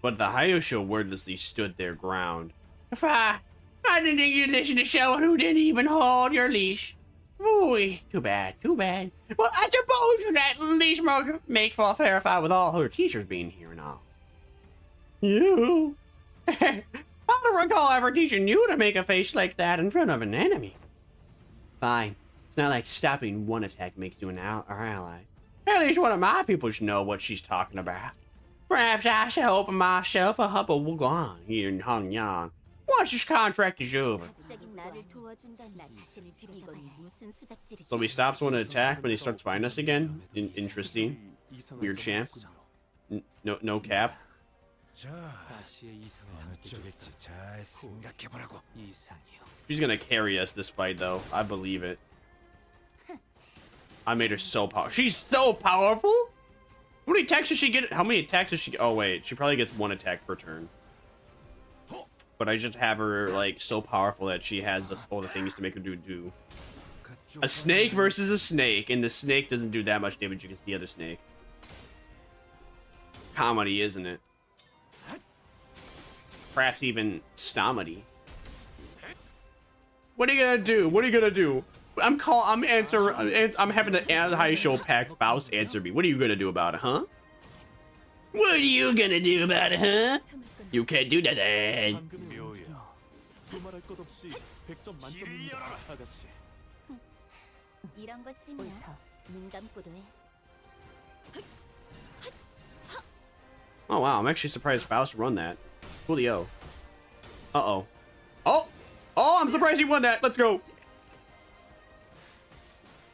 But the Hiya wordlessly stood their ground. If I didn't think you'd listen to someone who didn't even hold your leash. Ooh, too bad, too bad. Well, I suppose you'd at least make for verify with all her teachers being here and all. You? I don't recall ever teaching you to make a face like that in front of an enemy. Fine. It's not like stopping one attack makes you our ally. At least one of my people should know what she's talking about. Perhaps I shall open myself a humble wugan here in Hongyan once this contract is over. So he stops one attack when he starts fighting us again? Interesting. Weird champ. No cap. She's gonna carry us this fight though. I believe it. I made her so powerful. She's so powerful? How many attacks does she get? How many attacks does she get? Oh wait, she probably gets one attack per turn. But I just have her like so powerful that she has all the things to make her do. A snake versus a snake, and the snake doesn't do that much damage against the other snake. Comedy, isn't it? Perhaps even stomedy. What are you gonna do? What are you gonna do? I'm having to anti-show pack Faust answer me. What are you gonna do about it, huh? What are you gonna do about it, huh? You can't do nothing. 두말할 것 없이 100점 만점입니다, 아가씨. 이런 것쯤이야. 눈 감고도 해. Oh wow, I'm actually surprised Faust won that. Coolio. Uh-oh. Oh! Oh, I'm surprised he won that! Let's go!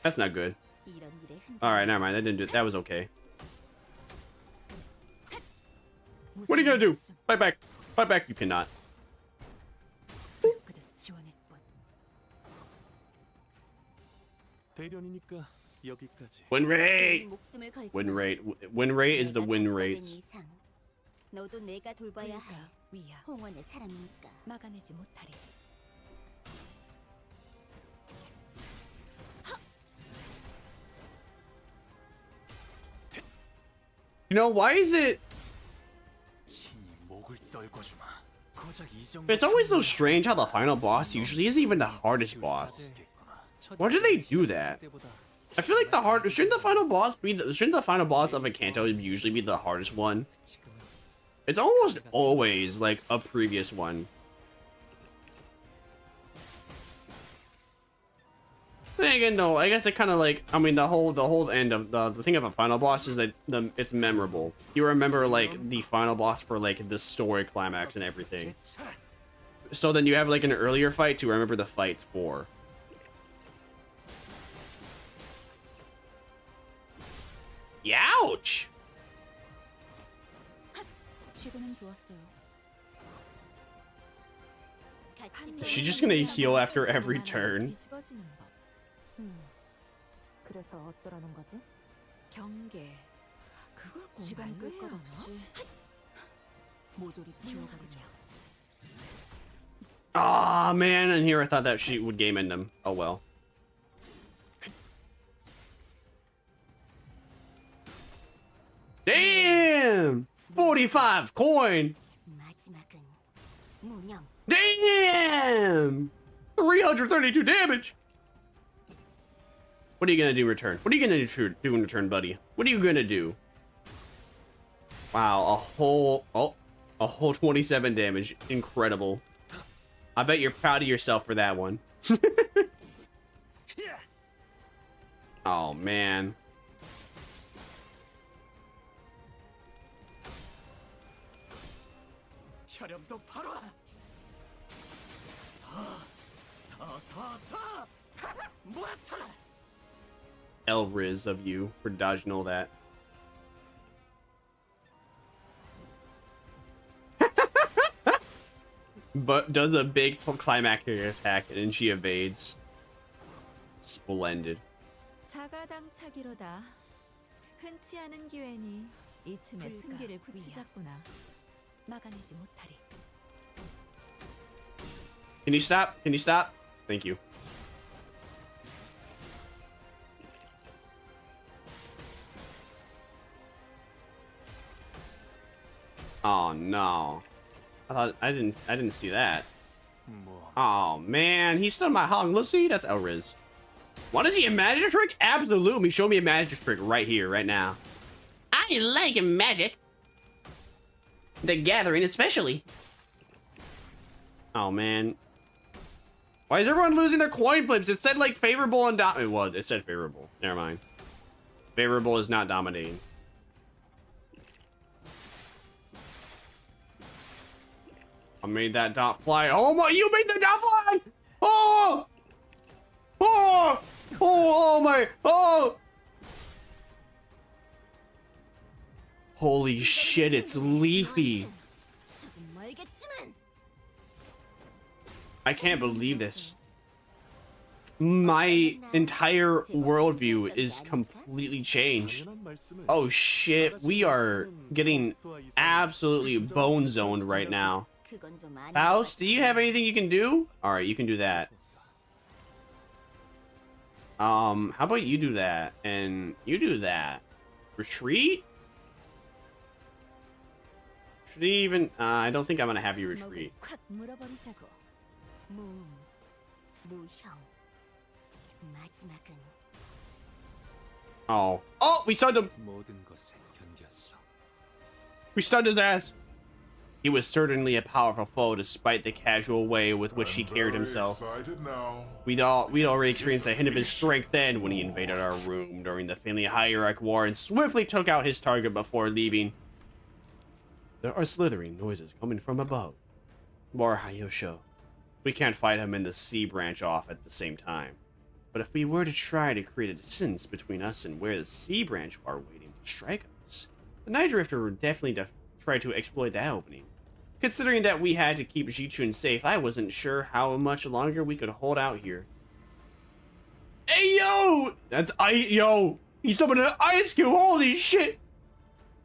That's not good. Alright, never mind. That didn't do that was okay. What are you gonna do? Fight back. Fight back. You cannot. 대련이니까 여기까지. Win rate! Win rate. Win rate is the win rates. 너도 내가 돌봐야 해. 홍원의 사람이니까 막아내지 못하리. You know, why is it... It's always so strange how the final boss usually isn't even the hardest boss. Why do they do that? I feel like shouldn't the final boss of a Kanto usually be the hardest one? It's almost always like a previous one. Then again, though, I guess it kind of like, I mean, the whole end of the thing of a final boss is that it's memorable. You remember like the final boss for like the story climax and everything. So then you have like an earlier fight to remember the fight for. Ouch! Is she just gonna heal after every turn? Aw, man, and here I thought that she would game end them. Oh well. Damn! 45 coin! Damn! 332 damage! What are you gonna do in return? What are you gonna do in return, buddy? What are you gonna do? Wow, a whole 27 damage. Incredible. I bet you're proud of yourself for that one. Oh, man. Elriz of you for dodging all that. But does a big climactic attack and then she evades. Splendid. Can you stop? Can you stop? Thank you. Oh no. I didn't see that. Oh man, he stunned my hog. Let's see, that's Elriz. What is he, a magic trick? Absolutely, show me a magic trick right here, right now. I like magic. The Gathering especially. Oh man. Why is everyone losing their coin flips? It said like favorable and well, it said favorable. Never mind. Favorable is not dominating. I made that dot fly. Oh my, you made the dot fly! Oh! Oh! Oh, oh my, oh! Holy shit, it's Leafy. I can't believe this. My entire worldview is completely changed. Oh shit, we are getting absolutely bone zoned right now. Faust, do you have anything you can do? Alright, you can do that. How about you do that? And you do that. Retreat? Should he even... I don't think I'm gonna have you retreat. 무형. 마지막은 Oh. Oh, we stunned him. We stunned his ass. He was certainly a powerful foe despite the casual way with which he carried himself. We'd already experienced a hint of his strength then when he invaded our room during the family hierarchy war and swiftly took out his target before leaving. There are slithering noises coming from above. More Hayosho. We can't fight him and the C branch off at the same time. But if we were to try to create a distance between us and where the C branch are waiting to strike us, the Night Drifter would definitely try to exploit that opening. Considering that we had to keep Jichun safe, I wasn't sure how much longer we could hold out here. Hey yo! Yo! He summoned an ice cube, holy shit!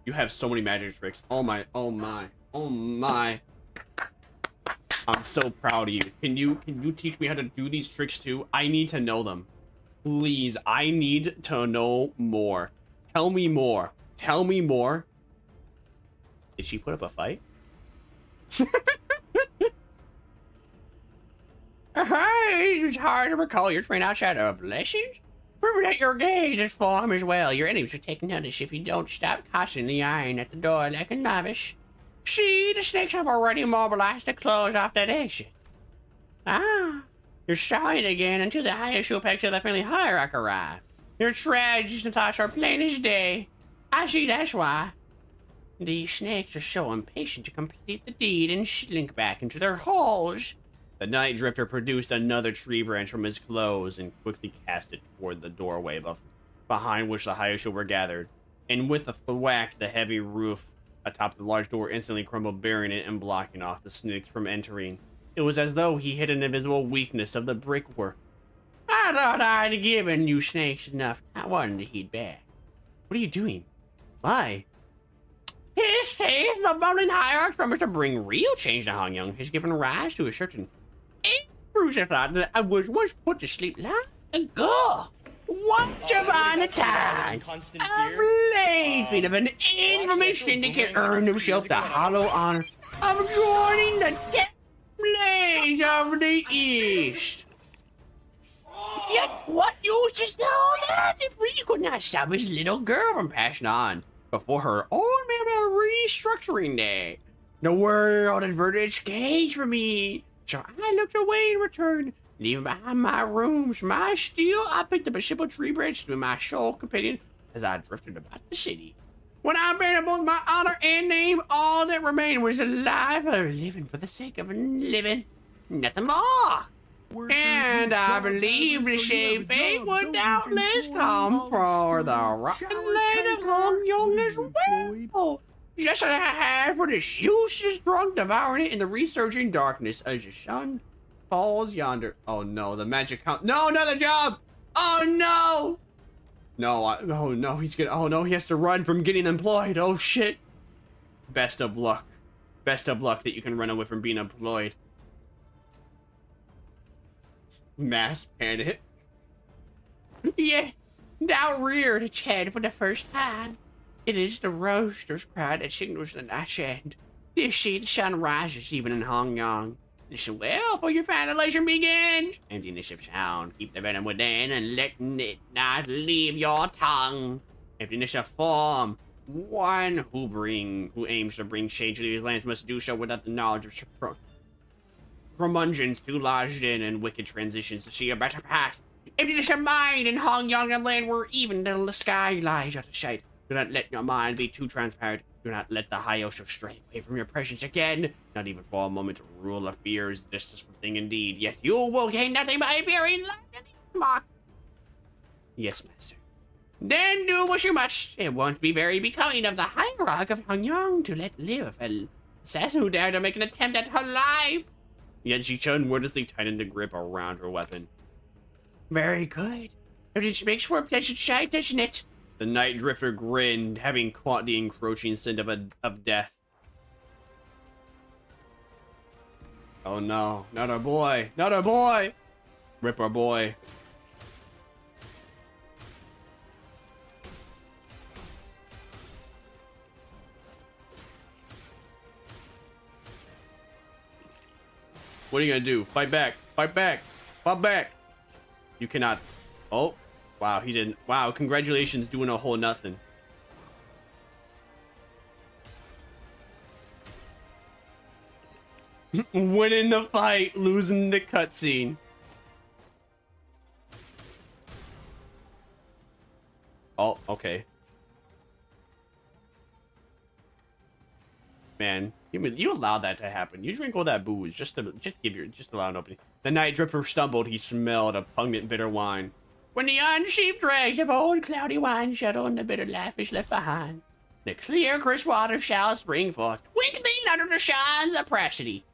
You have so many magic tricks. Oh my, oh my, oh my. I'm so proud of you. Can you teach me how to do these tricks too? I need to know them. Please, I need to know more. Tell me more. Tell me more. Did she put up a fight? It's hard to recall your train outside of lessons. Remember that your gaze is form as well. Your enemies will take notice if you don't stop constantly eyeing at the door like a novice. See, the snakes have already mobilized to close off that exit. Ah, you're shying again until the highest apex of the family hierarchy arrive. Your strategies and thoughts are plain as day. I see that's why. These snakes are so impatient to complete the deed and slink back into their holes. The Night Drifter produced another tree branch from his clothes and quickly cast it toward the doorway behind which the Hayasho were gathered. And with a thwack, the heavy roof atop the large door instantly crumbled, burying it and blocking off the snakes from entering. It was as though he hit an invisible weakness of the brickwork. I thought I'd given you snakes enough. I wanted to heed back. What are you doing? Why? His case, the bubbling hierarchy promised to bring real change to Hong Young has given rise to a certain intrusive thought that I was once put to sleep long ago. Once upon a time, a blazing of an infamous syndicate earned himself the hollow honor of joining the death blaze of the East. Yet what use is all that if we could not stop his little girl from passing on before her own memory restructuring day? The world averted its gaze from me, so I looked away in return, leaving behind my rooms, my steel. I picked up a simple tree branch to be my sole companion as I drifted about the city. When I abandoned both my honor and name, all that remained was a life of living for the sake of living, nothing more. And I believe the same fate would doubtless come for the rotten land of Hong Yong as well. Just as I had for this useless drug, devouring it in the resurging darkness as the sun falls yonder. Oh no, the magic count. No, another job! Oh no! No, oh no, he's gonna, oh no, he has to run from getting employed. Oh shit. Best of luck. Best of luck that you can run away from being employed. Mass panic. Yeah, now reared its head for the first time. It is the roaster's cry that signals the night's end. You see, the sun rises even in Hong Yong. Listen well, for your final leisure begins. Emptiness of sound, keep the venom within and let it not leave your tongue. Emptiness of form. One who aims to bring change to these lands must do so without the knowledge of curmudgeons too lodged in and wicked transitions to see a better path. Emptiness of mind in Hong Yong, a land where even the sky lies out of sight. Do not let your mind be too transparent. Do not let the Hayosho stray away from your presence again. Not even for a moment. Rule of fear is a distasteful thing indeed. Yet you will gain nothing by appearing like an mock. Yes, master. Then do what you must. It won't be very becoming of the hierarchy of Hong Yong to let live an assassin who dared to make an attempt at her life. Yet Ji-chun wordlessly tightened the grip around her weapon. Very good. It makes for a pleasant sight, doesn't it? The Night Drifter grinned, having caught the encroaching scent of death. Oh no, not our boy, not our boy! Rip our boy. What are you gonna do? Fight back, fight back! Fall back. You cannot. Oh, wow, he didn't. Wow, congratulations, doing a whole nothing. Winning the fight, losing the cutscene. Oh, okay. Man, you allowed that to happen. You drink all that booze just allow an opening. The night drifter stumbled. He smelled a pungent, bitter wine. When the unsheathed dregs of old cloudy wine shuttle and the bitter life is left behind, the clear, crisp water shall spring forth, twinkling under the shines of preciity.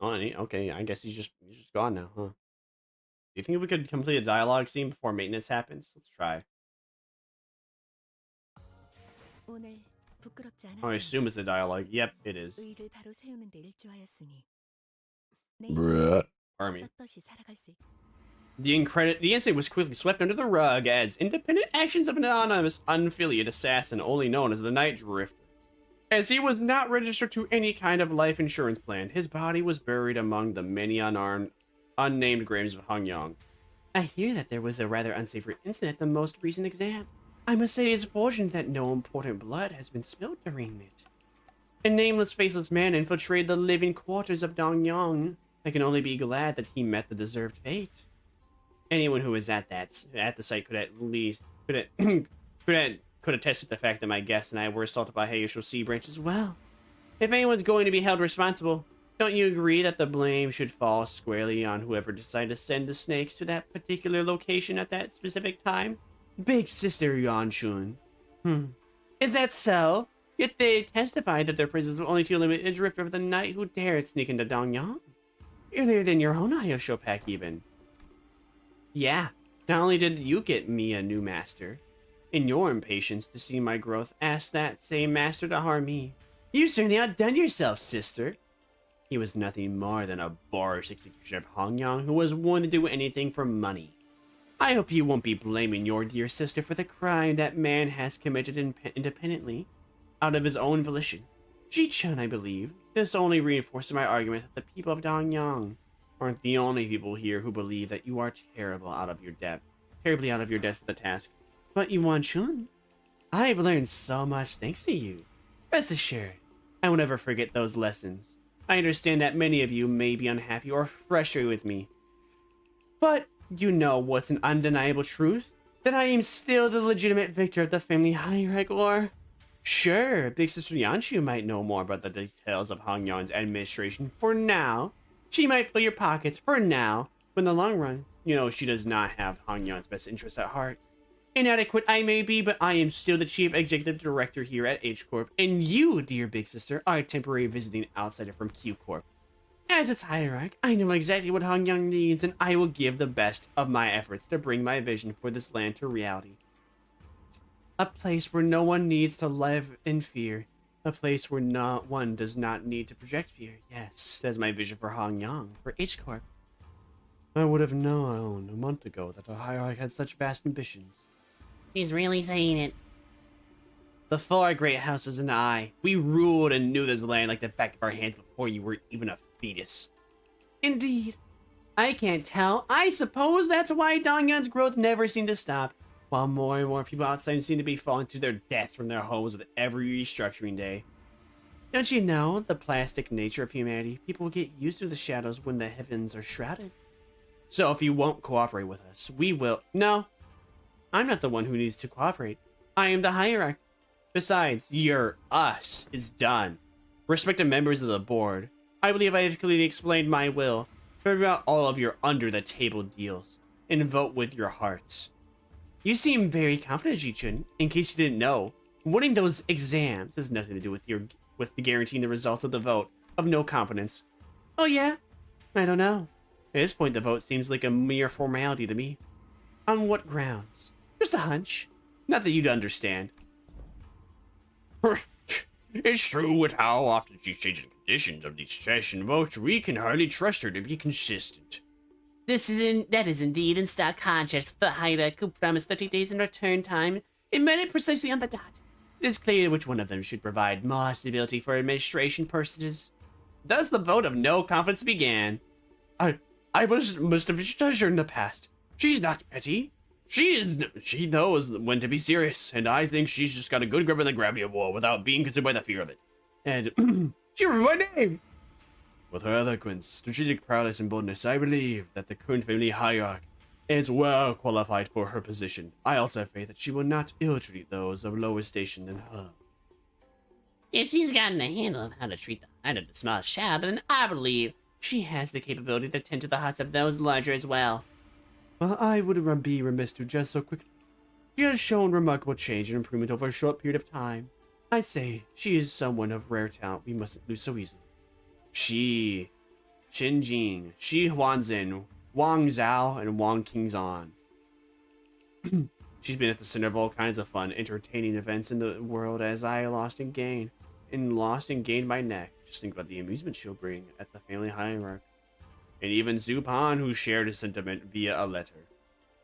Oh, okay. I guess he's just gone now, huh? Do you think we could complete a dialogue scene before maintenance happens? Let's try. Oh, I assume it's the dialogue. Yep, it is. Bruh. Army. The incident was quickly swept under the rug as independent actions of an anonymous, unaffiliated assassin only known as the Night Drifter. As he was not registered to any kind of life insurance plan, his body was buried among the many unnamed graves of Hangyang. I hear that there was a rather unsavory incident at the most recent exam. I must say it is fortunate that no important blood has been spilled during it. A nameless, faceless man infiltrated the living quarters of Dongyang. I can only be glad that he met the deserved fate. Anyone who was at the site could attest to the fact that my guest and I were assaulted by Hiya Sea Branch as well. If anyone's going to be held responsible, don't you agree that the blame should fall squarely on whoever decided to send the snakes to that particular location at that specific time? Big Sister Yanshun. Is that so? Yet they testified that their prisoners were only to limit a drifter of the night who dared sneak into Dongyang. Earlier than your own Hyosho pack, even. Yeah, not only did you get me a new master, in your impatience to see my growth, ask that same master to harm me. You certainly outdone yourself, sister. He was nothing more than a boorish executioner of Hangyang who was willing to do anything for money. I hope you won't be blaming your dear sister for the crime that man has committed independently, out of his own volition. Ji-chan, I believe. This only reinforces my argument that the people of Dongyang aren't the only people here who believe that you are terribly out of your depth for the task. But Yuan-chun, I've learned so much thanks to you. Rest assured, I will never forget those lessons. I understand that many of you may be unhappy or frustrated with me. But you know what's an undeniable truth? That I am still the legitimate victor of the family hierarchy war. Sure, Big Sister Yanshu might know more about the details of Hangyang's administration for now. She might fill your pockets for now, but in the long run, you know she does not have Hangyang's best interests at heart. Inadequate I may be, but I am still the chief executive director here at H Corp, and you, dear Big Sister, are a temporary visiting outsider from Q Corp. As its hierarch, I know exactly what Hangyang needs, and I will give the best of my efforts to bring my vision for this land to reality. A place where no one needs to live in fear. A place where one does not need to project fear. Yes, that's my vision for Hangyang, for H Corp. I would have known a month ago that a hierarch had such vast ambitions. He's really saying it. The four great houses and I, we ruled and knew this land like the back of our hands before you were even a fetus. Indeed. I can't tell. I suppose that's why Dongyang's growth never seemed to stop, while more and more people outside seem to be falling to their deaths from their homes with every restructuring day. Don't you know the plastic nature of humanity? People get used to the shadows when the heavens are shrouded. So if you won't cooperate with us, we will... No, I'm not the one who needs to cooperate. I am the hierarch. Besides, your us is done. Respected members of the board, I believe I have clearly explained my will. Figure out all of your under-the-table deals, and vote with your hearts. You seem very confident, Ji-chun. In case you didn't know, winning those exams has nothing to do with guaranteeing the results of the vote of no confidence. Oh yeah? I don't know. At this point, the vote seems like a mere formality to me. On what grounds? Just a hunch. Not that you'd understand. It's true with how often she changes the conditions of these session votes, we can hardly trust her to be consistent. That is indeed in stark contrast with the hierarch who promised 30 days in return time. It met it precisely on the dot. It is clear which one of them should provide more stability for administration purposes. Thus the vote of no confidence began. I must have judged her in the past. She's not petty. She knows when to be serious, and I think she's just got a good grip on the gravity of war without being consumed by the fear of it. And she remembered my name! With her eloquence, strategic prowess, and boldness, I believe that the current family hierarch is well qualified for her position. I also have faith that she will not ill-treat those of lower station than her. If she's gotten a handle on how to treat the heart of the smallest child, then I believe she has the capability to tend to the hearts of those larger as well. Well, I would be remiss to judge so quickly. She has shown remarkable change and improvement over a short period of time. I'd say she is someone of rare talent we mustn't lose so easily. She, Xinjing, Shi Huanzhen, Wang Zhao, and Wang Qingzhan. She's been at the center of all kinds of fun, entertaining events in the world as I lost and gained my neck. Just think about the amusement she'll bring at the family hierarch. And even Zhu Pan, who shared his sentiment via a letter,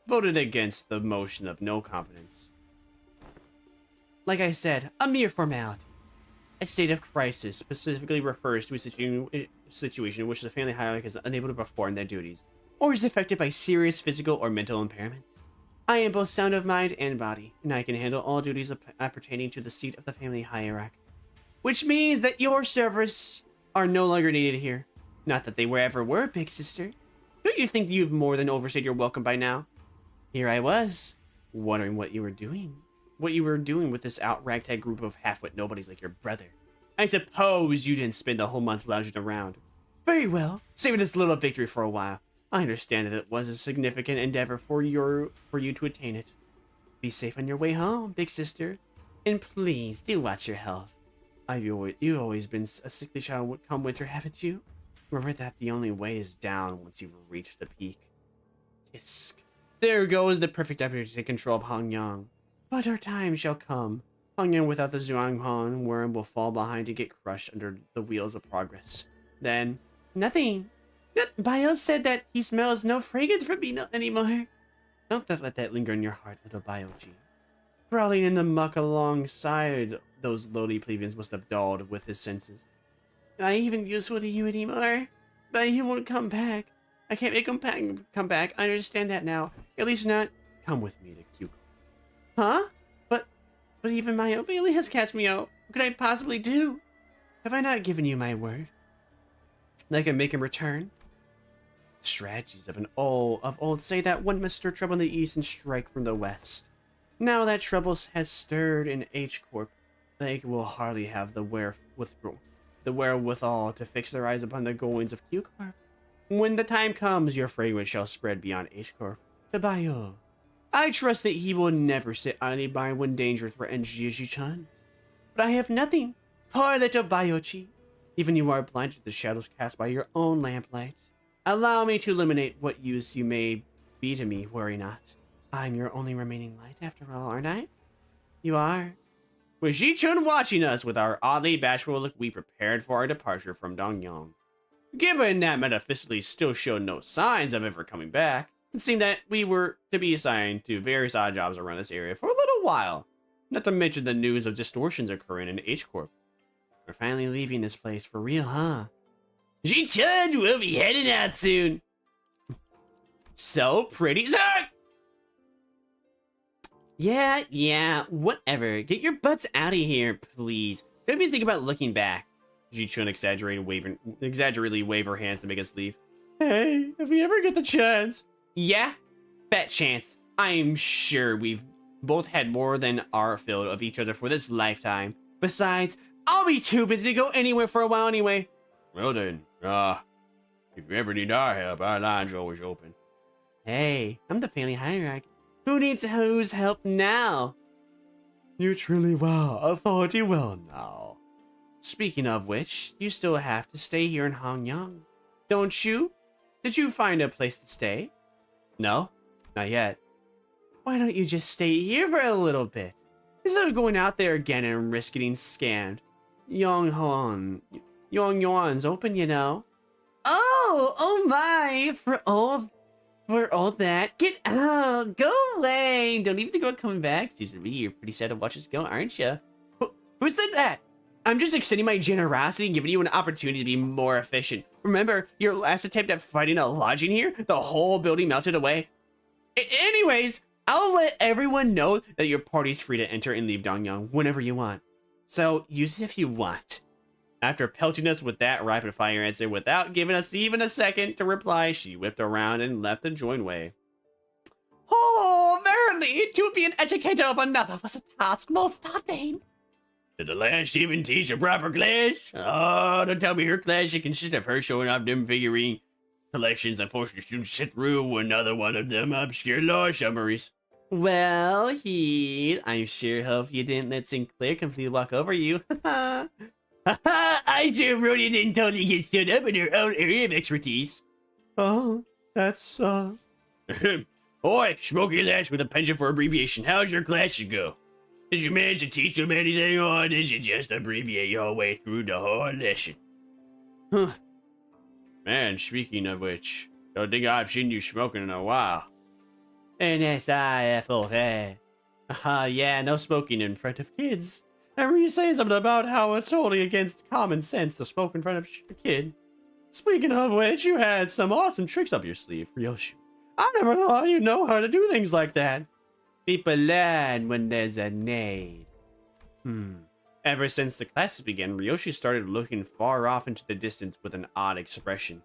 voted against the motion of no confidence. Like I said, a mere formality. A state of crisis specifically refers to a situation in which the family hierarch is unable to perform their duties, or is affected by serious physical or mental impairment. I am both sound of mind and body, and I can handle all duties pertaining to the seat of the family hierarch. Which means that your services are no longer needed here. Not that they ever were, big sister. Don't you think you've more than overstayed your welcome by now? Here I was, wondering what you were doing. What you were doing with this ragtag group of half-wit nobodies like your brother. I suppose you didn't spend the whole month lounging around. Very well, saving this little victory for a while. I understand that it was a significant endeavor for you to attain it. Be safe on your way home, big sister. And please, do watch your health. You've always been a sickly child come winter, haven't you? Remember that the only way is down once you've reached the peak. Tisk. There goes the perfect opportunity to take control of Hangyang. But our time shall come. Hangyang without the Zhuanghan worm will fall behind to get crushed under the wheels of progress. Then, nothing. Bio said that he smells no fragrance from me anymore. Don't let that linger in your heart, little Bio-G. Crawling in the muck alongside those lowly plebeians must have dulled with his senses. I even useful to you anymore, but he won't come back. I can't make him come back. I understand that now. At least not. Come with me to Cuco. Huh? But even my own family has cast me out. What could I possibly do? Have I not given you my word? I can make him return. Strategies of old say that one must stir trouble in the east and strike from the west. Now that trouble has stirred in H Corp, they will hardly have the wherewithal to fix their eyes upon the goings of Q Corp. When the time comes, your fragrance shall spread beyond H Corp to Bio. I trust that he will never sit idly by when danger threatens Jiji-chan. But I have nothing. Poor little Bio-chi. Even you are blinded to the shadows cast by your own lamplight. Allow me to eliminate what use you may be to me, worry not. I'm your only remaining light after all, aren't I? You are. With Ji-chun watching us with our oddly bashful look, we prepared for our departure from Dongyong. Given that metaphysically still showed no signs of ever coming back, it seemed that we were to be assigned to various odd jobs around this area for a little while. Not to mention the news of distortions occurring in H-Corp. We're finally leaving this place for real, huh? Ji-chun, we'll be heading out soon. So pretty. Yeah, whatever. Get your butts out of here, please. Don't even think about looking back. Ji-chun exaggeratedly wave her hands to make us leave. Hey, if we ever get the chance. Yeah, bet chance. I'm sure we've both had more than our fill of each other for this lifetime. Besides, I'll be too busy to go anywhere for a while anyway. Well then, if you ever need our help, our lines are always open. Hey, I'm the family hierarch. Who needs whose help now? You truly authority well now. Speaking of which, you still have to stay here in Hangyang, don't you? Did you find a place to stay? No, not yet. Why don't you just stay here for a little bit? Instead of going out there again and risk getting scammed. Yongyuan's open, you know. Oh my, for all that. Get out, go away. Don't even think about coming back. Seems to me you're pretty sad to watch us go, aren't you? Who said that? I'm just extending my generosity and giving you an opportunity to be more efficient. Remember your last attempt at fighting a lodging here? The whole building melted away. Anyways, I'll let everyone know that your party's free to enter and leave Dongyang whenever you want. So use it if you want. After pelting us with that rapid fire answer without giving us even a second to reply, she whipped around and left the joinway. Oh, verily, to be an educator of another was a task most daunting. Did the last even teach a proper class? Oh, don't tell me her class should consist of her showing off them figurine collections and forcing the students to sit through another one of them obscure law summaries. Well, I sure hope you didn't let Sinclair completely walk over you. I sure Rhoda didn't totally get stood up in her own area of expertise. Oh, that's, Oi, Smoky Lash with a penchant for abbreviation. How's your classes go? Did you manage to teach them anything, or did you just abbreviate your way through the whole lesson? Huh. Man, speaking of which, don't think I've seen you smoking in a while. NSIFOA. Yeah, no smoking in front of kids. I remember you saying something about how it's totally against common sense to smoke in front of a kid. Speaking of which, you had some awesome tricks up your sleeve, Ryoshi. I never thought you'd know how to do things like that. People learn when there's a need. Ever since the classes began, Ryoshi started looking far off into the distance with an odd expression.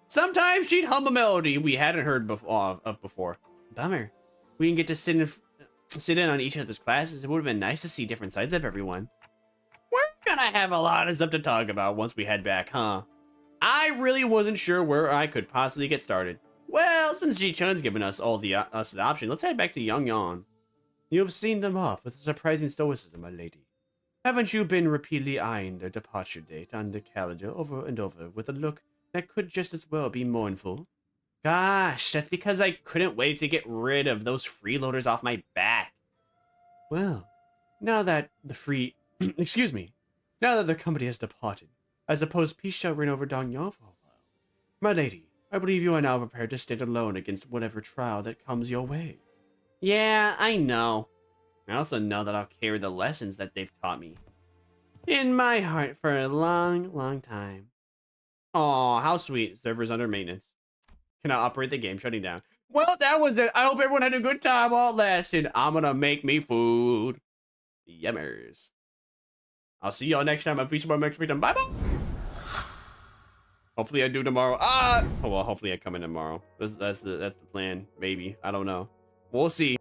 Sometimes she'd hum a melody we hadn't heard before. Bummer. We didn't get to sit in on each other's classes. It would have been nice to see different sides of everyone. We're gonna have a lot of stuff to talk about once we head back, huh? I really wasn't sure where I could possibly get started. Well, since Ji-Chun's given us all the option, let's head back to Yongyan. You have seen them off with a surprising stoicism, my lady. Haven't you been repeatedly eyeing their departure date on the calendar over and over with a look that could just as well be mournful? Gosh, that's because I couldn't wait to get rid of those freeloaders off my back. Well, now that the now that their company has departed, I suppose peace shall reign over Dongyang for a while. My lady, I believe you are now prepared to stand alone against whatever trial that comes your way. Yeah, I know. I also know that I'll carry the lessons that they've taught me in my heart for a long, long time. Aw, how sweet. Servers under maintenance. Cannot operate the game, shutting down. Well, that was it. I hope everyone had a good time while it lasted. I'm gonna make me food. Yummers. I'll see y'all next time on Vtuber next week. Bye-bye. Hopefully I do tomorrow. Oh well, hopefully I come in tomorrow. That's the plan. Maybe. I don't know. We'll see.